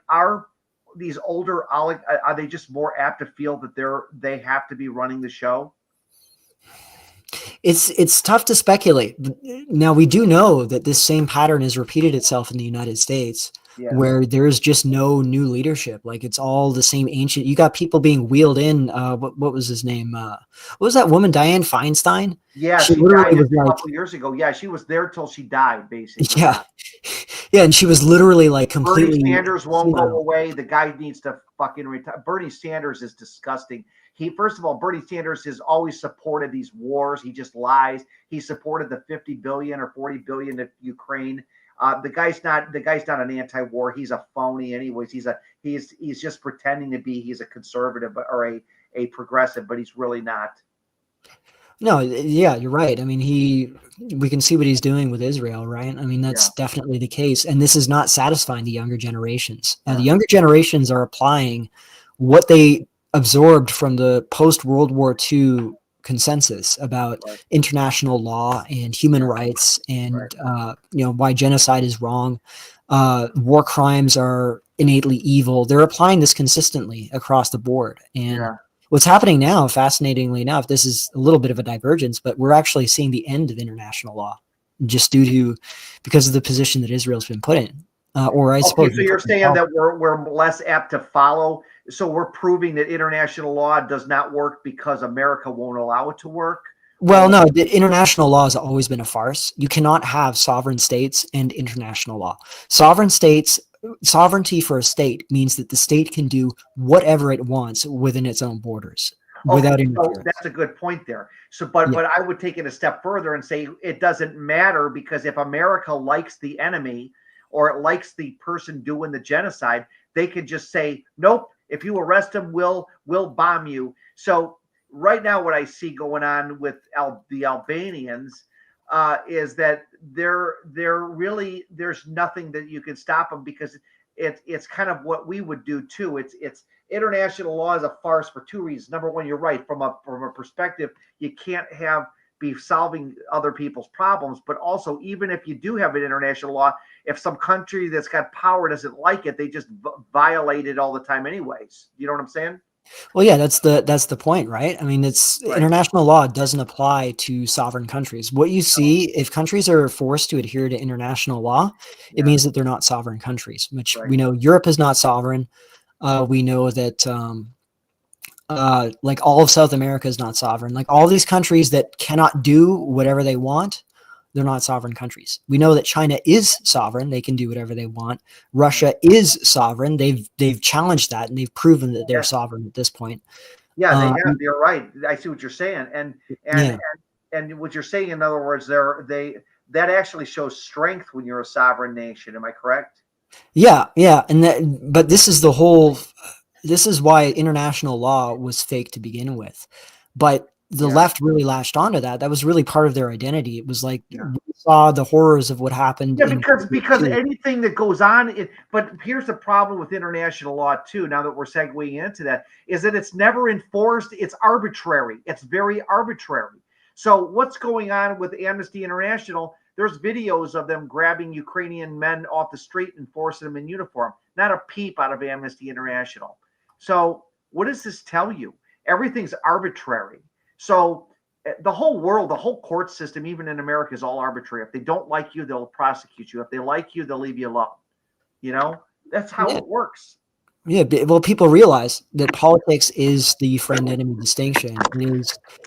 these older, are they just more apt to feel that they have to be running the show? It's tough to speculate. Now, we do know that this same pattern has repeated itself in the United States, where there is just no new leadership. Like, it's all the same ancient. You got people being wheeled in. What was his name? What was that woman, Dianne Feinstein? Yeah, she died a couple years ago. Yeah, she was there till she died, basically. Yeah, and she was literally like completely. Bernie Sanders won't go away. The guy needs to fucking retire. Bernie Sanders is disgusting. First of all, Bernie Sanders has always supported these wars. He just lies. He supported the 50 billion or 40 billion to Ukraine. The guy's not an anti-war. He's a phony, anyways. He's just pretending to be. He's a conservative or a progressive, but he's really not. No, yeah, you're right. I mean, we can see what he's doing with Israel, right? I mean, that's definitely the case. And this is not satisfying the younger generations. The younger generations are applying what they absorbed from the post-World War II consensus about international law and human rights, and why genocide is wrong. War crimes are innately evil. They're applying this consistently across the board. And what's happening now, fascinatingly enough, this is a little bit of a divergence, but we're actually seeing the end of international law just because of the position that Israel's been put in. or I suppose. Okay, so you're saying that we're less apt to follow. So we're proving that international law does not work because America won't allow it to work? Well, no, the international law has always been a farce. You cannot have sovereign states and international law. Sovereignty for a state means that the state can do whatever it wants within its own borders without interference. So that's a good point there. So, but I would take it a step further and say it doesn't matter, because if America likes the enemy or it likes the person doing the genocide, they can just say, nope, if you arrest them, we'll bomb you. So right now, what I see going on with the Albanians is that they're really, there's nothing that you can stop them, because it's kind of what we would do too. It's international law is a farce for two reasons. Number one, you're right, from a perspective, you can't be solving other people's problems, but also, even if you do have an international law, if some country that's got power doesn't like it, they just violate it all the time anyways. You know what I'm saying? Well, yeah, that's the point, right? I mean, international law doesn't apply to sovereign countries. What you see, if countries are forced to adhere to international law, it means that they're not sovereign countries, which we know Europe is not sovereign. We know that like all of South America is not sovereign. Like all these countries that cannot do whatever they want, they're not sovereign countries. We know that China is sovereign. They can do whatever they want. Russia is sovereign. They've challenged that, and they've proven that they're sovereign at this point. Yeah, they have. You're right. I see what you're saying. And what you're saying, in other words, that actually shows strength when you're a sovereign nation. Am I correct? Yeah. But this is why international law was fake to begin with. But the left really latched onto that. That was really part of their identity. It was like we saw the horrors of what happened. Yeah, because anything that goes on, but here's the problem with international law too, now that we're segueing into that, is that it's never enforced. It's arbitrary. It's very arbitrary. So what's going on with Amnesty International? There's videos of them grabbing Ukrainian men off the street and forcing them in uniform. Not a peep out of Amnesty International. So what does this tell you? Everything's arbitrary. So the whole world, the whole court system, even in America, is all arbitrary. If they don't like you, they'll prosecute you. If they like you, they'll leave you alone. You know, that's how it works. Yeah, well, people realize that politics is the friend-enemy distinction.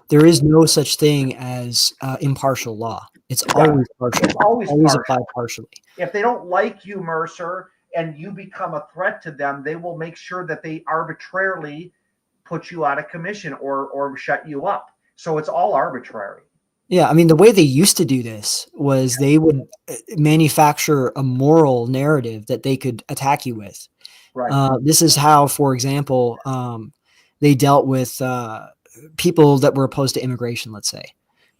There is no such thing as impartial law. It's always partial. It's always applied partially. If they don't like you, Mercer, and you become a threat to them, they will make sure that they arbitrarily put you out of commission or shut you up. So it's all arbitrary. Yeah, I mean, the way they used to do this was they would manufacture a moral narrative that they could attack you with. Right. This is how, for example, they dealt with people that were opposed to immigration, let's say.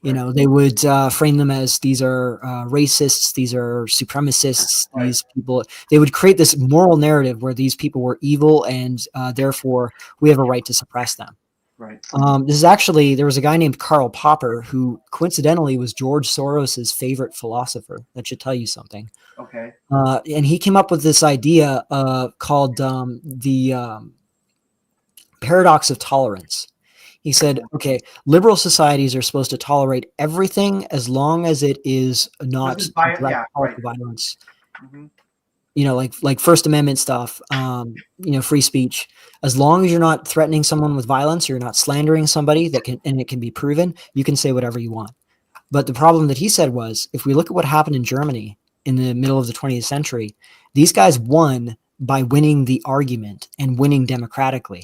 You know, they would frame them as these are racists, these are supremacists, these people. They would create this moral narrative where these people were evil, and therefore we have a right to suppress them. Right. This is actually, there was a guy named Karl Popper who coincidentally was George Soros's favorite philosopher. That should tell you something. Okay. And he came up with this idea called the paradox of tolerance. He said, okay, liberal societies are supposed to tolerate everything as long as it is not violence. Mm-hmm. You know, like First Amendment stuff, you know, free speech. As long as you're not threatening someone with violence, you're not slandering somebody and it can be proven, you can say whatever you want. But the problem that he said was, if we look at what happened in Germany in the middle of the 20th century, these guys won by winning the argument and winning democratically.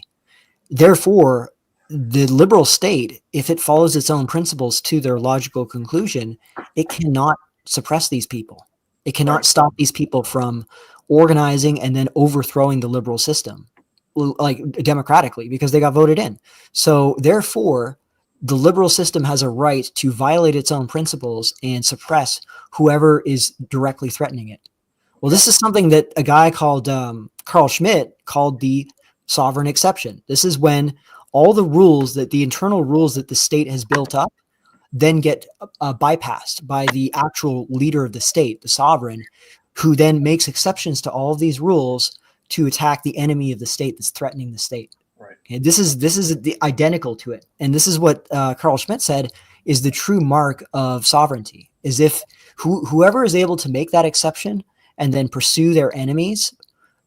Therefore, the liberal state, if it follows its own principles to their logical conclusion, it cannot suppress these people. It cannot stop these people from organizing and then overthrowing the liberal system, like democratically, because they got voted in. So therefore, the liberal system has a right to violate its own principles and suppress whoever is directly threatening it. Well, this is something that a guy called Carl Schmitt called the sovereign exception. This is when all the internal rules that the state has built up then get bypassed by the actual leader of the state, the sovereign, who then makes exceptions to all of these rules to attack the enemy of the state that's threatening the state. Right. Okay, this is the identical to it. And this is what Carl Schmitt said is the true mark of sovereignty, is if whoever is able to make that exception and then pursue their enemies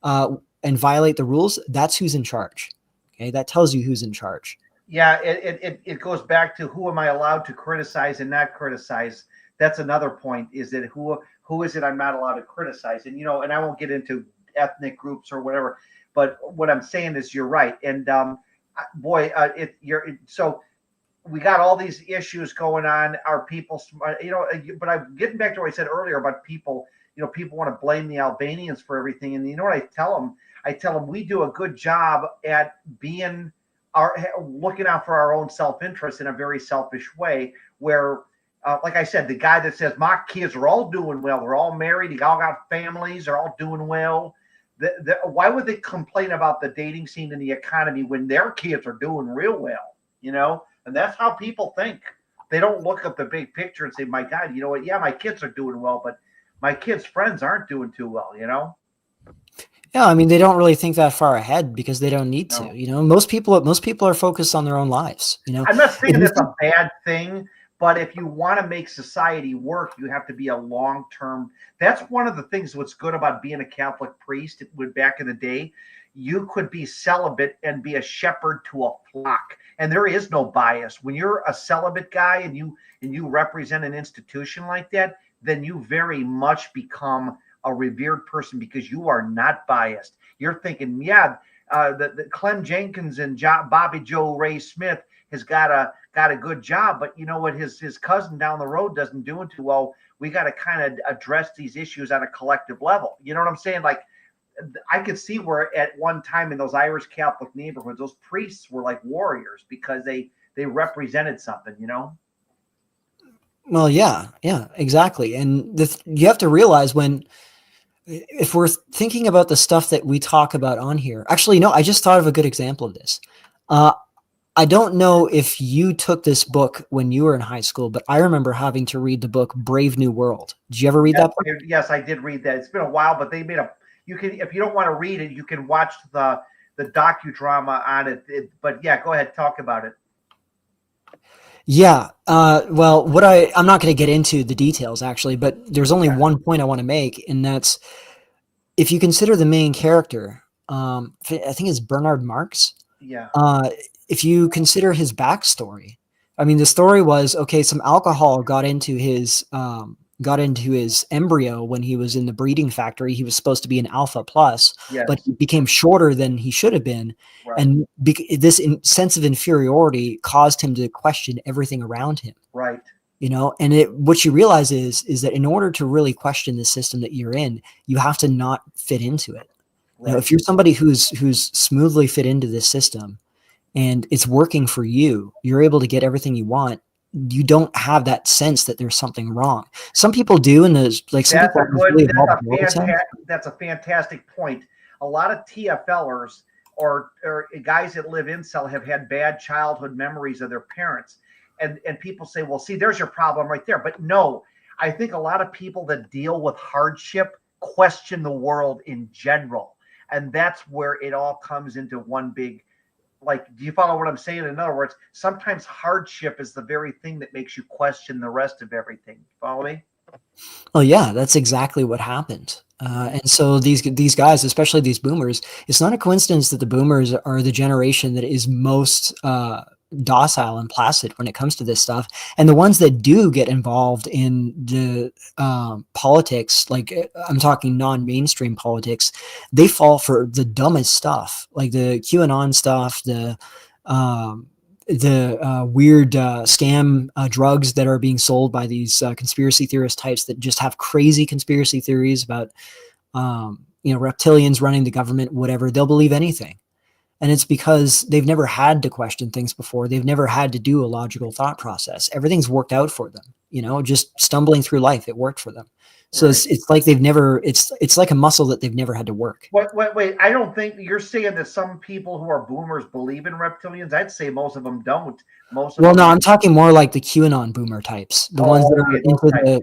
and violate the rules, that's who's in charge. Okay, that tells you who's in charge. Yeah, it goes back to who am I allowed to criticize and not criticize. That's another point, is that who is it I'm not allowed to criticize? And, and I won't get into ethnic groups or whatever, but what I'm saying is you're right. And so we got all these issues going on. Our people, but I'm getting back to what I said earlier about people, people want to blame the Albanians for everything. And you know what I tell them? I tell them we do a good job at being looking out for our own self-interest in a very selfish way, where like I said, the guy that says my kids are all doing well, they're all married, they all got families, they're all doing well. Why would they complain about the dating scene and the economy when their kids are doing real well? And that's how people think. They don't look at the big picture and say, my God, you know what? Yeah, my kids are doing well, but my kids' friends aren't doing too well, Yeah, I mean, they don't really think that far ahead because they don't need to. Most people are focused on their own lives. I'm not saying that's a bad thing, but if you want to make society work, you have to be a long-term. That's one of the things. What's good about being a Catholic priest, back in the day, you could be celibate and be a shepherd to a flock, and there is no bias. When you're a celibate guy and you represent an institution like that, then you very much become a revered person because you are not biased. You're thinking, the Clem Jenkins and Bobby Joe Ray Smith has got a good job, but you know what? His cousin down the road doesn't do it too well. We got to kind of address these issues on a collective level. You know what I'm saying? Like, I could see where at one time in those Irish Catholic neighborhoods, those priests were like warriors because they represented something. Well, yeah, exactly. And you have to realize if we're thinking about the stuff that we talk about on here, actually, no, I just thought of a good example of this. I don't know if you took this book when you were in high school, but I remember having to read the book Brave New World. Did you ever read that book? Yes, I did read that. It's been a while, but they made you can, if you don't want to read it, you can watch the docudrama on it. But yeah, go ahead, talk about it. Yeah. Well, I'm not going to get into the details actually, but there's only one point I want to make, and that's if you consider the main character, I think it's Bernard Marx. Yeah. If you consider his backstory, I mean, the story was, okay, some alcohol got into his embryo when he was in the breeding factory. He was supposed to be an alpha plus, but he became shorter than he should have been. Right. And this sense of inferiority caused him to question everything around him. Right. And what you realize is that in order to really question the system that you're in, you have to not fit into it. Right. If you're somebody who's smoothly fit into this system and it's working for you, you're able to get everything you want. You don't have that sense that there's something wrong. Some people do, and there's like some that's people. That's a fantastic point. A lot of TFLers or guys that live incel have had bad childhood memories of their parents, and people say, well, see, there's your problem right there. But no, I think a lot of people that deal with hardship question the world in general, and that's where it all comes into one big. Like, do you follow what I'm saying? In other words, sometimes hardship is the very thing that makes you question the rest of everything. Follow me? Well, yeah, that's exactly what happened. And so these guys, especially these boomers, it's not a coincidence that the boomers are the generation that is most docile and placid when it comes to this stuff. And the ones that do get involved in the politics, like I'm talking non-mainstream politics, they fall for the dumbest stuff, like the QAnon stuff, the weird scam drugs that are being sold by these conspiracy theorist types that just have crazy conspiracy theories about reptilians running the government, whatever. They'll believe anything. And it's because they've never had to question things before. They've never had to do a logical thought process. Everything's worked out for them, just stumbling through life. It worked for them. So right. It's like they've never, it's like a muscle that they've never had to work. Wait. I don't think you're saying that some people who are boomers believe in reptilians. I'd say most of them don't. I'm talking more like the QAnon boomer types, the ones that are into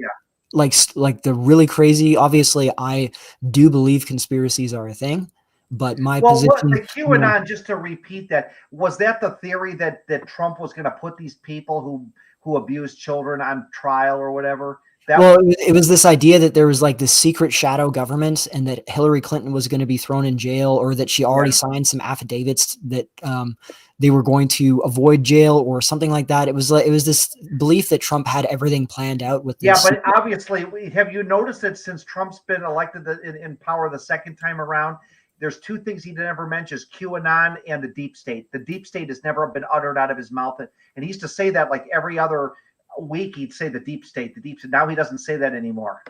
like the really crazy. Obviously, I do believe conspiracies are a thing. But my position, the QAnon, just to repeat that, was that the theory that Trump was going to put these people who abuse children on trial or whatever? Well, it was this idea that there was like this secret shadow government and that Hillary Clinton was going to be thrown in jail, or that she already signed some affidavits that they were going to avoid jail or something like that. It was this belief that Trump had everything planned out with this. Yeah, but obviously, have you noticed that since Trump's been elected in power the second time around, there's two things he never mentions: QAnon and the deep state. The deep state has never been uttered out of his mouth. And he used to say that like every other week. He'd say the deep state, the deep state. Now he doesn't say that anymore.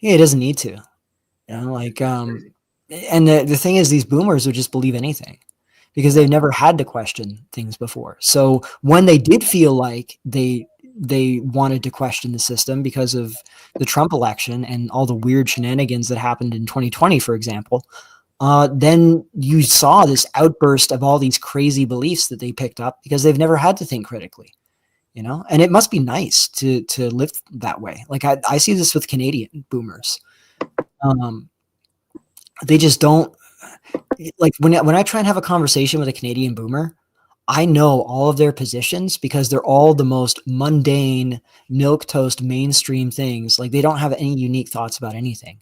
Yeah, he doesn't need to. Like, and the thing is, these boomers would just believe anything because they've never had to question things before. So when they did feel like they wanted to question the system because of the Trump election and all the weird shenanigans that happened in 2020, for example, then you saw this outburst of all these crazy beliefs that they picked up because they've never had to think critically, and it must be nice to live that way. Like I see this with Canadian boomers. They just don't like when I try and have a conversation with a Canadian boomer, I know all of their positions because they're all the most mundane, milquetoast, mainstream things. Like they don't have any unique thoughts about anything.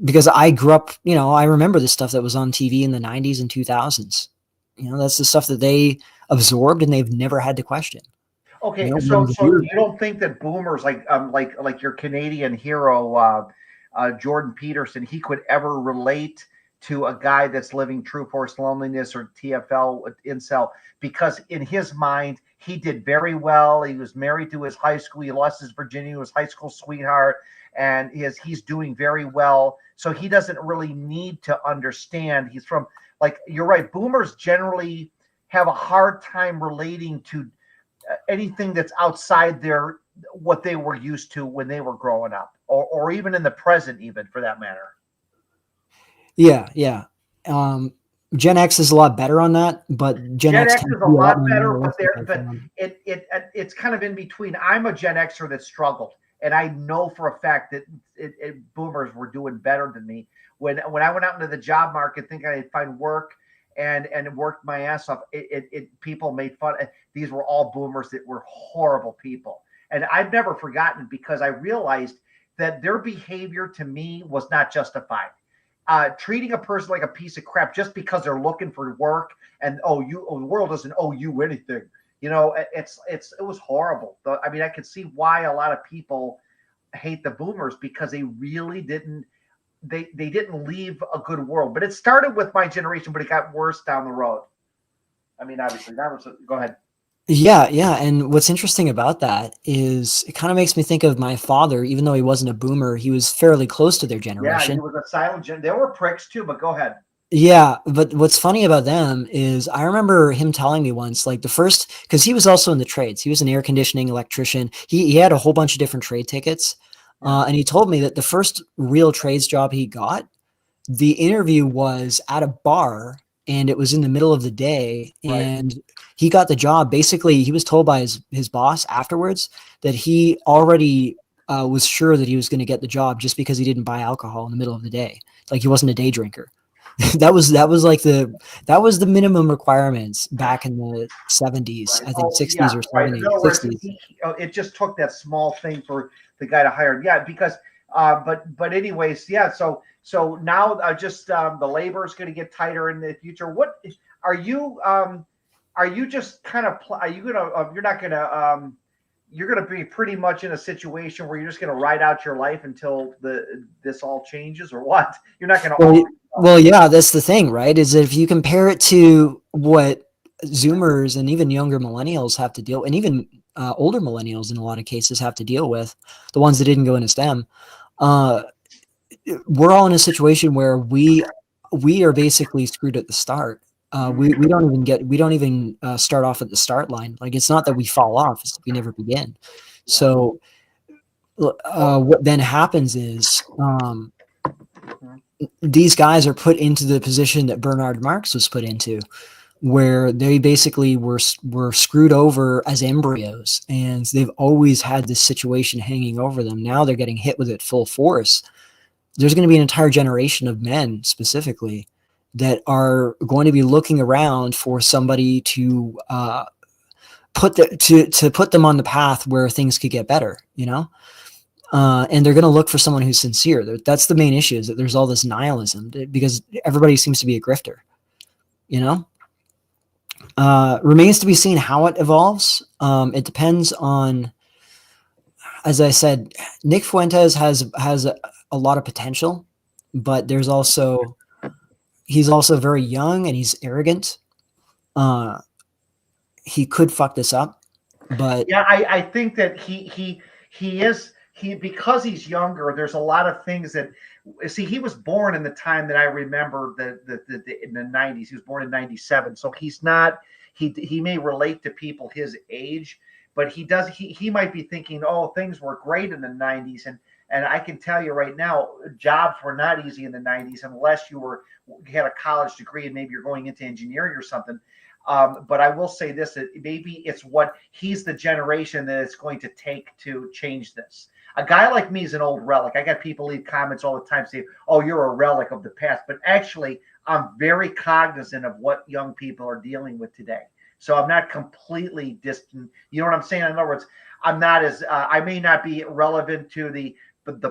Because I grew up, I remember the stuff that was on TV in the 90s and 2000s. That's the stuff that they absorbed and they've never had to question. Okay, so you don't think that boomers like your Canadian hero Jordan Peterson, he could ever relate to a guy that's living True Force Loneliness or TFL incel, because in his mind he did very well. He was married to his high school. He lost his virginity to his high school sweetheart, and he's doing very well. So he doesn't really need to understand. He's from, like, you're right. Boomers generally have a hard time relating to anything that's outside what they were used to when they were growing up, or even in the present, even for that matter. Yeah. Gen X is a lot better on that, but Gen X is a lot better, but it's kind of in between. I'm a Gen Xer that struggled, and I know for a fact that boomers were doing better than me. When I went out into the job market thinking I'd find work and worked my ass off, people made fun. These were all boomers that were horrible people. And I've never forgotten, because I realized that their behavior to me was not justified. Treating a person like a piece of crap just because they're looking for work, and the world doesn't owe you anything. It was horrible. I mean, I could see why a lot of people hate the boomers, because they really didn't. They didn't leave a good world. But it started with my generation, but it got worse down the road. I mean, obviously, go ahead. Yeah. And what's interesting about that is it kind of makes me think of my father. Even though he wasn't a boomer, he was fairly close to their generation. Yeah, he was a silent They were pricks too, but go ahead. Yeah, but what's funny about them is I remember him telling me once, like because he was also in the trades. He was an air conditioning electrician. He had a whole bunch of different trade tickets. And he told me that the first real trades job he got, the interview was at a bar, and it was in the middle of the day, and he got the job. Basically, he was told by his boss afterwards that he already was sure that he was going to get the job just because he didn't buy alcohol in the middle of the day. Like, he wasn't a day drinker. that was the minimum requirements back in the 70s, I think 60s or 70s. No, 60s. It just took that small thing for the guy to hire. Yeah, because but anyways, yeah. So now the labor is going to get tighter in the future. What are you just kind of you're going to be pretty much in a situation where you're just going to ride out your life until this all changes, or what? You're not going to. Well, yeah, that's the thing, right? Is that if you compare it to what Zoomers and even younger millennials have to deal, and even older millennials in a lot of cases have to deal with, the ones that didn't go into STEM, we're all in a situation where we are basically screwed at the start. We don't even start off at the start line. Like, it's not that we fall off; it's that we never begin. So what then happens is these guys are put into the position that Bernard Marx was put into, where they basically were screwed over as embryos, and they've always had this situation hanging over them. Now they're getting hit with it full force. There's going to be an entire generation of men specifically that are going to be looking around for somebody to put them on the path where things could get better, and they're going to look for someone who's sincere. That's the main issue, is that there's all this nihilism because everybody seems to be a grifter, remains to be seen how it evolves. It depends on, as I said, Nick Fuentes has a lot of potential, but he's also very young and he's arrogant. He could fuck this up, but yeah, I think that he is because he's younger. There's a lot of things that he was born in the time that I remember in the 90s. He was born in 97, so he's not. He may relate to people his age, but he might be thinking, oh, things were great in the 90s, and I can tell you right now, jobs were not easy in the 90s unless you had a college degree and maybe you're going into engineering or something. But I will say this, that maybe it's what he's the generation that it's going to take to change this. A guy like me is an old relic. I got people leave comments all the time saying, oh, you're a relic of the past. But actually, I'm very cognizant of what young people are dealing with today. So I'm not completely distant. You know what I'm saying? In other words, I'm not as I may not be relevant to the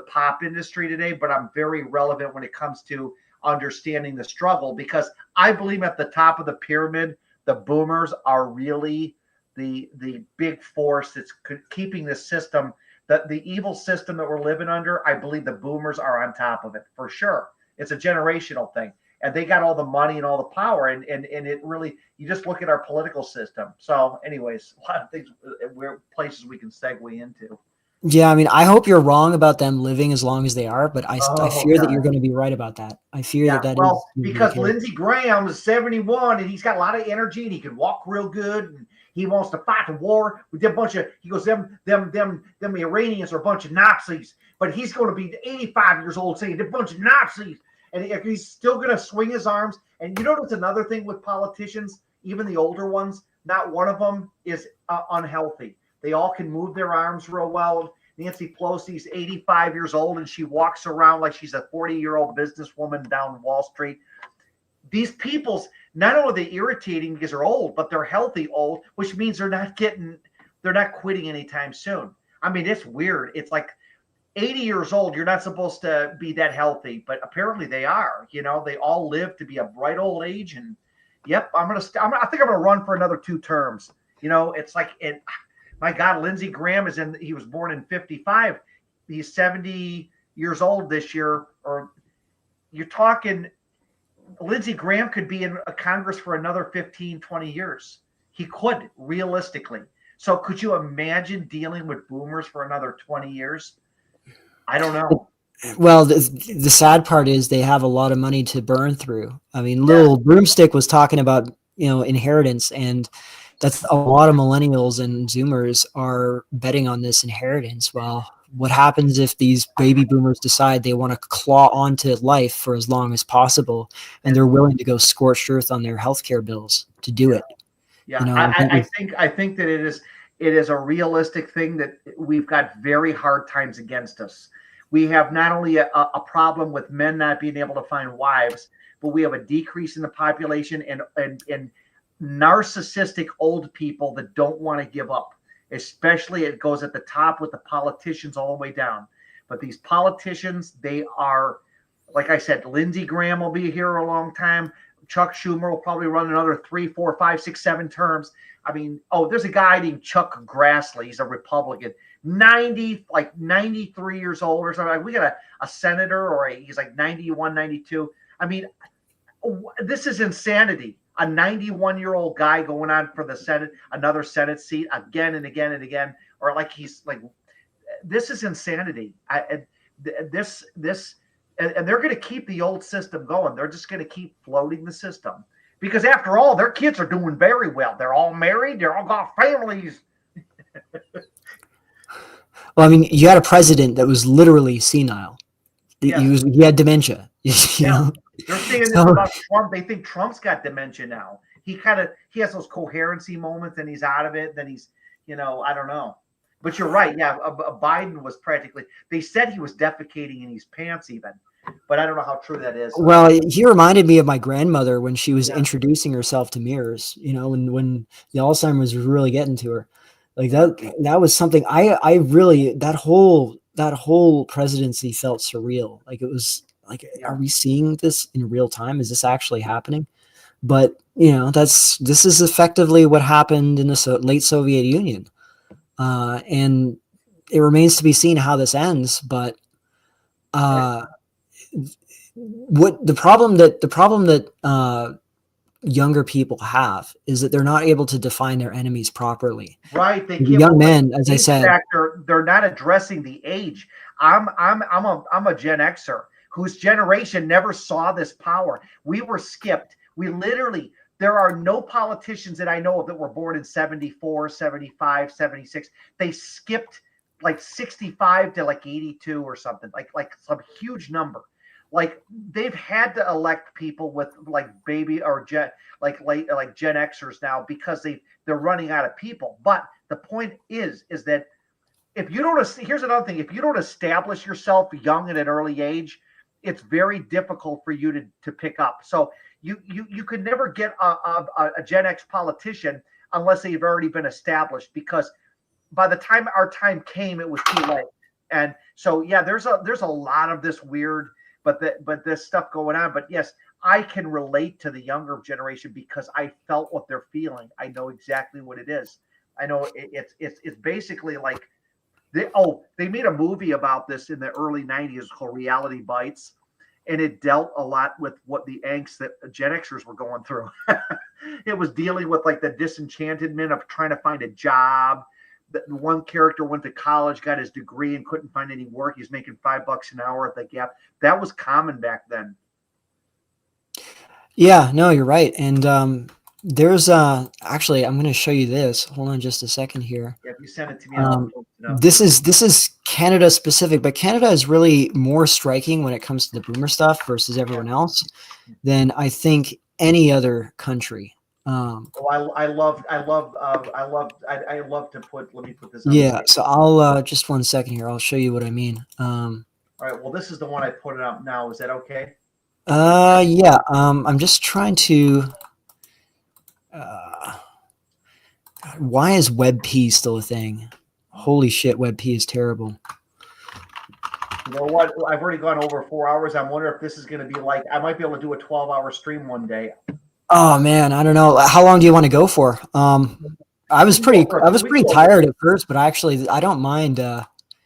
pop industry today, but I'm very relevant when it comes to understanding the struggle, because I believe at the top of the pyramid, the boomers are really the big force that's keeping the system, the evil system that we're living under. I believe the boomers are on top of it for sure. It's a generational thing, and they got all the money and all the power, and it really, you just look at our political system. So anyways, a lot of things, places we can segue into. Yeah, I mean, I hope you're wrong about them living as long as they are, but I fear that you're going to be right about that. I fear that is because Lindsey Graham is 71 and he's got a lot of energy and he can walk real good and he wants to fight the war. We did a bunch of, he goes, them Iranians are a bunch of Nazis, but he's going to be 85 years old saying they're a bunch of Nazis, and he's still going to swing his arms. And you know, that's another thing with politicians, even the older ones, not one of them is unhealthy. They all can move their arms real well. Nancy Pelosi's 85 years old and she walks around like she's a 40-year-old businesswoman down Wall Street. These people's, not only are they irritating because they're old, but they're healthy old, which means they're not quitting anytime soon. I mean, it's weird. It's like 80 years old, you're not supposed to be that healthy, but apparently they are. They all live to be a bright old age. And yep, I think I'm gonna run for another 2 terms. It's like it. My God, Lindsey Graham he was born in 55. He's 70 years old this year. Or you're talking, Lindsey Graham could be in a Congress for another 15, 20 years. He could, realistically. So could you imagine dealing with boomers for another 20 years? I don't know. Well, the sad part is they have a lot of money to burn through. I mean, Lil Broomstick was talking about, inheritance, and that's a lot of millennials and Zoomers are betting on this inheritance. Well, what happens if these baby boomers decide they want to claw onto life for as long as possible, and they're willing to go scorched earth on their healthcare bills to do it? Yeah, I think that it is a realistic thing that we've got very hard times against us. We have not only a problem with men not being able to find wives, but we have a decrease in the population and narcissistic old people that don't want to give up. Especially it goes at the top with the politicians all the way down. But these politicians, they are, like I said, Lindsey Graham will be here a long time. Chuck Schumer will probably run another 3, 4, 5, 6, 7 terms. I mean, there's a guy named Chuck Grassley. He's a Republican, 93 years old or something. We got a senator he's like 91, 92. I mean, this is insanity. A 91-year-old guy going on for the Senate, another Senate seat again and again and again, or this is insanity. And they're going to keep the old system going. They're just going to keep floating the system because, after all, their kids are doing very well. They're all married. They're all got families. Well, I mean, you had a president that was literally senile. Yes. He had dementia. You know? They're saying this about Trump. They think Trump's got dementia now. He has those coherency moments, and he's out of it. Then he's, I don't know. But you're right. Yeah, Biden was practically. They said he was defecating in his pants even. but I don't know how true that is. Well, he reminded me of my grandmother when she was introducing herself to mirrors, you know, when the Alzheimer's was really getting to her. Like that was something I really, that whole presidency felt surreal. Like it was like, are we seeing this in real time? Is this actually happening? But you know, this is effectively what happened in the late Soviet Union. And it remains to be seen how this ends, but what the problem that younger people have is that they're not able to define their enemies properly. Right. They can't. Young men, as I said, they're not addressing the age. I'm a Gen Xer whose generation never saw this power. We were skipped. We literally, there are no politicians that I know of that were born in 74, 75, 76. They skipped like 65 to like 82 or something, like some huge number. Like they've had to elect people with like baby or Gen Xers now because they're running out of people. But the point is that if you don't, here's another thing: if you don't establish yourself young at an early age, it's very difficult for you to pick up. So you could never get a Gen X politician unless they've already been established, because by the time our time came, it was too late. And so yeah, there's a lot of this weird. But this stuff going on. But yes, I can relate to the younger generation because I felt what they're feeling. I know exactly what it is. I know it's basically like they made a movie about this in the early 90s called Reality Bites, and it dealt a lot with what the angst that Gen Xers were going through. It was dealing with like the disenchantment of trying to find a job. The one character went to college, got his degree, and couldn't find any work. He's making $5 an hour at the Gap. That was common back then. Yeah, no, you're right. And there's actually, I'm going to show you this. Hold on just a second here. Yeah, if you send it to me, this is Canada specific, but Canada is really more striking when it comes to the boomer stuff versus everyone else than I think any other country. I love to put. Let me put this. Yeah, so I'll just 1 second here. I'll show you what I mean. All right. Well, this is the one I put it up now. Is that okay? Yeah. I'm just trying to. God, why is WebP still a thing? Holy shit, WebP is terrible. You know what? I've already gone over 4 hours. I'm wondering if this is going to be like I might be able to do a 12-hour stream one day. Oh man, I don't know. How long do you want to go for? I was pretty tired at first, but I don't mind.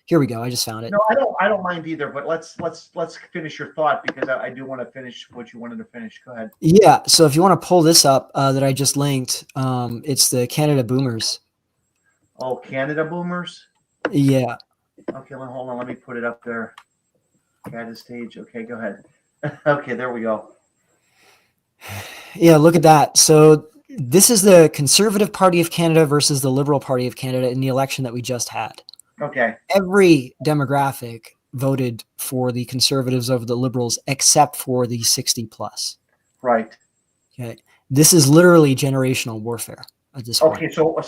Here we go. I just found it. No, I don't mind either. But let's finish your thought, because I do want to finish what you wanted to finish. Go ahead. Yeah. So if you want to pull this up that I just linked, it's the Canada Boomers. Oh, Canada Boomers. Yeah. Okay. Hold on. Let me put it up there. Canada stage. Okay. Go ahead. Okay. There we go. Yeah, look at that. So this is the Conservative Party of Canada versus the Liberal Party of Canada in the election that we just had. Okay. Every demographic voted for the Conservatives over the Liberals except for the 60 plus. Right. Okay. This is literally generational warfare at this point. Okay, so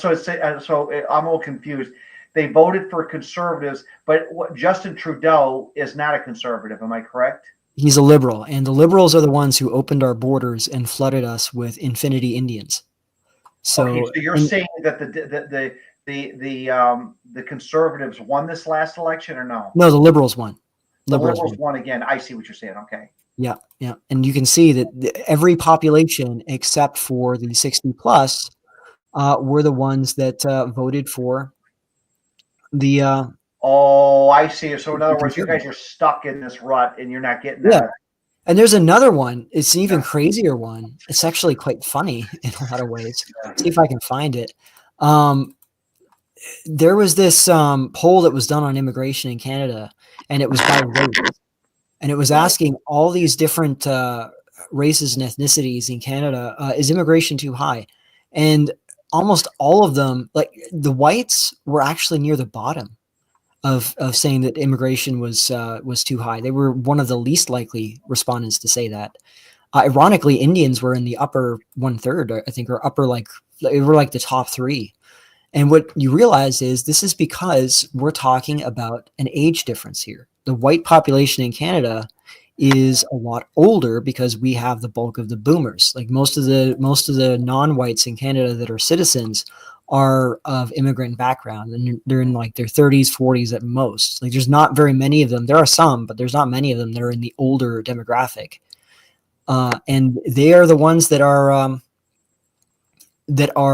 I'm all confused. They voted for Conservatives, but Justin Trudeau is not a conservative. Am I correct? He's a liberal, and the liberals are the ones who opened our borders and flooded us with Infinity Indians. So, okay, so you're saying that the Conservatives won this last election, or no? No, the Liberals won. The Liberals won again. I see what you're saying. Okay. Yeah, yeah, and you can see that every population except for the 60 plus were the ones that voted for the. Oh, I see. So in other words, you guys are stuck in this rut and you're not getting that. Yeah. And there's another one. It's an even crazier one. It's actually quite funny in a lot of ways. Let's see if I can find it. There was this poll that was done on immigration in Canada, and it was by race. And it was asking all these different races and ethnicities in Canada, is immigration too high? And almost all of them, like the whites, were actually near the bottom of saying that immigration was too high. They were one of the least likely respondents to say that. Ironically, Indians were in the upper 1/3, I think, or upper they were like the top 3. And what you realize is this is because we're talking about an age difference here. The white population in Canada is a lot older because we have the bulk of the boomers. Like most of the non-whites in Canada that are citizens are of immigrant background, and they're in like their 30s, 40s at most. Like there's not very many of them. There are some, but there's not many of them that are in the older demographic. And they are the ones that are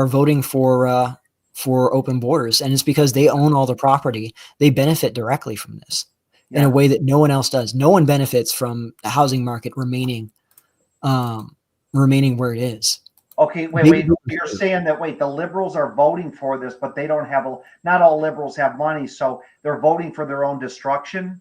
voting for open borders, and it's because they own all the property. They benefit directly from this in a way that no one else does. No one benefits from the housing market remaining where it is. Okay, wait. You're saying that, the Liberals are voting for this, but they don't have not all Liberals have money, so they're voting for their own destruction?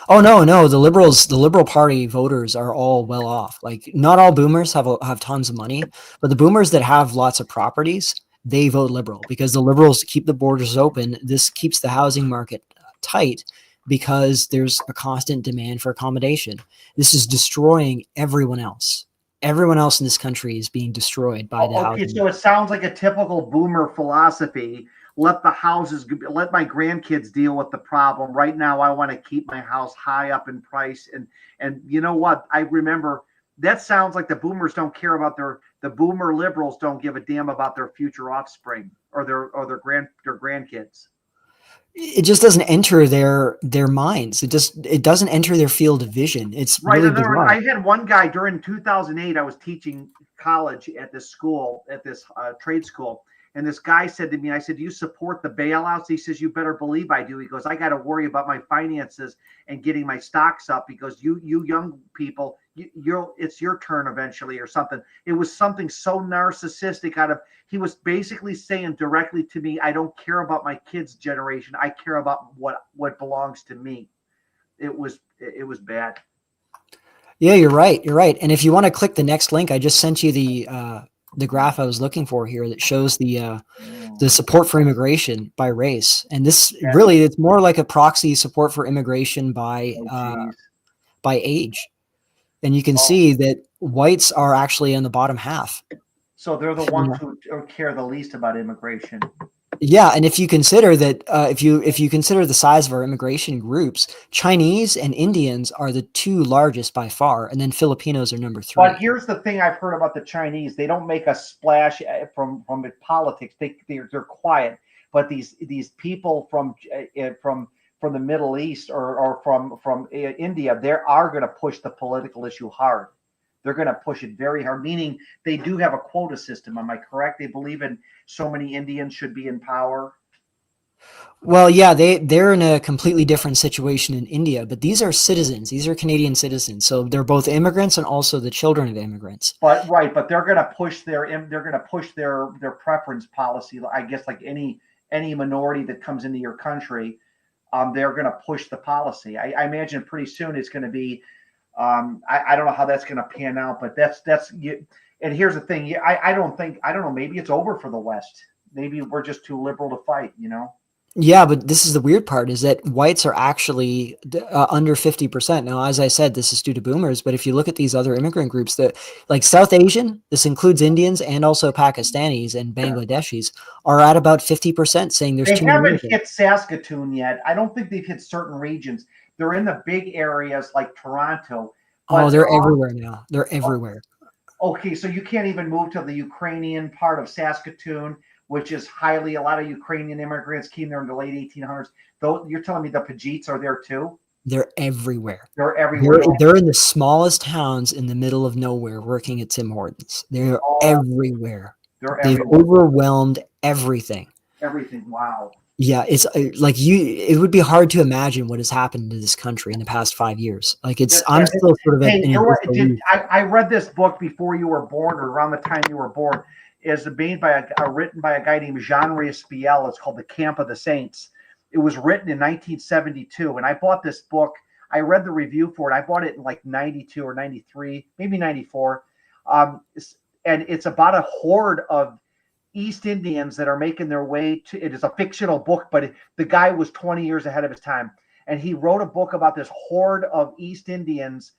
Oh, no. The Liberal Party voters are all well off. Like not all boomers have tons of money, but the boomers that have lots of properties, they vote Liberal because the Liberals keep the borders open. This keeps the housing market tight because there's a constant demand for accommodation. This is destroying everyone else. Everyone else in this country is being destroyed by the housing. Okay, so it sounds like a typical boomer philosophy. Let my grandkids deal with the problem. Right now, I want to keep my house high up in price. And you know what? I remember that sounds like the boomers don't care about the boomer liberals don't give a damn about their future offspring or their grandkids. It just doesn't enter their minds. It doesn't enter their field of vision. It's right. Really bizarre. I had one guy during 2008. I was teaching college at this school, at this trade school. And this guy said to me, I said, do you support the bailouts? He says, you better believe I do. He goes, I got to worry about my finances and getting my stocks up because you young people, it's your turn eventually or something. It was something so narcissistic he was basically saying directly to me, I don't care about my kids' generation. I care about what belongs to me. It was bad. Yeah, you're right. And if you want to click the next link, I just sent you the graph I was looking for here that shows the support for immigration by race. And this really, it's more like a proxy support for immigration by age. And you can see that whites are actually in the bottom half. So they're the ones who care the least about immigration. Yeah, and if you consider that, if you consider the size of our immigration groups, Chinese and Indians are the two largest by far, and then Filipinos are number 3. But here's the thing I've heard about the Chinese: they don't make a splash from the politics. They're quiet. But these people from the Middle East or from India, they are going to push the political issue hard. They're going to push it very hard, meaning they do have a quota system. Am I correct? They believe in so many Indians should be in power. Well, yeah, they're in a completely different situation in India, but these are citizens. These are Canadian citizens. So they're both immigrants and also the children of immigrants. But they're going to push their preference policy. I guess like any minority that comes into your country, they're going to push the policy. I imagine pretty soon it's going to be. I don't know how that's going to pan out, but that's and here's the thing. I don't know. Maybe it's over for the West. Maybe we're just too liberal to fight, Yeah, but this is the weird part is that whites are actually under 50%. Now, as I said, this is due to boomers, but if you look at these other immigrant groups that like South Asian, this includes Indians and also Pakistanis and Bangladeshis are at about 50% saying there's too many. They haven't hit Saskatoon yet. I don't think they've hit certain regions. They're in the big areas like Toronto. Oh, they're everywhere now. They're everywhere. Okay, so you can't even move to the Ukrainian part of Saskatoon, which is a lot of Ukrainian immigrants came there in the late 1800s. Though you're telling me the Pajits are there too? They're everywhere. They're everywhere. They're in the smallest towns in the middle of nowhere working at Tim Hortons. They're everywhere. They've overwhelmed everything. Everything. Wow. Yeah, it's like it would be hard to imagine what has happened to this country in the past 5 years. Like I'm still sort of I read this book before you were born or around the time you were born. Is written by a guy named Jean-Marie Spiel. It's called The Camp of the Saints. It was written in 1972, and I bought this book. I read the review for it. I bought it in like 92 or 93, maybe 94. And it's about a horde of East Indians that are making their way to. It is a fictional book, but the guy was 20 years ahead of his time, and he wrote a book about this horde of East Indians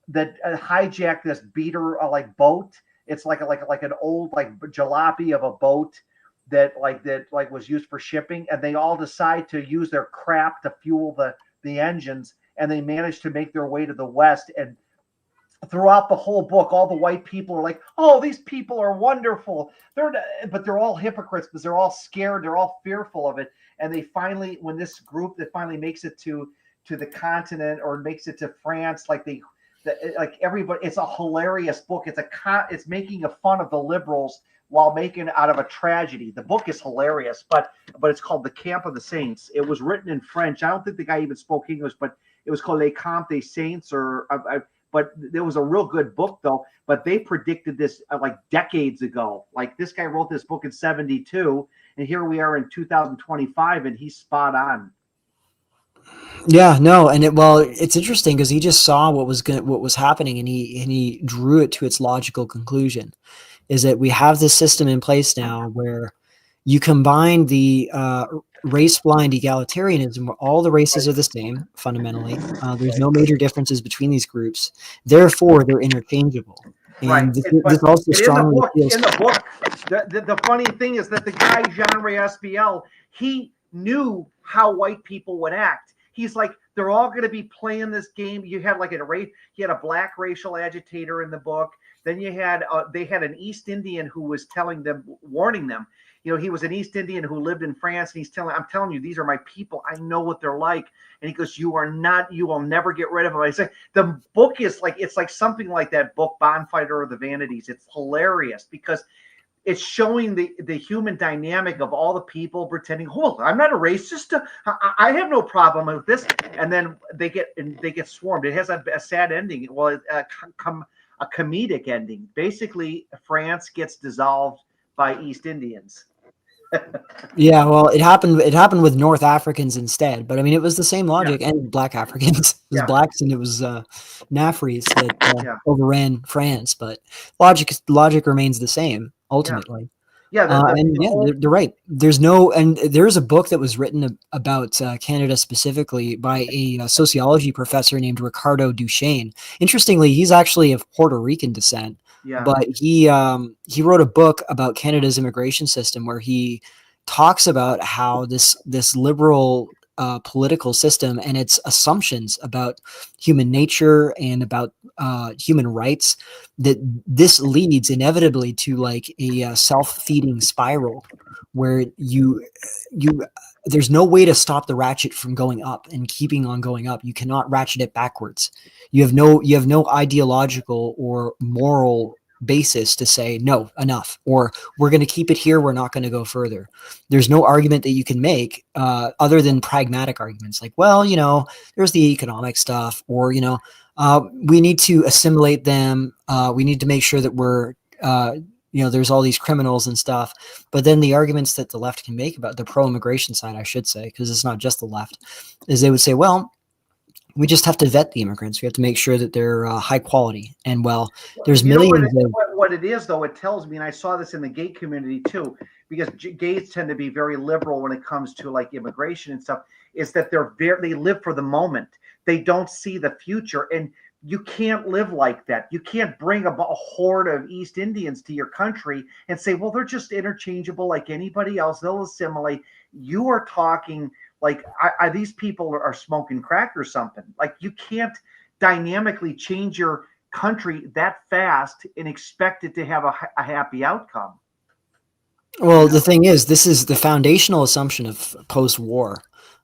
that hijacked this beater boat. It's like an old jalopy of a boat that was used for shipping, and they all decide to use their crap to fuel the engines, and they managed to make their way to the West and throughout the whole book, all the white people are like, "Oh, these people are wonderful." But they're all hypocrites because they're all scared, they're all fearful of it, and they finally, when this group that finally makes it to the continent or makes it to France, like everybody, it's a hilarious book. It's making a fun of the liberals while making it out of a tragedy. The book is hilarious, but it's called The Camp of the Saints. It was written in French. I don't think the guy even spoke English, but it was called Les Camps des Saints, but there was a real good book though. But they predicted this like decades ago. Like this guy wrote this book in 1972, and here we are in 2025, and he's spot on. Yeah, no, and it's interesting because he just saw what was happening, and he drew it to its logical conclusion. Is that we have this system in place now where you combine the race-blind egalitarianism, where all the races are the same fundamentally. There's no major differences between these groups. Therefore, they're interchangeable. And this also strongly appeals. In the book, the funny thing is that the guy Jean-Ray Espiel, he knew how white people would act. He's like, they're all going to be playing this game. You had like he had a black racial agitator in the book. Then they had an East Indian who was warning them. You know, he was an East Indian who lived in France, and I'm telling you, these are my people. I know what they're like. And he goes, you will never get rid of them. I say, the book is like, it's like something like that book, Bonfighter of the Vanities. It's hilarious because it's showing the human dynamic of all the people pretending, oh, I'm not a racist. I have no problem with this. And then they get swarmed. It has a sad ending. Well, a comedic ending. Basically, France gets dissolved by East Indians. Yeah, well, it happened with North Africans instead, but I mean, it was the same logic, and Black Africans. It was blacks, and it was Nafris that overran France, but logic remains the same ultimately. They're right. There's a book that was written about Canada specifically by a sociology professor named Ricardo Duchesne. Interestingly, he's actually of Puerto Rican descent. Yeah. But he wrote a book about Canada's immigration system where he talks about how this liberal political system and its assumptions about human nature and about human rights, that this leads inevitably to like a self-feeding spiral where there's no way to stop the ratchet from going up and keeping on going up. You cannot ratchet it backwards. You have no ideological or moral basis to say no, enough, or we're going to keep it here, we're not going to go further. There's no argument that you can make other than pragmatic arguments like, well, there's the economic stuff, or we need to assimilate them, we need to make sure that we're there's all these criminals and stuff. But then the arguments that the left can make about the pro-immigration side, I should say, because it's not just the left, is they would say, well, we just have to vet the immigrants. We have to make sure that they're high quality. And there's millions of... What it is, though, it tells me, and I saw this in the gay community too, because gays tend to be very liberal when it comes to like immigration and stuff, is that they live for the moment. They don't see the future. And you can't live like that. You can't bring a horde of East Indians to your country and say, well, they're just interchangeable like anybody else. They'll assimilate. You are talking like these people are smoking crack or something. Like you can't dynamically change your country that fast and expect it to have a happy outcome. Well, the thing is, this is the foundational assumption of post-war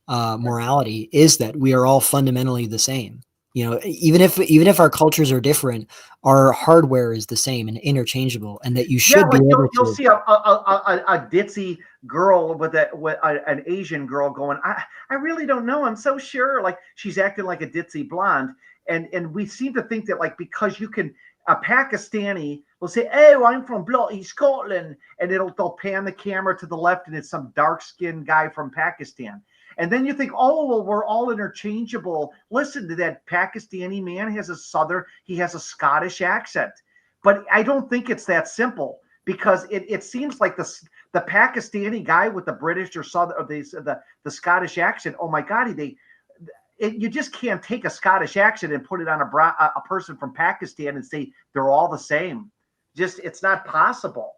morality, is that we are all fundamentally the same. Even if our cultures are different, our hardware is the same and interchangeable, and that you should be able to. You'll see a ditzy girl with an Asian girl going, I really don't know. I'm so sure. Like she's acting like a ditzy blonde. And we seem to think that like, because you can, a Pakistani will say, oh, I'm from bloody Scotland. And they'll pan the camera to the left and it's some dark skinned guy from Pakistan. And then you think, oh, well, we're all interchangeable. Listen to that Pakistani man has he has a Scottish accent. But I don't think it's that simple, because it seems like the Pakistani guy with the British or Southern or the Scottish accent, oh my God, you just can't take a Scottish accent and put it on a person from Pakistan and say they're all the same. It's not possible.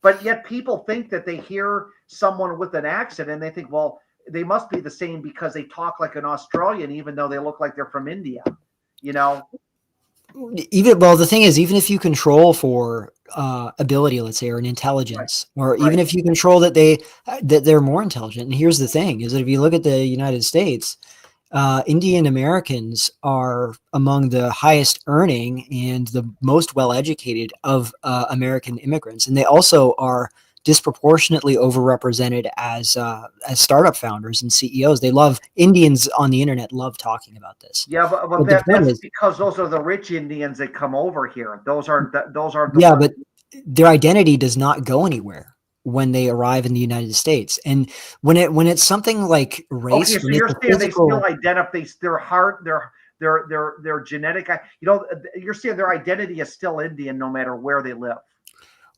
But yet people think that they hear someone with an accent and they think, well, they must be the same because they talk like an Australian, even though they look like they're from India, the thing is, even if you control for ability, let's say, or an intelligence, or even if you control that they're more intelligent. And here's the thing: is that if you look at the United States, Indian Americans are among the highest earning and the most well-educated of American immigrants, and they also are disproportionately overrepresented as startup founders and CEOs. They love Indians on the internet, love talking about this. Yeah, but that's because those are the rich Indians that come over here. Those are but their identity does not go anywhere when they arrive in the United States. And when it's something like race, okay, so you're saying they still identify their heart, their genetic, you're saying their identity is still Indian no matter where they live.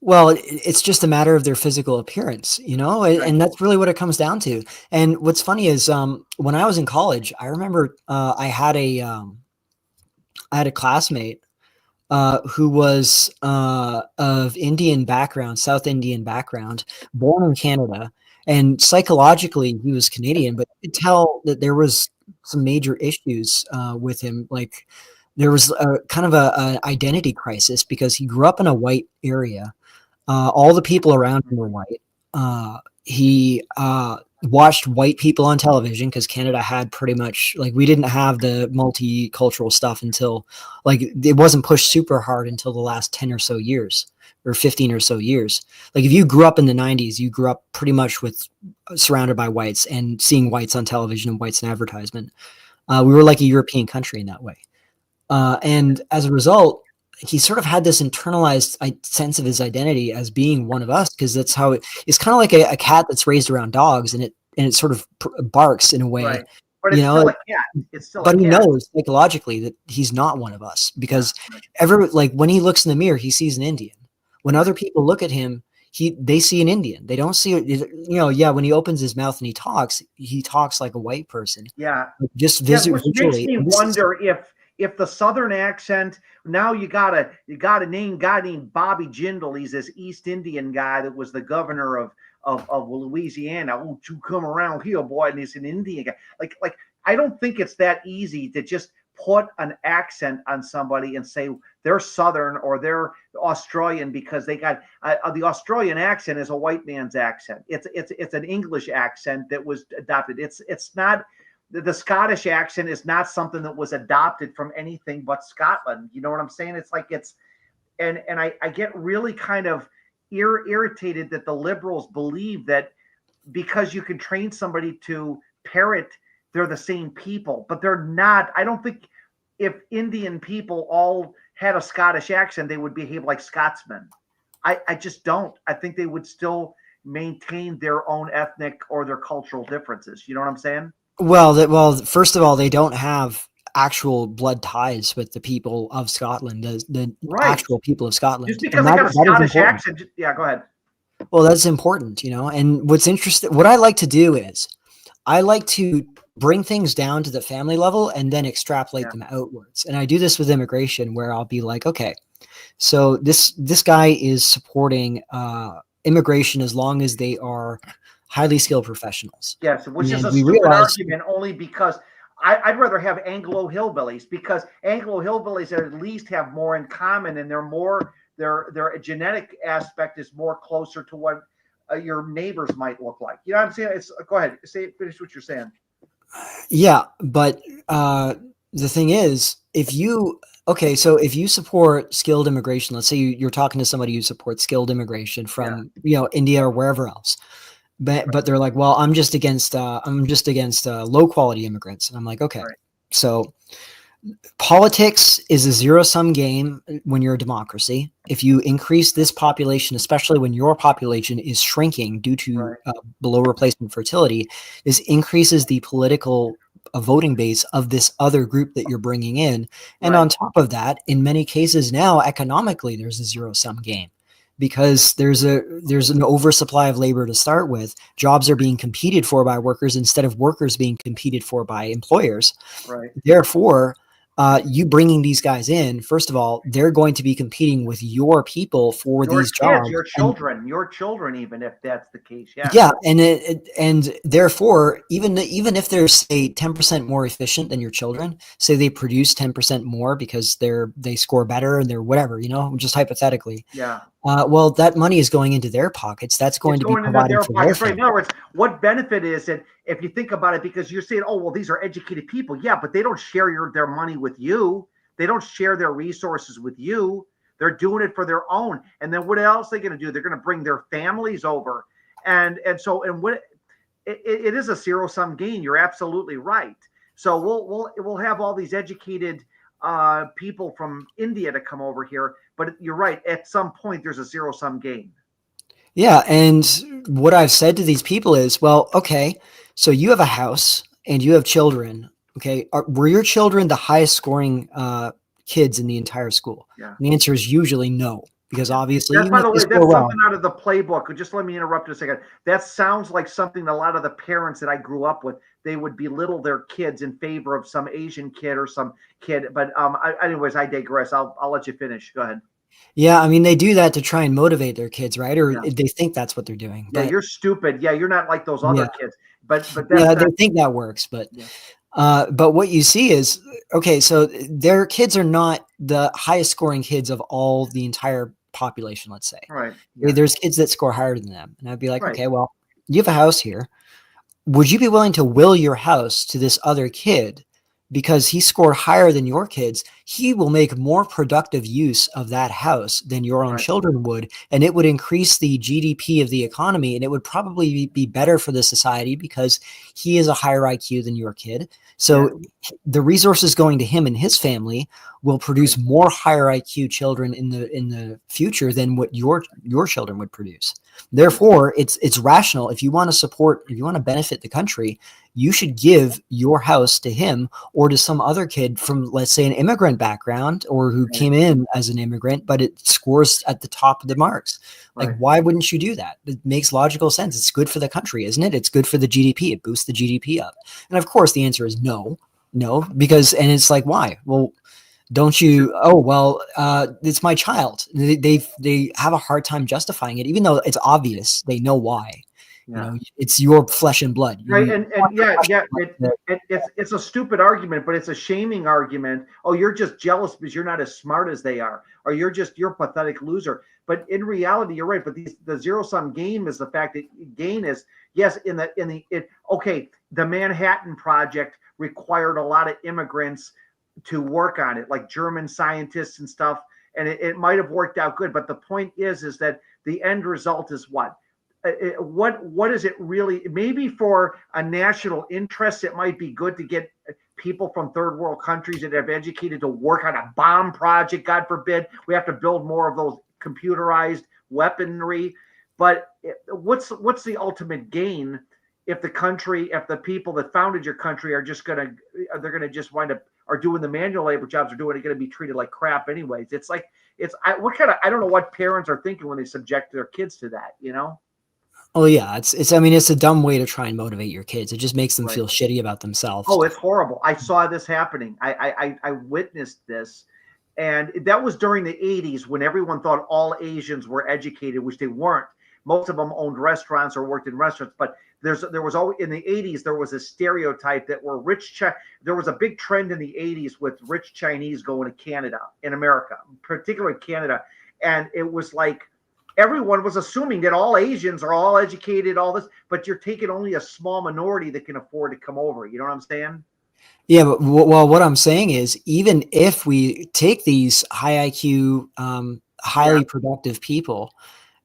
Well, it's just a matter of their physical appearance, and that's really what it comes down to. And what's funny is when I was in college, I remember I had a classmate who was of Indian background, South Indian background, born in Canada, and psychologically he was Canadian, but you could tell that there was some major issues with him. Like there was kind of an identity crisis because he grew up in a white area. All the people around him were white. He watched white people on television because Canada had pretty much, like, we didn't have the multicultural stuff until, like, it wasn't pushed super hard until the last 10 or so years, or 15 or so years. Like, if you grew up in the 90s, you grew up pretty much surrounded by whites and seeing whites on television and whites in advertisement. We were like a European country in that way. And as a result, he sort of had this internalized sense of his identity as being one of us, because that's how it's kind of like a cat that's raised around dogs, and it sort of barks in a way. Right. But it's still a cat. It's still but he knows psychologically that he's not one of us, because like when he looks in the mirror, he sees an Indian. When other people look at him, they see an Indian. They don't see when he opens his mouth and he talks like a white person. Yeah. Just visually. Which makes me wonder if the Southern accent, now you got a guy named Bobby Jindal. He's this East Indian guy that was the governor of Louisiana. Oh, you come around here, boy, and he's an Indian guy. Like I don't think it's that easy to just put an accent on somebody and say they're Southern or they're Australian, because they got the Australian accent is a white man's accent. It's an English accent that was adopted. It's not. The Scottish accent is not something that was adopted from anything but Scotland. You know what I'm saying? It's like and I get really kind of irritated that the liberals believe that because you can train somebody to parrot, they're the same people, but they're not. I don't think if Indian people all had a Scottish accent, they would behave like Scotsmen. I just don't. I think they would still maintain their own ethnic or their cultural differences. You know what I'm saying? Well, first of all, they don't have actual blood ties with the people of Scotland, the actual people of Scotland. Just because they got a Scottish accent. Yeah, go ahead. Well, that's important, and what's interesting, what I like to do is I like to bring things down to the family level and then extrapolate them outwards. And I do this with immigration, where I'll be like, okay, so this guy is supporting immigration as long as they are highly skilled professionals. Yes, which is a stupid argument, only because I'd rather have Anglo hillbillies, because Anglo hillbillies at least have more in common, and their genetic aspect is more closer to what your neighbors might look like. You know what I'm saying? Go ahead, finish what you're saying. Yeah, but the thing is, if you support skilled immigration, let's say you're talking to somebody who supports skilled immigration from India or wherever else. But they're like, well, I'm just against low quality immigrants. And I'm like, okay, so politics is a zero-sum game when you're a democracy. If you increase this population, especially when your population is shrinking due to below replacement fertility, this increases the political voting base of this other group that you're bringing in. And on top of that, in many cases now, economically, there's a zero-sum game. Because there's an oversupply of labor to start with. Jobs are being competed for by workers instead of workers being competed for by employers. Right. Therefore, you bringing these guys in, first of all, they're going to be competing with your people for these jobs. Your children, even if that's the case. Yeah. Yeah. And therefore, even if they're, say, 10% more efficient than your children, say they produce 10% more because they score better and they're whatever, just hypothetically. Yeah. Well, that money is going into their pockets. That's going to be provided for their family. In other words, what benefit is it if you think about it? Because you're saying, oh, well, these are educated people. Yeah, but they don't share their money with you. They don't share their resources with you. They're doing it for their own. And then what else are they going to do? They're going to bring their families over. And what it is a zero-sum game. You're absolutely right. So we'll have all these educated people from India to come over here. But you're right. At some point, there's a zero-sum game. Yeah. And what I've said to these people is, well, okay, so you have a house and you have children. Okay. Were your children the highest scoring kids in the entire school? Yeah. And the answer is usually no, because obviously, by the way, that's something out of the playbook. Just let me interrupt a second. That sounds like something a lot of the parents that I grew up with, they would belittle their kids in favor of some Asian kid or some kid. But anyways, I digress. I'll let you finish. Go ahead. Yeah, I mean, they do that to try and motivate their kids, right? Or they think that's what they're doing. Yeah, you're stupid. Yeah, you're not like those other kids. But they think that works. But but what you see is, okay, so their kids are not the highest scoring kids of all the entire population, let's say. Right. Yeah. There's kids that score higher than them. And I'd be like, okay, well, you have a house here. Would you be willing to will your house to this other kid because he scored higher than your kids? He will make more productive use of that house than your own children would. And it would increase the GDP of the economy. And it would probably be better for the society because he is a higher IQ than your kid. So the resources going to him and his family will produce more higher IQ children in the future than what your children would produce. Therefore, it's rational. If you want to benefit the country, you should give your house to him or to some other kid from, let's say, an immigrant background or who came in as an immigrant, but it scores at the top of the marks. Like, why wouldn't you do that? It makes logical sense. It's good for the country, isn't it? It's good for the GDP. It boosts the GDP up. And of course, the answer is no, because, and it's like, why? Well, don't you? Oh, well, it's my child. They have a hard time justifying it, even though it's obvious. They know why. Yeah. It's your flesh and blood. Right. It's a stupid argument, but it's a shaming argument. Oh, you're just jealous because you're not as smart as they are, or you're a pathetic loser. But in reality, you're right. But the zero-sum game is the fact that gain is, yes, the Manhattan Project required a lot of immigrants to work on it, like German scientists and stuff. And it might have worked out good. But the point is that the end result is what? What is it really? Maybe for a national interest, it might be good to get people from third world countries that have educated to work on a bomb project. God forbid we have to build more of those computerized weaponry. But what's the ultimate gain if the people that founded your country are going to just wind up are doing the manual labor jobs, are going to be treated like crap anyways? It's like I don't know what parents are thinking when they subject their kids to that, Oh yeah, it's a dumb way to try and motivate your kids. It just makes them feel shitty about themselves. Oh, it's horrible. I saw this happening. I witnessed this, and that was during the 80s when everyone thought all Asians were educated, which they weren't. Most of them owned restaurants or worked in restaurants, but there was always in the 80s there was a stereotype that were there was a big trend in the 80s with rich Chinese going to Canada, in America, particularly Canada, and it was like everyone was assuming that all Asians are all educated, all this, but you're taking only a small minority that can afford to come over. You know what I'm saying? Yeah, but what I'm saying is, even if we take these high IQ, highly productive people,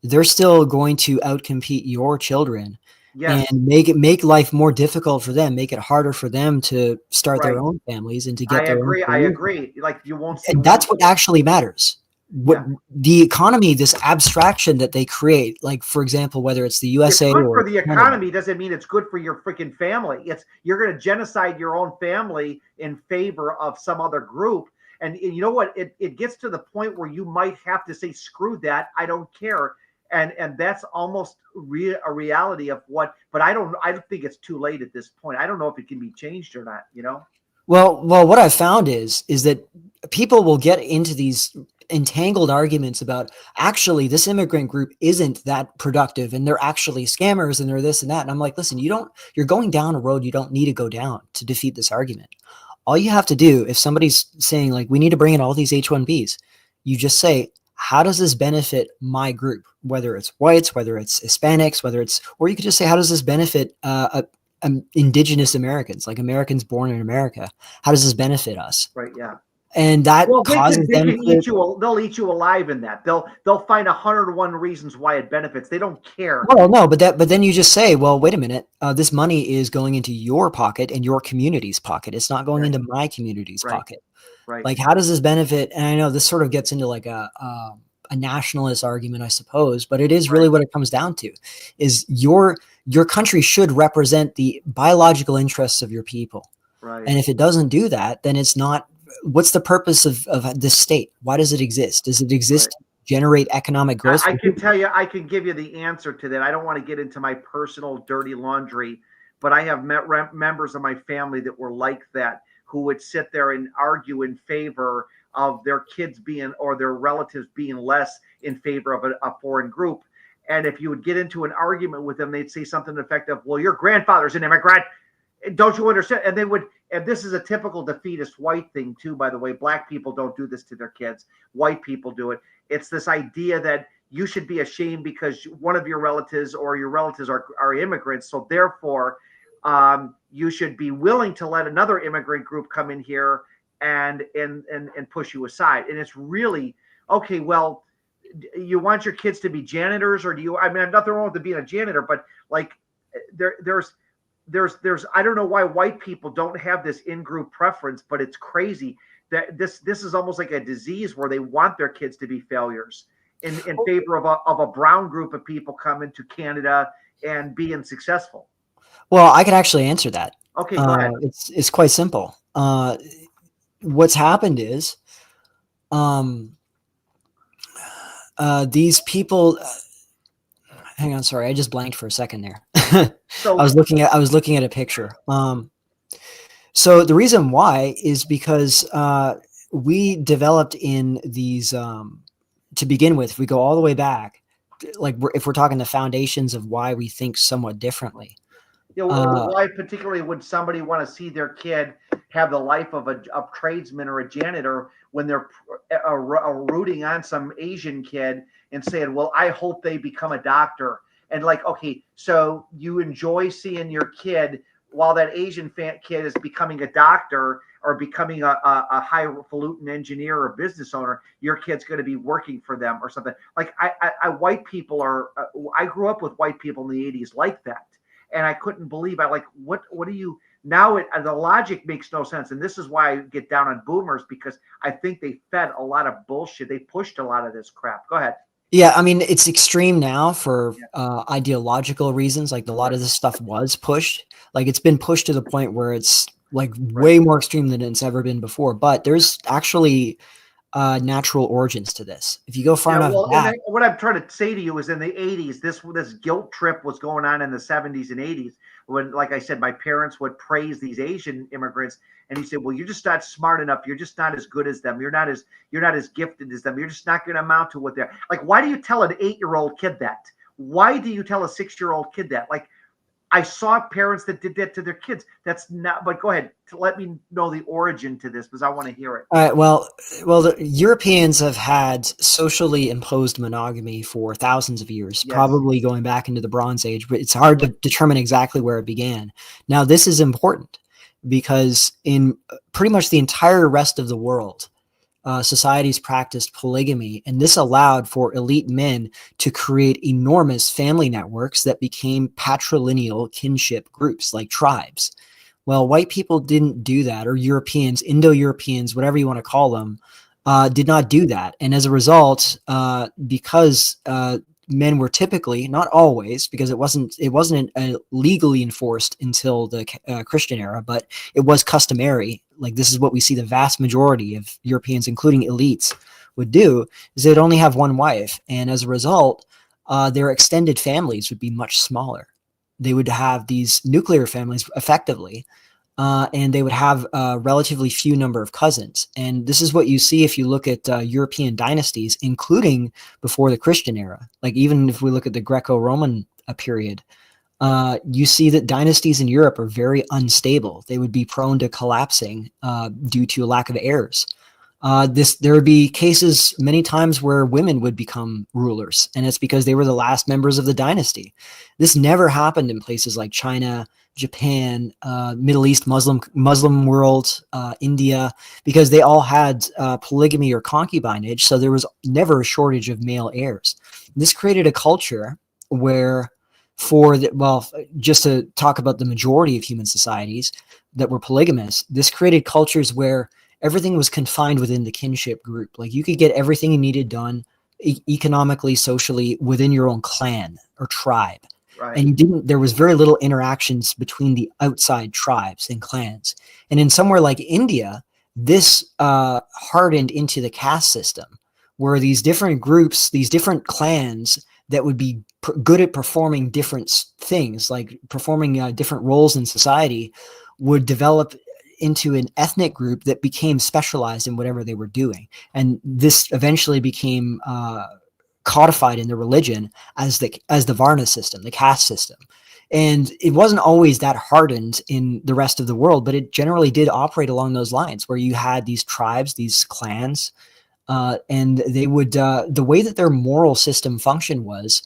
they're still going to outcompete your children. Yes. And make life more difficult for them, make it harder for them to start their own families and to get their own. I agree. Like you won't see. And that's what actually matters. The economy, this abstraction that they create, like, for example, whether it's the USA it's good or for the economy doesn't mean it's good for your freaking family. You're going to genocide your own family in favor of some other group. And you know what? It gets to the point where you might have to say, screw that. I don't care. And that's almost a reality of what, but I don't think it's too late at this point. I don't know if it can be changed or not, Well, what I've found is that people will get into these entangled arguments about actually this immigrant group isn't that productive and they're actually scammers and they're this and that. And I'm like, listen, you're going down a road you don't need to go down to defeat this argument. All you have to do, if somebody's saying like, we need to bring in all these H-1Bs, you just say, how does this benefit my group? Whether it's whites, whether it's Hispanics, or you could just say, how does this benefit indigenous Americans, like Americans born in America? How does this benefit us? Right. Yeah. And that causes them to eat you. They'll eat you alive in that. They'll find 101 reasons why it benefits. They don't care. Well, no, but then you just say, well, wait a minute. This money is going into your pocket and your community's pocket. It's not going into my community's pocket. Right. Like, how does this benefit? And I know this sort of gets into like a nationalist argument, I suppose, but it is really what it comes down to is your country should represent the biological interests of your people. Right. And if it doesn't do that, then it's not. What's the purpose of this state? Why does it exist? Does it exist to generate economic growth? I can tell you, I can give you the answer to that. I don't want to get into my personal dirty laundry, but I have met members of my family that were like that, who would sit there and argue in favor of their kids being or their relatives being less in favor of a foreign group. And if you would get into an argument with them, they'd say something effective, well, your grandfather's an immigrant. Don't you understand? And they would, and this is a typical defeatist white thing too, by the way. Black people don't do this to their kids. White people do it. It's this idea that you should be ashamed because one of your relatives or your relatives are immigrants. So therefore, you should be willing to let another immigrant group come in here and push you aside. And it's really, okay, well, you want your kids to be janitors, or do you, I mean, nothing wrong with being a janitor, but like there's I don't know why white people don't have this in-group preference, but it's crazy that this is almost like a disease where they want their kids to be failures in favor of a brown group of people coming to Canada and being successful. Well, I can actually answer that. Okay, go ahead. It's quite simple. What's happened is these people hang on, sorry, I just blanked for a second there. So I was looking at a picture. So the reason why is because we developed in these to begin with. If we go all the way back, like if we're talking the foundations of why we think somewhat differently. Yeah, why particularly would somebody want to see their kid have the life of a tradesman or a janitor when they're rooting on some Asian kid and saying, well, I hope they become a doctor. And like, okay, so you enjoy seeing your kid while that Asian kid is becoming a doctor or becoming a highfalutin engineer or business owner, your kid's going to be working for them or something. Like white people are, I grew up with white people in the 80s like that. And I couldn't believe, what do you, now the logic makes no sense. And this is why I get down on boomers, because I think they fed a lot of bullshit. They pushed a lot of this crap. Go ahead. Yeah, I mean, it's extreme now for ideological reasons. Like a lot of this stuff was pushed. Like it's been pushed to the point where it's like way more extreme than it's ever been before. But there's actually natural origins to this. If you go far enough back, what I'm trying to say to you is in the 80s, this guilt trip was going on in the 70s and 80s when, like I said, my parents would praise these Asian immigrants, and he said, well, you're just not smart enough. You're just not as good as them. You're not as gifted as them. You're just not going to amount to what they're like. Why do you tell an 8-year-old kid that? Why do you tell a 6-year-old kid that? Like, I saw parents that did that to their kids. That's not, but go ahead to let me know the origin to this because I want to hear it. All right. Well, the Europeans have had socially imposed monogamy for thousands of years, probably going back into the Bronze Age, but it's hard to determine exactly where it began. Now, this is important because in pretty much the entire rest of the world, societies practiced polygamy, and this allowed for elite men to create enormous family networks that became patrilineal kinship groups like tribes. Well, white people didn't do that, or Europeans, Indo-Europeans, whatever you want to call them, did not do that. And as a result, because men were typically, not always, because it wasn't legally enforced until the Christian era, but it was customary. Like this is what we see the vast majority of Europeans, including elites, would do, is they'd only have one wife. And as a result, their extended families would be much smaller. They would have these nuclear families effectively, and they would have a relatively few number of cousins. And this is what you see if you look at European dynasties, including before the Christian era. Like even if we look at the Greco-Roman period, you see that dynasties in Europe are very unstable. They would be prone to collapsing due to a lack of heirs. There would be cases many times where women would become rulers, and it's because they were the last members of the dynasty. This never happened in places like China, Japan, Middle East, Muslim world, India, because they all had polygamy or concubinage, so there was never a shortage of male heirs. This created a culture where just to talk about the majority of human societies that were polygamous, this created cultures where everything was confined within the kinship group. Like you could get everything you needed done economically, socially within your own clan or tribe. Right. And there was very little interactions between the outside tribes and clans. And in somewhere like India, this hardened into the caste system, where these different groups, these different clans that would be good at performing different things, like performing different roles in society, would develop into an ethnic group that became specialized in whatever they were doing. And this eventually became codified in the religion as the Varna system, the caste system. And it wasn't always that hardened in the rest of the world, but it generally did operate along those lines, where you had these tribes, these clans, and they would, the way that their moral system functioned was,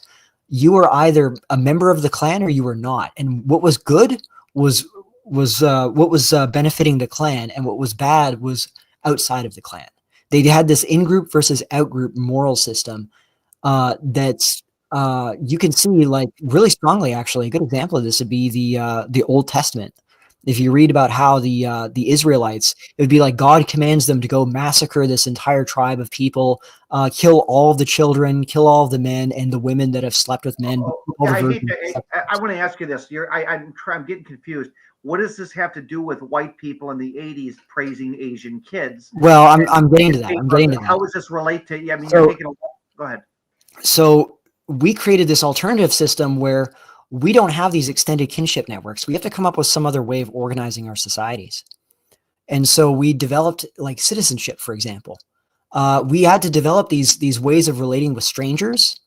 you were either a member of the clan or you were not. And what was good was what was benefiting the clan, and what was bad was outside of the clan. They had this in-group versus out-group moral system that's you can see like really strongly. Actually, a good example of this would be the Old Testament. If you read about how the Israelites, it would be like God commands them to go massacre this entire tribe of people, kill all of the children, kill all of the men and the women that have slept with men. I want to ask you this. I'm getting confused. What does this have to do with white people in the 80s praising Asian kids? Well, I'm getting to that. How does this relate to? I mean, you're taking go ahead. So we created this alternative system where we don't have these extended kinship networks. We have to come up with some other way of organizing our societies. And so we developed like citizenship, for example. We had to develop these ways of relating with strangers,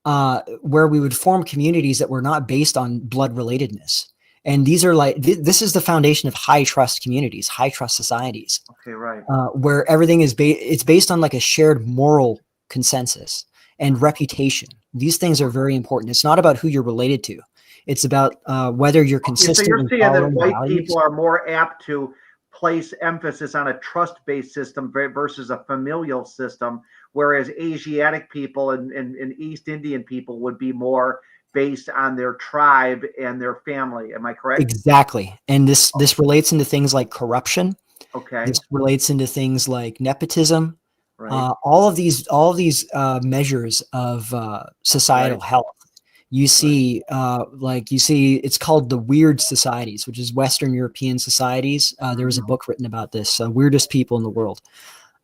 where we would form communities that were not based on blood relatedness. And these are like, this is the foundation of high trust communities, high trust societies. Okay, right. Where everything is it's based on like a shared moral consensus and reputation. These things are very important. It's not about who you're related to. It's about whether you're consistent. So you're saying that white people are more apt to place emphasis on a trust-based system versus a familial system, whereas Asiatic people and East Indian people would be more based on their tribe and their family. Am I correct? Exactly. And this relates into things like corruption. Okay. This relates into things like nepotism. Right. All of these measures of societal health. You see, it's called the weird societies, which is Western European societies. There was a book written about this, weirdest people in the world,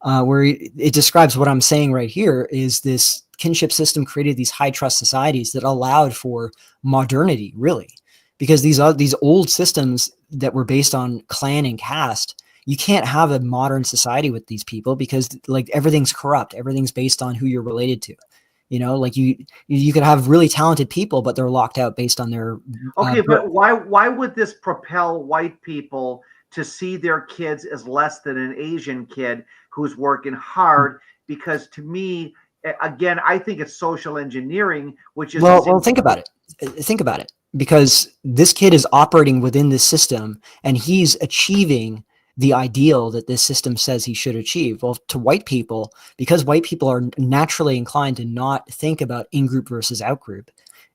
where it describes what I'm saying right here is this kinship system created these high trust societies that allowed for modernity, really, because these old systems that were based on clan and caste, you can't have a modern society with these people because like everything's corrupt. Everything's based on who you're related to. You know, like you could have really talented people, but they're locked out based on their. Okay, but why would this propel white people to see their kids as less than an Asian kid who's working hard? Because to me, again, I think it's social engineering, which is well. Think about it. Think about it, because this kid is operating within this system, and he's achieving the ideal that this system says he should achieve. Well, to white people, because white people are naturally inclined to not think about in-group versus out-group,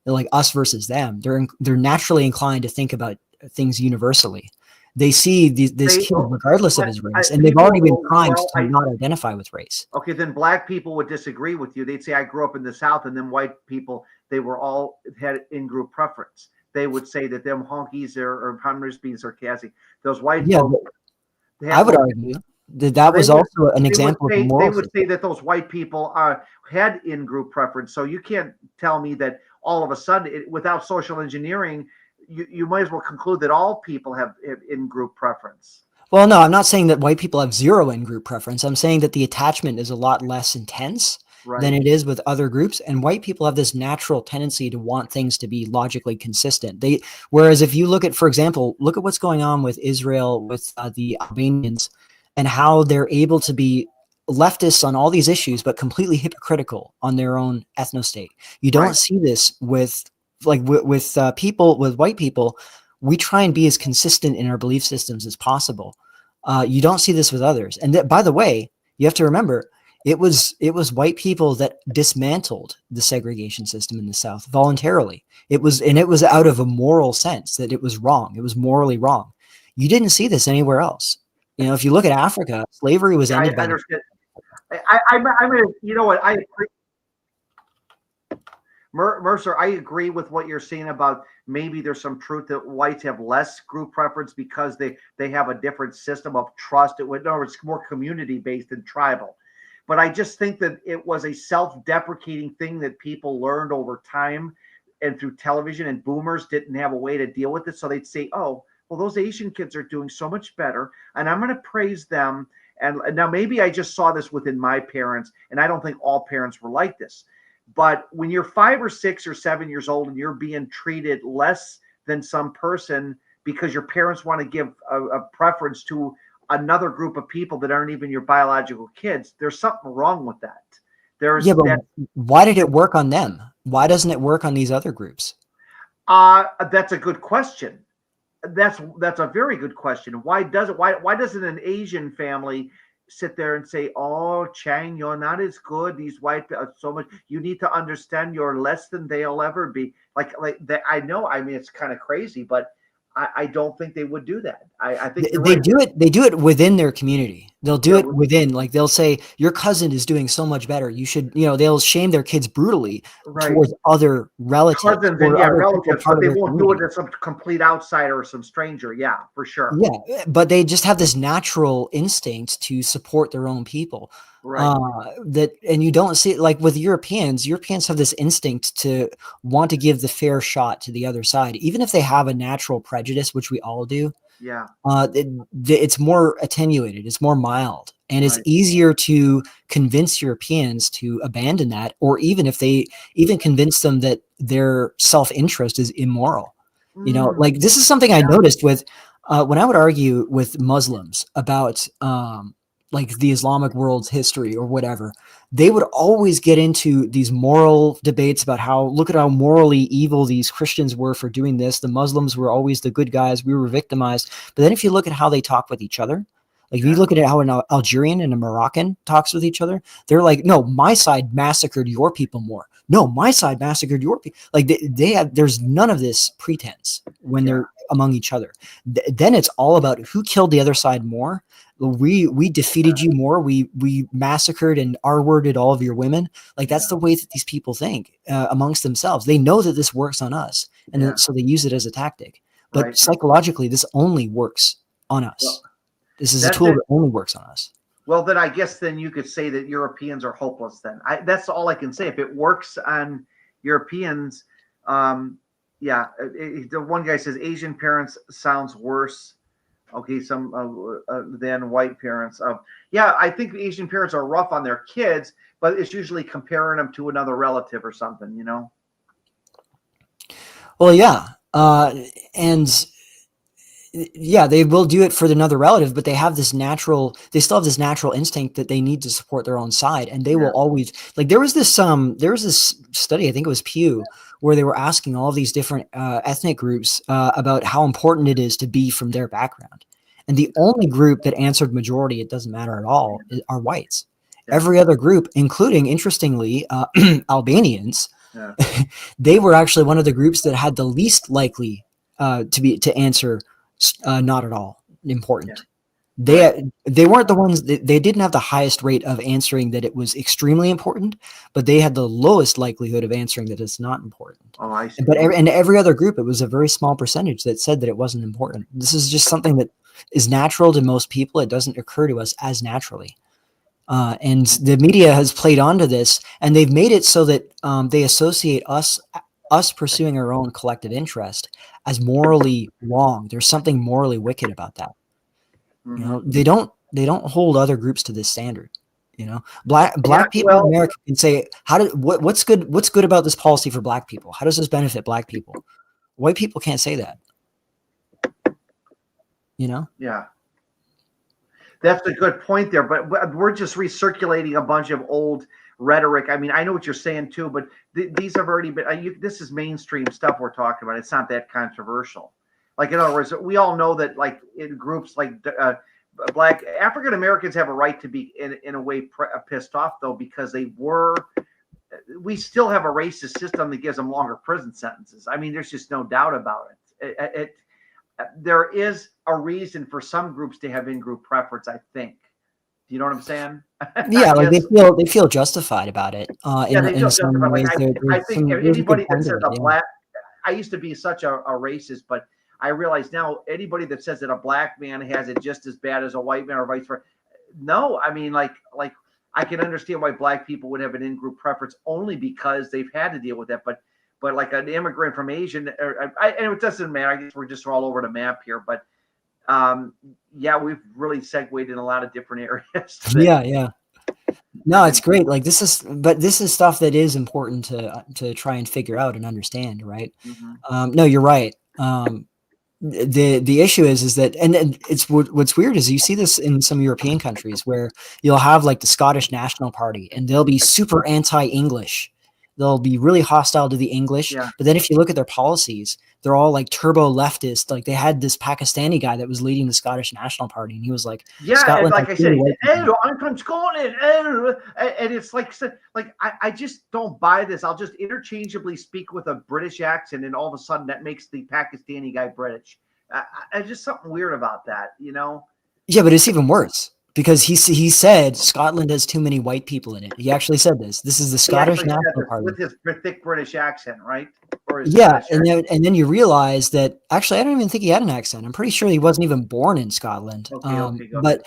like us versus them, they're naturally inclined to think about things universally. They see this kid regardless of his race, and they've already been primed to not identify with race. Okay, then black people would disagree with you. They'd say, I grew up in the South, and then white people, they were all had in-group preference. They would say that them honkies or I'm just being sarcastic. Those white folks, I would argue that was also an example of moral. They would say that those white people had in-group preference. So you can't tell me that all of a sudden, without social engineering, you might as well conclude that all people have in-group preference. Well, no, I'm not saying that white people have zero in-group preference. I'm saying that the attachment is a lot less intense than it is with other groups. And white people have this natural tendency to want things to be logically consistent. Whereas if you look at, for example, look at what's going on with Israel, with the Albanians, and how they're able to be leftists on all these issues, but completely hypocritical on their own ethnostate. You don't see this with people, with white people. We try and be as consistent in our belief systems as possible. You don't see this with others. And by the way, you have to remember, it was white people that dismantled the segregation system in the South voluntarily. It was out of a moral sense that it was wrong. It was morally wrong. You didn't see this anywhere else. You know, if you look at Africa, slavery was ended by. I'm gonna, you know what, I agree. Mercer, I agree with what you're saying about maybe there's some truth that whites have less group preference because they have a different system of trust. It's more community based than tribal. But I just think that it was a self-deprecating thing that people learned over time and through television, and boomers didn't have a way to deal with it. So they'd say, oh, well, those Asian kids are doing so much better, and I'm going to praise them. And now maybe I just saw this within my parents, and I don't think all parents were like this. But when you're 5 or 6 or 7 years old and you're being treated less than some person because your parents want to give a preference to another group of people that aren't even your biological kids, there's something wrong with that. But why did it work on them? Why doesn't it work on these other groups? That's a good question. That's a very good question. Why doesn't an Asian family sit there and say, oh, Chang, you're not as good. These white are so much. You need to understand you're less than they'll ever be. Like that. I know. I mean, it's kind of crazy, but I don't think they would do that. I think they do it. They do it within their community. They'll do it within, like they'll say, your cousin is doing so much better. You should, they'll shame their kids brutally towards other relatives. Cousins and relatives, but they won't do it to some complete outsider or some stranger. Yeah, for sure. Yeah, but they just have this natural instinct to support their own people. Right. And you don't see it like with Europeans. Europeans have this instinct to want to give the fair shot to the other side, even if they have a natural prejudice, which we all do. Yeah. It's more attenuated. It's more mild, and it's easier to convince Europeans to abandon that, or even if they even convince them that their self-interest is immoral. Like this is something I noticed with when I would argue with Muslims about like the Islamic world's history or whatever, they would always get into these moral debates about look at how morally evil these Christians were for doing this. The Muslims were always the good guys. We were victimized. But then if you look at how they talk with each other, like if you look at how an Algerian and a Moroccan talks with each other, they're like, no, my side massacred your people more. No, my side massacred your people. Like there's none of this pretense when they're among each other. Then it's all about who killed the other side more. We defeated you more. We massacred and R-worded all of your women. Like that's the way that these people think amongst themselves. They know that this works on us, and so they use it as a tactic. But psychologically, this only works on us. Well, this is a tool that only works on us. Well, then I guess then you could say that Europeans are hopeless. Then that's all I can say. If it works on Europeans, the one guy says Asian parents sounds worse. Okay, than white parents. I think Asian parents are rough on their kids, but it's usually comparing them to another relative or something, Well, and they will do it for another relative, but they still have this natural instinct that they need to support their own side, and they will always like. There was this study, I think it was Pew, where they were asking all of these different ethnic groups about how important it is to be from their background. And the only group that answered majority, it doesn't matter at all, are whites. Yeah. Every other group, including, interestingly, Albanians, they were actually one of the groups that had the least likely to answer not at all important. Yeah. They weren't the ones that they didn't have the highest rate of answering that it was extremely important, but they had the lowest likelihood of answering that it's not important. Oh, I see. But every other group, it was a very small percentage that said that it wasn't important. This is just something that is natural to most people. It doesn't occur to us as naturally. And the media has played onto this, and they've made it so that they associate us us pursuing our own collective interest as morally wrong. There's something morally wicked about that. You know, they don't hold other groups to this standard. You know, black people in America can say, what's good about this policy for black people? How does this benefit black people? White people can't say that. You know? Yeah. That's a good point there, but we're just recirculating a bunch of old rhetoric. I mean, I know what you're saying too, but these have already been, this is mainstream stuff we're talking about. It's not that controversial. Like, in other words, we all know that, like, in groups like Black African Americans have a right to be in a way pissed off, though, because we still have a racist system that gives them longer prison sentences. I mean, there's just no doubt about it. There is a reason for some groups to have in-group preference, I think. Do you know what I'm saying? Yeah, like they feel justified about it. In some ways, I think anybody that says black, I used to be such a racist, but I realize now anybody that says that a black man has it just as bad as a white man or vice versa. No, I mean, like I can understand why black people would have an in-group preference only because they've had to deal with that. But like an immigrant from Asian, and it doesn't matter. I guess we're just all over the map here. But yeah, we've really segued in a lot of different areas today. Yeah. No, it's great. Like this is stuff that is important to try and figure out and understand, right? No, you're right. The issue is that, and it's what's weird is you see this in some European countries where you'll have like the Scottish National Party and they'll be super anti-English. They'll be really hostile to the English, but then if you look at their policies, they're all like turbo leftist. Like they had this Pakistani guy that was leading the Scottish National Party, and he was like, Scotland, like I said, oh, I'm from Scotland, oh, and it's like I just don't buy this. I'll just interchangeably speak with a British accent, and all of a sudden that makes the Pakistani guy British. I just something weird about that, you know? Yeah, but it's even worse. Because he said Scotland has too many white people in it. He actually said this. This is the Scottish National Party with his thick British accent, right? And then you realize that actually I don't even think he had an accent. I'm pretty sure he wasn't even born in Scotland. But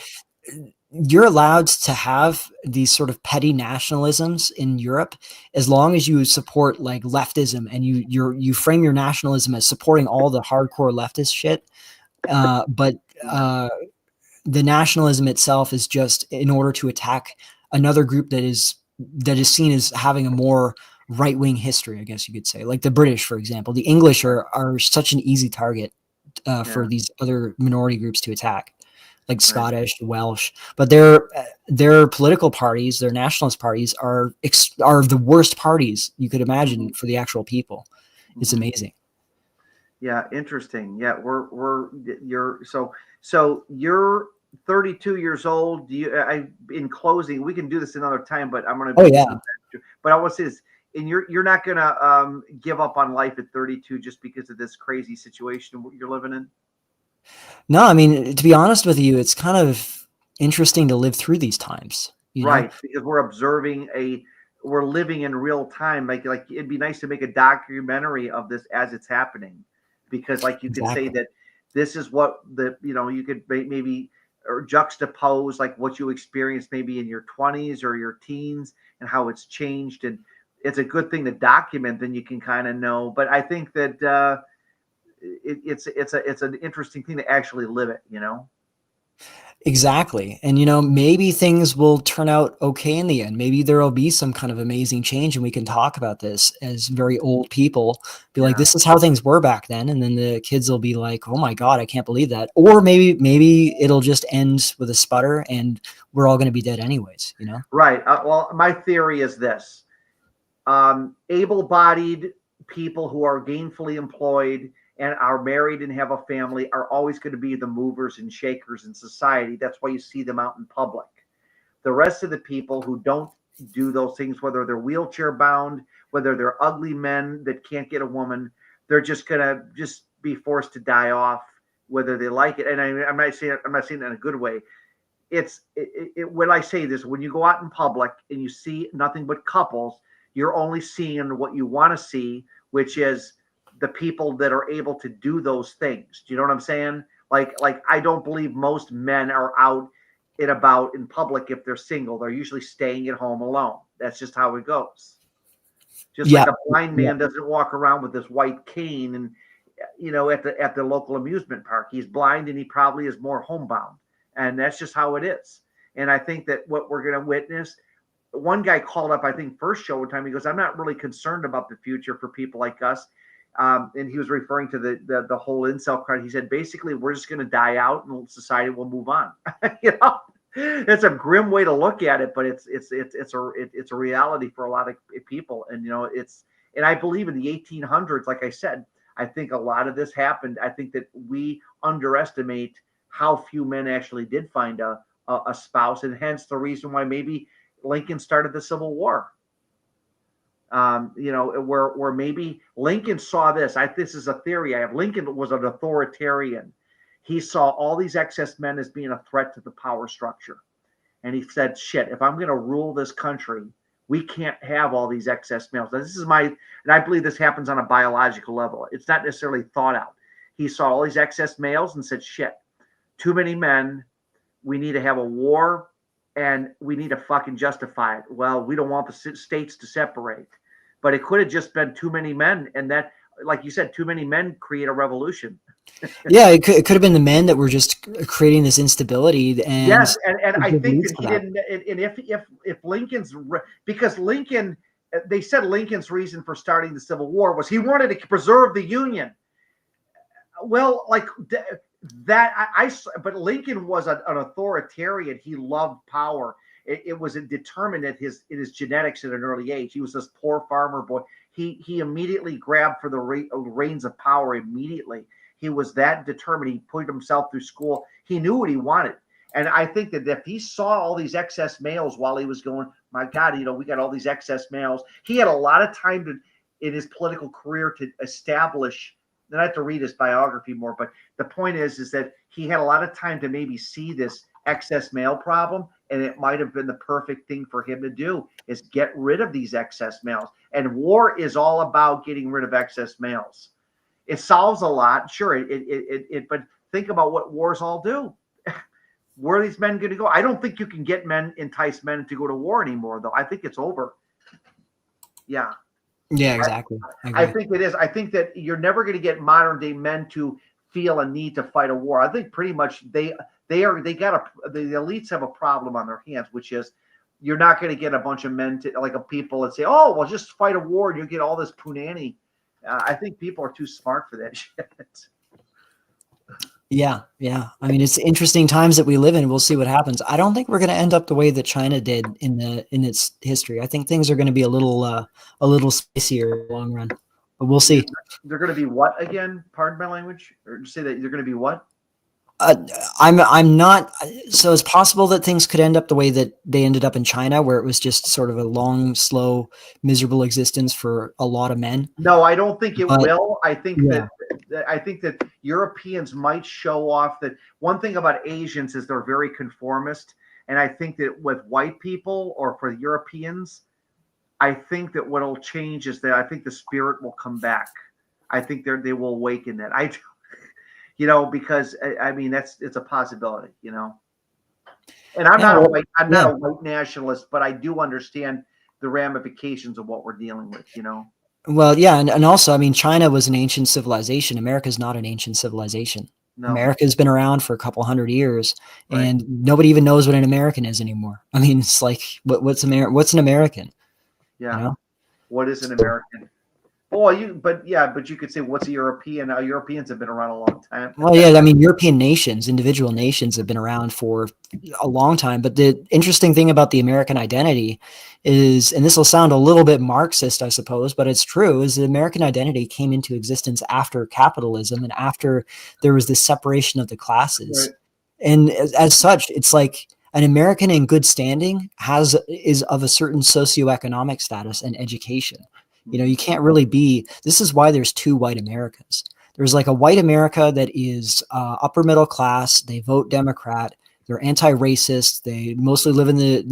you're allowed to have these sort of petty nationalisms in Europe as long as you support like leftism and you frame your nationalism as supporting all the hardcore leftist shit. The nationalism itself is just in order to attack another group that is seen as having a more right-wing history, I guess you could say, like the British, for example. The English are such an easy target for these other minority groups to attack, like Scottish, Welsh. But their political parties, their nationalist parties, are the worst parties you could imagine for the actual people. It's amazing. Yeah, interesting. Yeah, so you're 32 years old. In closing, we can do this another time, but I'm going to. Oh yeah. But I want to say this, and you're not going to give up on life at 32 just because of this crazy situation you're living in. No, I mean, to be honest with you, it's kind of interesting to live through these times. Right, because we're living in real time. Like it'd be nice to make a documentary of this as it's happening, because like you could say that this is what you could maybe or juxtapose like what you experienced maybe in your 20s or your teens and how it's changed. And it's a good thing to document, then you can kind of know. But I think that it's an interesting thing to actually live it, you know? Exactly. And, maybe things will turn out okay in the end. Maybe there will be some kind of amazing change and we can talk about this as very old people, be like, this is how things were back then. And then the kids will be like, oh my God, I can't believe that. Or maybe it'll just end with a sputter and we're all going to be dead anyways, Right. Well, my theory is this. Able-bodied people who are gainfully employed and are married and have a family are always going to be the movers and shakers in society. That's why you see them out in public. The rest of the people who don't do those things, whether they're wheelchair bound, whether they're ugly men that can't get a woman, they're just going to be forced to die off, whether they like it. And I'm not saying it in a good way. When I say this, when you go out in public and you see nothing but couples, you're only seeing what you want to see, which is the people that are able to do those things. Do you know what I'm saying? Like I don't believe most men are out and about in public if they're single. They're usually staying at home alone. That's just how it goes. Just like a blind man doesn't walk around with this white cane and, at the local amusement park. He's blind and he probably is more homebound. And that's just how it is. And I think that what we're going to witness, one guy called up, I think, first show one time. He goes, I'm not really concerned about the future for people like us. And he was referring to the whole incel crowd. He said, basically, we're just going to die out and society will move on. It's a grim way to look at it, but it's a reality for a lot of people. And, and I believe in the 1800s, like I said, I think a lot of this happened. I think that we underestimate how few men actually did find a spouse, and hence the reason why maybe Lincoln started the Civil War. Where maybe Lincoln saw this. This is a theory I have. Lincoln was an authoritarian. He saw all these excess men as being a threat to the power structure. And he said, shit, if I'm going to rule this country, we can't have all these excess males. Now, and I believe this happens on a biological level. It's not necessarily thought out. He saw all these excess males and said, shit, too many men. We need to have a war and we need to fucking justify it. Well, we don't want the states to separate, but it could have just been too many men. And that, like you said, too many men create a revolution. Yeah, it could have been the men that were just creating this instability. And yes, and I think that he didn't. And if Lincoln's, because Lincoln, they said Lincoln's reason for starting the Civil War was he wanted to preserve the Union. Well, like that, but Lincoln was an authoritarian. He loved power. It was determined in his genetics at an early age. He was this poor farmer boy. He immediately grabbed for the reins of power immediately. He was that determined. He put himself through school. He knew what he wanted. And I think that if he saw all these excess males while he was going, my God, we got all these excess males. He had a lot of time in his political career to establish. And I have to read his biography more, but the point is that he had a lot of time to maybe see this excess male problem, and it might have been the perfect thing for him to do is get rid of these excess males. And war is all about getting rid of excess males. It solves a lot, sure. But think about what wars all do. Where are these men going to go? I don't think you can entice men to go to war anymore, though. I think it's over. Yeah. Yeah, exactly. I think it is. I think that you're never going to get modern day men to feel a need to fight a war. I think pretty much the elites have a problem on their hands, which is you're not going to get a bunch of men people that say, oh, well, just fight a war and you get all this punani. I think people are too smart for that shit. Yeah. I mean, it's interesting times that we live in. We'll see what happens. I don't think we're going to end up the way that China did in its history. I think things are going to be a little spicier in the long run, but we'll see. They're going to be what again? Pardon my language. Or just say that they're going to be what? I'm not. So it's possible that things could end up the way that they ended up in China, where it was just sort of a long, slow, miserable existence for a lot of men. No, I don't think it will. I think that Europeans might show off that. One thing about Asians is they're very conformist, and I think that with white people or for Europeans, I think that what will change is that I think the spirit will come back. I think they will awaken that. Because I mean it's a possibility, And I'm not a white nationalist, but I do understand the ramifications of what we're dealing with, Well, yeah, and also, I mean, China was an ancient civilization. America's not an ancient civilization. No. America's been around for a couple hundred years, and nobody even knows what an American is anymore. I mean, it's like what's an American? Yeah, what is an American? Well, but you could say what's a European? Europeans have been around a long time. Well, yeah, I mean, European nations, individual nations have been around for a long time. But the interesting thing about the American identity is, and this will sound a little bit Marxist, I suppose, but it's true, is the American identity came into existence after capitalism and after there was this separation of the classes. Right. And as such, it's like an American in good standing is of a certain socioeconomic status and education. You can't really this is why there's two white Americas. There's like a white America that is upper middle class. They vote Democrat. They're anti-racist. They mostly live in the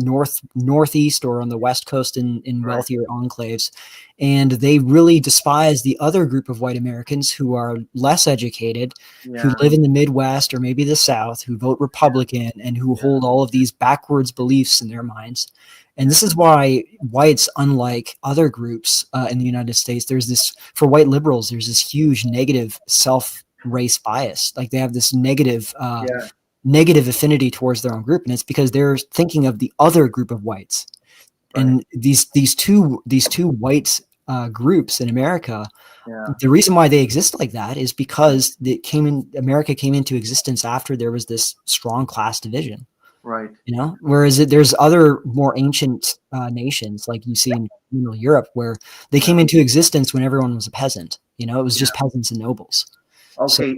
northeast or on the West Coast in wealthier enclaves. And they really despise the other group of white Americans who are less educated, who live in the Midwest or maybe the South, who vote Republican and who hold all of these backwards beliefs in their minds. And this is why whites, unlike other groups in the United States, for white liberals, there's this huge negative self-race bias. Like they have this negative affinity towards their own group, and it's because they're thinking of the other group of whites. And these two white groups in America, the reason why they exist like that is because America came into existence after there was this strong class division. Right. Whereas there's other more ancient nations like you see in Europe where they came into existence when everyone was a peasant. It was just peasants and nobles. Okay.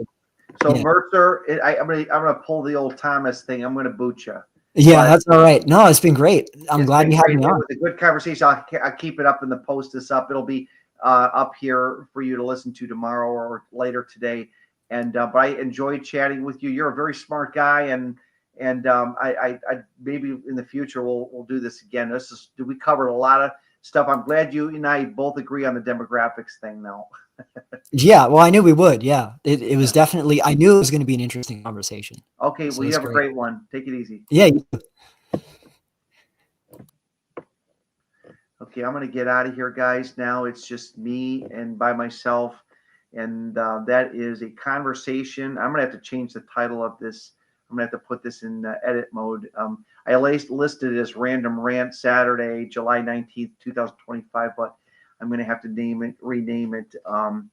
So Mercer, I'm gonna pull the old Thomas thing. I'm gonna boot you. Yeah, that's all right. No, it's been great. I'm glad you had me on. It was a good conversation. I'll keep it up and post this up. It'll be up here for you to listen to tomorrow or later today. And but I enjoyed chatting with you. You're a very smart guy, and I maybe in the future we'll do this again. We covered a lot of stuff. I'm glad you and I both agree on the demographics thing now. Yeah, well, I knew we would. Yeah, it was definitely. I knew it was going to be an interesting conversation. Okay, well, you have a great one. Take it easy. Yeah. Okay, I'm going to get out of here, guys. Now it's just me and by myself, and that is a conversation. I'm going to have to change the title of this. I'm going to have to put this in edit mode. I listed it as Random Rant Saturday, July 19th, 2025, but I'm going to have to rename it. I'm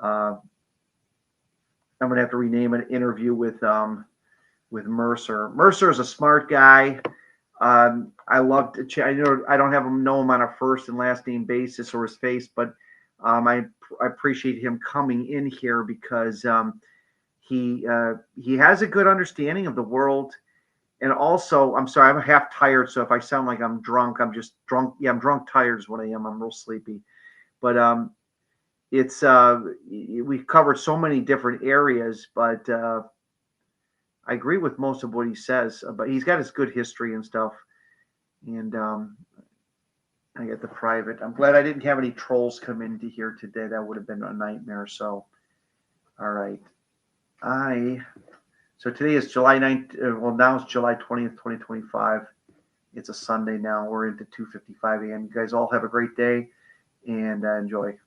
going to have to rename it Interview with Mercer. Mercer is a smart guy. I love to chat. I don't know him on a first and last name basis or his face, but I appreciate him coming in here because he has a good understanding of the world. And also, I'm sorry, I'm half tired. So if I sound like I'm drunk, I'm just drunk. Yeah, I'm drunk tired is what I am. I'm real sleepy. But it's we've covered so many different areas, but I agree with most of what he says. But he's got his good history and stuff. And I get the private. I'm glad I didn't have any trolls come into here today. That would have been a nightmare. So, all right. So today is July 9th. Well, now it's July 20th, 2025. It's a Sunday now. We're into 2:55 a.m. You guys all have a great day and enjoy.